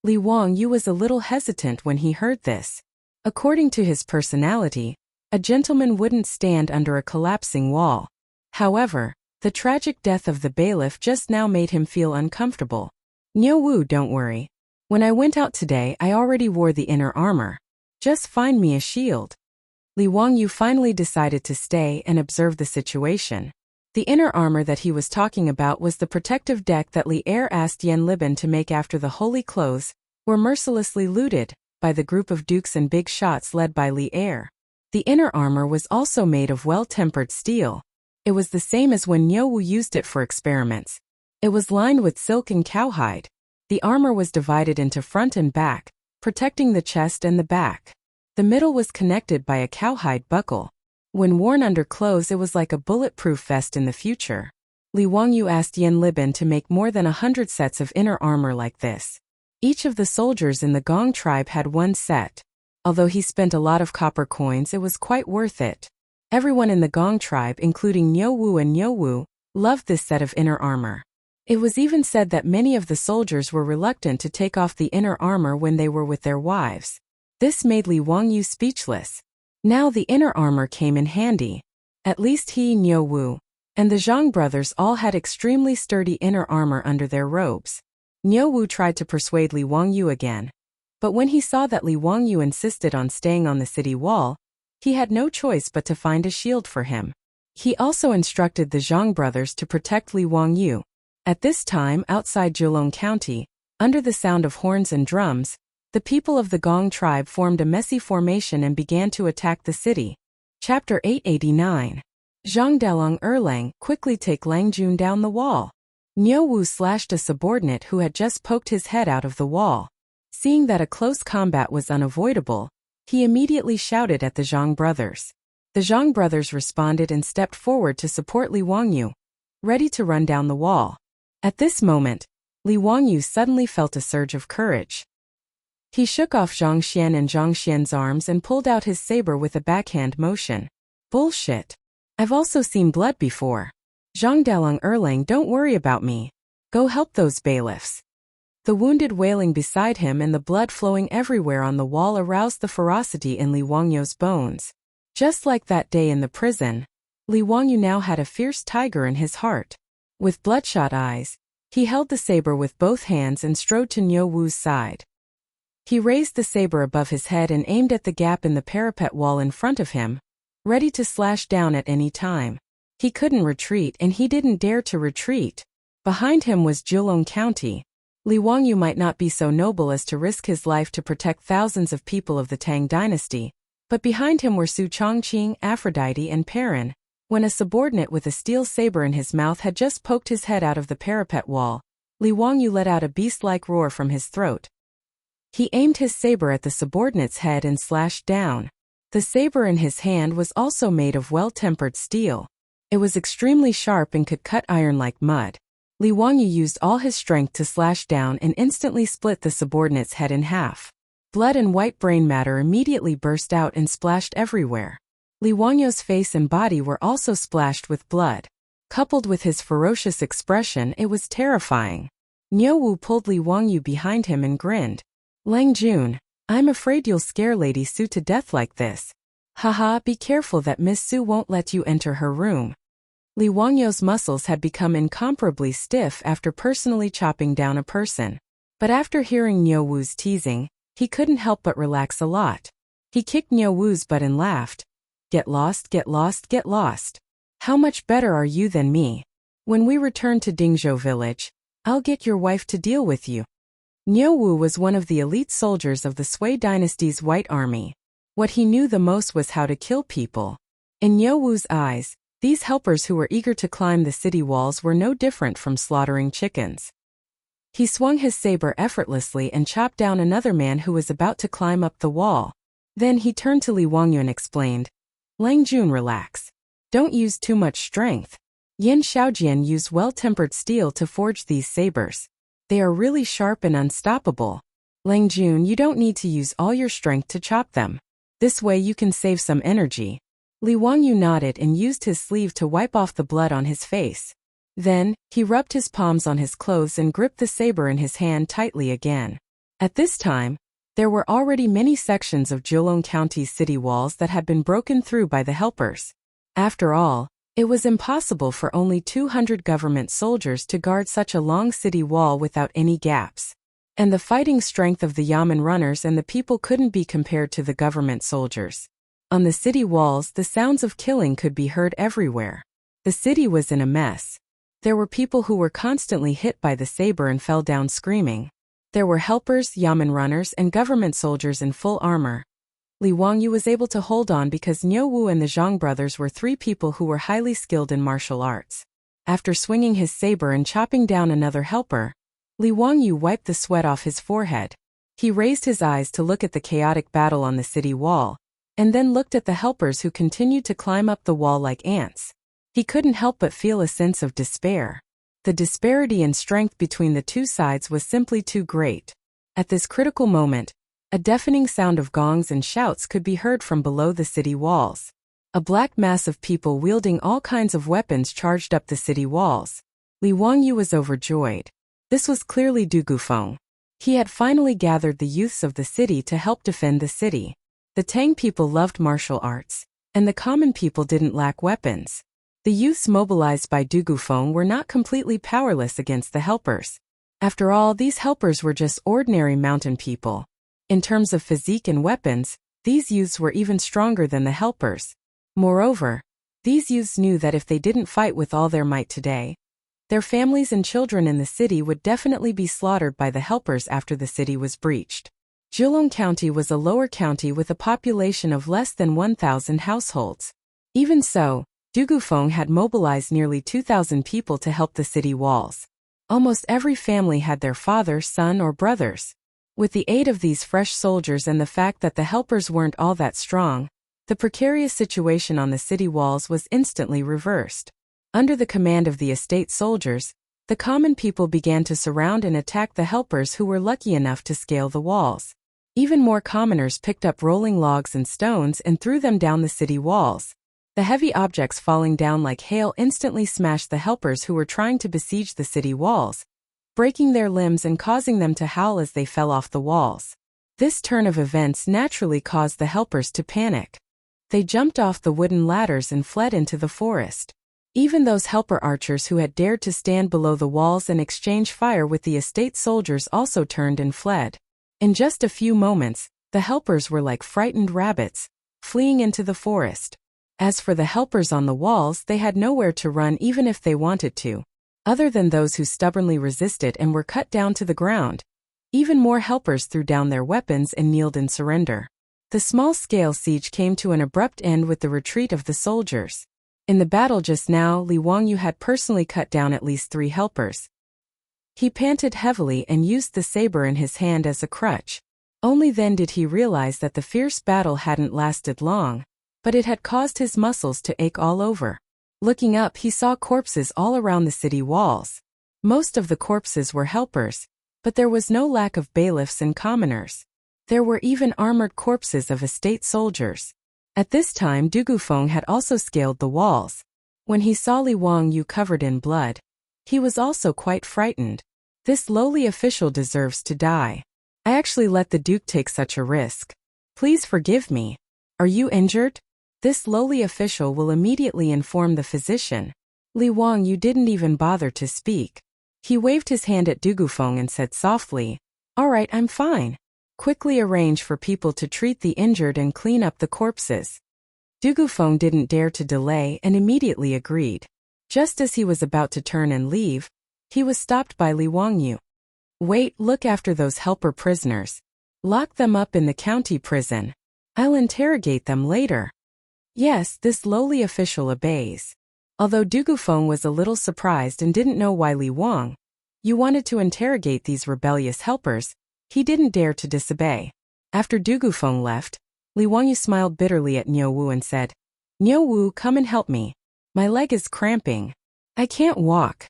Li Wangyu was a little hesitant when he heard this. According to his personality, a gentleman wouldn't stand under a collapsing wall. However, the tragic death of the bailiff just now made him feel uncomfortable. Niu Wu, don't worry. When I went out today, I already wore the inner armor. Just find me a shield. Li Wangyu finally decided to stay and observe the situation. The inner armor that he was talking about was the protective deck that Li Er asked Yan Liban to make after the holy clothes were mercilessly looted by the group of dukes and big shots led by Li Er. The inner armor was also made of well-tempered steel. It was the same as when Niu Wu used it for experiments. It was lined with silk and cowhide. The armor was divided into front and back, protecting the chest and the back. The middle was connected by a cowhide buckle. When worn under clothes, it was like a bulletproof vest in the future. Li Wangyu asked Yan Liban to make more than 100 sets of inner armor like this. Each of the soldiers in the Gong tribe had one set. Although he spent a lot of copper coins, it was quite worth it. Everyone in the Gong tribe, including Niu Wu and Niu Wu, loved this set of inner armor. It was even said that many of the soldiers were reluctant to take off the inner armor when they were with their wives. This made Li Wangyu speechless. Now the inner armor came in handy. At least he, Niu Wu, and the Zhang brothers all had extremely sturdy inner armor under their robes. Niu Wu tried to persuade Li Wangyu again. But when he saw that Li Wangyu insisted on staying on the city wall, he had no choice but to find a shield for him. He also instructed the Zhang brothers to protect Li Wangyu. At this time, outside Zhejiang County, under the sound of horns and drums, the people of the Gong tribe formed a messy formation and began to attack the city. Chapter 889. Zhang Dalong Erlang, quickly take Lang Jun down the wall. Niu Wu slashed a subordinate who had just poked his head out of the wall. Seeing that a close combat was unavoidable, he immediately shouted at the Zhang brothers. The Zhang brothers responded and stepped forward to support Li Wangyu, ready to run down the wall. At this moment, Li Wangyu suddenly felt a surge of courage. He shook off Zhang Xian and Zhang Xian's arms and pulled out his saber with a backhand motion. Bullshit. I've also seen blood before. Zhang Dalong Erlang, don't worry about me. Go help those bailiffs. The wounded wailing beside him and the blood flowing everywhere on the wall aroused the ferocity in Li Wangyu's bones. Just like that day in the prison, Li Wangyu now had a fierce tiger in his heart. With bloodshot eyes, he held the saber with both hands and strode to Niu Wu's side. He raised the saber above his head and aimed at the gap in the parapet wall in front of him, ready to slash down at any time. He couldn't retreat and he didn't dare to retreat. Behind him was Zhejiang County. Li Wangyu might not be so noble as to risk his life to protect thousands of people of the Tang dynasty, but behind him were Su Chongqing, Aphrodite and Perrin. When a subordinate with a steel saber in his mouth had just poked his head out of the parapet wall, Li Wangyu let out a beast-like roar from his throat. He aimed his saber at the subordinate's head and slashed down. The saber in his hand was also made of well-tempered steel. It was extremely sharp and could cut iron like mud. Li Wangyu used all his strength to slash down and instantly split the subordinate's head in half. Blood and white brain matter immediately burst out and splashed everywhere. Li Wangyu's face and body were also splashed with blood. Coupled with his ferocious expression, it was terrifying. Niu Wu pulled Li Wangyu behind him and grinned. Lang Jun, I'm afraid you'll scare Lady Su to death like this. Haha, be careful that Miss Su won't let you enter her room. Li Wangyu's muscles had become incomparably stiff after personally chopping down a person. But after hearing Niu Wu's teasing, he couldn't help but relax a lot. He kicked Niu Wu's butt and laughed. Get lost, get lost, get lost. How much better are you than me? When we return to Dingzhou village, I'll get your wife to deal with you. Niu Wu was one of the elite soldiers of the Sui dynasty's White Army. What he knew the most was how to kill people. In Niu Wu's eyes, these helpers who were eager to climb the city walls were no different from slaughtering chickens. He swung his saber effortlessly and chopped down another man who was about to climb up the wall. Then he turned to Li Wangyu and explained, Lang Jun, relax. Don't use too much strength. Yin Xiaojian used well-tempered steel to forge these sabers. They are really sharp and unstoppable. Lang Jun, you don't need to use all your strength to chop them. This way you can save some energy. Li Wangyu nodded and used his sleeve to wipe off the blood on his face. Then, he rubbed his palms on his clothes and gripped the saber in his hand tightly again. At this time, there were already many sections of Zhejiang County's city walls that had been broken through by the helpers. After all, it was impossible for only 200 government soldiers to guard such a long city wall without any gaps. And the fighting strength of the Yamen runners and the people couldn't be compared to the government soldiers. On the city walls, the sounds of killing could be heard everywhere. The city was in a mess. There were people who were constantly hit by the saber and fell down screaming. There were helpers, Yamen runners, and government soldiers in full armor. Li Wangyu was able to hold on because Niu Wu and the Zhang brothers were three people who were highly skilled in martial arts. After swinging his saber and chopping down another helper, Li Wangyu wiped the sweat off his forehead. He raised his eyes to look at the chaotic battle on the city wall, and then looked at the helpers who continued to climb up the wall like ants. He couldn't help but feel a sense of despair. The disparity in strength between the two sides was simply too great. At this critical moment, a deafening sound of gongs and shouts could be heard from below the city walls. A black mass of people wielding all kinds of weapons charged up the city walls. Li Wangyu was overjoyed. This was clearly Du Gufeng. He had finally gathered the youths of the city to help defend the city. The Tang people loved martial arts, and the common people didn't lack weapons. The youths mobilized by Dugufeng were not completely powerless against the helpers. After all, these helpers were just ordinary mountain people. In terms of physique and weapons, these youths were even stronger than the helpers. Moreover, these youths knew that if they didn't fight with all their might today, their families and children in the city would definitely be slaughtered by the helpers after the city was breached. Zhejiang County was a lower county with a population of less than 1,000 households. Even so, Dugufeng had mobilized nearly 2,000 people to help the city walls. Almost every family had their father, son, or brothers. With the aid of these fresh soldiers and the fact that the helpers weren't all that strong, the precarious situation on the city walls was instantly reversed. Under the command of the estate soldiers, the common people began to surround and attack the helpers who were lucky enough to scale the walls. Even more commoners picked up rolling logs and stones and threw them down the city walls. The heavy objects falling down like hail instantly smashed the helpers who were trying to besiege the city walls, breaking their limbs and causing them to howl as they fell off the walls. This turn of events naturally caused the helpers to panic. They jumped off the wooden ladders and fled into the forest. Even those helper archers who had dared to stand below the walls and exchange fire with the estate soldiers also turned and fled. In just a few moments, the helpers were like frightened rabbits, fleeing into the forest. As for the helpers on the walls, they had nowhere to run even if they wanted to, other than those who stubbornly resisted and were cut down to the ground. Even more helpers threw down their weapons and kneeled in surrender. The small-scale siege came to an abrupt end with the retreat of the soldiers. In the battle just now, Li Wangyu had personally cut down at least 3 helpers. He panted heavily and used the saber in his hand as a crutch. Only then did he realize that the fierce battle hadn't lasted long, but it had caused his muscles to ache all over. Looking up, he saw corpses all around the city walls. Most of the corpses were helpers, but there was no lack of bailiffs and commoners. There were even armored corpses of estate soldiers. At this time, Dugufeng had also scaled the walls. When he saw Li Wangyu covered in blood, he was also quite frightened. This lowly official deserves to die. I actually let the Duke take such a risk. Please forgive me. Are you injured? This lowly official will immediately inform the physician. Li Wangyu didn't even bother to speak. He waved his hand at Dugufeng and said softly, "All right, I'm fine. Quickly arrange for people to treat the injured and clean up the corpses." Dugufeng didn't dare to delay and immediately agreed. Just as he was about to turn and leave, he was stopped by Li Wangyu. "Wait, look after those helper prisoners. Lock them up in the county prison. I'll interrogate them later." Yes, this lowly official obeys. Although Dugufeng was a little surprised and didn't know why Li Wangyu wanted to interrogate these rebellious helpers, he didn't dare to disobey. After Dugufeng left, Li Wangyu smiled bitterly at Niu Wu and said, "Niu Wu, come and help me. My leg is cramping. I can't walk."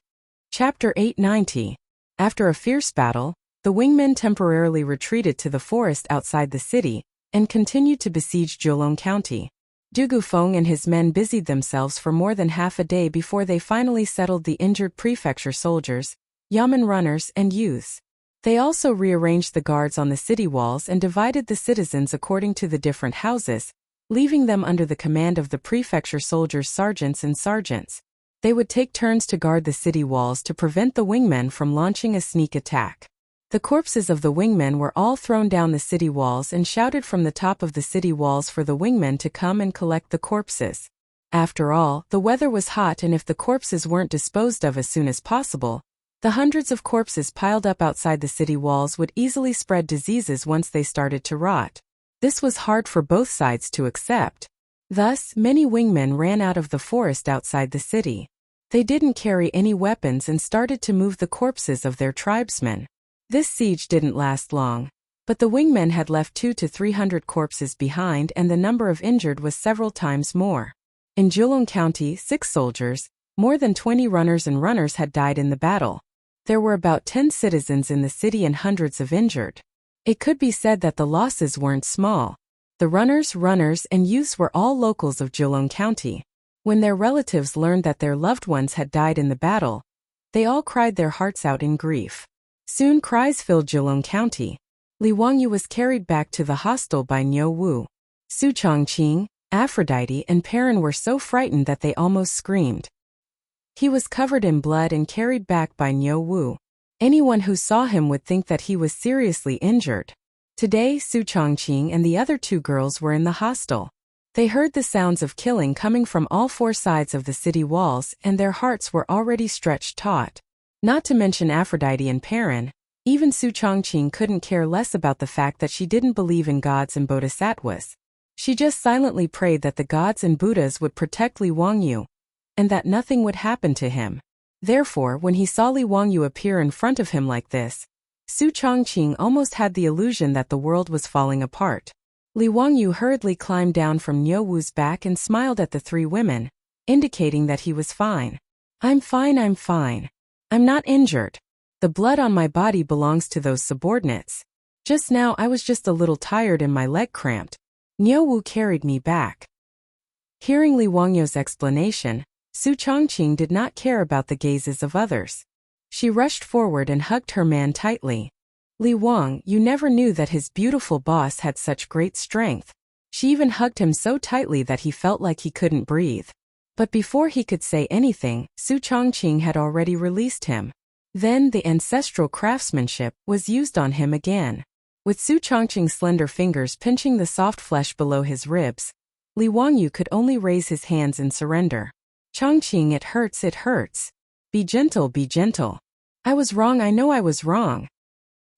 Chapter 890. After a fierce battle, the wingmen temporarily retreated to the forest outside the city and continued to besiege Zhejiang County. Dugufeng and his men busied themselves for more than half a day before they finally settled the injured prefecture soldiers, yamen runners, and youths. They also rearranged the guards on the city walls and divided the citizens according to the different houses, leaving them under the command of the prefecture soldiers' sergeants and sergeants. They would take turns to guard the city walls to prevent the wingmen from launching a sneak attack. The corpses of the wingmen were all thrown down the city walls and shouted from the top of the city walls for the wingmen to come and collect the corpses. After all, the weather was hot, and if the corpses weren't disposed of as soon as possible, the hundreds of corpses piled up outside the city walls would easily spread diseases once they started to rot. This was hard for both sides to accept. Thus, many wingmen ran out of the forest outside the city. They didn't carry any weapons and started to move the corpses of their tribesmen. This siege didn't last long, but the wingmen had left 200 to 300 corpses behind, and the number of injured was several times more. In Zhejiang County, 6 soldiers, more than 20 runners and runners had died in the battle. There were about 10 citizens in the city and hundreds of injured. It could be said that the losses weren't small. The runners, and youths were all locals of Zhejiang County. When their relatives learned that their loved ones had died in the battle, they all cried their hearts out in grief. Soon cries filled Zhejiang County. Li Wangyu was carried back to the hostel by Niu Wu. Su Chongqing, Aphrodite and Perrin were so frightened that they almost screamed. He was covered in blood and carried back by Niu Wu. Anyone who saw him would think that he was seriously injured. Today, Su Chongqing and the other two girls were in the hostel. They heard the sounds of killing coming from all four sides of the city walls, and their hearts were already stretched taut. Not to mention Aphrodite and Perrin, even Su Chongqing couldn't care less about the fact that she didn't believe in gods and bodhisattvas. She just silently prayed that the gods and Buddhas would protect Li Wangyu, and that nothing would happen to him. Therefore, when he saw Li Wangyu appear in front of him like this, Su Chongqing almost had the illusion that the world was falling apart. Li Wangyu hurriedly climbed down from Niu Wu's back and smiled at the three women, indicating that he was fine. I'm fine, I'm fine. I'm not injured. The blood on my body belongs to those subordinates. Just now I was just a little tired and my leg cramped. Niu Wu carried me back. Hearing Li Wangyu's explanation, Su Chongqing did not care about the gazes of others. She rushed forward and hugged her man tightly. Li Wang, you never knew that his beautiful boss had such great strength. She even hugged him so tightly that he felt like he couldn't breathe. But before he could say anything, Su Chongqing had already released him. Then the ancestral craftsmanship was used on him again. With Su Chongqing's slender fingers pinching the soft flesh below his ribs, Li Wangyu could only raise his hands in surrender. Chongqing, it hurts, it hurts. Be gentle, be gentle. I was wrong, I know I was wrong.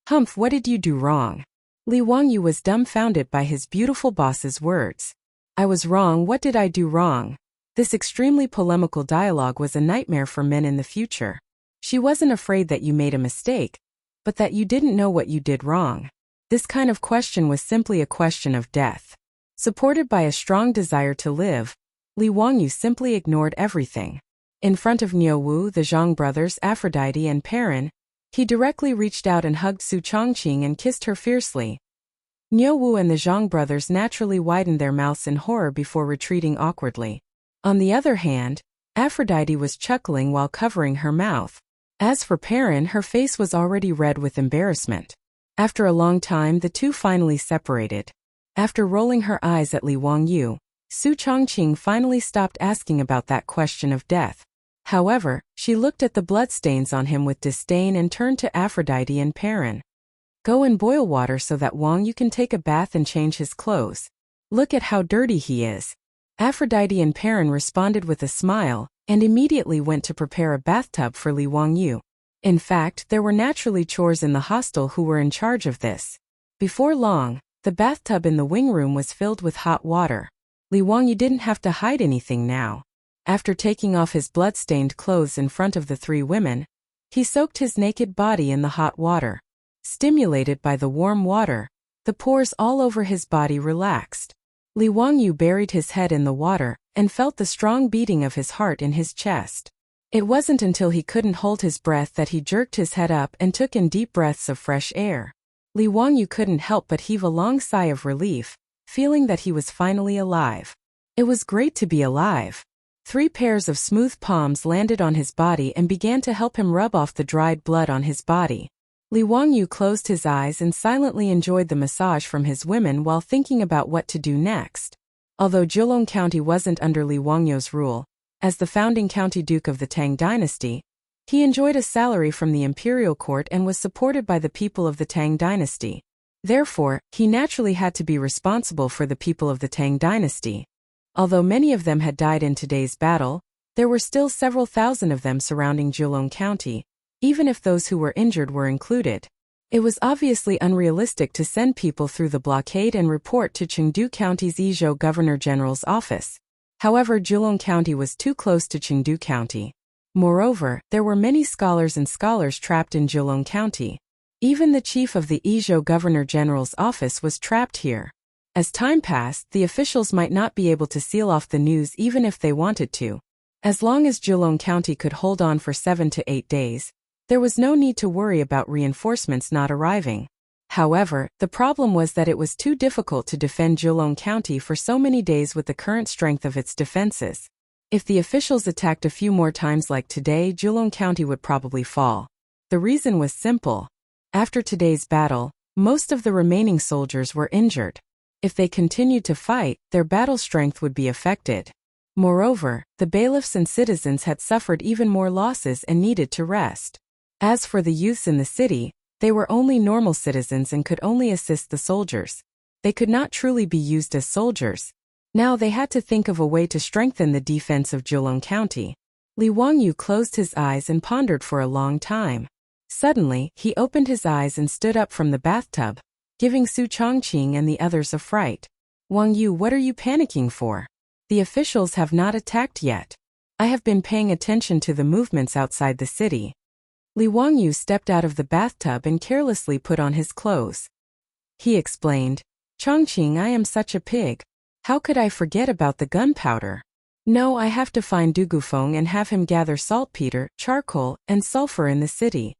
Humph, what did you do wrong? Li Wangyu was dumbfounded by his beautiful boss's words. I was wrong, what did I do wrong? This extremely polemical dialogue was a nightmare for men in the future. She wasn't afraid that you made a mistake, but that you didn't know what you did wrong. This kind of question was simply a question of death. Supported by a strong desire to live, Li Wangyu simply ignored everything. In front of Niu Wu, the Zhang brothers, Aphrodite and Perrin, he directly reached out and hugged Su Chongqing and kissed her fiercely. Niu Wu and the Zhang brothers naturally widened their mouths in horror before retreating awkwardly. On the other hand, Aphrodite was chuckling while covering her mouth. As for Perrin, her face was already red with embarrassment. After a long time, the two finally separated. After rolling her eyes at Li Wangyu, Su Chongqing finally stopped asking about that question of death. However, she looked at the bloodstains on him with disdain and turned to Aphrodite and Perrin. Go and boil water so that Wangyu can take a bath and change his clothes. Look at how dirty he is. Aphrodite and Perrin responded with a smile, and immediately went to prepare a bathtub for Li Wangyu. In fact, there were naturally chores in the hostel who were in charge of this. Before long, the bathtub in the wing room was filled with hot water. Li Wangyu didn't have to hide anything now. After taking off his blood-stained clothes in front of the three women, he soaked his naked body in the hot water. Stimulated by the warm water, the pores all over his body relaxed. Li Wangyu buried his head in the water and felt the strong beating of his heart in his chest. It wasn't until he couldn't hold his breath that he jerked his head up and took in deep breaths of fresh air. Li Wangyu couldn't help but heave a long sigh of relief, feeling that he was finally alive. It was great to be alive. 3 pairs of smooth palms landed on his body and began to help him rub off the dried blood on his body. Li Wangyu closed his eyes and silently enjoyed the massage from his women while thinking about what to do next. Although Zhejiang County wasn't under Li Wangyu's rule, as the founding county duke of the Tang dynasty, he enjoyed a salary from the imperial court and was supported by the people of the Tang dynasty. Therefore, he naturally had to be responsible for the people of the Tang dynasty. Although many of them had died in today's battle, there were still several thousand of them surrounding Zhejiang County, even if those who were injured were included. It was obviously unrealistic to send people through the blockade and report to Chengdu County's Izhou Governor General's office. However, Zhejiang County was too close to Chengdu County. Moreover, there were many scholars and scholars trapped in Zhejiang County. Even the chief of the Izhou Governor General's office was trapped here. As time passed, the officials might not be able to seal off the news even if they wanted to. As long as Zhejiang County could hold on for 7 to 8 days, there was no need to worry about reinforcements not arriving. However, the problem was that it was too difficult to defend Zhejiang County for so many days with the current strength of its defenses. If the officials attacked a few more times like today, Zhejiang County would probably fall. The reason was simple. After today's battle, most of the remaining soldiers were injured. If they continued to fight, their battle strength would be affected. Moreover, the bailiffs and citizens had suffered even more losses and needed to rest. As for the youths in the city, they were only normal citizens and could only assist the soldiers. They could not truly be used as soldiers. Now they had to think of a way to strengthen the defense of Julong County. Li Wangyu closed his eyes and pondered for a long time. Suddenly, he opened his eyes and stood up from the bathtub, giving Su Chongqing and the others a fright. "Wang Yu, what are you panicking for? The officials have not attacked yet. I have been paying attention to the movements outside the city." Li Wangyu stepped out of the bathtub and carelessly put on his clothes. He explained, "Chongqing, I am such a pig. How could I forget about the gunpowder? No, I have to find Dugufeng and have him gather saltpeter, charcoal, and sulfur in the city."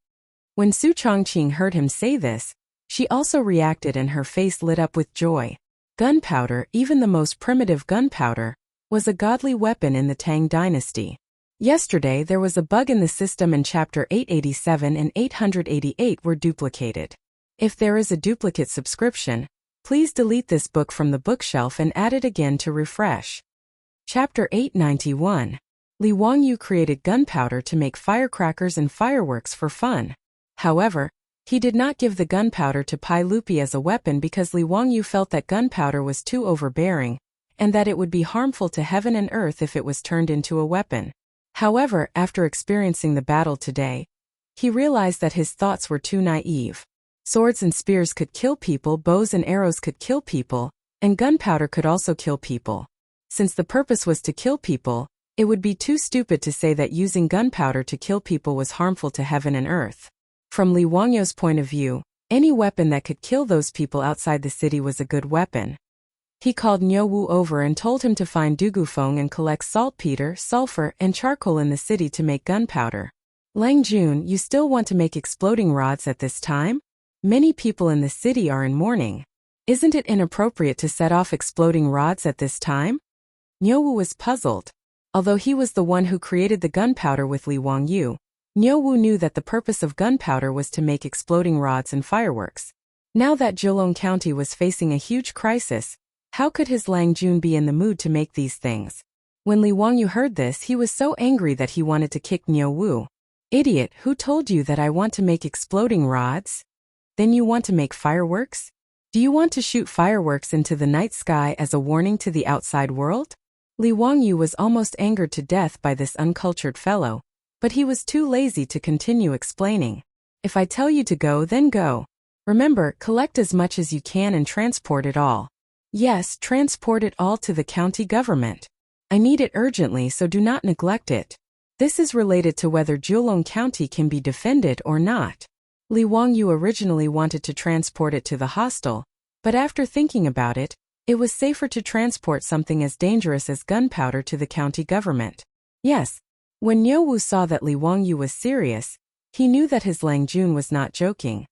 When Su Chongqing heard him say this, she also reacted and her face lit up with joy. Gunpowder, even the most primitive gunpowder, was a godly weapon in the Tang dynasty. Yesterday there was a bug in the system and chapter 887 and 888 were duplicated. If there is a duplicate subscription, please delete this book from the bookshelf and add it again to refresh. Chapter 891. Li Wangyu created gunpowder to make firecrackers and fireworks for fun. However, he did not give the gunpowder to Pai Lupi as a weapon because Li Wangyu felt that gunpowder was too overbearing, and that it would be harmful to heaven and earth if it was turned into a weapon. However, after experiencing the battle today, he realized that his thoughts were too naive. Swords and spears could kill people, bows and arrows could kill people, and gunpowder could also kill people. Since the purpose was to kill people, it would be too stupid to say that using gunpowder to kill people was harmful to heaven and earth. From Li Wangyu's point of view, any weapon that could kill those people outside the city was a good weapon. He called Niu Wu over and told him to find Dugufeng and collect saltpeter, sulfur, and charcoal in the city to make gunpowder. "Lang Jun, you still want to make exploding rods at this time? Many people in the city are in mourning. Isn't it inappropriate to set off exploding rods at this time?" Niu Wu was puzzled. Although he was the one who created the gunpowder with Li Wangyu, Niu Wu knew that the purpose of gunpowder was to make exploding rods and fireworks. Now that Julong County was facing a huge crisis, how could his Lang Jun be in the mood to make these things? When Li Wangyu heard this, he was so angry that he wanted to kick Niu Wu. "Idiot, who told you that I want to make exploding rods? Then you want to make fireworks? Do you want to shoot fireworks into the night sky as a warning to the outside world?" Li Wangyu was almost angered to death by this uncultured fellow, but he was too lazy to continue explaining. "If I tell you to go, then go. Remember, collect as much as you can and transport it all. Yes, transport it all to the county government. I need it urgently, so do not neglect it. This is related to whether Julong County can be defended or not." Li Wangyu originally wanted to transport it to the hostel, but after thinking about it, it was safer to transport something as dangerous as gunpowder to the county government. Yes, when Niu Wu saw that Li Wangyu was serious, he knew that his Lang Jun was not joking.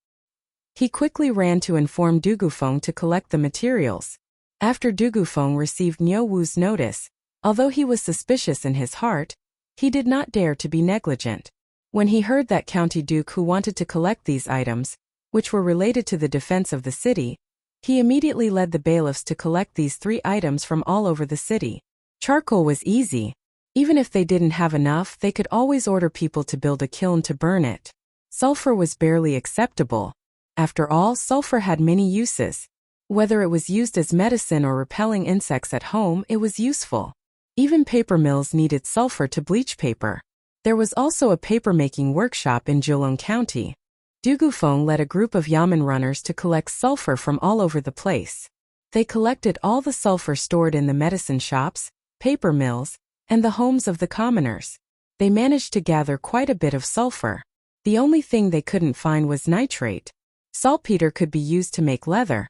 He quickly ran to inform Dugufeng to collect the materials. After Dugufeng received Niu Wu's notice, although he was suspicious in his heart, he did not dare to be negligent. When he heard that County Duke who wanted to collect these items, which were related to the defense of the city, he immediately led the bailiffs to collect these 3 items from all over the city. Charcoal was easy. Even if they didn't have enough, they could always order people to build a kiln to burn it. Sulfur was barely acceptable. After all, sulfur had many uses. Whether it was used as medicine or repelling insects at home, it was useful. Even paper mills needed sulfur to bleach paper. There was also a paper-making workshop in Julong County. Dugufeng led a group of yamen runners to collect sulfur from all over the place. They collected all the sulfur stored in the medicine shops, paper mills, and the homes of the commoners. They managed to gather quite a bit of sulfur. The only thing they couldn't find was nitrate. Saltpeter could be used to make leather,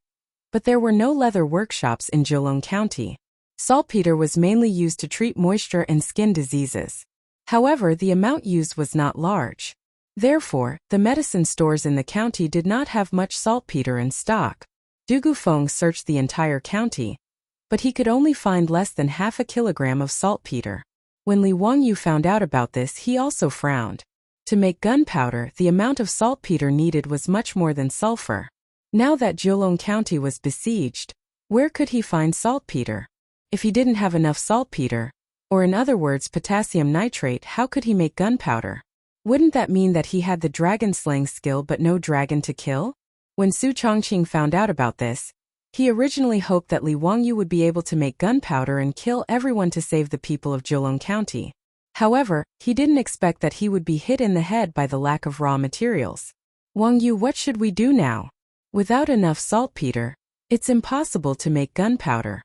but there were no leather workshops in Julong County. Saltpeter was mainly used to treat moisture and skin diseases. However, the amount used was not large. Therefore, the medicine stores in the county did not have much saltpeter in stock. Dugufeng searched the entire county, but he could only find less than half a kilogram of saltpeter. When Li Wangyu found out about this, he also frowned. To make gunpowder, the amount of saltpeter needed was much more than sulfur. Now that Julong County was besieged, Where could he find saltpeter? If he didn't have enough saltpeter, or in other words potassium nitrate, how could he make gunpowder? Wouldn't that mean that he had the dragon slaying skill but no dragon to kill? When Su Chongqing found out about this, he originally hoped that Li Wangyu would be able to make gunpowder and kill everyone to save the people of Zhejiang County. However, he didn't expect that he would be hit in the head by the lack of raw materials. Wangyu, what should we do now? Without enough saltpeter, it's impossible to make gunpowder.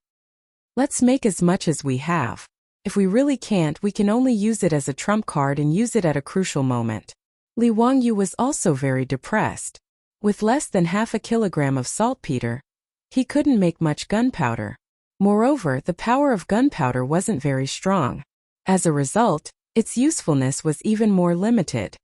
Let's make as much as we have. If we really can't, we can only use it as a trump card and use it at a crucial moment. Li Wangyu was also very depressed. With less than half a kilogram of saltpeter, he couldn't make much gunpowder. Moreover, the power of gunpowder wasn't very strong. As a result, its usefulness was even more limited.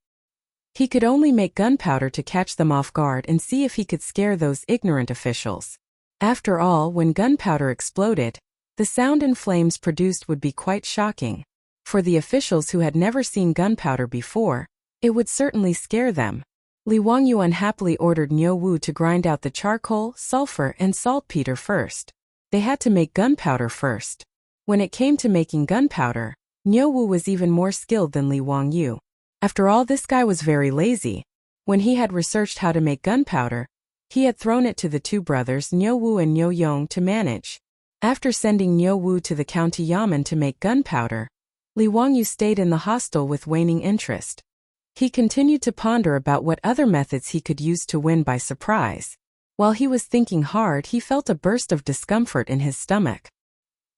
He could only make gunpowder to catch them off guard and see if he could scare those ignorant officials. After all, when gunpowder exploded, the sound and flames produced would be quite shocking. For the officials who had never seen gunpowder before, it would certainly scare them. Li Wangyu unhappily ordered Niu Wu to grind out the charcoal, sulfur, and saltpeter first. They had to make gunpowder first. When it came to making gunpowder, Niu Wu was even more skilled than Li Wangyu. After all, this guy was very lazy. When he had researched how to make gunpowder, he had thrown it to the two brothers Niu Wu and Niu Yong to manage. After sending Niu Wu to the county yamen to make gunpowder, Li Wangyu stayed in the hostel with waning interest. He continued to ponder about what other methods he could use to win by surprise. While he was thinking hard, he felt a burst of discomfort in his stomach.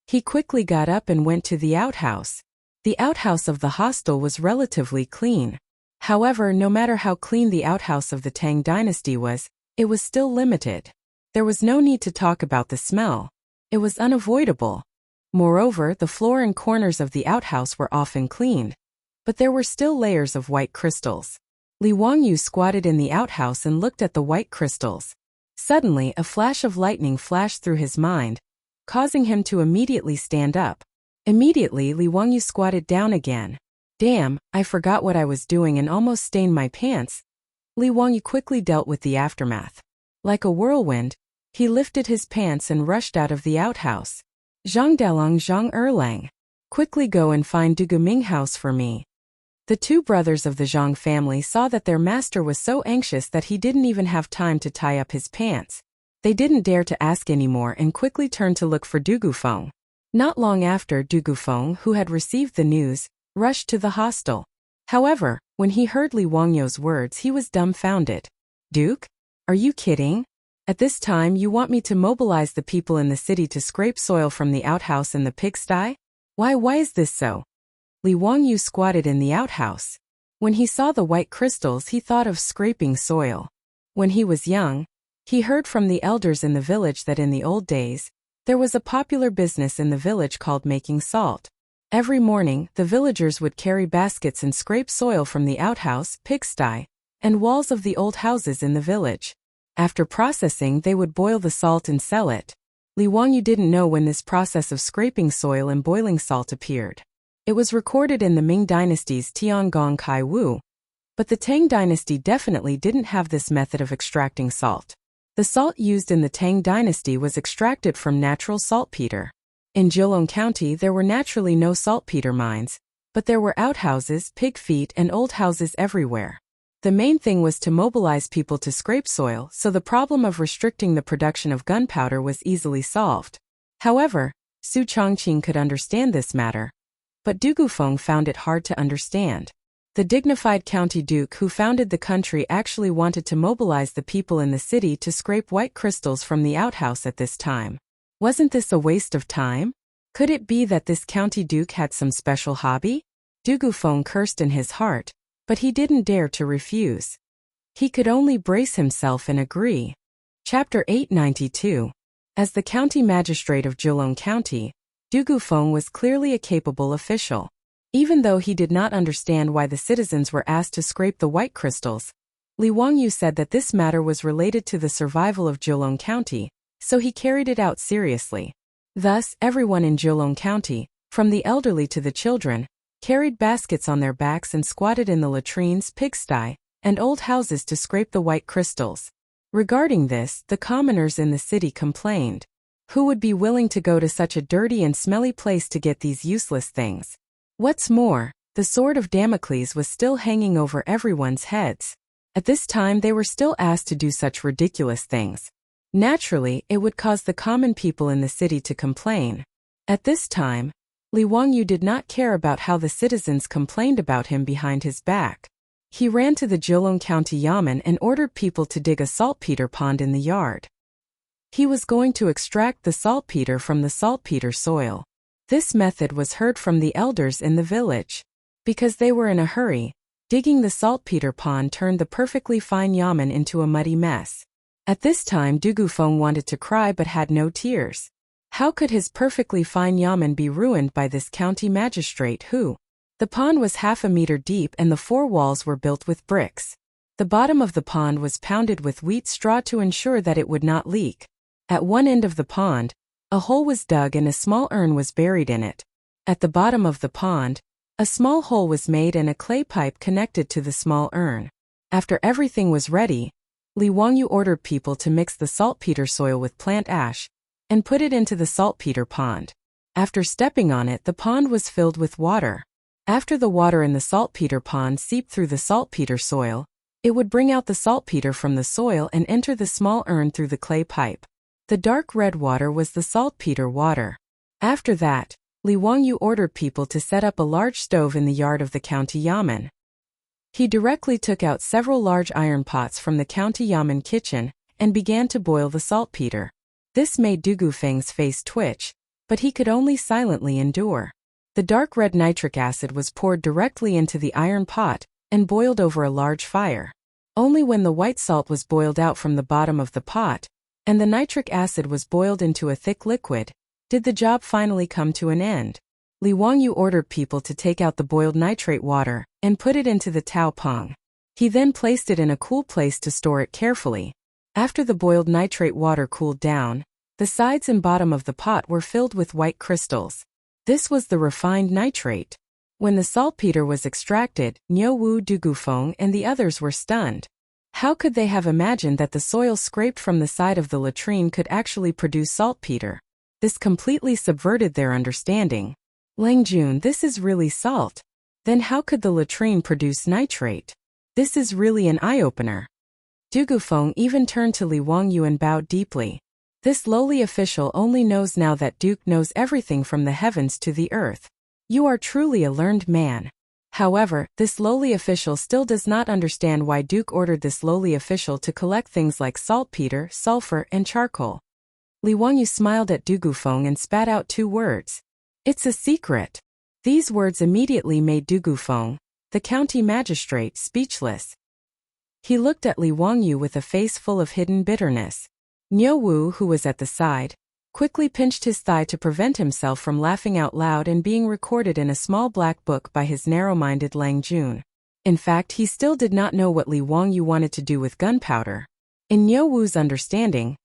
He quickly got up and went to the outhouse. The outhouse of the hostel was relatively clean. However, no matter how clean the outhouse of the Tang dynasty was, it was still limited. There was no need to talk about the smell. It was unavoidable. Moreover, the floor and corners of the outhouse were often cleaned. But there were still layers of white crystals. Li Wangyu squatted in the outhouse and looked at the white crystals. Suddenly, a flash of lightning flashed through his mind, causing him to immediately stand up. Immediately, Li Wangyu squatted down again. Damn, I forgot what I was doing and almost stained my pants. Li Wangyu quickly dealt with the aftermath. Like a whirlwind, he lifted his pants and rushed out of the outhouse. Zhang Dalong, Zhang Erlang. Quickly go and find Du Guming house for me. The two brothers of the Zhang family saw that their master was so anxious that he didn't even have time to tie up his pants. They didn't dare to ask anymore and quickly turned to look for Du Gufeng. Not long after, Du Gufeng, who had received the news, rushed to the hostel. However, when he heard Li Wangyu's words, he was dumbfounded. Duke? Are you kidding? At this time you want me to mobilize the people in the city to scrape soil from the outhouse and the pigsty? Why is this so? Li Wangyu squatted in the outhouse. When he saw the white crystals, he thought of scraping soil. When he was young, he heard from the elders in the village that in the old days, there was a popular business in the village called making salt. Every morning, the villagers would carry baskets and scrape soil from the outhouse, pigsty, and walls of the old houses in the village. After processing, they would boil the salt and sell it. Li Wangyu didn't know when this process of scraping soil and boiling salt appeared. It was recorded in the Ming dynasty's Tiangong Kai Wu, but the Tang dynasty definitely didn't have this method of extracting salt. The salt used in the Tang dynasty was extracted from natural saltpeter. In Zhejiang County there were naturally no saltpeter mines, but there were outhouses, pig feet, and old houses everywhere. The main thing was to mobilize people to scrape soil, so the problem of restricting the production of gunpowder was easily solved. However, Su Chongqing could understand this matter, but Du Gufeng found it hard to understand. The dignified county duke who founded the country actually wanted to mobilize the people in the city to scrape white crystals from the outhouse at this time. Wasn't this a waste of time? Could it be that this county duke had some special hobby? Du Gufeng cursed in his heart, but he didn't dare to refuse. He could only brace himself and agree. Chapter 892. As the county magistrate of Zhejiang County, Du Gufeng was clearly a capable official. Even though he did not understand why the citizens were asked to scrape the white crystals, Li Wangyu said that this matter was related to the survival of Zhejiang County, so he carried it out seriously. Thus, everyone in Zhejiang County, from the elderly to the children, carried baskets on their backs and squatted in the latrines, pigsty, and old houses to scrape the white crystals. Regarding this, the commoners in the city complained. Who would be willing to go to such a dirty and smelly place to get these useless things? What's more, the sword of Damocles was still hanging over everyone's heads. At this time they were still asked to do such ridiculous things. Naturally, it would cause the common people in the city to complain. At this time, Li Wangyu did not care about how the citizens complained about him behind his back. He ran to the Jilong County Yamen and ordered people to dig a saltpeter pond in the yard. He was going to extract the saltpeter from the saltpeter soil. This method was heard from the elders in the village. Because they were in a hurry, digging the saltpeter pond turned the perfectly fine yamen into a muddy mess. At this time Dugufeng wanted to cry but had no tears. How could his perfectly fine yamen be ruined by this county magistrate who? The pond was half a meter deep and the four walls were built with bricks. The bottom of the pond was pounded with wheat straw to ensure that it would not leak. At one end of the pond, a hole was dug and a small urn was buried in it. At the bottom of the pond, a small hole was made and a clay pipe connected to the small urn. After everything was ready, Li Wangyu ordered people to mix the saltpeter soil with plant ash and put it into the saltpeter pond. After stepping on it, the pond was filled with water. After the water in the saltpeter pond seeped through the saltpeter soil, it would bring out the saltpeter from the soil and enter the small urn through the clay pipe. The dark red water was the saltpeter water. After that, Li Wangyu ordered people to set up a large stove in the yard of the county yamen. He directly took out several large iron pots from the county yamen kitchen and began to boil the saltpeter. This made Dugufeng's face twitch, but he could only silently endure. The dark red nitric acid was poured directly into the iron pot and boiled over a large fire. Only when the white salt was boiled out from the bottom of the pot, and the nitric acid was boiled into a thick liquid, did the job finally come to an end. Li Wangyu ordered people to take out the boiled nitrate water and put it into the tao pong. He then placed it in a cool place to store it carefully. After the boiled nitrate water cooled down, the sides and bottom of the pot were filled with white crystals. This was the refined nitrate. When the saltpeter was extracted, Niu Wu, Dugufeng, and the others were stunned. How could they have imagined that the soil scraped from the side of the latrine could actually produce saltpeter? This completely subverted their understanding. Lang Jun, this is really salt. Then how could the latrine produce nitrate? This is really an eye-opener. Dugufeng even turned to Li Wangyu and bowed deeply. This lowly official only knows now that Duke knows everything from the heavens to the earth. You are truly a learned man. However, this lowly official still does not understand why Duke ordered this lowly official to collect things like saltpeter, sulfur, and charcoal. Li Wangyu smiled at Dugufeng and spat out 2 words. It's a secret. These words immediately made Dugufeng, the county magistrate, speechless. He looked at Li Wangyu with a face full of hidden bitterness. Niu Wu, who was at the side, quickly pinched his thigh to prevent himself from laughing out loud and being recorded in a small black book by his narrow-minded Lang Jun. In fact, he still did not know what Li Wangyu wanted to do with gunpowder. In Niu Wu's understanding,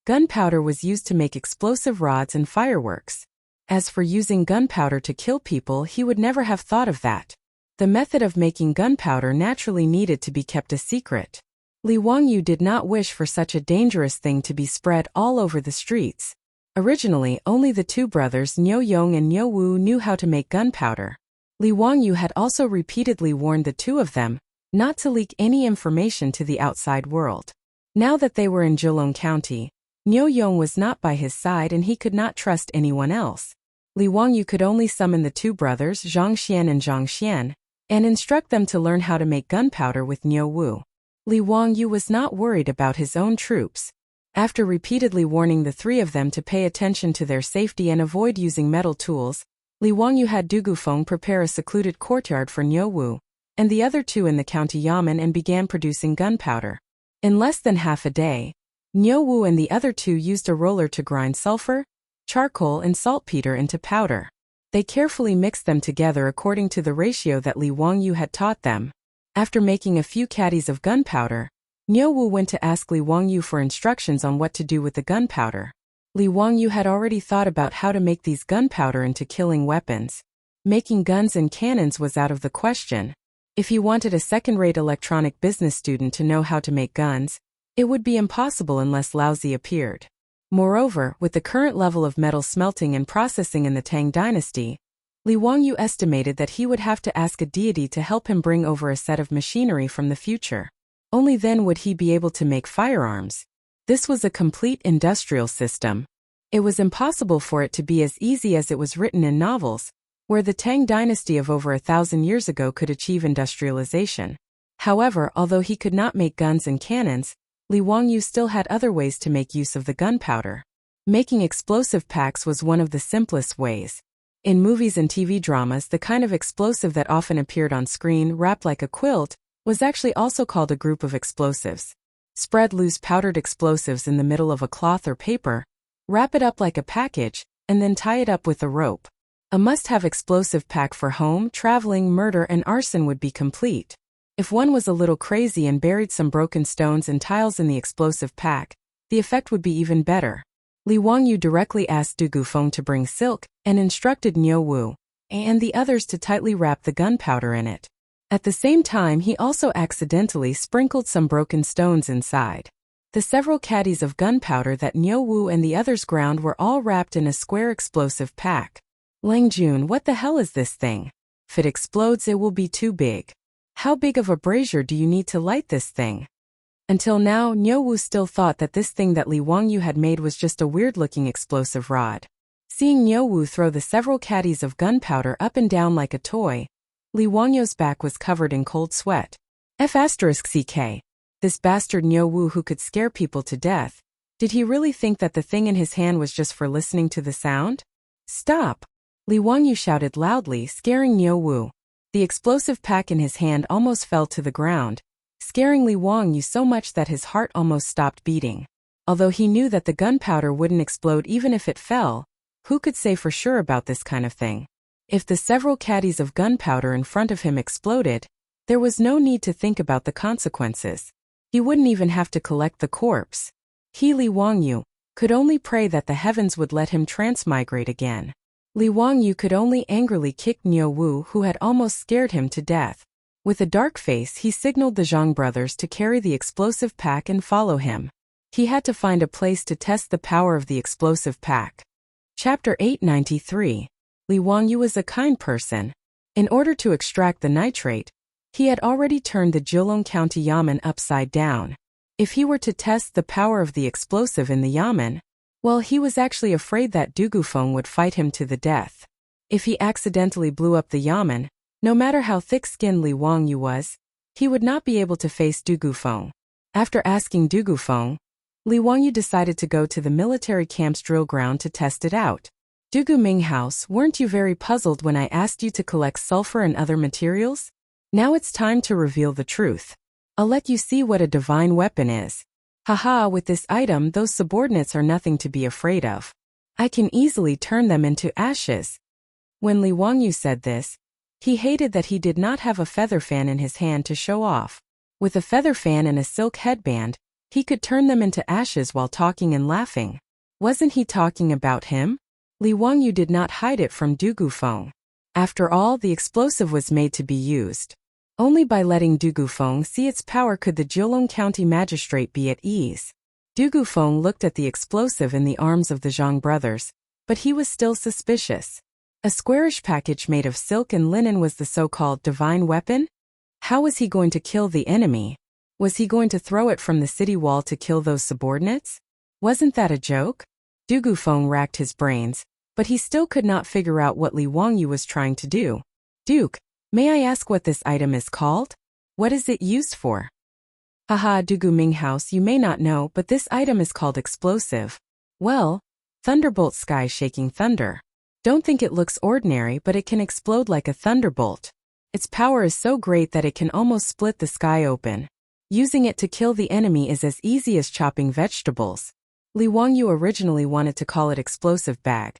gunpowder was used to make explosive rods and fireworks. As for using gunpowder to kill people, he would never have thought of that. The method of making gunpowder naturally needed to be kept a secret. Li Wangyu did not wish for such a dangerous thing to be spread all over the streets. Originally, only the 2 brothers Niu Yong and Niu Wu knew how to make gunpowder. Li Wangyu had also repeatedly warned the 2 of them not to leak any information to the outside world. Now that they were in Jilong County, Niu Yong was not by his side and he could not trust anyone else. Li Wangyu could only summon the 2 brothers Zhang Xian and Zhang Xian and instruct them to learn how to make gunpowder with Niu Wu. Li Wangyu was not worried about his own troops. After repeatedly warning the 3 of them to pay attention to their safety and avoid using metal tools, Li Wangyu had Dugufeng prepare a secluded courtyard for Niu Wu and the other 2 in the county yamen and began producing gunpowder. In less than half a day, Niu Wu and the other 2 used a roller to grind sulfur, charcoal, and saltpeter into powder. They carefully mixed them together according to the ratio that Li Wangyu had taught them. After making a few caddies of gunpowder, Niu Wu went to ask Li Wangyu for instructions on what to do with the gunpowder. Li Wangyu had already thought about how to make these gunpowder into killing weapons. Making guns and cannons was out of the question. If he wanted a second-rate electronic business student to know how to make guns, it would be impossible unless Laozi appeared. Moreover, with the current level of metal smelting and processing in the Tang dynasty, Li Wangyu estimated that he would have to ask a deity to help him bring over a set of machinery from the future. Only then would he be able to make firearms. This was a complete industrial system. It was impossible for it to be as easy as it was written in novels, where the Tang dynasty of over 1,000 years ago could achieve industrialization. However, although he could not make guns and cannons, Li Wangyu still had other ways to make use of the gunpowder. Making explosive packs was one of the simplest ways. In movies and TV dramas, the kind of explosive that often appeared on screen, wrapped like a quilt, was actually also called a group of explosives. Spread loose powdered explosives in the middle of a cloth or paper, wrap it up like a package, and then tie it up with a rope. A must-have explosive pack for home, traveling, murder, and arson would be complete. If one was a little crazy and buried some broken stones and tiles in the explosive pack, the effect would be even better. Li Wangyu directly asked Du Gufeng to bring silk and instructed Niu Wu and the others to tightly wrap the gunpowder in it. At the same time, he also accidentally sprinkled some broken stones inside. The several caddies of gunpowder that Niu Wu and the others ground were all wrapped in a square explosive pack. Lang Jun, what the hell is this thing? If it explodes, it will be too big. How big of a brazier do you need to light this thing? Until now, Niu Wu still thought that this thing that Li Wangyu had made was just a weird-looking explosive rod. Seeing Niu Wu throw the several caddies of gunpowder up and down like a toy, Li Wangyu's back was covered in cold sweat. F***ck. This bastard Niu Wu who could scare people to death. Did he really think that the thing in his hand was just for listening to the sound? Stop! Li Wangyu shouted loudly, scaring Niu Wu. The explosive pack in his hand almost fell to the ground, scaring Li Wangyu so much that his heart almost stopped beating. Although he knew that the gunpowder wouldn't explode even if it fell, who could say for sure about this kind of thing? If the several caddies of gunpowder in front of him exploded, there was no need to think about the consequences. He wouldn't even have to collect the corpse. He, Li Wangyu, could only pray that the heavens would let him transmigrate again. Li Wangyu could only angrily kick Niu Wu, who had almost scared him to death. With a dark face, he signaled the Zhang brothers to carry the explosive pack and follow him. He had to find a place to test the power of the explosive pack. Chapter 893. Li Wangyu was a kind person. In order to extract the nitrate, he had already turned the Jilong County Yamen upside down. If he were to test the power of the explosive in the Yamen, well, he was actually afraid that Du Gufeng would fight him to the death. If he accidentally blew up the Yamen, no matter how thick-skinned Li Wangyu was, he would not be able to face Du Gufeng. After asking Du Gufeng, Li Wangyu decided to go to the military camp's drill ground to test it out. Du Gu Minghouse, weren't you very puzzled when I asked you to collect sulfur and other materials? Now it's time to reveal the truth. I'll let you see what a divine weapon is. Haha, with this item, those subordinates are nothing to be afraid of. I can easily turn them into ashes. When Li Wangyu said this, he hated that he did not have a feather fan in his hand to show off. With a feather fan and a silk headband, he could turn them into ashes while talking and laughing. Wasn't he talking about him? Li Wangyu did not hide it from Du Gufeng. After all, the explosive was made to be used. Only by letting Du Gufeng see its power could the Jilong County magistrate be at ease. Du Gufeng looked at the explosive in the arms of the Zhang brothers, but he was still suspicious. A squarish package made of silk and linen was the so-called divine weapon? How was he going to kill the enemy? Was he going to throw it from the city wall to kill those subordinates? Wasn't that a joke? Du Gufeng racked his brains, but he still could not figure out what Li Wangyu was trying to do. Duke, may I ask what this item is called? What is it used for? Haha, Du Gu Minghouse, you may not know, but this item is called explosive. Well, thunderbolt sky-shaking thunder. Don't think it looks ordinary, but it can explode like a thunderbolt. Its power is so great that it can almost split the sky open. Using it to kill the enemy is as easy as chopping vegetables. Li Wangyu originally wanted to call it explosive bag,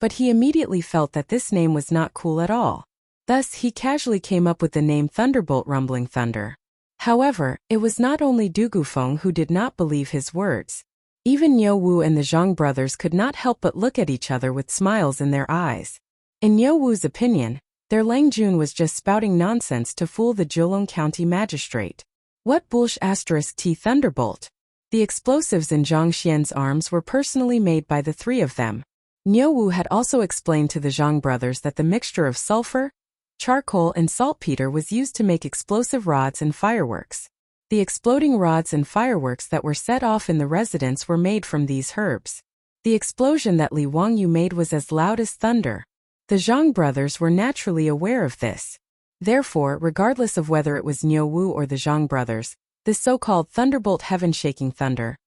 but he immediately felt that this name was not cool at all. Thus, he casually came up with the name Thunderbolt Rumbling Thunder. However, it was not only Du Gufeng who did not believe his words. Even Niu Wu and the Zhang brothers could not help but look at each other with smiles in their eyes. In Niu Wu's opinion, their Lang Jun was just spouting nonsense to fool the Jilong County magistrate. What bullsh*t Thunderbolt? The explosives in Zhang Xian's arms were personally made by the three of them. Niu Wu had also explained to the Zhang brothers that the mixture of sulfur, charcoal and saltpeter was used to make explosive rods and fireworks. The exploding rods and fireworks that were set off in the residence were made from these herbs. The explosion that Li Wangyu made was as loud as thunder. The Zhang brothers were naturally aware of this. Therefore, regardless of whether it was Niu Wu or the Zhang brothers, this so-called thunderbolt heaven-shaking thunder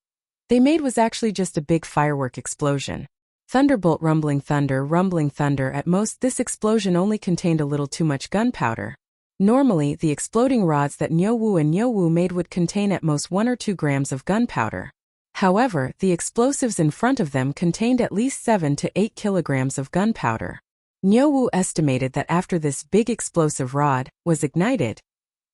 they made was actually just a big firework explosion. Thunderbolt rumbling thunder at most. This explosion only contained a little too much gunpowder. Normally, the exploding rods that Niu Wu made would contain at most 1 or 2 grams of gunpowder. However, the explosives in front of them contained at least 7 to 8 kilograms of gunpowder. Niu Wu estimated that after this big explosive rod was ignited,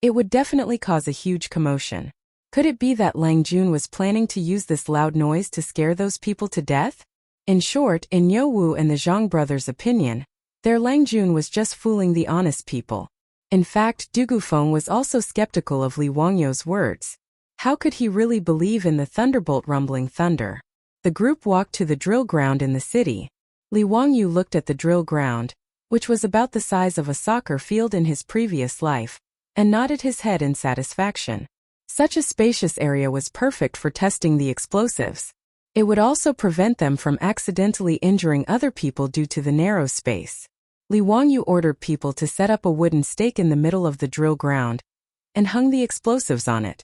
it would definitely cause a huge commotion. Could it be that Lang Jun was planning to use this loud noise to scare those people to death? In short, in Niu Wu and the Zhang brothers' opinion, their Lang Jun was just fooling the honest people. In fact, Du Gufeng was also skeptical of Li Wangyu's words. How could he really believe in the thunderbolt rumbling thunder? The group walked to the drill ground in the city. Li Wangyu looked at the drill ground, which was about the size of a soccer field in his previous life, and nodded his head in satisfaction. Such a spacious area was perfect for testing the explosives. It would also prevent them from accidentally injuring other people due to the narrow space. Li Wangyu ordered people to set up a wooden stake in the middle of the drill ground and hung the explosives on it.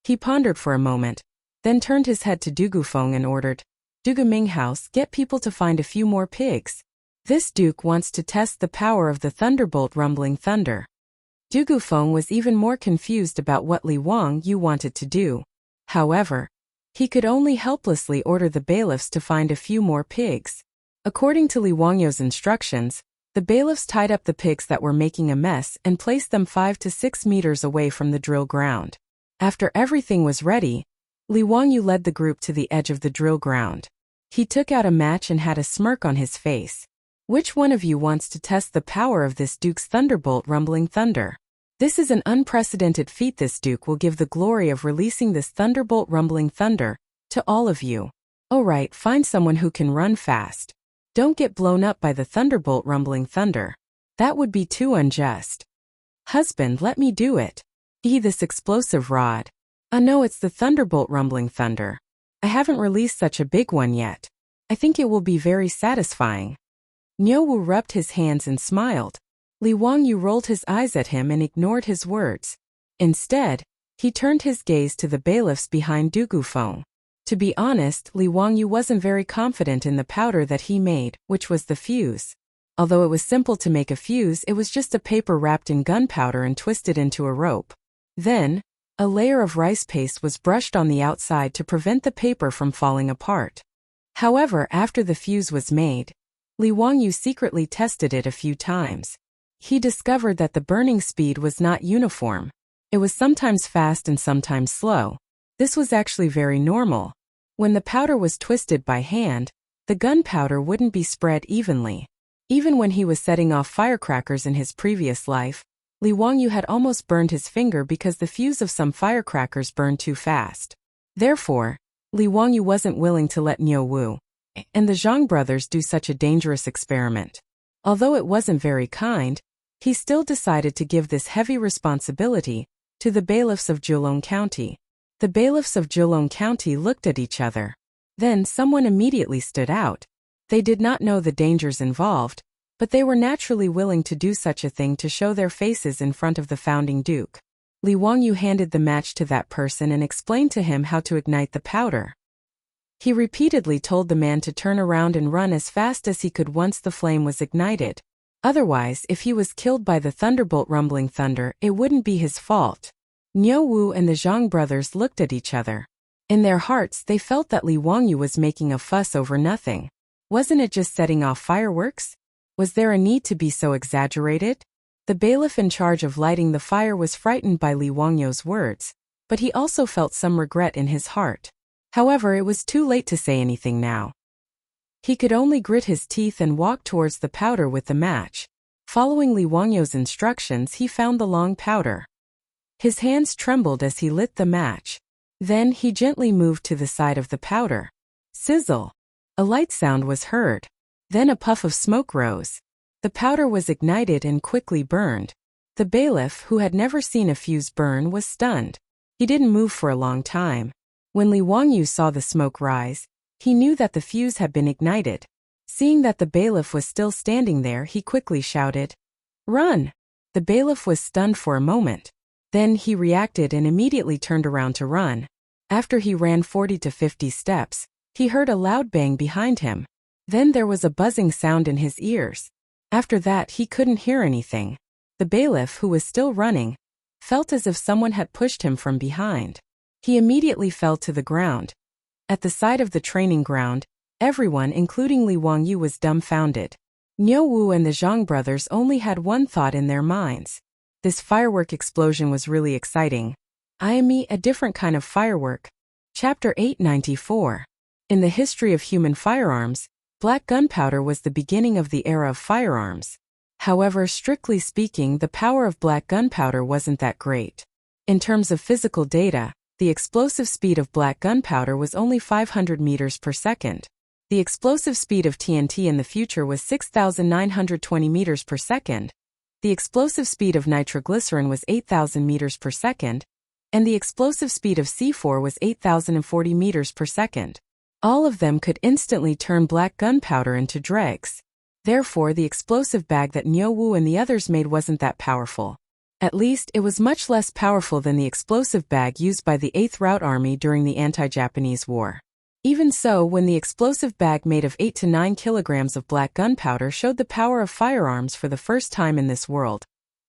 He pondered for a moment, then turned his head to Du Gufeng and ordered, "Dugu Minghouse, get people to find a few more pigs. This Duke wants to test the power of the thunderbolt rumbling thunder." Du Gufeng was even more confused about what Li Wangyu wanted to do. However, he could only helplessly order the bailiffs to find a few more pigs. According to Li Wangyu's instructions, the bailiffs tied up the pigs that were making a mess and placed them 5 to 6 meters away from the drill ground. After everything was ready, Li Wangyu led the group to the edge of the drill ground. He took out a match and had a smirk on his face. "Which one of you wants to test the power of this Duke's thunderbolt rumbling thunder? This is an unprecedented feat. This Duke will give the glory of releasing this thunderbolt rumbling thunder to all of you. Oh right, find someone who can run fast. Don't get blown up by the thunderbolt rumbling thunder. That would be too unjust. Husband, let me do it. This explosive rod. No, it's the thunderbolt rumbling thunder. I haven't released such a big one yet. I think it will be very satisfying." Niu Wu rubbed his hands and smiled. Li Wangyu rolled his eyes at him and ignored his words. Instead, he turned his gaze to the bailiffs behind Du Gufeng. To be honest, Li Wangyu wasn't very confident in the powder that he made, which was the fuse. Although it was simple to make a fuse, it was just a paper wrapped in gunpowder and twisted into a rope. Then, a layer of rice paste was brushed on the outside to prevent the paper from falling apart. However, after the fuse was made, Li Wangyu secretly tested it a few times. He discovered that the burning speed was not uniform. It was sometimes fast and sometimes slow. This was actually very normal. When the powder was twisted by hand, the gunpowder wouldn't be spread evenly. Even when he was setting off firecrackers in his previous life, Li Wangyu had almost burned his finger because the fuse of some firecrackers burned too fast. Therefore, Li Wangyu wasn't willing to let Niu Wu and the Zhang brothers do such a dangerous experiment. Although it wasn't very kind, he still decided to give this heavy responsibility to the bailiffs of Julong County. The bailiffs of Julong County looked at each other. Then someone immediately stood out. They did not know the dangers involved, but they were naturally willing to do such a thing to show their faces in front of the founding duke. Li Wangyu handed the match to that person and explained to him how to ignite the powder. He repeatedly told the man to turn around and run as fast as he could once the flame was ignited. Otherwise, if he was killed by the thunderbolt rumbling thunder, it wouldn't be his fault. Niu Wu and the Zhang brothers looked at each other. In their hearts, they felt that Li Wangyu was making a fuss over nothing. Wasn't it just setting off fireworks? Was there a need to be so exaggerated? The bailiff in charge of lighting the fire was frightened by Li Wangyu's words, but he also felt some regret in his heart. However, it was too late to say anything now. He could only grit his teeth and walk towards the powder with the match. Following Li Wangyu's instructions, he found the long powder. His hands trembled as he lit the match. Then he gently moved to the side of the powder. Sizzle! A light sound was heard. Then a puff of smoke rose. The powder was ignited and quickly burned. The bailiff, who had never seen a fuse burn, was stunned. He didn't move for a long time. When Li Wangyu saw the smoke rise, he knew that the fuse had been ignited. Seeing that the bailiff was still standing there, he quickly shouted, "Run!" The bailiff was stunned for a moment. Then he reacted and immediately turned around to run. After he ran 40 to 50 steps, he heard a loud bang behind him. Then there was a buzzing sound in his ears. After that, he couldn't hear anything. The bailiff, who was still running, felt as if someone had pushed him from behind. He immediately fell to the ground. At the side of the training ground, everyone, including Li Wangyu, was dumbfounded. Niu Wu and the Zhang brothers only had one thought in their minds. This firework explosion was really exciting. I mean, a different kind of firework. Chapter 894. In the history of human firearms, black gunpowder was the beginning of the era of firearms. However, strictly speaking, the power of black gunpowder wasn't that great. In terms of physical data, the explosive speed of black gunpowder was only 500 meters per second. The explosive speed of TNT in the future was 6,920 meters per second. The explosive speed of nitroglycerin was 8,000 meters per second, and the explosive speed of C4 was 8,040 meters per second. All of them could instantly turn black gunpowder into dregs. Therefore, the explosive bag that Niu Wu and the others made wasn't that powerful. At least, it was much less powerful than the explosive bag used by the 8th Route Army during the anti-Japanese war. Even so, when the explosive bag made of 8 to 9 kilograms of black gunpowder showed the power of firearms for the first time in this world,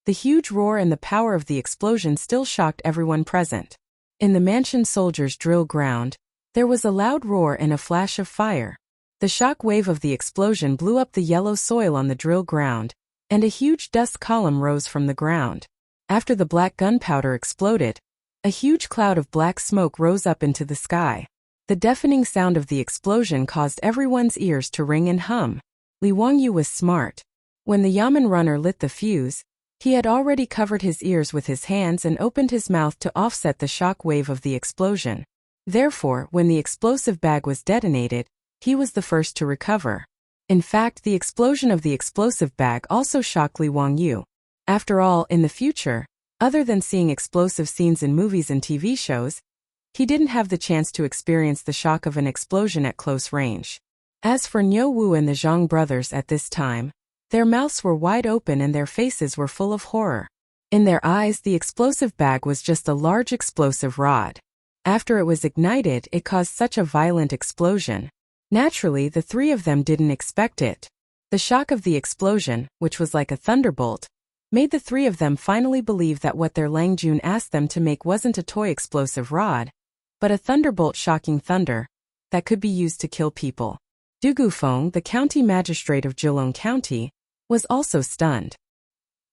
the huge roar and the power of the explosion still shocked everyone present. In the mansion soldiers' drill ground, there was a loud roar and a flash of fire. The shock wave of the explosion blew up the yellow soil on the drill ground, and a huge dust column rose from the ground. After the black gunpowder exploded, a huge cloud of black smoke rose up into the sky. The deafening sound of the explosion caused everyone's ears to ring and hum. Li Wangyu was smart. When the Yamen runner lit the fuse, he had already covered his ears with his hands and opened his mouth to offset the shock wave of the explosion. Therefore, when the explosive bag was detonated, he was the first to recover. In fact, the explosion of the explosive bag also shocked Li Wangyu. After all, in the future, other than seeing explosive scenes in movies and TV shows, he didn't have the chance to experience the shock of an explosion at close range. As for Niu Wu and the Zhang brothers at this time, their mouths were wide open and their faces were full of horror. In their eyes, the explosive bag was just a large explosive rod. After it was ignited, it caused such a violent explosion. Naturally, the three of them didn't expect it. The shock of the explosion, which was like a thunderbolt, made the three of them finally believe that what their Langjun asked them to make wasn't a toy explosive rod, but a thunderbolt shocking thunder that could be used to kill people. Du Gufeng, the county magistrate of Zhejiang County, was also stunned.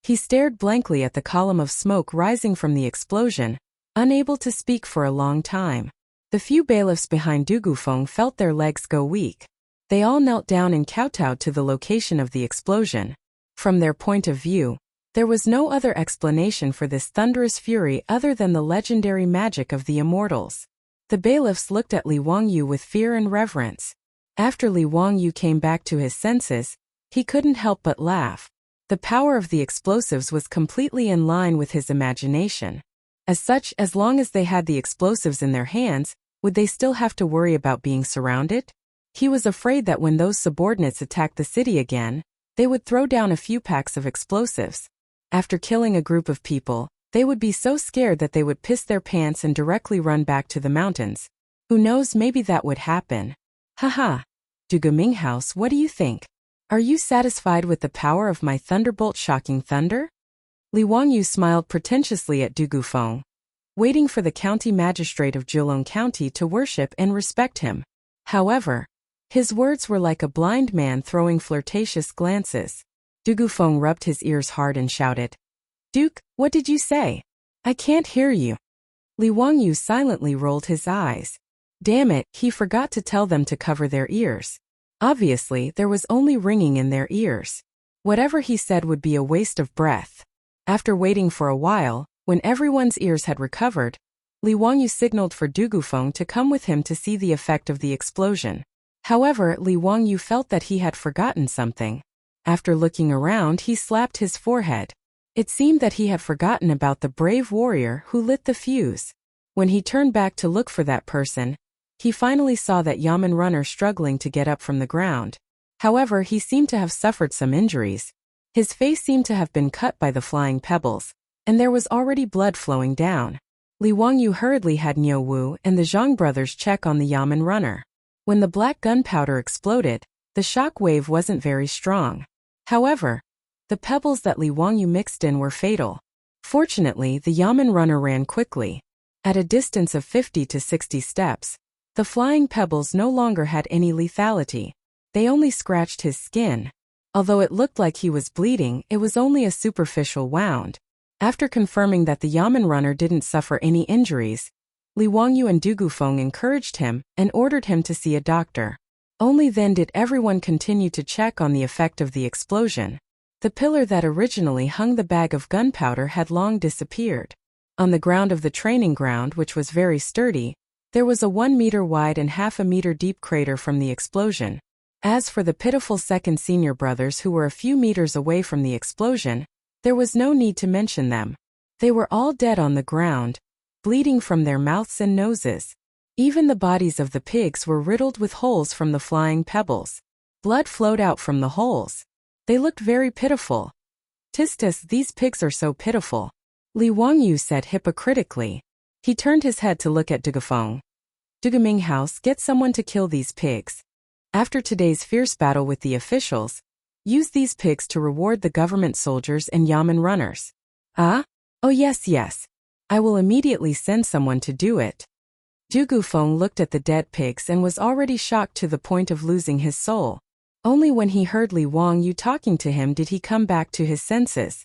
He stared blankly at the column of smoke rising from the explosion, unable to speak for a long time. The few bailiffs behind Du Gufeng felt their legs go weak. They all knelt down and kowtowed to the location of the explosion. From their point of view, there was no other explanation for this thunderous fury other than the legendary magic of the immortals. The bailiffs looked at Li Wangyu with fear and reverence. After Li Wangyu came back to his senses, he couldn't help but laugh. The power of the explosives was completely in line with his imagination. As such, as long as they had the explosives in their hands, would they still have to worry about being surrounded? He was afraid that when those subordinates attacked the city again, they would throw down a few packs of explosives. After killing a group of people, they would be so scared that they would piss their pants and directly run back to the mountains. Who knows, maybe that would happen. Haha. Du Geminghaus, what do you think? Are you satisfied with the power of my thunderbolt shocking thunder? Li Wangyu smiled pretentiously at Du Gufeng, waiting for the county magistrate of Zhejiang County to worship and respect him. However, his words were like a blind man throwing flirtatious glances. Du Gufeng rubbed his ears hard and shouted, "Duke, what did you say? I can't hear you." Li Wangyu silently rolled his eyes. Damn it, he forgot to tell them to cover their ears. Obviously, there was only ringing in their ears. Whatever he said would be a waste of breath. After waiting for a while, when everyone's ears had recovered, Li Wangyu signaled for Du Gufeng to come with him to see the effect of the explosion. However, Li Wangyu felt that he had forgotten something. After looking around, he slapped his forehead. It seemed that he had forgotten about the brave warrior who lit the fuse. When he turned back to look for that person, he finally saw that Yamen runner struggling to get up from the ground. However, he seemed to have suffered some injuries. His face seemed to have been cut by the flying pebbles, and there was already blood flowing down. Li Wangyu hurriedly had Niu Wu and the Zhang brothers check on the Yamen runner. When the black gunpowder exploded, the shock wave wasn't very strong. However, the pebbles that Li Wangyu mixed in were fatal. Fortunately, the Yamen runner ran quickly. At a distance of 50 to 60 steps, the flying pebbles no longer had any lethality. They only scratched his skin. Although it looked like he was bleeding, it was only a superficial wound. After confirming that the Yamen runner didn't suffer any injuries, Li Wangyu and Du Gufeng encouraged him and ordered him to see a doctor. Only then did everyone continue to check on the effect of the explosion. The pillar that originally hung the bag of gunpowder had long disappeared. On the ground of the training ground, which was very sturdy, there was a 1 meter wide and half a meter deep crater from the explosion. As for the pitiful second senior brothers who were a few meters away from the explosion, there was no need to mention them. They were all dead on the ground, bleeding from their mouths and noses. Even the bodies of the pigs were riddled with holes from the flying pebbles. Blood flowed out from the holes. They looked very pitiful. Tistis, these pigs are so pitiful, Li Wangyu said hypocritically. He turned his head to look at Du Gufeng. Du Gaming House, get someone to kill these pigs. After today's fierce battle with the officials, use these pigs to reward the government soldiers and Yamen runners. Ah? Oh yes. I will immediately send someone to do it. Du Gufeng looked at the dead pigs and was already shocked to the point of losing his soul. Only when he heard Li Wangyu talking to him did he come back to his senses.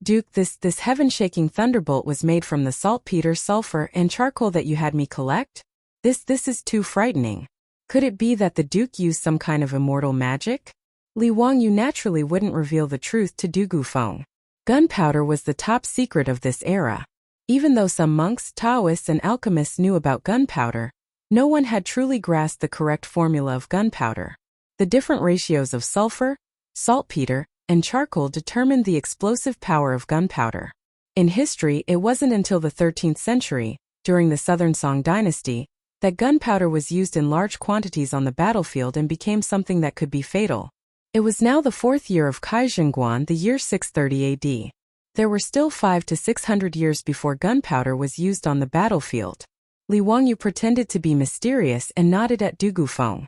Duke, this heaven-shaking thunderbolt was made from the saltpeter, sulfur, and charcoal that you had me collect? This is too frightening. Could it be that the Duke used some kind of immortal magic? Li Wangyu naturally wouldn't reveal the truth to Du Gufeng. Gunpowder was the top secret of this era. Even though some monks, Taoists, and alchemists knew about gunpowder, no one had truly grasped the correct formula of gunpowder. The different ratios of sulfur, saltpeter, and charcoal determined the explosive power of gunpowder. In history, it wasn't until the 13th century, during the Southern Song dynasty, that gunpowder was used in large quantities on the battlefield and became something that could be fatal. It was now the 4th year of Kaizhenguan, the year 630 AD. There were still 500 to 600 years before gunpowder was used on the battlefield. Li Wangyu pretended to be mysterious and nodded at Du Gufeng.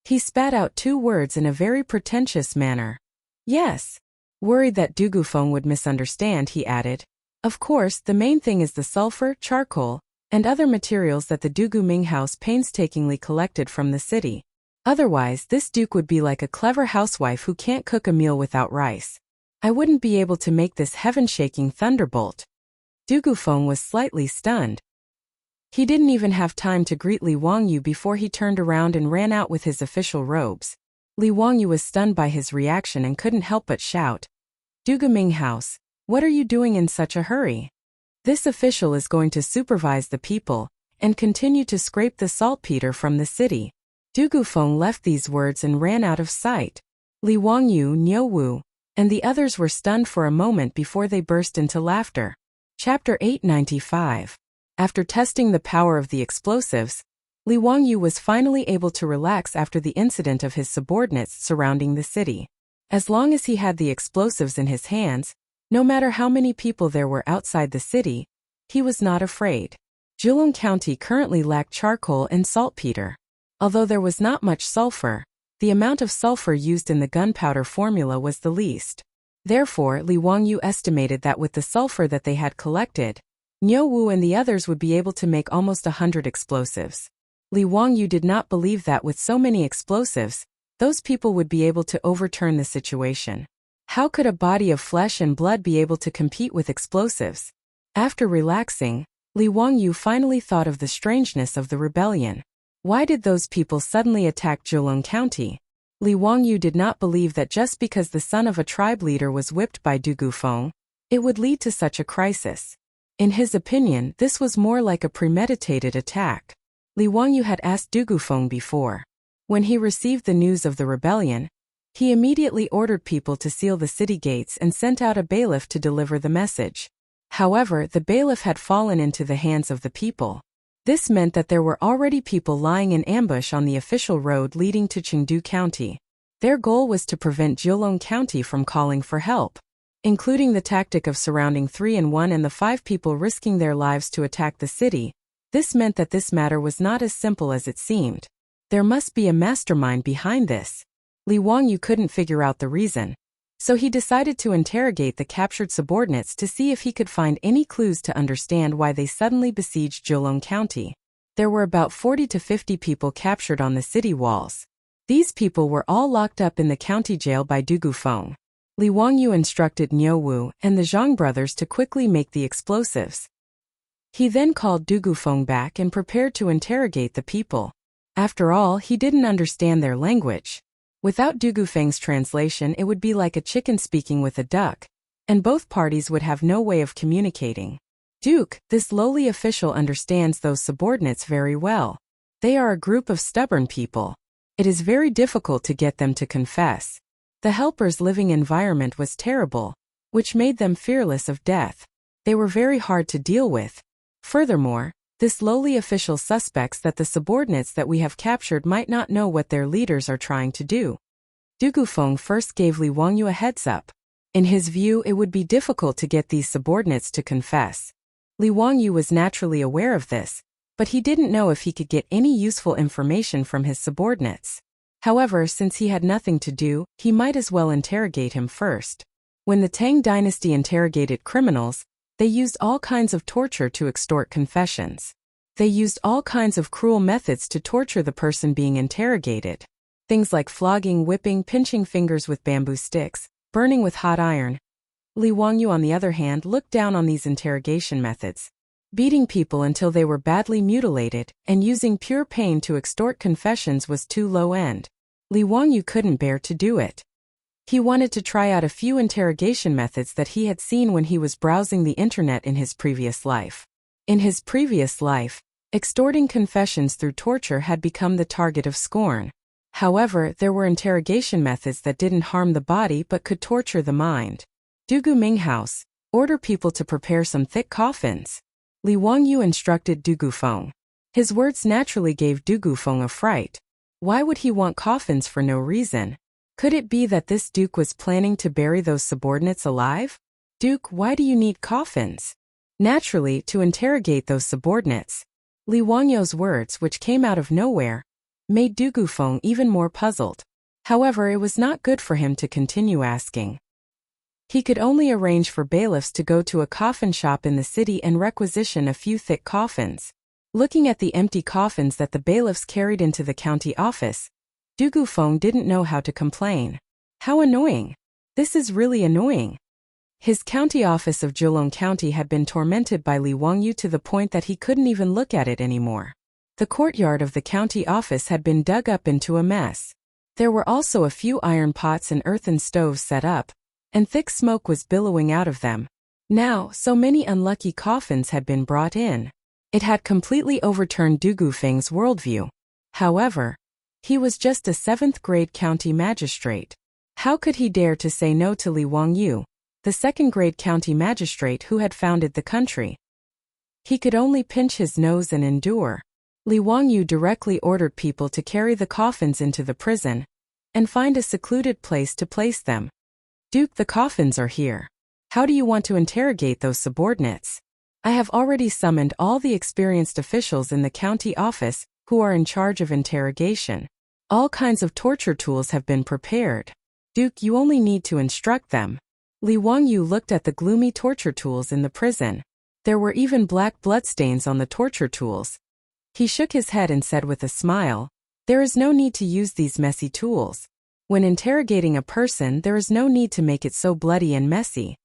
He spat out 2 words in a very pretentious manner. Yes. Worried that Du Gufeng would misunderstand, he added, of course, the main thing is the sulfur, charcoal, and other materials that the Du Guming house painstakingly collected from the city. Otherwise, this duke would be like a clever housewife who can't cook a meal without rice. I wouldn't be able to make this heaven-shaking thunderbolt. Du Gufeng was slightly stunned. He didn't even have time to greet Li Wangyu before he turned around and ran out with his official robes. Li Wangyu was stunned by his reaction and couldn't help but shout, Du Guming house, what are you doing in such a hurry? This official is going to supervise the people and continue to scrape the saltpeter from the city. Du Gufeng left these words and ran out of sight. Li Wangyu, Niu Wu, and the others were stunned for a moment before they burst into laughter. Chapter 895. After testing the power of the explosives, Li Wangyu was finally able to relax after the incident of his subordinates surrounding the city. As long as he had the explosives in his hands, no matter how many people there were outside the city, he was not afraid. Zhejiang County currently lacked charcoal and saltpeter. Although there was not much sulfur, the amount of sulfur used in the gunpowder formula was the least. Therefore, Li Wangyu estimated that with the sulfur that they had collected, Niu Wu and the others would be able to make almost 100 explosives. Li Wangyu did not believe that with so many explosives, those people would be able to overturn the situation. How could a body of flesh and blood be able to compete with explosives? After relaxing, Li Wangyu finally thought of the strangeness of the rebellion. Why did those people suddenly attack Zhejiang County? Li Wangyu did not believe that just because the son of a tribe leader was whipped by Du Gufeng, it would lead to such a crisis. In his opinion, this was more like a premeditated attack. Li Wangyu had asked Du Gufeng before. When he received the news of the rebellion, he immediately ordered people to seal the city gates and sent out a bailiff to deliver the message. However, the bailiff had fallen into the hands of the people. This meant that there were already people lying in ambush on the official road leading to Chengdu County. Their goal was to prevent Jilong County from calling for help, including the tactic of surrounding 3 and 1 and the 5 people risking their lives to attack the city. This meant that this matter was not as simple as it seemed. There must be a mastermind behind this. Li Wangyu couldn't figure out the reason, so he decided to interrogate the captured subordinates to see if he could find any clues to understand why they suddenly besieged Jilong County. There were about 40 to 50 people captured on the city walls. These people were all locked up in the county jail by Du Gufeng. Li Wangyu instructed Niu Wu and the Zhang brothers to quickly make the explosives. He then called Du Gufeng back and prepared to interrogate the people. After all, he didn't understand their language. Without Du Gufeng's translation, it would be like a chicken speaking with a duck, and both parties would have no way of communicating. Duke, this lowly official, understands those subordinates very well. They are a group of stubborn people. It is very difficult to get them to confess. The helpers' living environment was terrible, which made them fearless of death. They were very hard to deal with. Furthermore, this lowly official suspects that the subordinates that we have captured might not know what their leaders are trying to do. Du Gufeng first gave Li Wangyu a heads up. In his view, it would be difficult to get these subordinates to confess. Li Wangyu was naturally aware of this, but he didn't know if he could get any useful information from his subordinates. However, since he had nothing to do, he might as well interrogate him first. When the Tang dynasty interrogated criminals, they used all kinds of torture to extort confessions. They used all kinds of cruel methods to torture the person being interrogated. Things like flogging, whipping, pinching fingers with bamboo sticks, burning with hot iron. Li Wangyu, on the other hand, looked down on these interrogation methods. Beating people until they were badly mutilated and using pure pain to extort confessions was too low end. Li Wangyu couldn't bear to do it. He wanted to try out a few interrogation methods that he had seen when he was browsing the internet in his previous life. In his previous life, extorting confessions through torture had become the target of scorn. However, there were interrogation methods that didn't harm the body but could torture the mind. Dugu Minghouse, order people to prepare some thick coffins. Li Wangyu instructed Du Gufeng. His words naturally gave Du Gufeng a fright. Why would he want coffins for no reason? Could it be that this duke was planning to bury those subordinates alive? Duke, why do you need coffins? Naturally, to interrogate those subordinates. Li Wangyu's words, which came out of nowhere, made Du Gufeng even more puzzled. However, it was not good for him to continue asking. He could only arrange for bailiffs to go to a coffin shop in the city and requisition a few thick coffins. Looking at the empty coffins that the bailiffs carried into the county office, Du Gufeng didn't know how to complain. How annoying! This is really annoying. His county office of Jilong County had been tormented by Li Wangyu to the point that he couldn't even look at it anymore. The courtyard of the county office had been dug up into a mess. There were also a few iron pots and earthen stoves set up, and thick smoke was billowing out of them. Now, so many unlucky coffins had been brought in. It had completely overturned Du Gufeng's worldview. However, he was just a 7th-grade county magistrate. How could he dare to say no to Li Wangyu, the 2nd-grade county magistrate who had founded the country? He could only pinch his nose and endure. Li Wangyu directly ordered people to carry the coffins into the prison and find a secluded place to place them. Duke, the coffins are here. How do you want to interrogate those subordinates? I have already summoned all the experienced officials in the county office who are in charge of interrogation. All kinds of torture tools have been prepared. Duke, you only need to instruct them. Li Wangyu looked at the gloomy torture tools in the prison. There were even black bloodstains on the torture tools. He shook his head and said with a smile, "There is no need to use these messy tools. When interrogating a person, there is no need to make it so bloody and messy.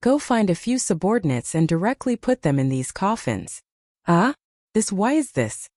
Go find a few subordinates and directly put them in these coffins." Ah? Why is this?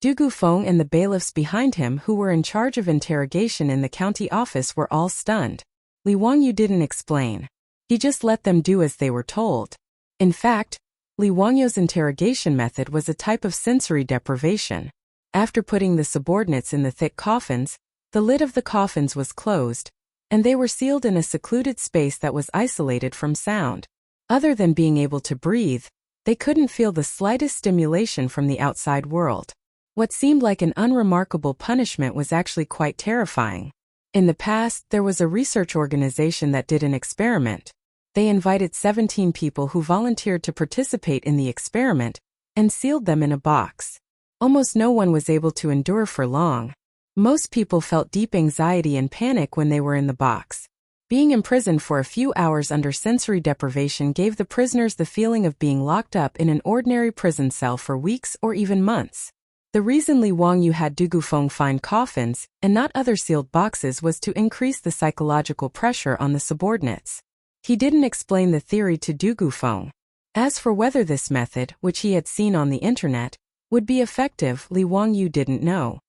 Du Gufeng and the bailiffs behind him who were in charge of interrogation in the county office were all stunned. Li Wangyu didn't explain. He just let them do as they were told. In fact, Li Wangyu's interrogation method was a type of sensory deprivation. After putting the subordinates in the thick coffins, the lid of the coffins was closed, and they were sealed in a secluded space that was isolated from sound. Other than being able to breathe, they couldn't feel the slightest stimulation from the outside world. What seemed like an unremarkable punishment was actually quite terrifying. In the past, there was a research organization that did an experiment. They invited 17 people who volunteered to participate in the experiment and sealed them in a box. Almost no one was able to endure for long. Most people felt deep anxiety and panic when they were in the box. Being imprisoned for a few hours under sensory deprivation gave the prisoners the feeling of being locked up in an ordinary prison cell for weeks or even months. The reason Li Wangyu had Dugufeng find coffins and not other sealed boxes was to increase the psychological pressure on the subordinates. He didn't explain the theory to Dugufeng. As for whether this method, which he had seen on the internet, would be effective, Li Wangyu didn't know.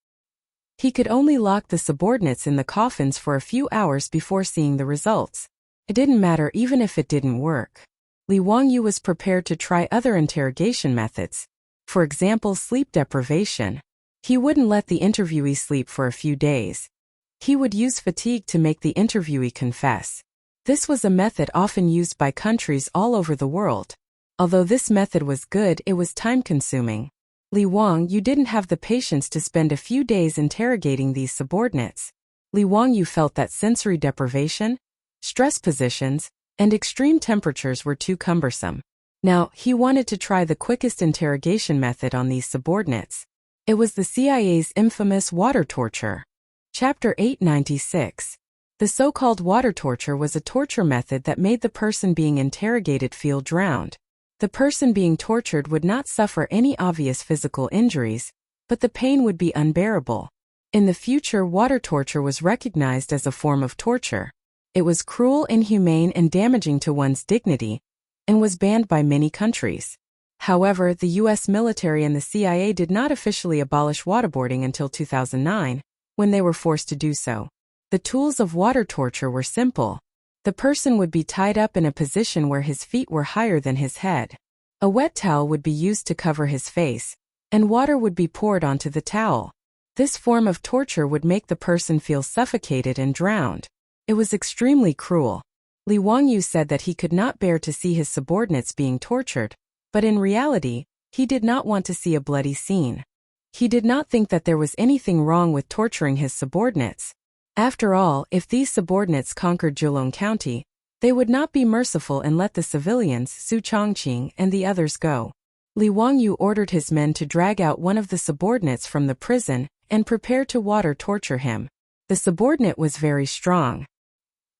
He could only lock the subordinates in the coffins for a few hours before seeing the results. It didn't matter even if it didn't work. Li Wangyu was prepared to try other interrogation methods. For example, sleep deprivation. He wouldn't let the interviewee sleep for a few days. He would use fatigue to make the interviewee confess. This was a method often used by countries all over the world. Although this method was good, it was time-consuming. Li Wangyu didn't have the patience to spend a few days interrogating these subordinates. Li Wangyu felt that sensory deprivation, stress positions, and extreme temperatures were too cumbersome. Now, he wanted to try the quickest interrogation method on these subordinates. It was the CIA's infamous water torture. Chapter 896. The so-called water torture was a torture method that made the person being interrogated feel drowned. The person being tortured would not suffer any obvious physical injuries, but the pain would be unbearable. In the future, water torture was recognized as a form of torture. It was cruel, inhumane, and damaging to one's dignity, and was banned by many countries. However, the U.S. military and the CIA did not officially abolish waterboarding until 2009, when they were forced to do so. The tools of water torture were simple. The person would be tied up in a position where his feet were higher than his head. A wet towel would be used to cover his face, and water would be poured onto the towel. This form of torture would make the person feel suffocated and drowned. It was extremely cruel. Li Wangyu said that he could not bear to see his subordinates being tortured, but in reality, he did not want to see a bloody scene. He did not think that there was anything wrong with torturing his subordinates. After all, if these subordinates conquered Zhejiang County, they would not be merciful and let the civilians, Su Chongqing, and the others go. Li Wangyu ordered his men to drag out one of the subordinates from the prison and prepare to water torture him. The subordinate was very strong.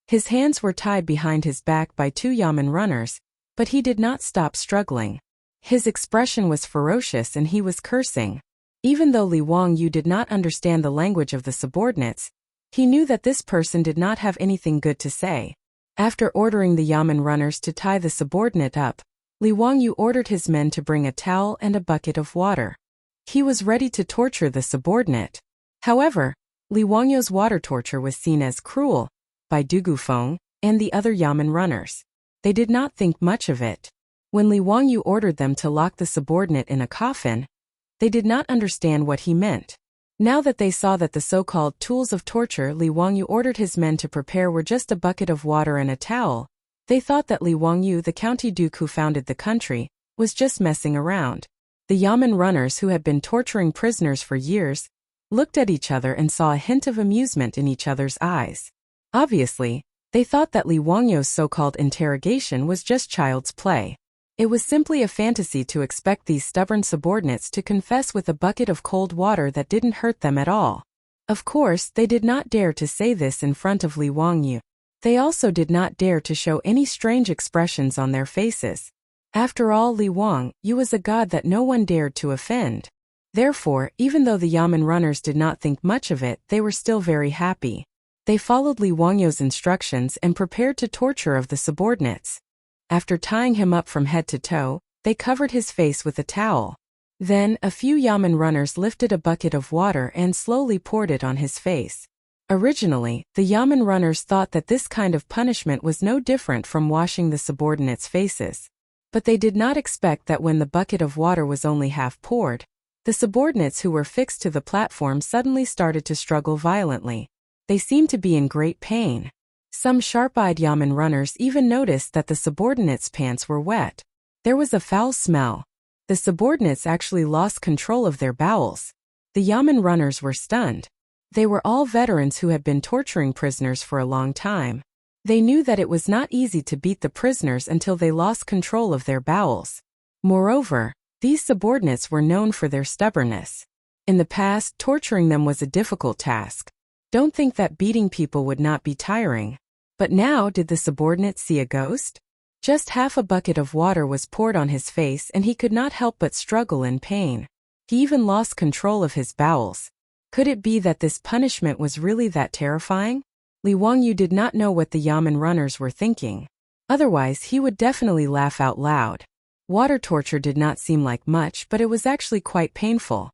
His hands were tied behind his back by 2 yamen runners, but he did not stop struggling. His expression was ferocious and he was cursing. Even though Li Wangyu did not understand the language of the subordinates, he knew that this person did not have anything good to say. After ordering the yamen runners to tie the subordinate up, Li Wangyu ordered his men to bring a towel and a bucket of water. He was ready to torture the subordinate. However, Li Wangyu's water torture was seen as cruel by Dugufeng and the other yamen runners. They did not think much of it. When Li Wangyu ordered them to lock the subordinate in a coffin, they did not understand what he meant. Now that they saw that the so-called tools of torture Li Wangyu ordered his men to prepare were just a bucket of water and a towel, they thought that Li Wangyu, the county duke who founded the country, was just messing around. The yamen runners, who had been torturing prisoners for years, looked at each other and saw a hint of amusement in each other's eyes. Obviously, they thought that Li Wangyu's so-called interrogation was just child's play. It was simply a fantasy to expect these stubborn subordinates to confess with a bucket of cold water that didn't hurt them at all. Of course, they did not dare to say this in front of Li Wangyu. They also did not dare to show any strange expressions on their faces. After all, Li Wangyu was a god that no one dared to offend. Therefore, even though the yamen runners did not think much of it, they were still very happy. They followed Li Wangyu's instructions and prepared to torture of the subordinates. After tying him up from head to toe, they covered his face with a towel. Then, a few yamen runners lifted a bucket of water and slowly poured it on his face. Originally, the yamen runners thought that this kind of punishment was no different from washing the subordinates' faces. But they did not expect that when the bucket of water was only half poured, the subordinates who were fixed to the platform suddenly started to struggle violently. They seemed to be in great pain. Some sharp-eyed yamen runners even noticed that the subordinates' pants were wet. There was a foul smell. The subordinates actually lost control of their bowels. The yamen runners were stunned. They were all veterans who had been torturing prisoners for a long time. They knew that it was not easy to beat the prisoners until they lost control of their bowels. Moreover, these subordinates were known for their stubbornness. In the past, torturing them was a difficult task. Don't think that beating people would not be tiring. But now, did the subordinate see a ghost? Just half a bucket of water was poured on his face and he could not help but struggle in pain. He even lost control of his bowels. Could it be that this punishment was really that terrifying? Li Wangyu did not know what the yamen runners were thinking. Otherwise, he would definitely laugh out loud. Water torture did not seem like much, but it was actually quite painful.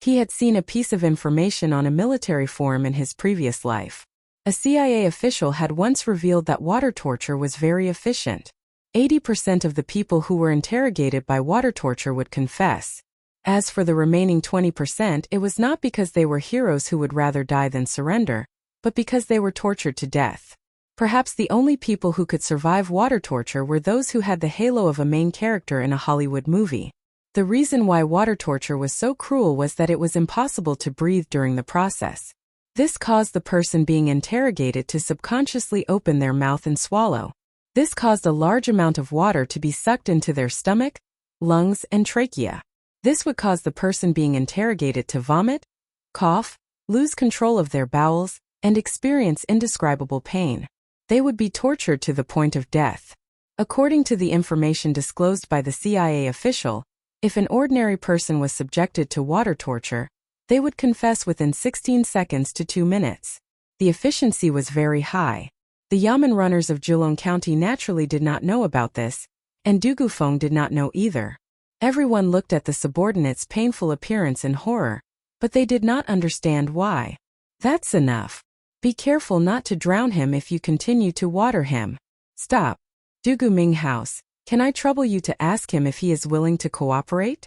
He had seen a piece of information on a military forum in his previous life. A CIA official had once revealed that water torture was very efficient. 80% of the people who were interrogated by water torture would confess. As for the remaining 20%, it was not because they were heroes who would rather die than surrender, but because they were tortured to death. Perhaps the only people who could survive water torture were those who had the halo of a main character in a Hollywood movie. The reason why water torture was so cruel was that it was impossible to breathe during the process. This caused the person being interrogated to subconsciously open their mouth and swallow. This caused a large amount of water to be sucked into their stomach, lungs, and trachea. This would cause the person being interrogated to vomit, cough, lose control of their bowels, and experience indescribable pain. They would be tortured to the point of death. According to the information disclosed by the CIA official, if an ordinary person was subjected to water torture, they would confess within 16 seconds to 2 minutes. The efficiency was very high. The yamen runners of Julong County naturally did not know about this, and Dugufeng did not know either. Everyone looked at the subordinate's painful appearance in horror, but they did not understand why. That's enough. Be careful not to drown him if you continue to water him. Stop. Dugu Minghouse, can I trouble you to ask him if he is willing to cooperate?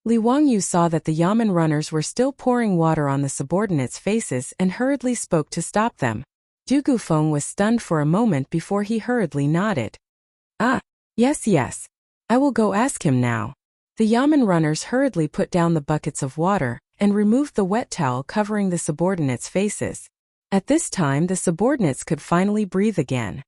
Li Wangyu saw that the yamen runners were still pouring water on the subordinates' faces and hurriedly spoke to stop them. Dugufeng was stunned for a moment before he hurriedly nodded. Ah, yes. I will go ask him now. The yamen runners hurriedly put down the buckets of water and removed the wet towel covering the subordinates' faces. At this time, the subordinates could finally breathe again.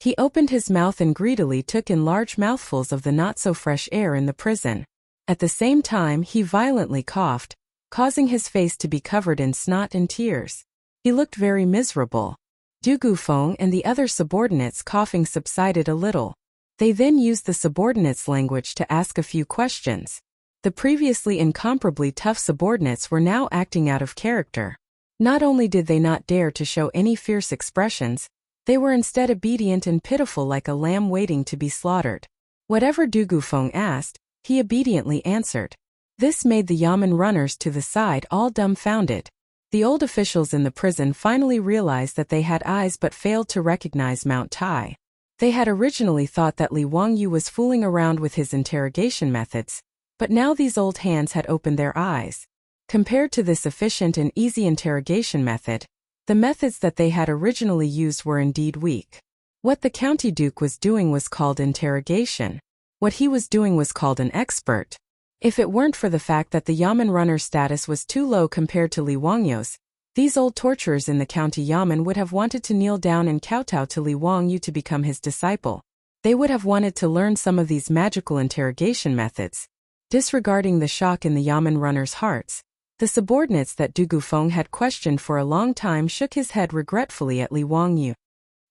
He opened his mouth and greedily took in large mouthfuls of the not-so-fresh air in the prison. At the same time, he violently coughed, causing his face to be covered in snot and tears. He looked very miserable. Dugufeng and the other subordinates' coughing subsided a little. They then used the subordinates' language to ask a few questions. The previously incomparably tough subordinates were now acting out of character. Not only did they not dare to show any fierce expressions, they were instead obedient and pitiful like a lamb waiting to be slaughtered. Whatever Dugufeng asked, he obediently answered. This made the yamen runners to the side all dumbfounded. The old officials in the prison finally realized that they had eyes but failed to recognize Mount Tai. They had originally thought that Li Wangyu was fooling around with his interrogation methods, but now these old hands had opened their eyes. Compared to this efficient and easy interrogation method, the methods that they had originally used were indeed weak. What the county duke was doing was called interrogation. What he was doing was called an expert. If it weren't for the fact that the yamen runner's status was too low compared to Li Wangyu's, these old torturers in the county yamen would have wanted to kneel down and kowtow to Li Wangyu to become his disciple. They would have wanted to learn some of these magical interrogation methods. Disregarding the shock in the yamen runners' hearts, the subordinates that Dugufeng had questioned for a long time shook his head regretfully at Li Wangyu.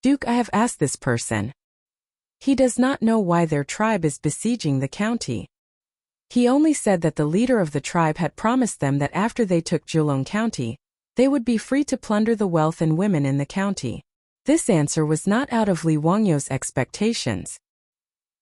Duke, I have asked this person. He does not know why their tribe is besieging the county. He only said that the leader of the tribe had promised them that after they took Julong County, they would be free to plunder the wealth and women in the county. This answer was not out of Li Wangyu's expectations.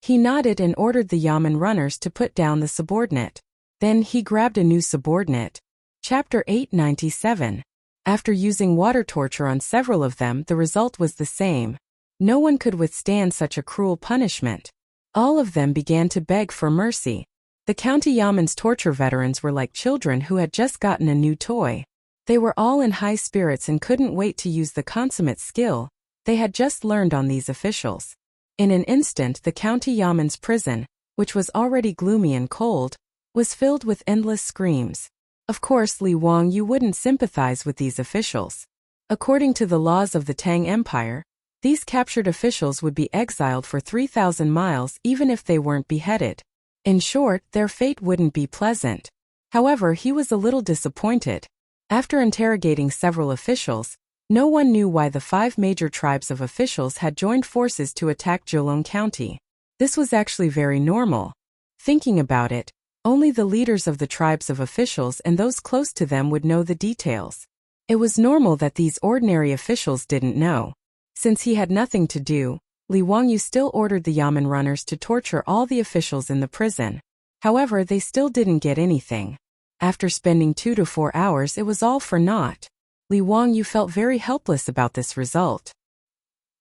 He nodded and ordered the yamen runners to put down the subordinate. Then he grabbed a new subordinate. Chapter 897. After using water torture on several of them, the result was the same. No one could withstand such a cruel punishment. All of them began to beg for mercy. The county Yaman's torture veterans were like children who had just gotten a new toy. They were all in high spirits and couldn't wait to use the consummate skill they had just learned on these officials. In an instant, the county Yaman's prison, which was already gloomy and cold, was filled with endless screams. Of course, Li Wang, you wouldn't sympathize with these officials. According to the laws of the Tang Empire, these captured officials would be exiled for 3,000 miles even if they weren't beheaded. In short, their fate wouldn't be pleasant. However, he was a little disappointed. After interrogating several officials, no one knew why the 5 major tribes of officials had joined forces to attack Jolong County. This was actually very normal. Thinking about it, only the leaders of the tribes of officials and those close to them would know the details. It was normal that these ordinary officials didn't know. Since he had nothing to do, Li Wangyu still ordered the Yamen runners to torture all the officials in the prison. However, they still didn't get anything. After spending 2 to 4 hours, it was all for naught. Li Wangyu felt very helpless about this result.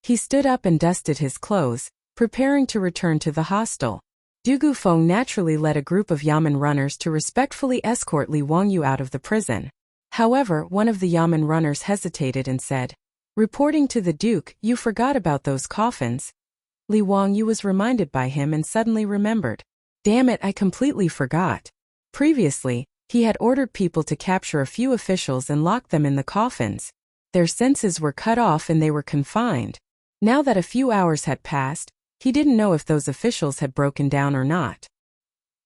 He stood up and dusted his clothes, preparing to return to the hostel. Du Gufeng naturally led a group of Yamen runners to respectfully escort Li Wangyu out of the prison. However, one of the Yamen runners hesitated and said, "Reporting to the Duke, you forgot about those coffins." Li Wangyu was reminded by him and suddenly remembered. Damn it, I completely forgot. Previously, he had ordered people to capture a few officials and lock them in the coffins. Their senses were cut off and they were confined. Now that a few hours had passed, he didn't know if those officials had broken down or not.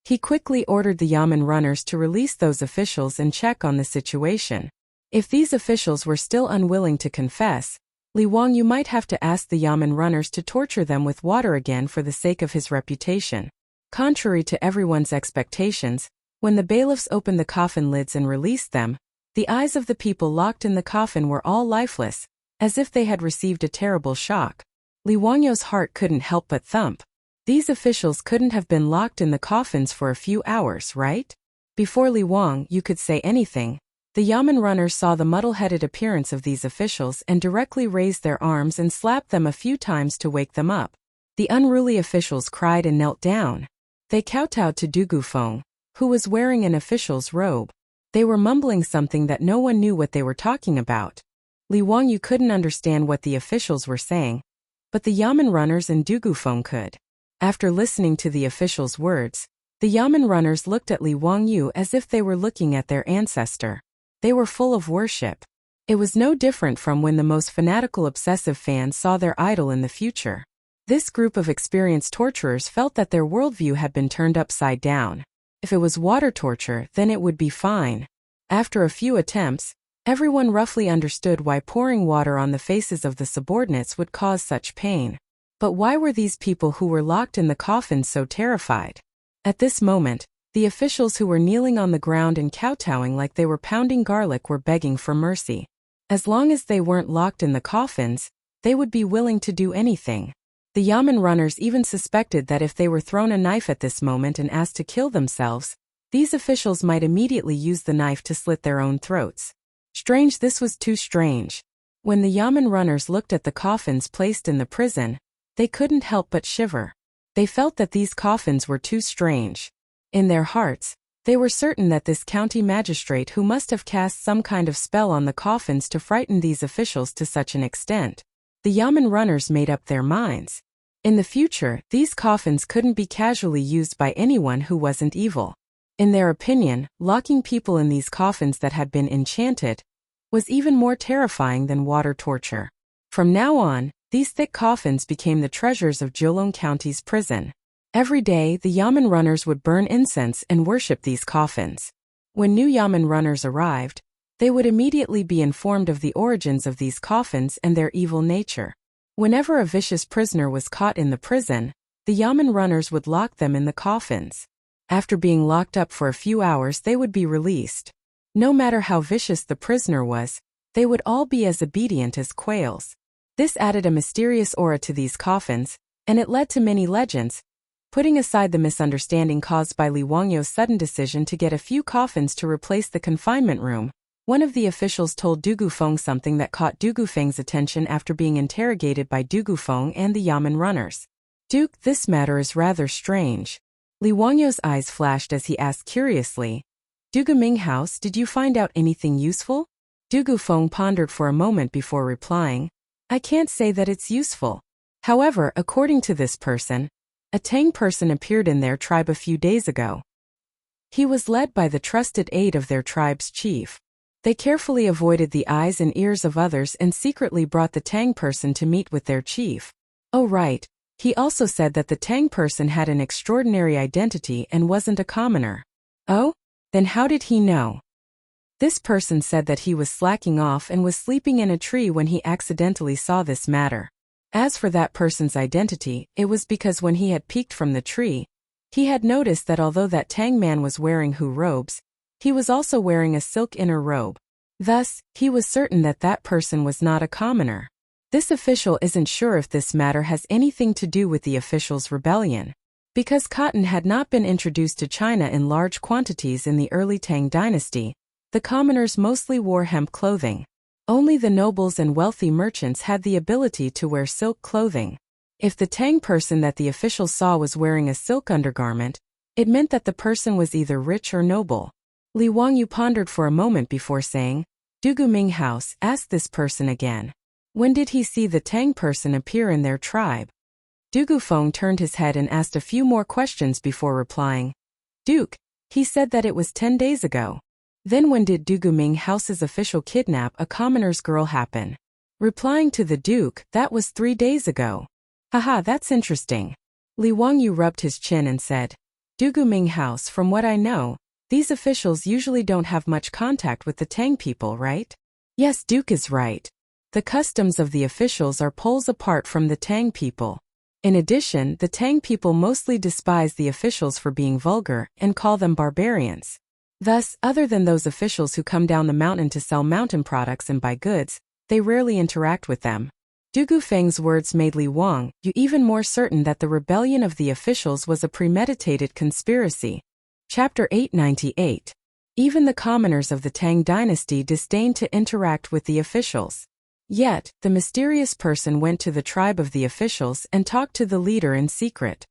He quickly ordered the Yamen runners to release those officials and check on the situation. If these officials were still unwilling to confess, Li Wangyu might have to ask the Yamen runners to torture them with water again for the sake of his reputation. Contrary to everyone's expectations, when the bailiffs opened the coffin lids and released them, the eyes of the people locked in the coffin were all lifeless, as if they had received a terrible shock. Li Wangyu's heart couldn't help but thump. These officials couldn't have been locked in the coffins for a few hours, right? Before Li Wangyu could say anything, the Yamen runners saw the muddle-headed appearance of these officials and directly raised their arms and slapped them a few times to wake them up. The unruly officials cried and knelt down. They kowtowed to Du Gufeng, who was wearing an official's robe. They were mumbling something that no one knew what they were talking about. Li Wangyu couldn't understand what the officials were saying, but the Yamen runners and Du Gufeng could. After listening to the officials' words, the Yamen runners looked at Li Wangyu as if they were looking at their ancestor. They were full of worship. It was no different from when the most fanatical obsessive fans saw their idol in the future. This group of experienced torturers felt that their worldview had been turned upside down. If it was water torture, then it would be fine. After a few attempts, everyone roughly understood why pouring water on the faces of the subordinates would cause such pain. But why were these people who were locked in the coffins so terrified? At this moment, the officials who were kneeling on the ground and kowtowing like they were pounding garlic were begging for mercy. As long as they weren't locked in the coffins, they would be willing to do anything. The Yamen runners even suspected that if they were thrown a knife at this moment and asked to kill themselves, these officials might immediately use the knife to slit their own throats. Strange, this was too strange. When the Yamen runners looked at the coffins placed in the prison, they couldn't help but shiver. They felt that these coffins were too strange. In their hearts, they were certain that this county magistrate who must have cast some kind of spell on the coffins to frighten these officials to such an extent. The Yamen runners made up their minds. In the future, these coffins couldn't be casually used by anyone who wasn't evil. In their opinion, locking people in these coffins that had been enchanted was even more terrifying than water torture. From now on, these thick coffins became the treasures of Jolong County's prison. Every day, the Yamen runners would burn incense and worship these coffins. When new Yamen runners arrived, they would immediately be informed of the origins of these coffins and their evil nature. Whenever a vicious prisoner was caught in the prison, the Yamen runners would lock them in the coffins. After being locked up for a few hours, they would be released. No matter how vicious the prisoner was, they would all be as obedient as quails. This added a mysterious aura to these coffins, and it led to many legends. Putting aside the misunderstanding caused by Li Wangyu's sudden decision to get a few coffins to replace the confinement room, one of the officials told Du Gufeng something that caught Du Gufeng's attention after being interrogated by Du Gufeng and the Yamen runners. Duke, this matter is rather strange. Li Wangyou's eyes flashed as he asked curiously, Dugu Minghouse, did you find out anything useful? Dugu Feng pondered for a moment before replying, I can't say that it's useful. However, according to this person, a Tang person appeared in their tribe a few days ago. He was led by the trusted aide of their tribe's chief. They carefully avoided the eyes and ears of others and secretly brought the Tang person to meet with their chief. Oh right, he also said that the Tang person had an extraordinary identity and wasn't a commoner. Oh? Then how did he know? This person said that he was slacking off and was sleeping in a tree when he accidentally saw this matter. As for that person's identity, it was because when he had peeked from the tree, he had noticed that although that Tang man was wearing hu robes, he was also wearing a silk inner robe. Thus, he was certain that that person was not a commoner. This official isn't sure if this matter has anything to do with the official's rebellion. Because cotton had not been introduced to China in large quantities in the early Tang dynasty, the commoners mostly wore hemp clothing. Only the nobles and wealthy merchants had the ability to wear silk clothing. If the Tang person that the official saw was wearing a silk undergarment, it meant that the person was either rich or noble. Li Wangyou pondered for a moment before saying, Dugu Minghouse, asked this person again. When did he see the Tang person appear in their tribe? Dugu Feng turned his head and asked a few more questions before replying. Duke, he said that it was 10 days ago. Then when did Dugu Minghouse's official kidnap a commoner's girl happen? Replying to the Duke, that was 3 days ago. Haha, that's interesting. Li Wangyou rubbed his chin and said, Dugu Minghouse, from what I know, these officials usually don't have much contact with the Tang people, right? Yes, Duke is right. The customs of the officials are poles apart from the Tang people. In addition, the Tang people mostly despise the officials for being vulgar and call them barbarians. Thus, other than those officials who come down the mountain to sell mountain products and buy goods, they rarely interact with them. Dugu Feng's words made Li Wangyou even more certain that the rebellion of the officials was a premeditated conspiracy. Chapter 898. Even the commoners of the Tang dynasty disdained to interact with the officials. Yet, the mysterious person went to the tribe of the officials and talked to the leader in secret.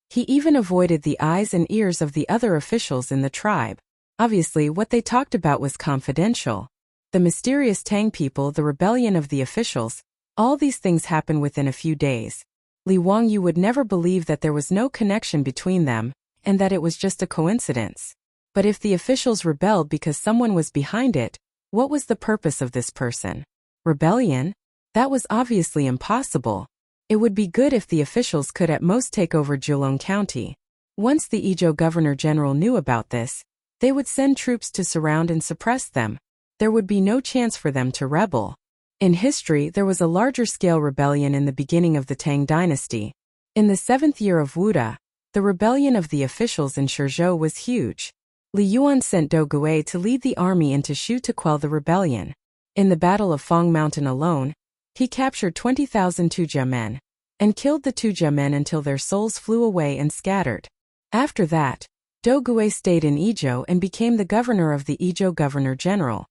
He even avoided the eyes and ears of the other officials in the tribe. Obviously, what they talked about was confidential. The mysterious Tang people, the rebellion of the officials, all these things happened within a few days. Li Wangyou would never believe that there was no connection between them, and that it was just a coincidence. But if the officials rebelled because someone was behind it, what was the purpose of this person? Rebellion? That was obviously impossible. It would be good if the officials could at most take over Julong County. Once the Izhou Governor-General knew about this, they would send troops to surround and suppress them. There would be no chance for them to rebel. In history, there was a larger-scale rebellion in the beginning of the Tang dynasty. In the 7th year of Wuda, the rebellion of the officials in Shizhou was huge. Li Yuan sent Dou Gui to lead the army into Shu to quell the rebellion. In the Battle of Fang Mountain alone, he captured 20,000 Tujia men, and killed the Tujia men until their souls flew away and scattered. After that, Dou Gui stayed in Izhou and became the governor of the Izhou Governor-General.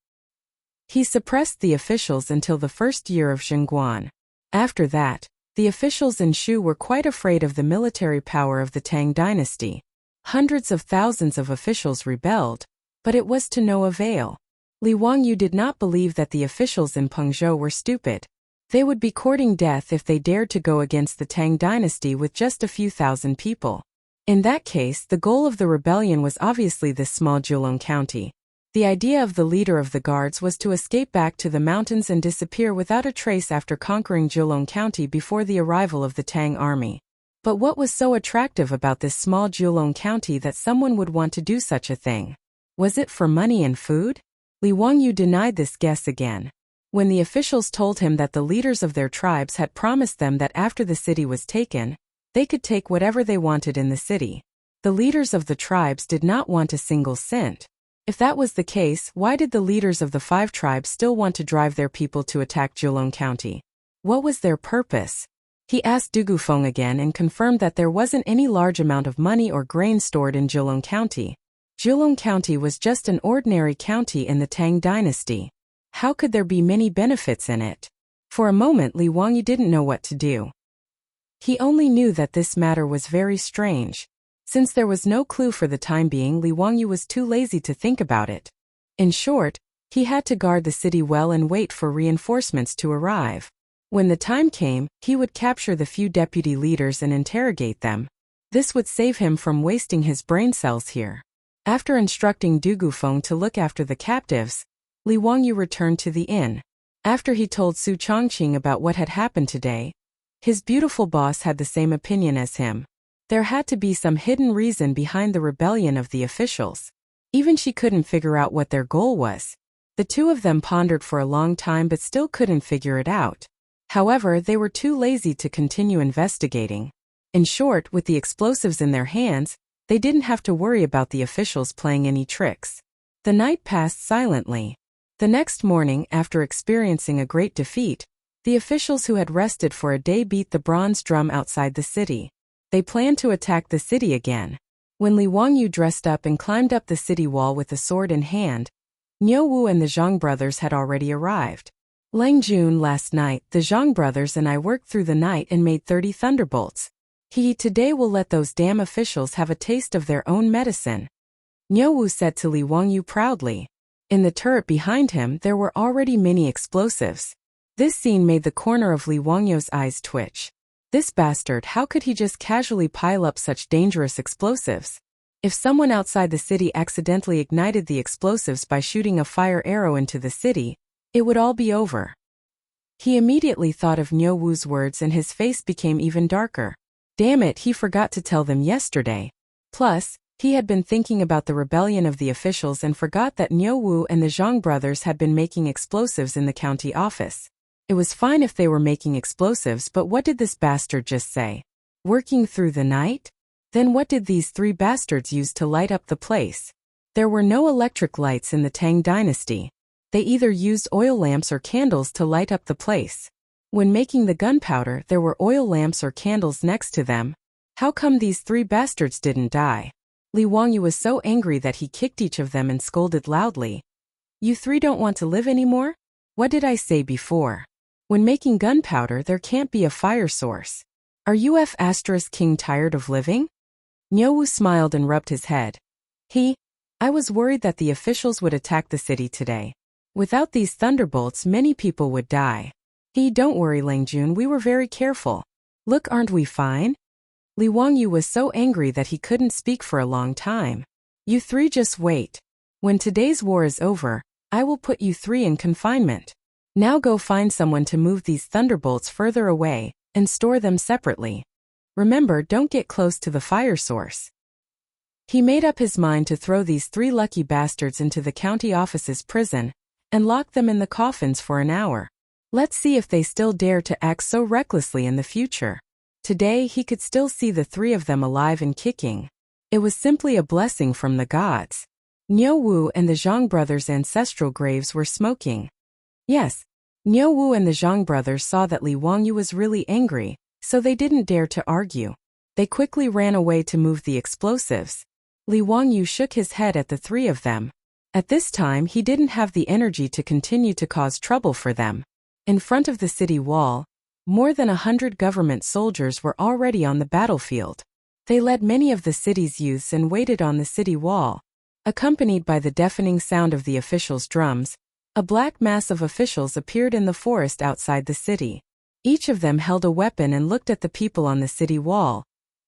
He suppressed the officials until the 1st year of Xingguan. After that, the officials in Shu were quite afraid of the military power of the Tang dynasty. Hundreds of thousands of officials rebelled, but it was to no avail. Li Wangyou did not believe that the officials in Pengzhou were stupid. They would be courting death if they dared to go against the Tang dynasty with just a few thousand people. In that case, the goal of the rebellion was obviously this small Julong County. The idea of the leader of the guards was to escape back to the mountains and disappear without a trace after conquering Julong County before the arrival of the Tang army. But what was so attractive about this small Julong County that someone would want to do such a thing? Was it for money and food? Li Wangyou denied this guess again. When the officials told him that the leaders of their tribes had promised them that after the city was taken, they could take whatever they wanted in the city, the leaders of the tribes did not want a single cent. If that was the case, why did the leaders of the 5 tribes still want to drive their people to attack Julong County? What was their purpose? He asked Dugu Feng again and confirmed that there wasn't any large amount of money or grain stored in Julong County. Julong County was just an ordinary county in the Tang dynasty. How could there be many benefits in it? For a moment Li Wangyou didn't know what to do. He only knew that this matter was very strange. Since there was no clue for the time being, Li Wangyu was too lazy to think about it. In short, he had to guard the city well and wait for reinforcements to arrive. When the time came, he would capture the few deputy leaders and interrogate them. This would save him from wasting his brain cells here. After instructing Du Gufeng to look after the captives, Li Wangyu returned to the inn. After he told Su Chongqing about what had happened today, his beautiful boss had the same opinion as him. There had to be some hidden reason behind the rebellion of the officials. Even she couldn't figure out what their goal was. The two of them pondered for a long time but still couldn't figure it out. However, they were too lazy to continue investigating. In short, with the explosives in their hands, they didn't have to worry about the officials playing any tricks. The night passed silently. The next morning, after experiencing a great defeat, the officials who had rested for a day beat the bronze drum outside the city. They planned to attack the city again. When Li Wangyu dressed up and climbed up the city wall with a sword in hand, Niu Wu and the Zhang brothers had already arrived. Lang Jun, last night, the Zhang brothers and I worked through the night and made 30 thunderbolts. Today will let those damn officials have a taste of their own medicine. Niu Wu said to Li Wangyu proudly. In the turret behind him there were already many explosives. This scene made the corner of Li Wangyu's eyes twitch. This bastard, how could he just casually pile up such dangerous explosives? If someone outside the city accidentally ignited the explosives by shooting a fire arrow into the city, it would all be over. He immediately thought of Niu Wu's words and his face became even darker. Damn it, he forgot to tell them yesterday. Plus, he had been thinking about the rebellion of the officials and forgot that Niu Wu and the Zhang brothers had been making explosives in the county office. It was fine if they were making explosives, but what did this bastard just say? Working through the night? Then what did these three bastards use to light up the place? There were no electric lights in the Tang dynasty. They either used oil lamps or candles to light up the place. When making the gunpowder, there were oil lamps or candles next to them. How come these three bastards didn't die? Li Wangyu was so angry that he kicked each of them and scolded loudly. You three don't want to live anymore? What did I say before? When making gunpowder, there can't be a fire source. Are you King tired of living? Niu Wu smiled and rubbed his head. I was worried that the officials would attack the city today. Without these thunderbolts, many people would die. Don't worry, Lang Jun, we were very careful. Look, aren't we fine? Li Wangyu was so angry that he couldn't speak for a long time. You three just wait. When today's war is over, I will put you three in confinement. Now go find someone to move these thunderbolts further away, and store them separately. Remember, don't get close to the fire source. He made up his mind to throw these three lucky bastards into the county office's prison, and lock them in the coffins for an hour. Let's see if they still dare to act so recklessly in the future. Today he could still see the three of them alive and kicking. It was simply a blessing from the gods. Niu Wu and the Zhang brothers' ancestral graves were smoking. Yes, Niu Wu and the Zhang brothers saw that Li Wangyu was really angry, so they didn't dare to argue. They quickly ran away to move the explosives. Li Wangyu shook his head at the three of them. At this time he didn't have the energy to continue to cause trouble for them. In front of the city wall, more than 100 government soldiers were already on the battlefield. They led many of the city's youths and waited on the city wall. Accompanied by the deafening sound of the officials' drums, a black mass of officials appeared in the forest outside the city. Each of them held a weapon and looked at the people on the city wall,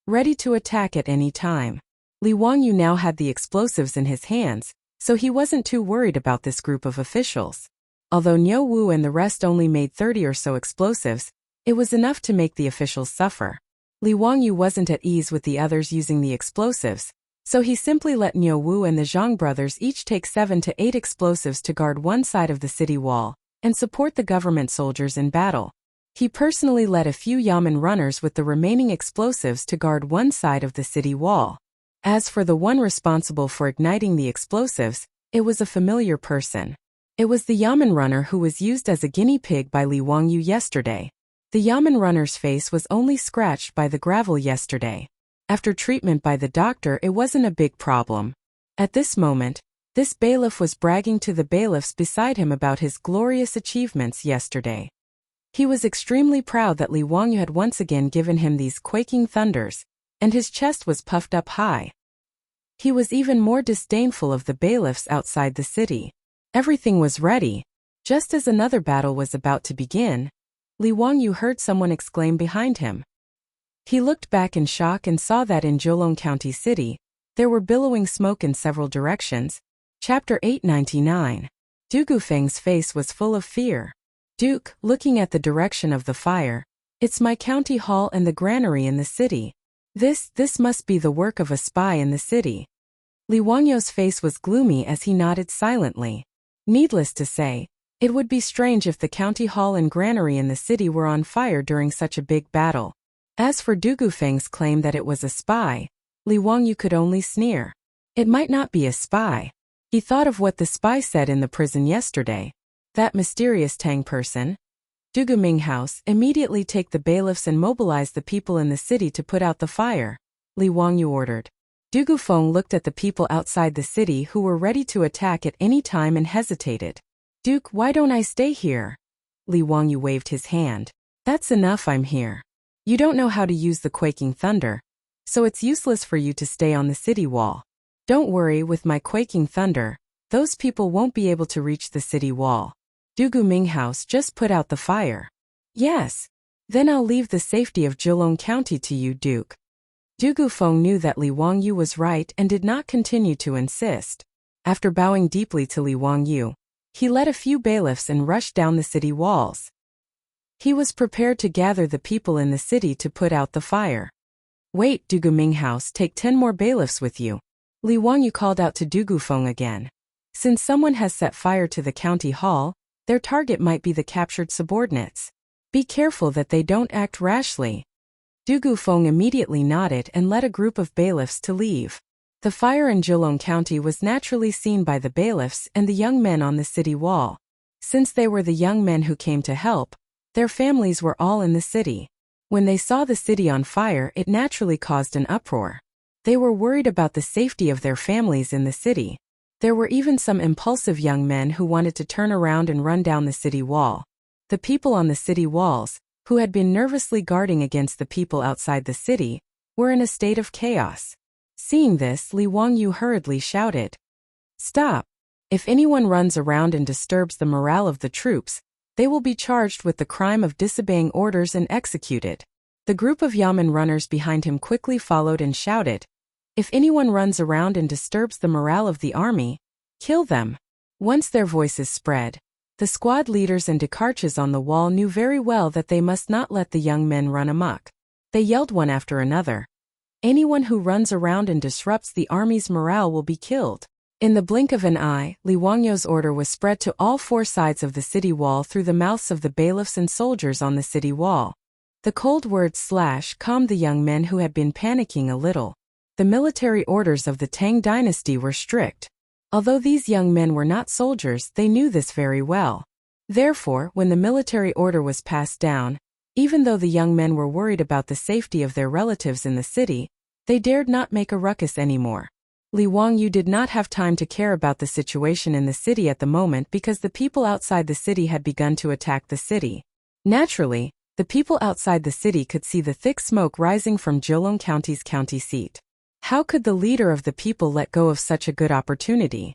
ready to attack at any time. Li Wangyu now had the explosives in his hands, so he wasn't too worried about this group of officials. Although Niu Wu and the rest only made 30 or so explosives, it was enough to make the officials suffer. Li Wangyu wasn't at ease with the others using the explosives, so he simply let Niu Wu and the Zhang brothers each take 7 to 8 explosives to guard one side of the city wall, and support the government soldiers in battle. He personally led a few yamen runners with the remaining explosives to guard one side of the city wall. As for the one responsible for igniting the explosives, it was a familiar person. It was the yamen runner who was used as a guinea pig by Li Wangyu yesterday. The yamen runner's face was only scratched by the gravel yesterday. After treatment by the doctor, it wasn't a big problem. At this moment, this bailiff was bragging to the bailiffs beside him about his glorious achievements yesterday. He was extremely proud that Li Wangyu had once again given him these quaking thunders, and his chest was puffed up high. He was even more disdainful of the bailiffs outside the city. Everything was ready. Just as another battle was about to begin, Li Wangyu heard someone exclaim behind him. He looked back in shock and saw that in Zheolong County City, there were billowing smoke in several directions. Chapter 899. Du Gufeng's face was full of fear. Duke, looking at the direction of the fire, it's my county hall and the granary in the city. This must be the work of a spy in the city. Li Wangyu's face was gloomy as he nodded silently. Needless to say, it would be strange if the county hall and granary in the city were on fire during such a big battle. As for Du Gufeng's claim that it was a spy, Li Wangyu could only sneer. It might not be a spy. He thought of what the spy said in the prison yesterday. That mysterious Tang person. Dugu Minghouse, immediately take the bailiffs and mobilize the people in the city to put out the fire, Li Wangyu ordered. Dugu Feng looked at the people outside the city who were ready to attack at any time and hesitated. Duke, why don't I stay here? Li Wangyu waved his hand. That's enough, I'm here. You don't know how to use the quaking thunder, so it's useless for you to stay on the city wall. Don't worry, with my quaking thunder, those people won't be able to reach the city wall. Dugu Minghouse, just put out the fire. Yes. Then I'll leave the safety of Zheolong County to you, Duke. Dugu Feng knew that Li Wangyu was right and did not continue to insist. After bowing deeply to Li Wangyu, he led a few bailiffs and rushed down the city walls. He was prepared to gather the people in the city to put out the fire. Wait, Dugu Minghouse, take 10 more bailiffs with you. Li Wangyu called out to Dugu Feng again. Since someone has set fire to the county hall, their target might be the captured subordinates. Be careful that they don't act rashly. Dugu Feng immediately nodded and led a group of bailiffs to leave. The fire in Zheolong County was naturally seen by the bailiffs and the young men on the city wall. Since they were the young men who came to help, their families were all in the city. When they saw the city on fire, it naturally caused an uproar. They were worried about the safety of their families in the city. There were even some impulsive young men who wanted to turn around and run down the city wall. The people on the city walls, who had been nervously guarding against the people outside the city, were in a state of chaos. Seeing this, Li Wangyu hurriedly shouted, "Stop! If anyone runs around and disturbs the morale of the troops, they will be charged with the crime of disobeying orders and executed." The group of yamen runners behind him quickly followed and shouted, "If anyone runs around and disturbs the morale of the army, kill them." Once their voices spread, the squad leaders and dekarches on the wall knew very well that they must not let the young men run amok. They yelled one after another, "Anyone who runs around and disrupts the army's morale will be killed." In the blink of an eye, Li Wangyu's order was spread to all 4 sides of the city wall through the mouths of the bailiffs and soldiers on the city wall. The cold words calmed the young men who had been panicking a little. The military orders of the Tang dynasty were strict. Although these young men were not soldiers, they knew this very well. Therefore, when the military order was passed down, even though the young men were worried about the safety of their relatives in the city, they dared not make a ruckus anymore. Li Wangyu did not have time to care about the situation in the city at the moment because the people outside the city had begun to attack the city. Naturally, the people outside the city could see the thick smoke rising from Zheolong County's county seat. How could the leader of the people let go of such a good opportunity?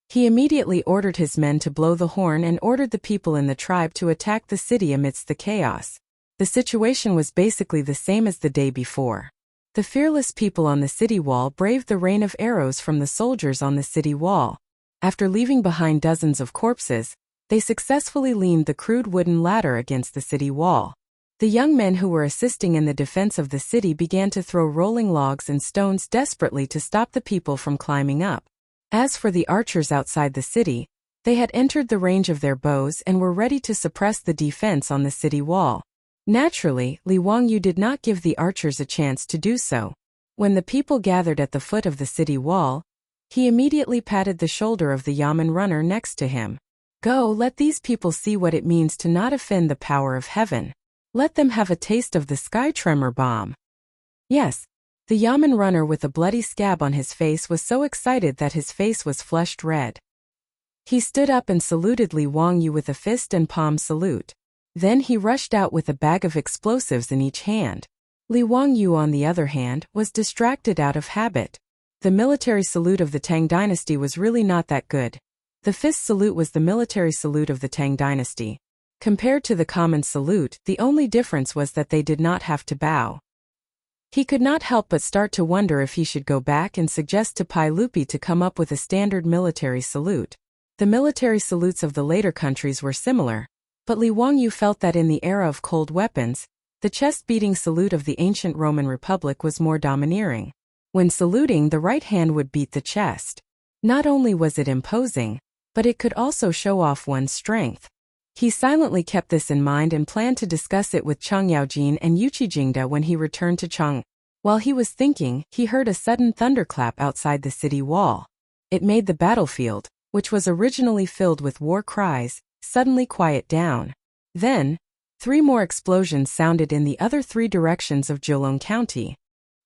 He immediately ordered his men to blow the horn and ordered the people in the tribe to attack the city amidst the chaos. The situation was basically the same as the day before. The fearless people on the city wall braved the rain of arrows from the soldiers on the city wall. After leaving behind dozens of corpses, they successfully leaned the crude wooden ladder against the city wall. The young men who were assisting in the defense of the city began to throw rolling logs and stones desperately to stop the people from climbing up. As for the archers outside the city, they had entered the range of their bows and were ready to suppress the defense on the city wall. Naturally, Li Wangyu did not give the archers a chance to do so. When the people gathered at the foot of the city wall, he immediately patted the shoulder of the yamen runner next to him. "Go, let these people see what it means to not offend the power of heaven. Let them have a taste of the sky tremor bomb." Yes, the yamen runner with a bloody scab on his face was so excited that his face was flushed red. He stood up and saluted Li Wangyu with a fist and palm salute. Then he rushed out with a bag of explosives in each hand. Li Wangyu, on the other hand, was distracted out of habit. The military salute of the Tang dynasty was really not that good. The fist salute was the military salute of the Tang dynasty. Compared to the common salute, the only difference was that they did not have to bow. He could not help but start to wonder if he should go back and suggest to Pai Lupi to come up with a standard military salute. The military salutes of the later countries were similar, but Li Wangyu felt that in the era of cold weapons, the chest-beating salute of the ancient Roman Republic was more domineering. When saluting, the right hand would beat the chest. Not only was it imposing, but it could also show off one's strength. He silently kept this in mind and planned to discuss it with Chang Yaojin and Yuqi Jingda when he returned to Chang. While he was thinking, he heard a sudden thunderclap outside the city wall. It made the battlefield, which was originally filled with war cries, suddenly quiet down. Then, 3 more explosions sounded in the other 3 directions of Zhejiang County.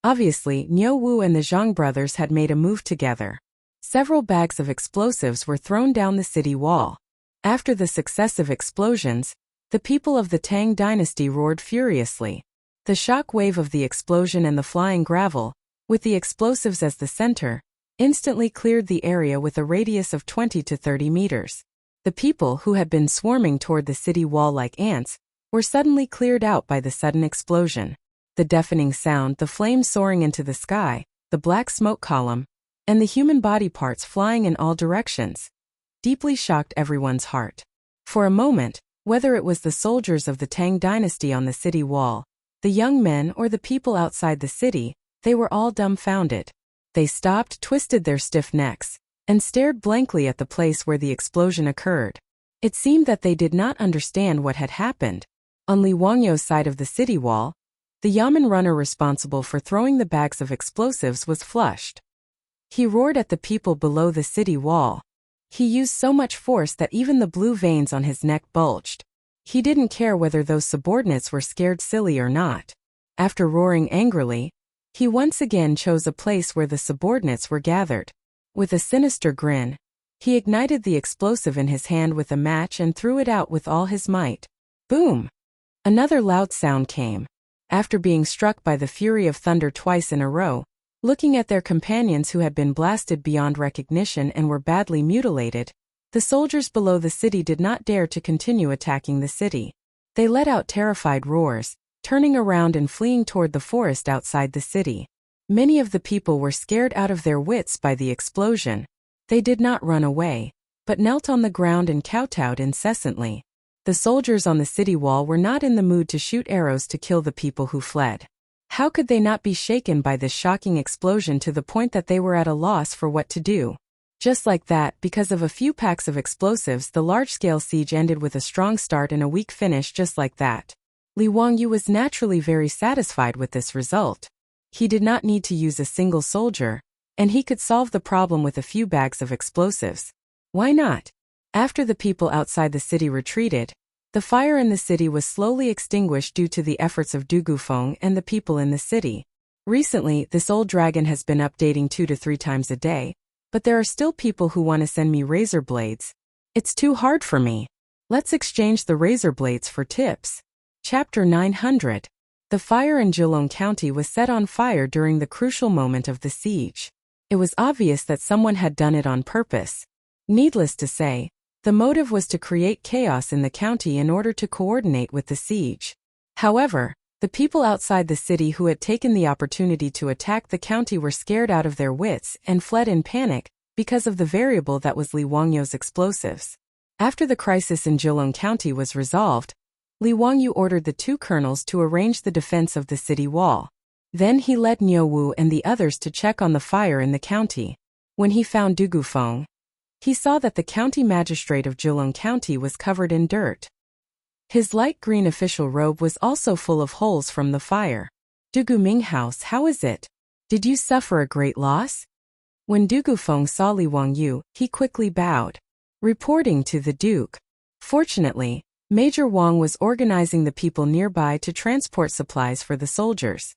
Obviously, Niu Wu and the Zhang brothers had made a move together. Several bags of explosives were thrown down the city wall. After the successive explosions, the people of the Tang dynasty roared furiously. The shock wave of the explosion and the flying gravel, with the explosives as the center, instantly cleared the area with a radius of 20 to 30 meters. The people who had been swarming toward the city wall like ants were suddenly cleared out by the sudden explosion. The deafening sound, the flames soaring into the sky, the black smoke column, and the human body parts flying in all directions, deeply shocked everyone's heart. For a moment, whether it was the soldiers of the Tang dynasty on the city wall, the young men or the people outside the city, they were all dumbfounded. They stopped, twisted their stiff necks, and stared blankly at the place where the explosion occurred. It seemed that they did not understand what had happened. On Li Wangyu's side of the city wall, the yamen runner responsible for throwing the bags of explosives was flushed. He roared at the people below the city wall. He used so much force that even the blue veins on his neck bulged. He didn't care whether those subordinates were scared silly or not. After roaring angrily, he once again chose a place where the subordinates were gathered. With a sinister grin, he ignited the explosive in his hand with a match and threw it out with all his might. Boom! Another loud sound came. After being struck by the fury of thunder twice in a row, looking at their companions who had been blasted beyond recognition and were badly mutilated, the soldiers below the city did not dare to continue attacking the city. They let out terrified roars, turning around and fleeing toward the forest outside the city. Many of the people were scared out of their wits by the explosion. They did not run away, but knelt on the ground and kowtowed incessantly. The soldiers on the city wall were not in the mood to shoot arrows to kill the people who fled. How could they not be shaken by this shocking explosion to the point that they were at a loss for what to do? Just like that, because of a few packs of explosives, the large-scale siege ended with a strong start and a weak finish just like that. Li Wangyu was naturally very satisfied with this result. He did not need to use a single soldier, and he could solve the problem with a few bags of explosives. Why not? After the people outside the city retreated, the fire in the city was slowly extinguished due to the efforts of Du Gufeng and the people in the city. Recently, this old dragon has been updating 2 to 3 times a day, but there are still people who want to send me razor blades. It's too hard for me. Let's exchange the razor blades for tips. Chapter 900. The fire in Zhejiang County was set on fire during the crucial moment of the siege. It was obvious that someone had done it on purpose. Needless to say, the motive was to create chaos in the county in order to coordinate with the siege. However, the people outside the city who had taken the opportunity to attack the county were scared out of their wits and fled in panic because of the variable that was Li Wangyu's explosives. After the crisis in Zhejiang County was resolved, Li Wangyu ordered the 2 colonels to arrange the defense of the city wall. Then he led Niu Wu and the others to check on the fire in the county. When he found Du Gufeng, he saw that the county magistrate of Zhejiang County was covered in dirt. His light green official robe was also full of holes from the fire. Du Minghouse, how is it? Did you suffer a great loss? When Du Gufeng saw Li Wangyu, he quickly bowed, reporting to the Duke. Fortunately, Major Wang was organizing the people nearby to transport supplies for the soldiers.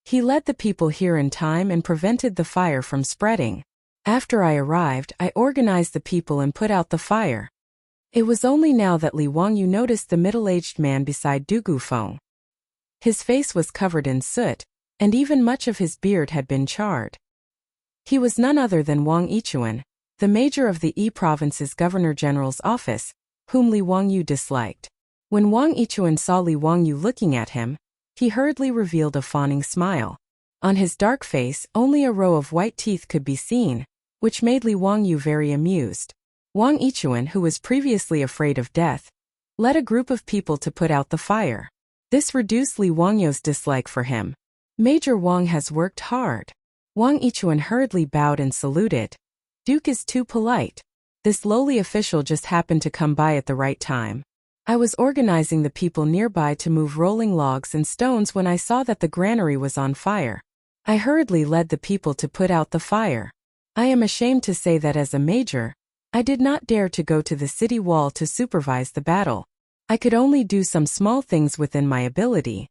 He led the people here in time and prevented the fire from spreading. After I arrived, I organized the people and put out the fire. It was only now that Li Wangyu noticed the middle-aged man beside Du Gufeng. His face was covered in soot, and even much of his beard had been charred. He was none other than Wang Yichuan, the major of the Yi province's governor-general's office, whom Li Wangyu disliked. When Wang Yichuan saw Li Wangyu looking at him, he hurriedly revealed a fawning smile. On his dark face, only a row of white teeth could be seen, which made Li Wangyu very amused. Wang Yichuan, who was previously afraid of death, led a group of people to put out the fire. This reduced Li Wangyu's dislike for him. Major Wang has worked hard. Wang Yichuan hurriedly bowed and saluted. Duke is too polite. This lowly official just happened to come by at the right time. I was organizing the people nearby to move rolling logs and stones when I saw that the granary was on fire. I hurriedly led the people to put out the fire. I am ashamed to say that as a major, I did not dare to go to the city wall to supervise the battle. I could only do some small things within my ability.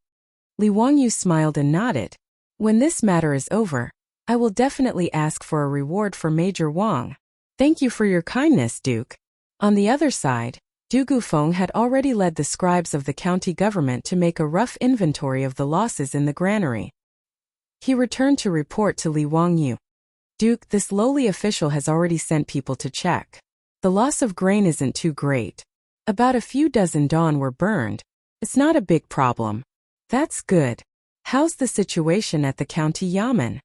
Li Wangyu smiled and nodded. When this matter is over, I will definitely ask for a reward for Major Wang. Thank you for your kindness, Duke. On the other side, Du Gufeng had already led the scribes of the county government to make a rough inventory of the losses in the granary. He returned to report to Li Wangyu. Duke, this lowly official has already sent people to check. The loss of grain isn't too great. About a few dozen dawn were burned. It's not a big problem. That's good. How's the situation at the county yamen?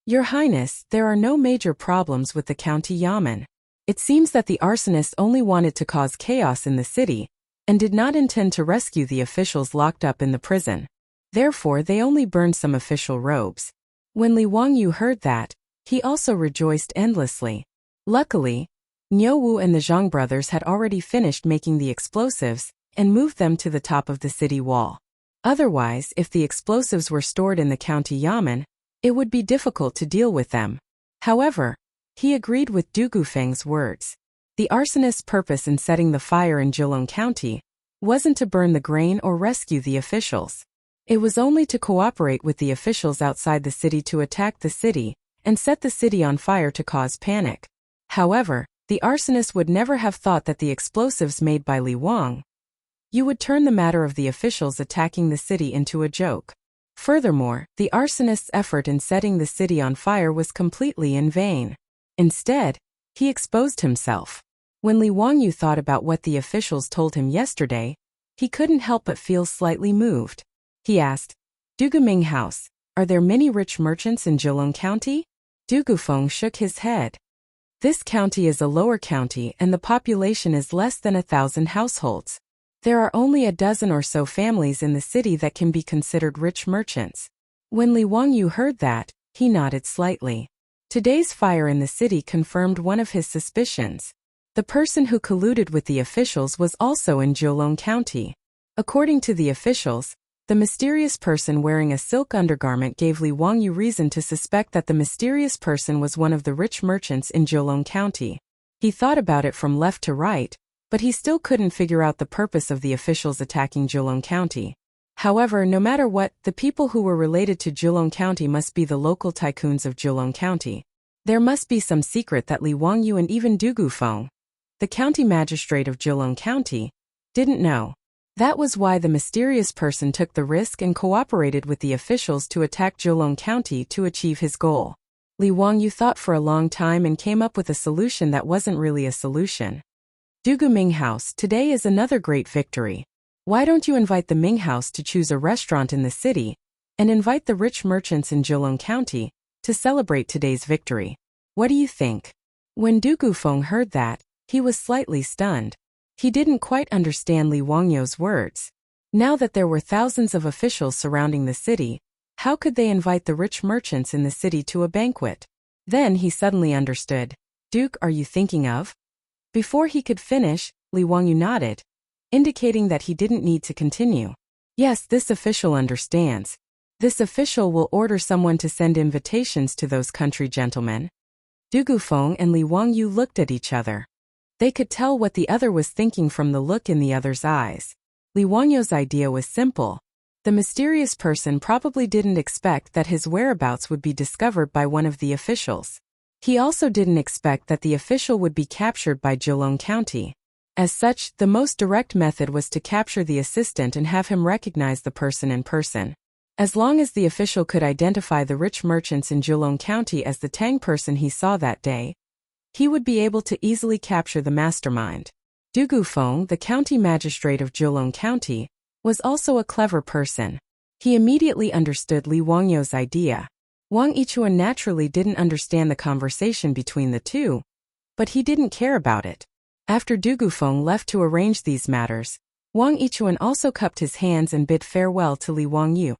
Your Highness, there are no major problems with the county yamen. It seems that the arsonists only wanted to cause chaos in the city, and did not intend to rescue the officials locked up in the prison. Therefore, they only burned some official robes. When Li Wangyu heard that, he also rejoiced endlessly. Luckily, Niu Wu and the Zhang brothers had already finished making the explosives and moved them to the top of the city wall. Otherwise, if the explosives were stored in the county yamen, it would be difficult to deal with them. However, he agreed with Du Gufeng's words. The arsonist's purpose in setting the fire in Jilong County wasn't to burn the grain or rescue the officials. It was only to cooperate with the officials outside the city to attack the city and set the city on fire to cause panic. However, the arsonist would never have thought that the explosives made by Li Wang would turn the matter of the officials attacking the city into a joke. Furthermore, the arsonist's effort in setting the city on fire was completely in vain. Instead, he exposed himself. When Li Wangyu thought about what the officials told him yesterday, he couldn't help but feel slightly moved. He asked, Duguming House, are there many rich merchants in Jilong County? Du Gufeng shook his head. This county is a lower county and the population is less than 1,000 households. There are only a dozen or so families in the city that can be considered rich merchants. When Li Wangyu heard that, he nodded slightly. Today's fire in the city confirmed one of his suspicions. The person who colluded with the officials was also in Jilong County. According to the officials, the mysterious person wearing a silk undergarment gave Li Wangyu reason to suspect that the mysterious person was one of the rich merchants in Jilong County. He thought about it from left to right, but he still couldn't figure out the purpose of the officials attacking Jilong County. However, no matter what, the people who were related to Jilong County must be the local tycoons of Jilong County. There must be some secret that Li Wangyu and even Du Gufeng, the county magistrate of Jilong County, didn't know. That was why the mysterious person took the risk and cooperated with the officials to attack Jilong County to achieve his goal. Li Wangyu thought for a long time and came up with a solution that wasn't really a solution. Dugu Ming House, today is another great victory. Why don't you invite the Ming House to choose a restaurant in the city, and invite the rich merchants in Jilong County to celebrate today's victory? What do you think? When Du Gufeng heard that, he was slightly stunned. He didn't quite understand Li Wangyu's words. Now that there were thousands of officials surrounding the city, how could they invite the rich merchants in the city to a banquet? Then he suddenly understood. Duke, are you thinking of? Before he could finish, Li Wangyu nodded, indicating that he didn't need to continue. Yes, this official understands. This official will order someone to send invitations to those country gentlemen. Du Gufeng and Li Wangyu looked at each other. They could tell what the other was thinking from the look in the other's eyes. Li Wangyu's idea was simple. The mysterious person probably didn't expect that his whereabouts would be discovered by one of the officials. He also didn't expect that the official would be captured by Jilong County. As such, the most direct method was to capture the assistant and have him recognize the person in person. As long as the official could identify the rich merchants in Julong County as the Tang person he saw that day, he would be able to easily capture the mastermind. Du Gufeng, the county magistrate of Julong County, was also a clever person. He immediately understood Li Wangyou's idea. Wang Yichuan naturally didn't understand the conversation between the two, but he didn't care about it. After Du Gufeng left to arrange these matters, Wang Yichuan also cupped his hands and bid farewell to Li Wangyu.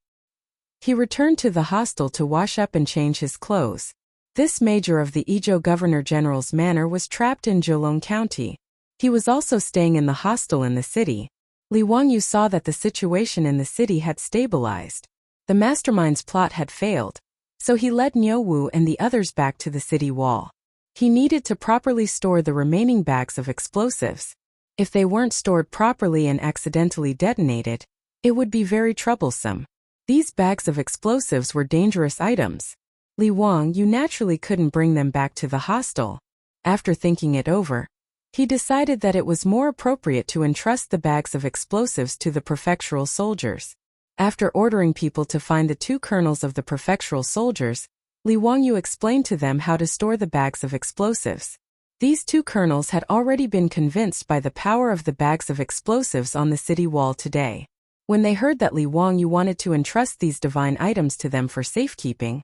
He returned to the hostel to wash up and change his clothes. This major of the Izhou Governor-General's manor was trapped in Julong County. He was also staying in the hostel in the city. Li Wangyu saw that the situation in the city had stabilized. The mastermind's plot had failed, so he led Niu Wu and the others back to the city wall. He needed to properly store the remaining bags of explosives. If they weren't stored properly and accidentally detonated, it would be very troublesome. These bags of explosives were dangerous items. Li Wangyu naturally couldn't bring them back to the hostel. After thinking it over, he decided that it was more appropriate to entrust the bags of explosives to the prefectural soldiers. After ordering people to find the 2 colonels of the prefectural soldiers, Li Wangyu explained to them how to store the bags of explosives. These 2 colonels had already been convinced by the power of the bags of explosives on the city wall today. When they heard that Li Wangyu wanted to entrust these divine items to them for safekeeping,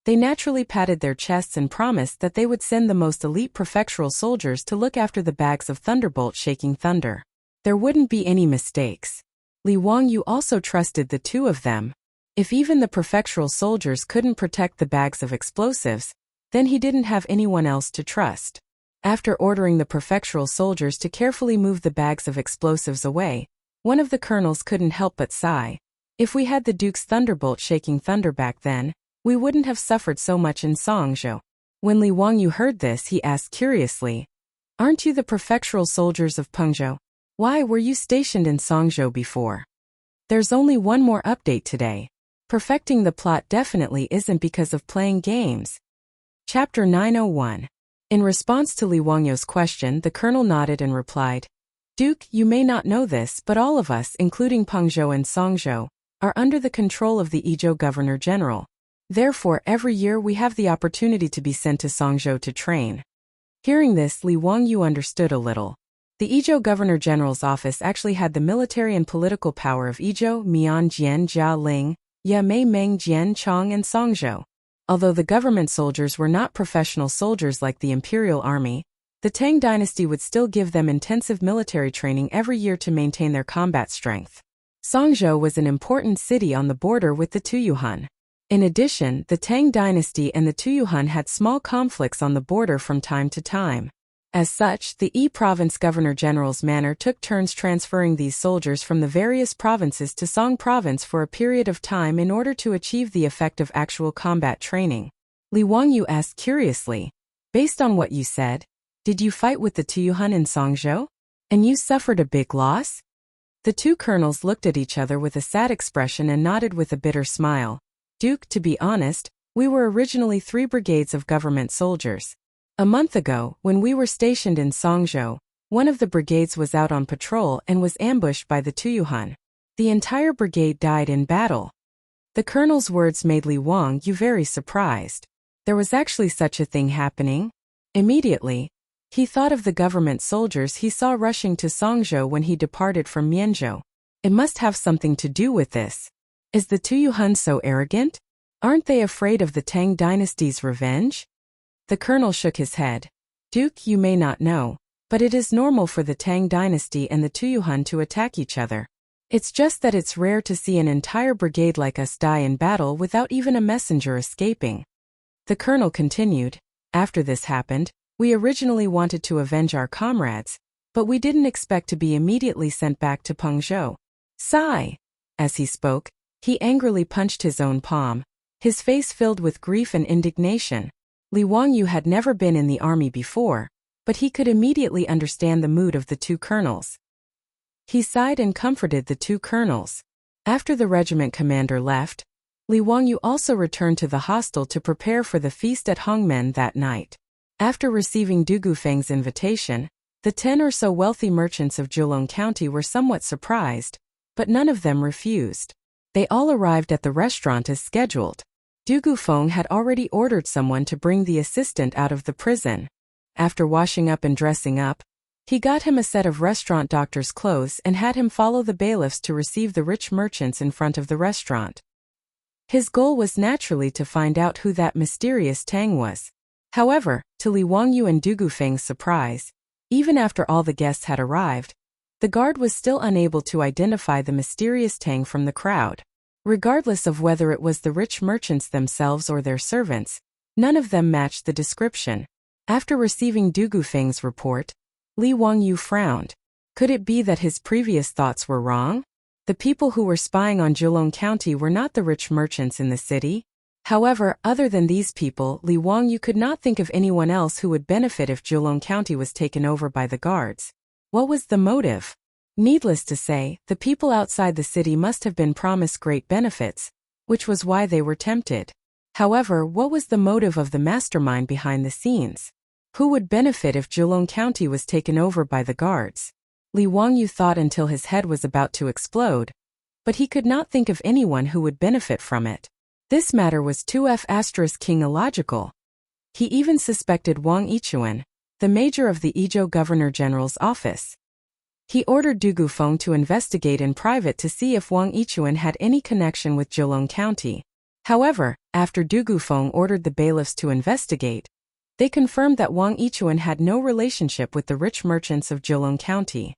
they naturally patted their chests and promised that they would send the most elite prefectural soldiers to look after the bags of thunderbolt shaking thunder. There wouldn't be any mistakes. Li Wangyu also trusted the 2 of them. If even the prefectural soldiers couldn't protect the bags of explosives, then he didn't have anyone else to trust. After ordering the prefectural soldiers to carefully move the bags of explosives away, one of the colonels couldn't help but sigh. If we had the Duke's thunderbolt shaking thunder back then, we wouldn't have suffered so much in Songzhou. When Li Wangyu heard this, he asked curiously, "Aren't you the prefectural soldiers of Pengzhou? Why were you stationed in Songzhou before?" There's only one more update today. Perfecting the plot definitely isn't because of playing games. Chapter 901. In response to Li Wangyou's question, the colonel nodded and replied, "Duke, you may not know this, but all of us, including Pengzhou and Songzhou, are under the control of the Izhou Governor-General. Therefore, every year we have the opportunity to be sent to Songzhou to train." Hearing this, Li Wangyu understood a little. The Izhou Governor-General's office actually had the military and political power of Izhou, Mian, Jian, Jia, Ling, Ya Mei, Meng, Jian, Chong, and Songzhou. Although the government soldiers were not professional soldiers like the imperial army, the Tang dynasty would still give them intensive military training every year to maintain their combat strength. Songzhou was an important city on the border with the Tuyuhan. In addition, the Tang dynasty and the Tuyuhan had small conflicts on the border from time to time. As such, the Yi Province Governor-General's manor took turns transferring these soldiers from the various provinces to Song Province for a period of time in order to achieve the effect of actual combat training. Li Wangyu asked curiously, "Based on what you said, did you fight with the Tuyuhan in Songzhou? And you suffered a big loss?" The 2 colonels looked at each other with a sad expression and nodded with a bitter smile. "Duke, to be honest, we were originally 3 brigades of government soldiers. A month ago, when we were stationed in Songzhou, one of the brigades was out on patrol and was ambushed by the Tuyuhan. The entire brigade died in battle." The colonel's words made Li Wangyu very surprised. There was actually such a thing happening? Immediately, he thought of the government soldiers he saw rushing to Songzhou when he departed from Mianzhou. It must have something to do with this. Is the Tuyuhan so arrogant? Aren't they afraid of the Tang dynasty's revenge? The colonel shook his head. "Duke, you may not know, but it is normal for the Tang dynasty and the Tuyuhan to attack each other. It's just that it's rare to see an entire brigade like us die in battle without even a messenger escaping." The colonel continued, "After this happened, we originally wanted to avenge our comrades, but we didn't expect to be immediately sent back to Pengzhou." Sigh. As he spoke, he angrily punched his own palm, his face filled with grief and indignation. Li Wangyu had never been in the army before, but he could immediately understand the mood of the 2 colonels. He sighed and comforted the 2 colonels. After the regiment commander left, Li Wangyu also returned to the hostel to prepare for the feast at Hongmen that night. After receiving Du Gufeng's invitation, The 10 or so wealthy merchants of Julong County were somewhat surprised, but none of them refused. They all arrived at the restaurant as scheduled. Du Gufeng had already ordered someone to bring the assistant out of the prison. After washing up and dressing up, he got him a set of restaurant doctor's clothes and had him follow the bailiffs to receive the rich merchants in front of the restaurant. His goal was naturally to find out who that mysterious Tang was. However, to Li Wangyu and Du Gufeng's surprise, even after all the guests had arrived, the guard was still unable to identify the mysterious Tang from the crowd. Regardless of whether it was the rich merchants themselves or their servants, none of them matched the description. After receiving Du Gufeng's report, Li Wangyu frowned. Could it be that his previous thoughts were wrong? The people who were spying on Julong County were not the rich merchants in the city. However, other than these people, Li Wangyu could not think of anyone else who would benefit if Julong County was taken over by the guards. What was the motive? Needless to say, the people outside the city must have been promised great benefits, which was why they were tempted. However, what was the motive of the mastermind behind the scenes? Who would benefit if Julong County was taken over by the guards? Li Wangyu thought until his head was about to explode, but he could not think of anyone who would benefit from it. This matter was too king illogical. He even suspected Wang Yichuan, the major of the Izhou Governor-General's office. He ordered Du Gufeng to investigate in private to see if Wang Yichuan had any connection with Julong County. However, after Du Gufeng ordered the bailiffs to investigate, they confirmed that Wang Yichuan had no relationship with the rich merchants of Julong County.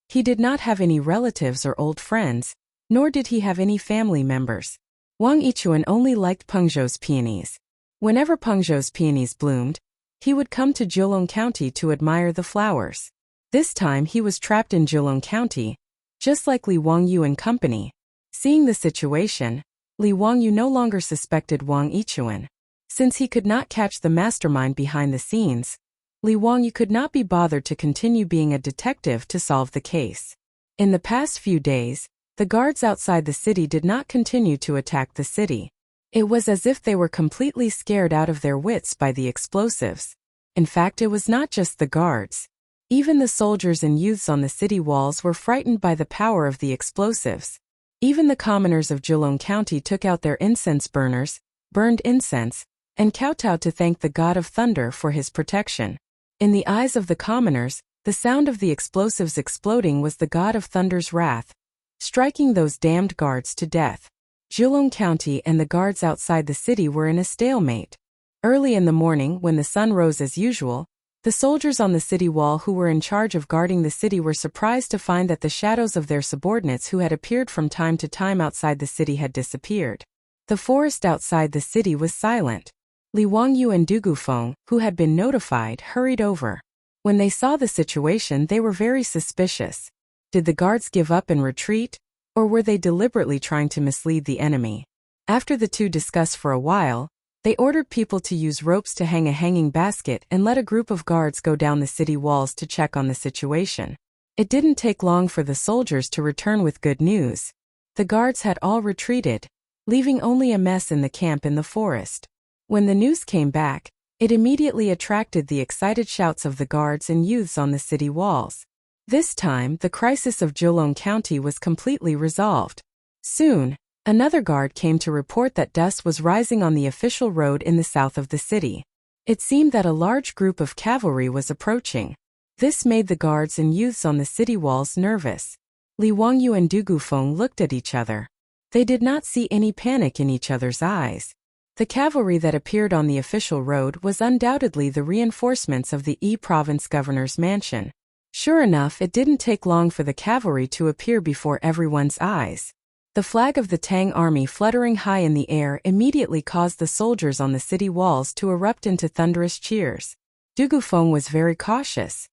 He did not have any relatives or old friends, nor did he have any family members. Wang Yichuan only liked Pengzhou's peonies. Whenever Pengzhou's peonies bloomed, he would come to Julong County to admire the flowers. This time he was trapped in Julong County, just like Li Wangyu and company. Seeing the situation, Li Wangyu no longer suspected Wang Yichuan. Since he could not catch the mastermind behind the scenes, Li Wangyu could not be bothered to continue being a detective to solve the case. In the past few days, the guards outside the city did not continue to attack the city. It was as if they were completely scared out of their wits by the explosives. In fact, it was not just the guards. Even the soldiers and youths on the city walls were frightened by the power of the explosives. Even the commoners of Julong County took out their incense burners, burned incense, and kowtowed to thank the god of thunder for his protection. In the eyes of the commoners, the sound of the explosives exploding was the god of thunder's wrath, striking those damned guards to death. Julong County and the guards outside the city were in a stalemate. Early in the morning, when the sun rose as usual, the soldiers on the city wall who were in charge of guarding the city were surprised to find that the shadows of their subordinates who had appeared from time to time outside the city had disappeared. The forest outside the city was silent. Li Wangyu and Du Gufeng, who had been notified, hurried over. When they saw the situation, they were very suspicious. Did the guards give up and retreat, or were they deliberately trying to mislead the enemy? After the two discussed for a while, they ordered people to use ropes to hang a hanging basket and let a group of guards go down the city walls to check on the situation. It didn't take long for the soldiers to return with good news. The guards had all retreated, leaving only a mess in the camp in the forest. When the news came back, it immediately attracted the excited shouts of the guards and youths on the city walls. This time, the crisis of Julong County was completely resolved. Soon, another guard came to report that dust was rising on the official road in the south of the city. It seemed that a large group of cavalry was approaching. This made the guards and youths on the city walls nervous. Li Wangyu and Du Gufeng looked at each other. They did not see any panic in each other's eyes. The cavalry that appeared on the official road was undoubtedly the reinforcements of the province governor's mansion. Sure enough, it didn't take long for the cavalry to appear before everyone's eyes. The flag of the Tang army fluttering high in the air immediately caused the soldiers on the city walls to erupt into thunderous cheers. Du Gufeng was very cautious.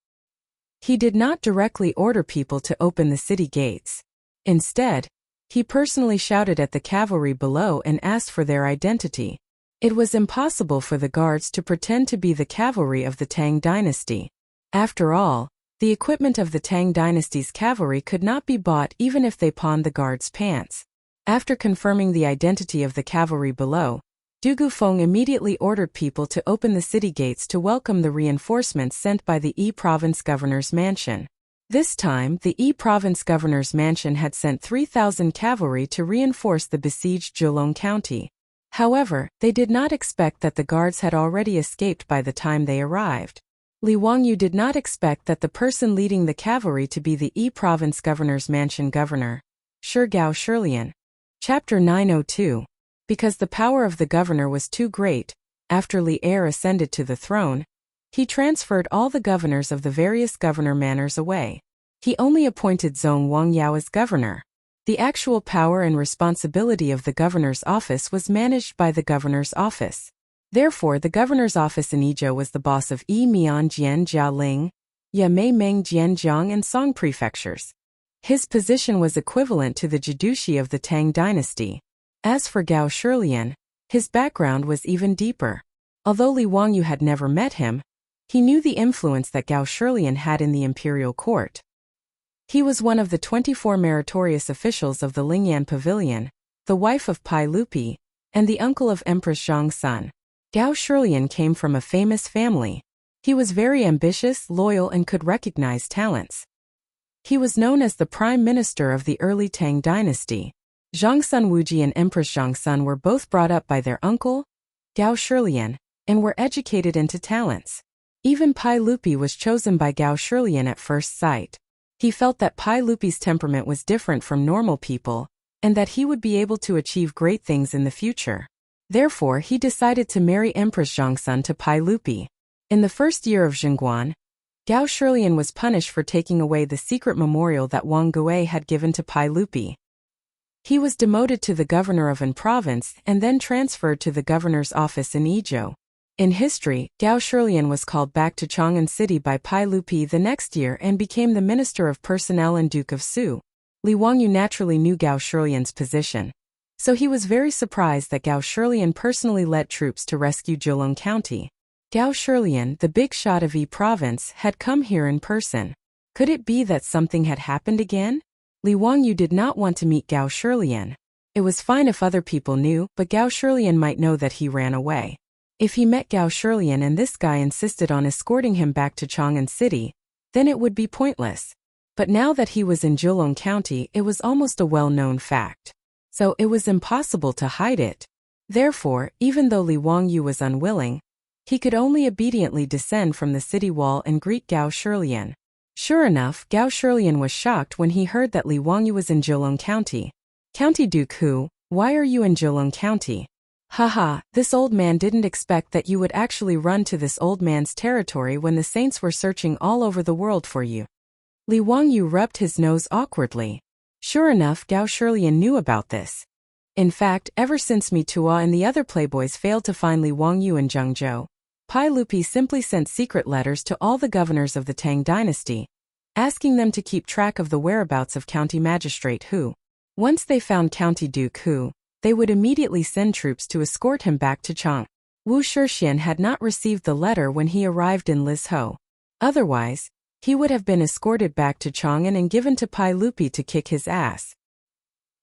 He did not directly order people to open the city gates. Instead, he personally shouted at the cavalry below and asked for their identity. It was impossible for the guards to pretend to be the cavalry of the Tang dynasty. After all, the equipment of the Tang dynasty's cavalry could not be bought even if they pawned the guards' pants. After confirming the identity of the cavalry below, Du Gufeng immediately ordered people to open the city gates to welcome the reinforcements sent by the Yi province governor's mansion. This time, the Yi province governor's mansion had sent 3,000 cavalry to reinforce the besieged Zhejiang County. However, they did not expect that the guards had already escaped by the time they arrived. Li Wangyu did not expect that the person leading the cavalry to be the Yi province governor's mansion governor, Shi Gao Shilian. Chapter 902. Because the power of the governor was too great, after Li Er ascended to the throne, he transferred all the governors of the various governor manors away. He only appointed Zhong Wangyao as governor. The actual power and responsibility of the governor's office was managed by the governor's office. Therefore, the governor's office in Yizhou was the boss of Yi Mian Jian Jialing, Yamei Meng Jianjiang and Song prefectures. His position was equivalent to the Jidushi of the Tang dynasty. As for Gao Shilian, his background was even deeper. Although Li Wangyu had never met him, he knew the influence that Gao Shilian had in the imperial court. He was one of the 24 meritorious officials of the Lingyan Pavilion, the wife of Pai Lupi, and the uncle of Empress Zhang's son. Gao Shilian came from a famous family. He was very ambitious, loyal, and could recognize talents. He was known as the prime minister of the early Tang dynasty. Zhangsun Wuji and Empress Zhangsun were both brought up by their uncle, Gao Shilian, and were educated into talents. Even Pai Lupi was chosen by Gao Shilian at first sight. He felt that Pai Lupi's temperament was different from normal people, and that he would be able to achieve great things in the future. Therefore, he decided to marry Empress Zhangsun to Pai Lupi. In the first year of Zhengguan, Gao Shilian was punished for taking away the secret memorial that Wang Gui had given to Pai Lupi. He was demoted to the governor of An province and then transferred to the governor's office in Yizhou. In history, Gao Shilian was called back to Chang'an City by Pai Lupi the next year and became the Minister of Personnel and Duke of Su. Li Wangyu naturally knew Gao Shilian's position, so he was very surprised that Gao Shilian personally led troops to rescue Zhejiang County. Gao Shilian, the big shot of Yi province, had come here in person. Could it be that something had happened again? Li Wangyu did not want to meet Gao Shilian. It was fine if other people knew, but Gao Shilian might know that he ran away. If he met Gao Shilian and this guy insisted on escorting him back to Chang'an City, then it would be pointless. But now that he was in Zhejiang County, it was almost a well-known fact. So it was impossible to hide it. Therefore, even though Li Wangyu was unwilling, he could only obediently descend from the city wall and greet Gao Shilian. Sure enough, Gao Shilian was shocked when he heard that Li Wangyu was in Zhejiang County. County Duke Hu, why are you in Zhejiang County? Haha, this old man didn't expect that you would actually run to this old man's territory when the saints were searching all over the world for you. Li Wangyu rubbed his nose awkwardly. Sure enough, Gao Shilian knew about this. In fact, ever since Mitua and the other playboys failed to find Li Wangyu in Zhengzhou, Pai Lupi simply sent secret letters to all the governors of the Tang dynasty, asking them to keep track of the whereabouts of County Magistrate Hu. Once they found County Duke Hu, they would immediately send troops to escort him back to Chang. Wu Shixian had not received the letter when he arrived in Lizhou. Otherwise, he would have been escorted back to Chang'an and given to Pai Lupi to kick his ass.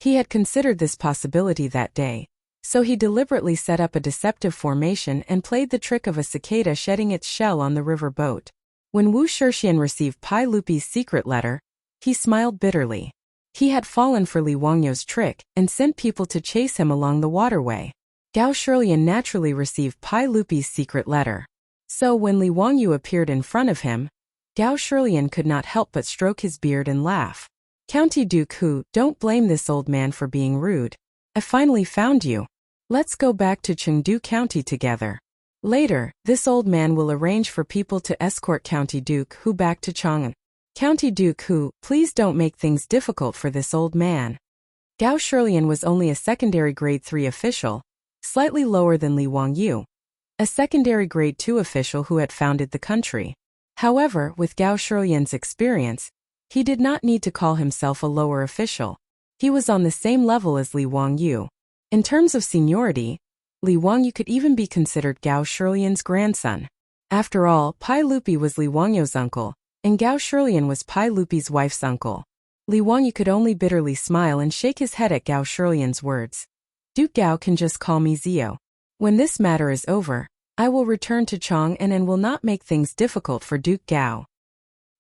He had considered this possibility that day, so he deliberately set up a deceptive formation and played the trick of a cicada shedding its shell on the river boat. When Wu Shixian received Pai Lupi's secret letter, he smiled bitterly. He had fallen for Li Wangyu's trick and sent people to chase him along the waterway. Gao Shilian naturally received Pai Lupi's secret letter. So when Li Wangyu appeared in front of him, Gao Shilian could not help but stroke his beard and laugh. County Duke Hu, don't blame this old man for being rude. I finally found you. Let's go back to Chengdu County together. Later, this old man will arrange for people to escort County Duke Hu back to Chang'an. County Duke Hu, please don't make things difficult for this old man. Gao Shilian was only a secondary grade 3 official, slightly lower than Li Wangyu, a secondary grade 2 official who had founded the country. However, with Gao Shilian's experience, he did not need to call himself a lower official. He was on the same level as Li Wangyu. In terms of seniority, Li Wangyu could even be considered Gao Shilian's grandson. After all, Pai Lupi was Li Wangyu's uncle, and Gao Shilian was Pai Lupi's wife's uncle. Li Wangyu could only bitterly smile and shake his head at Gao Shilian's words. Duke Gao can just call me Zio. When this matter is over, I will return to Chang'an and will not make things difficult for Duke Gao.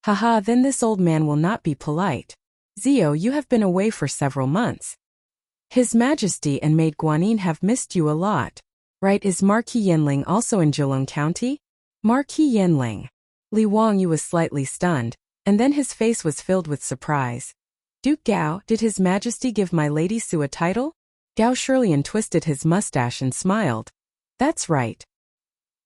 Haha, then this old man will not be polite. Zio, you have been away for several months. His Majesty and Maid Guanyin have missed you a lot. Right, is Marquis Yanling also in Zhejiang County? Marquis Yanling. Li Wangyu was slightly stunned, and then his face was filled with surprise. Duke Gao, did His Majesty give my Lady Su a title? Gao Shirlian twisted his mustache and smiled. That's right.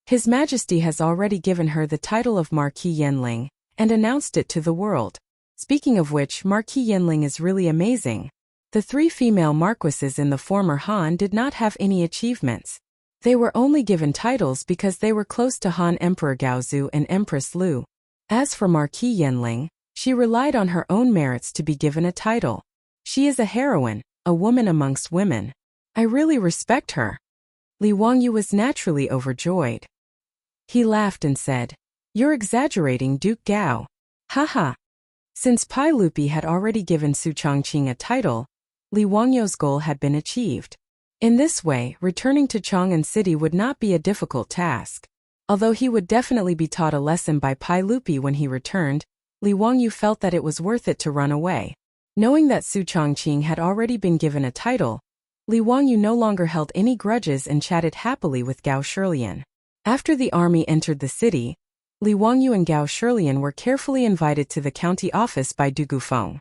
His Majesty has already given her the title of Marquis Yanling, and announced it to the world. Speaking of which, Marquis Yanling is really amazing. The 3 female marquises in the former Han did not have any achievements. They were only given titles because they were close to Han Emperor Gaozu and Empress Lu. As for Marquis Yanling, she relied on her own merits to be given a title. She is a heroine, a woman amongst women. I really respect her. Li Wangyu was naturally overjoyed. He laughed and said, "You're exaggerating, Duke Gao." Haha. Since Pai Lupi had already given Su Chongqing a title, Li Wangyu's goal had been achieved. In this way, returning to Chang'an City would not be a difficult task. Although he would definitely be taught a lesson by Pai Lupi when he returned, Li Wangyu felt that it was worth it to run away. Knowing that Su Chongqing had already been given a title, Li Wangyu no longer held any grudges and chatted happily with Gao Shirlian. After the army entered the city, Li Wangyu and Gao Shirlian were carefully invited to the county office by Du Gufeng.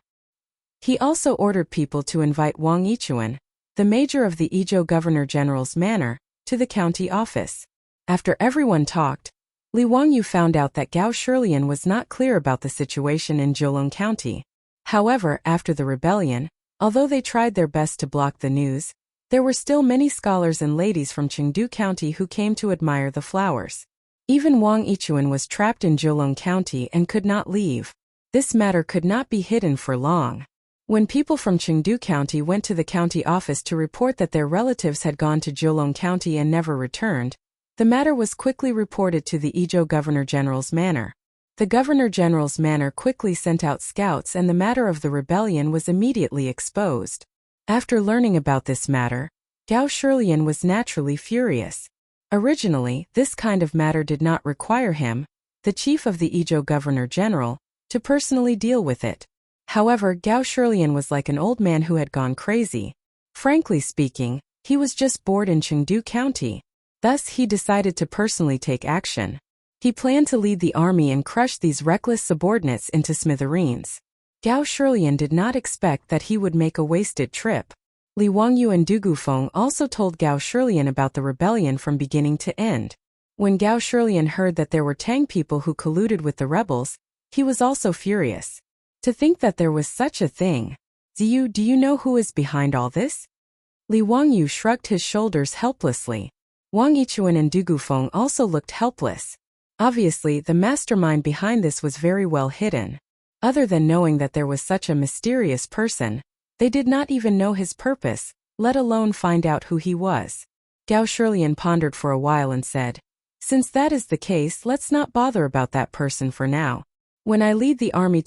He also ordered people to invite Wang Yichuan, the major of the Izhou Governor-General's manor, to the county office. After everyone talked, Li Wangyu found out that Gao Shirlian was not clear about the situation in Zhejiang County. However, after the rebellion, although they tried their best to block the news, there were still many scholars and ladies from Chengdu County who came to admire the flowers. Even Wang Yichuan was trapped in Zhejiang County and could not leave. This matter could not be hidden for long. When people from Chengdu County went to the county office to report that their relatives had gone to Zhejiang County and never returned, the matter was quickly reported to the Izhou Governor-General's manor. The Governor-General's manor quickly sent out scouts and the matter of the rebellion was immediately exposed. After learning about this matter, Gao Shirlian was naturally furious. Originally, this kind of matter did not require him, the chief of the Izhou Governor-General, to personally deal with it. However, Gao Shirlian was like an old man who had gone crazy. Frankly speaking, he was just bored in Chengdu County. Thus, he decided to personally take action. He planned to lead the army and crush these reckless subordinates into smithereens. Gao Shirlian did not expect that he would make a wasted trip. Li Wangyu and Du Gufeng also told Gao Shirlian about the rebellion from beginning to end. When Gao Shirlian heard that there were Tang people who colluded with the rebels, he was also furious. To think that there was such a thing. Ziyu, do you know who is behind all this? Li Wangyu shrugged his shoulders helplessly. Wang Yichuan and Du Gufeng also looked helpless. Obviously, the mastermind behind this was very well hidden. Other than knowing that there was such a mysterious person, they did not even know his purpose, let alone find out who he was. Gao Shirlian pondered for a while and said, "Since that is the case, let's not bother about that person for now. When I lead the army to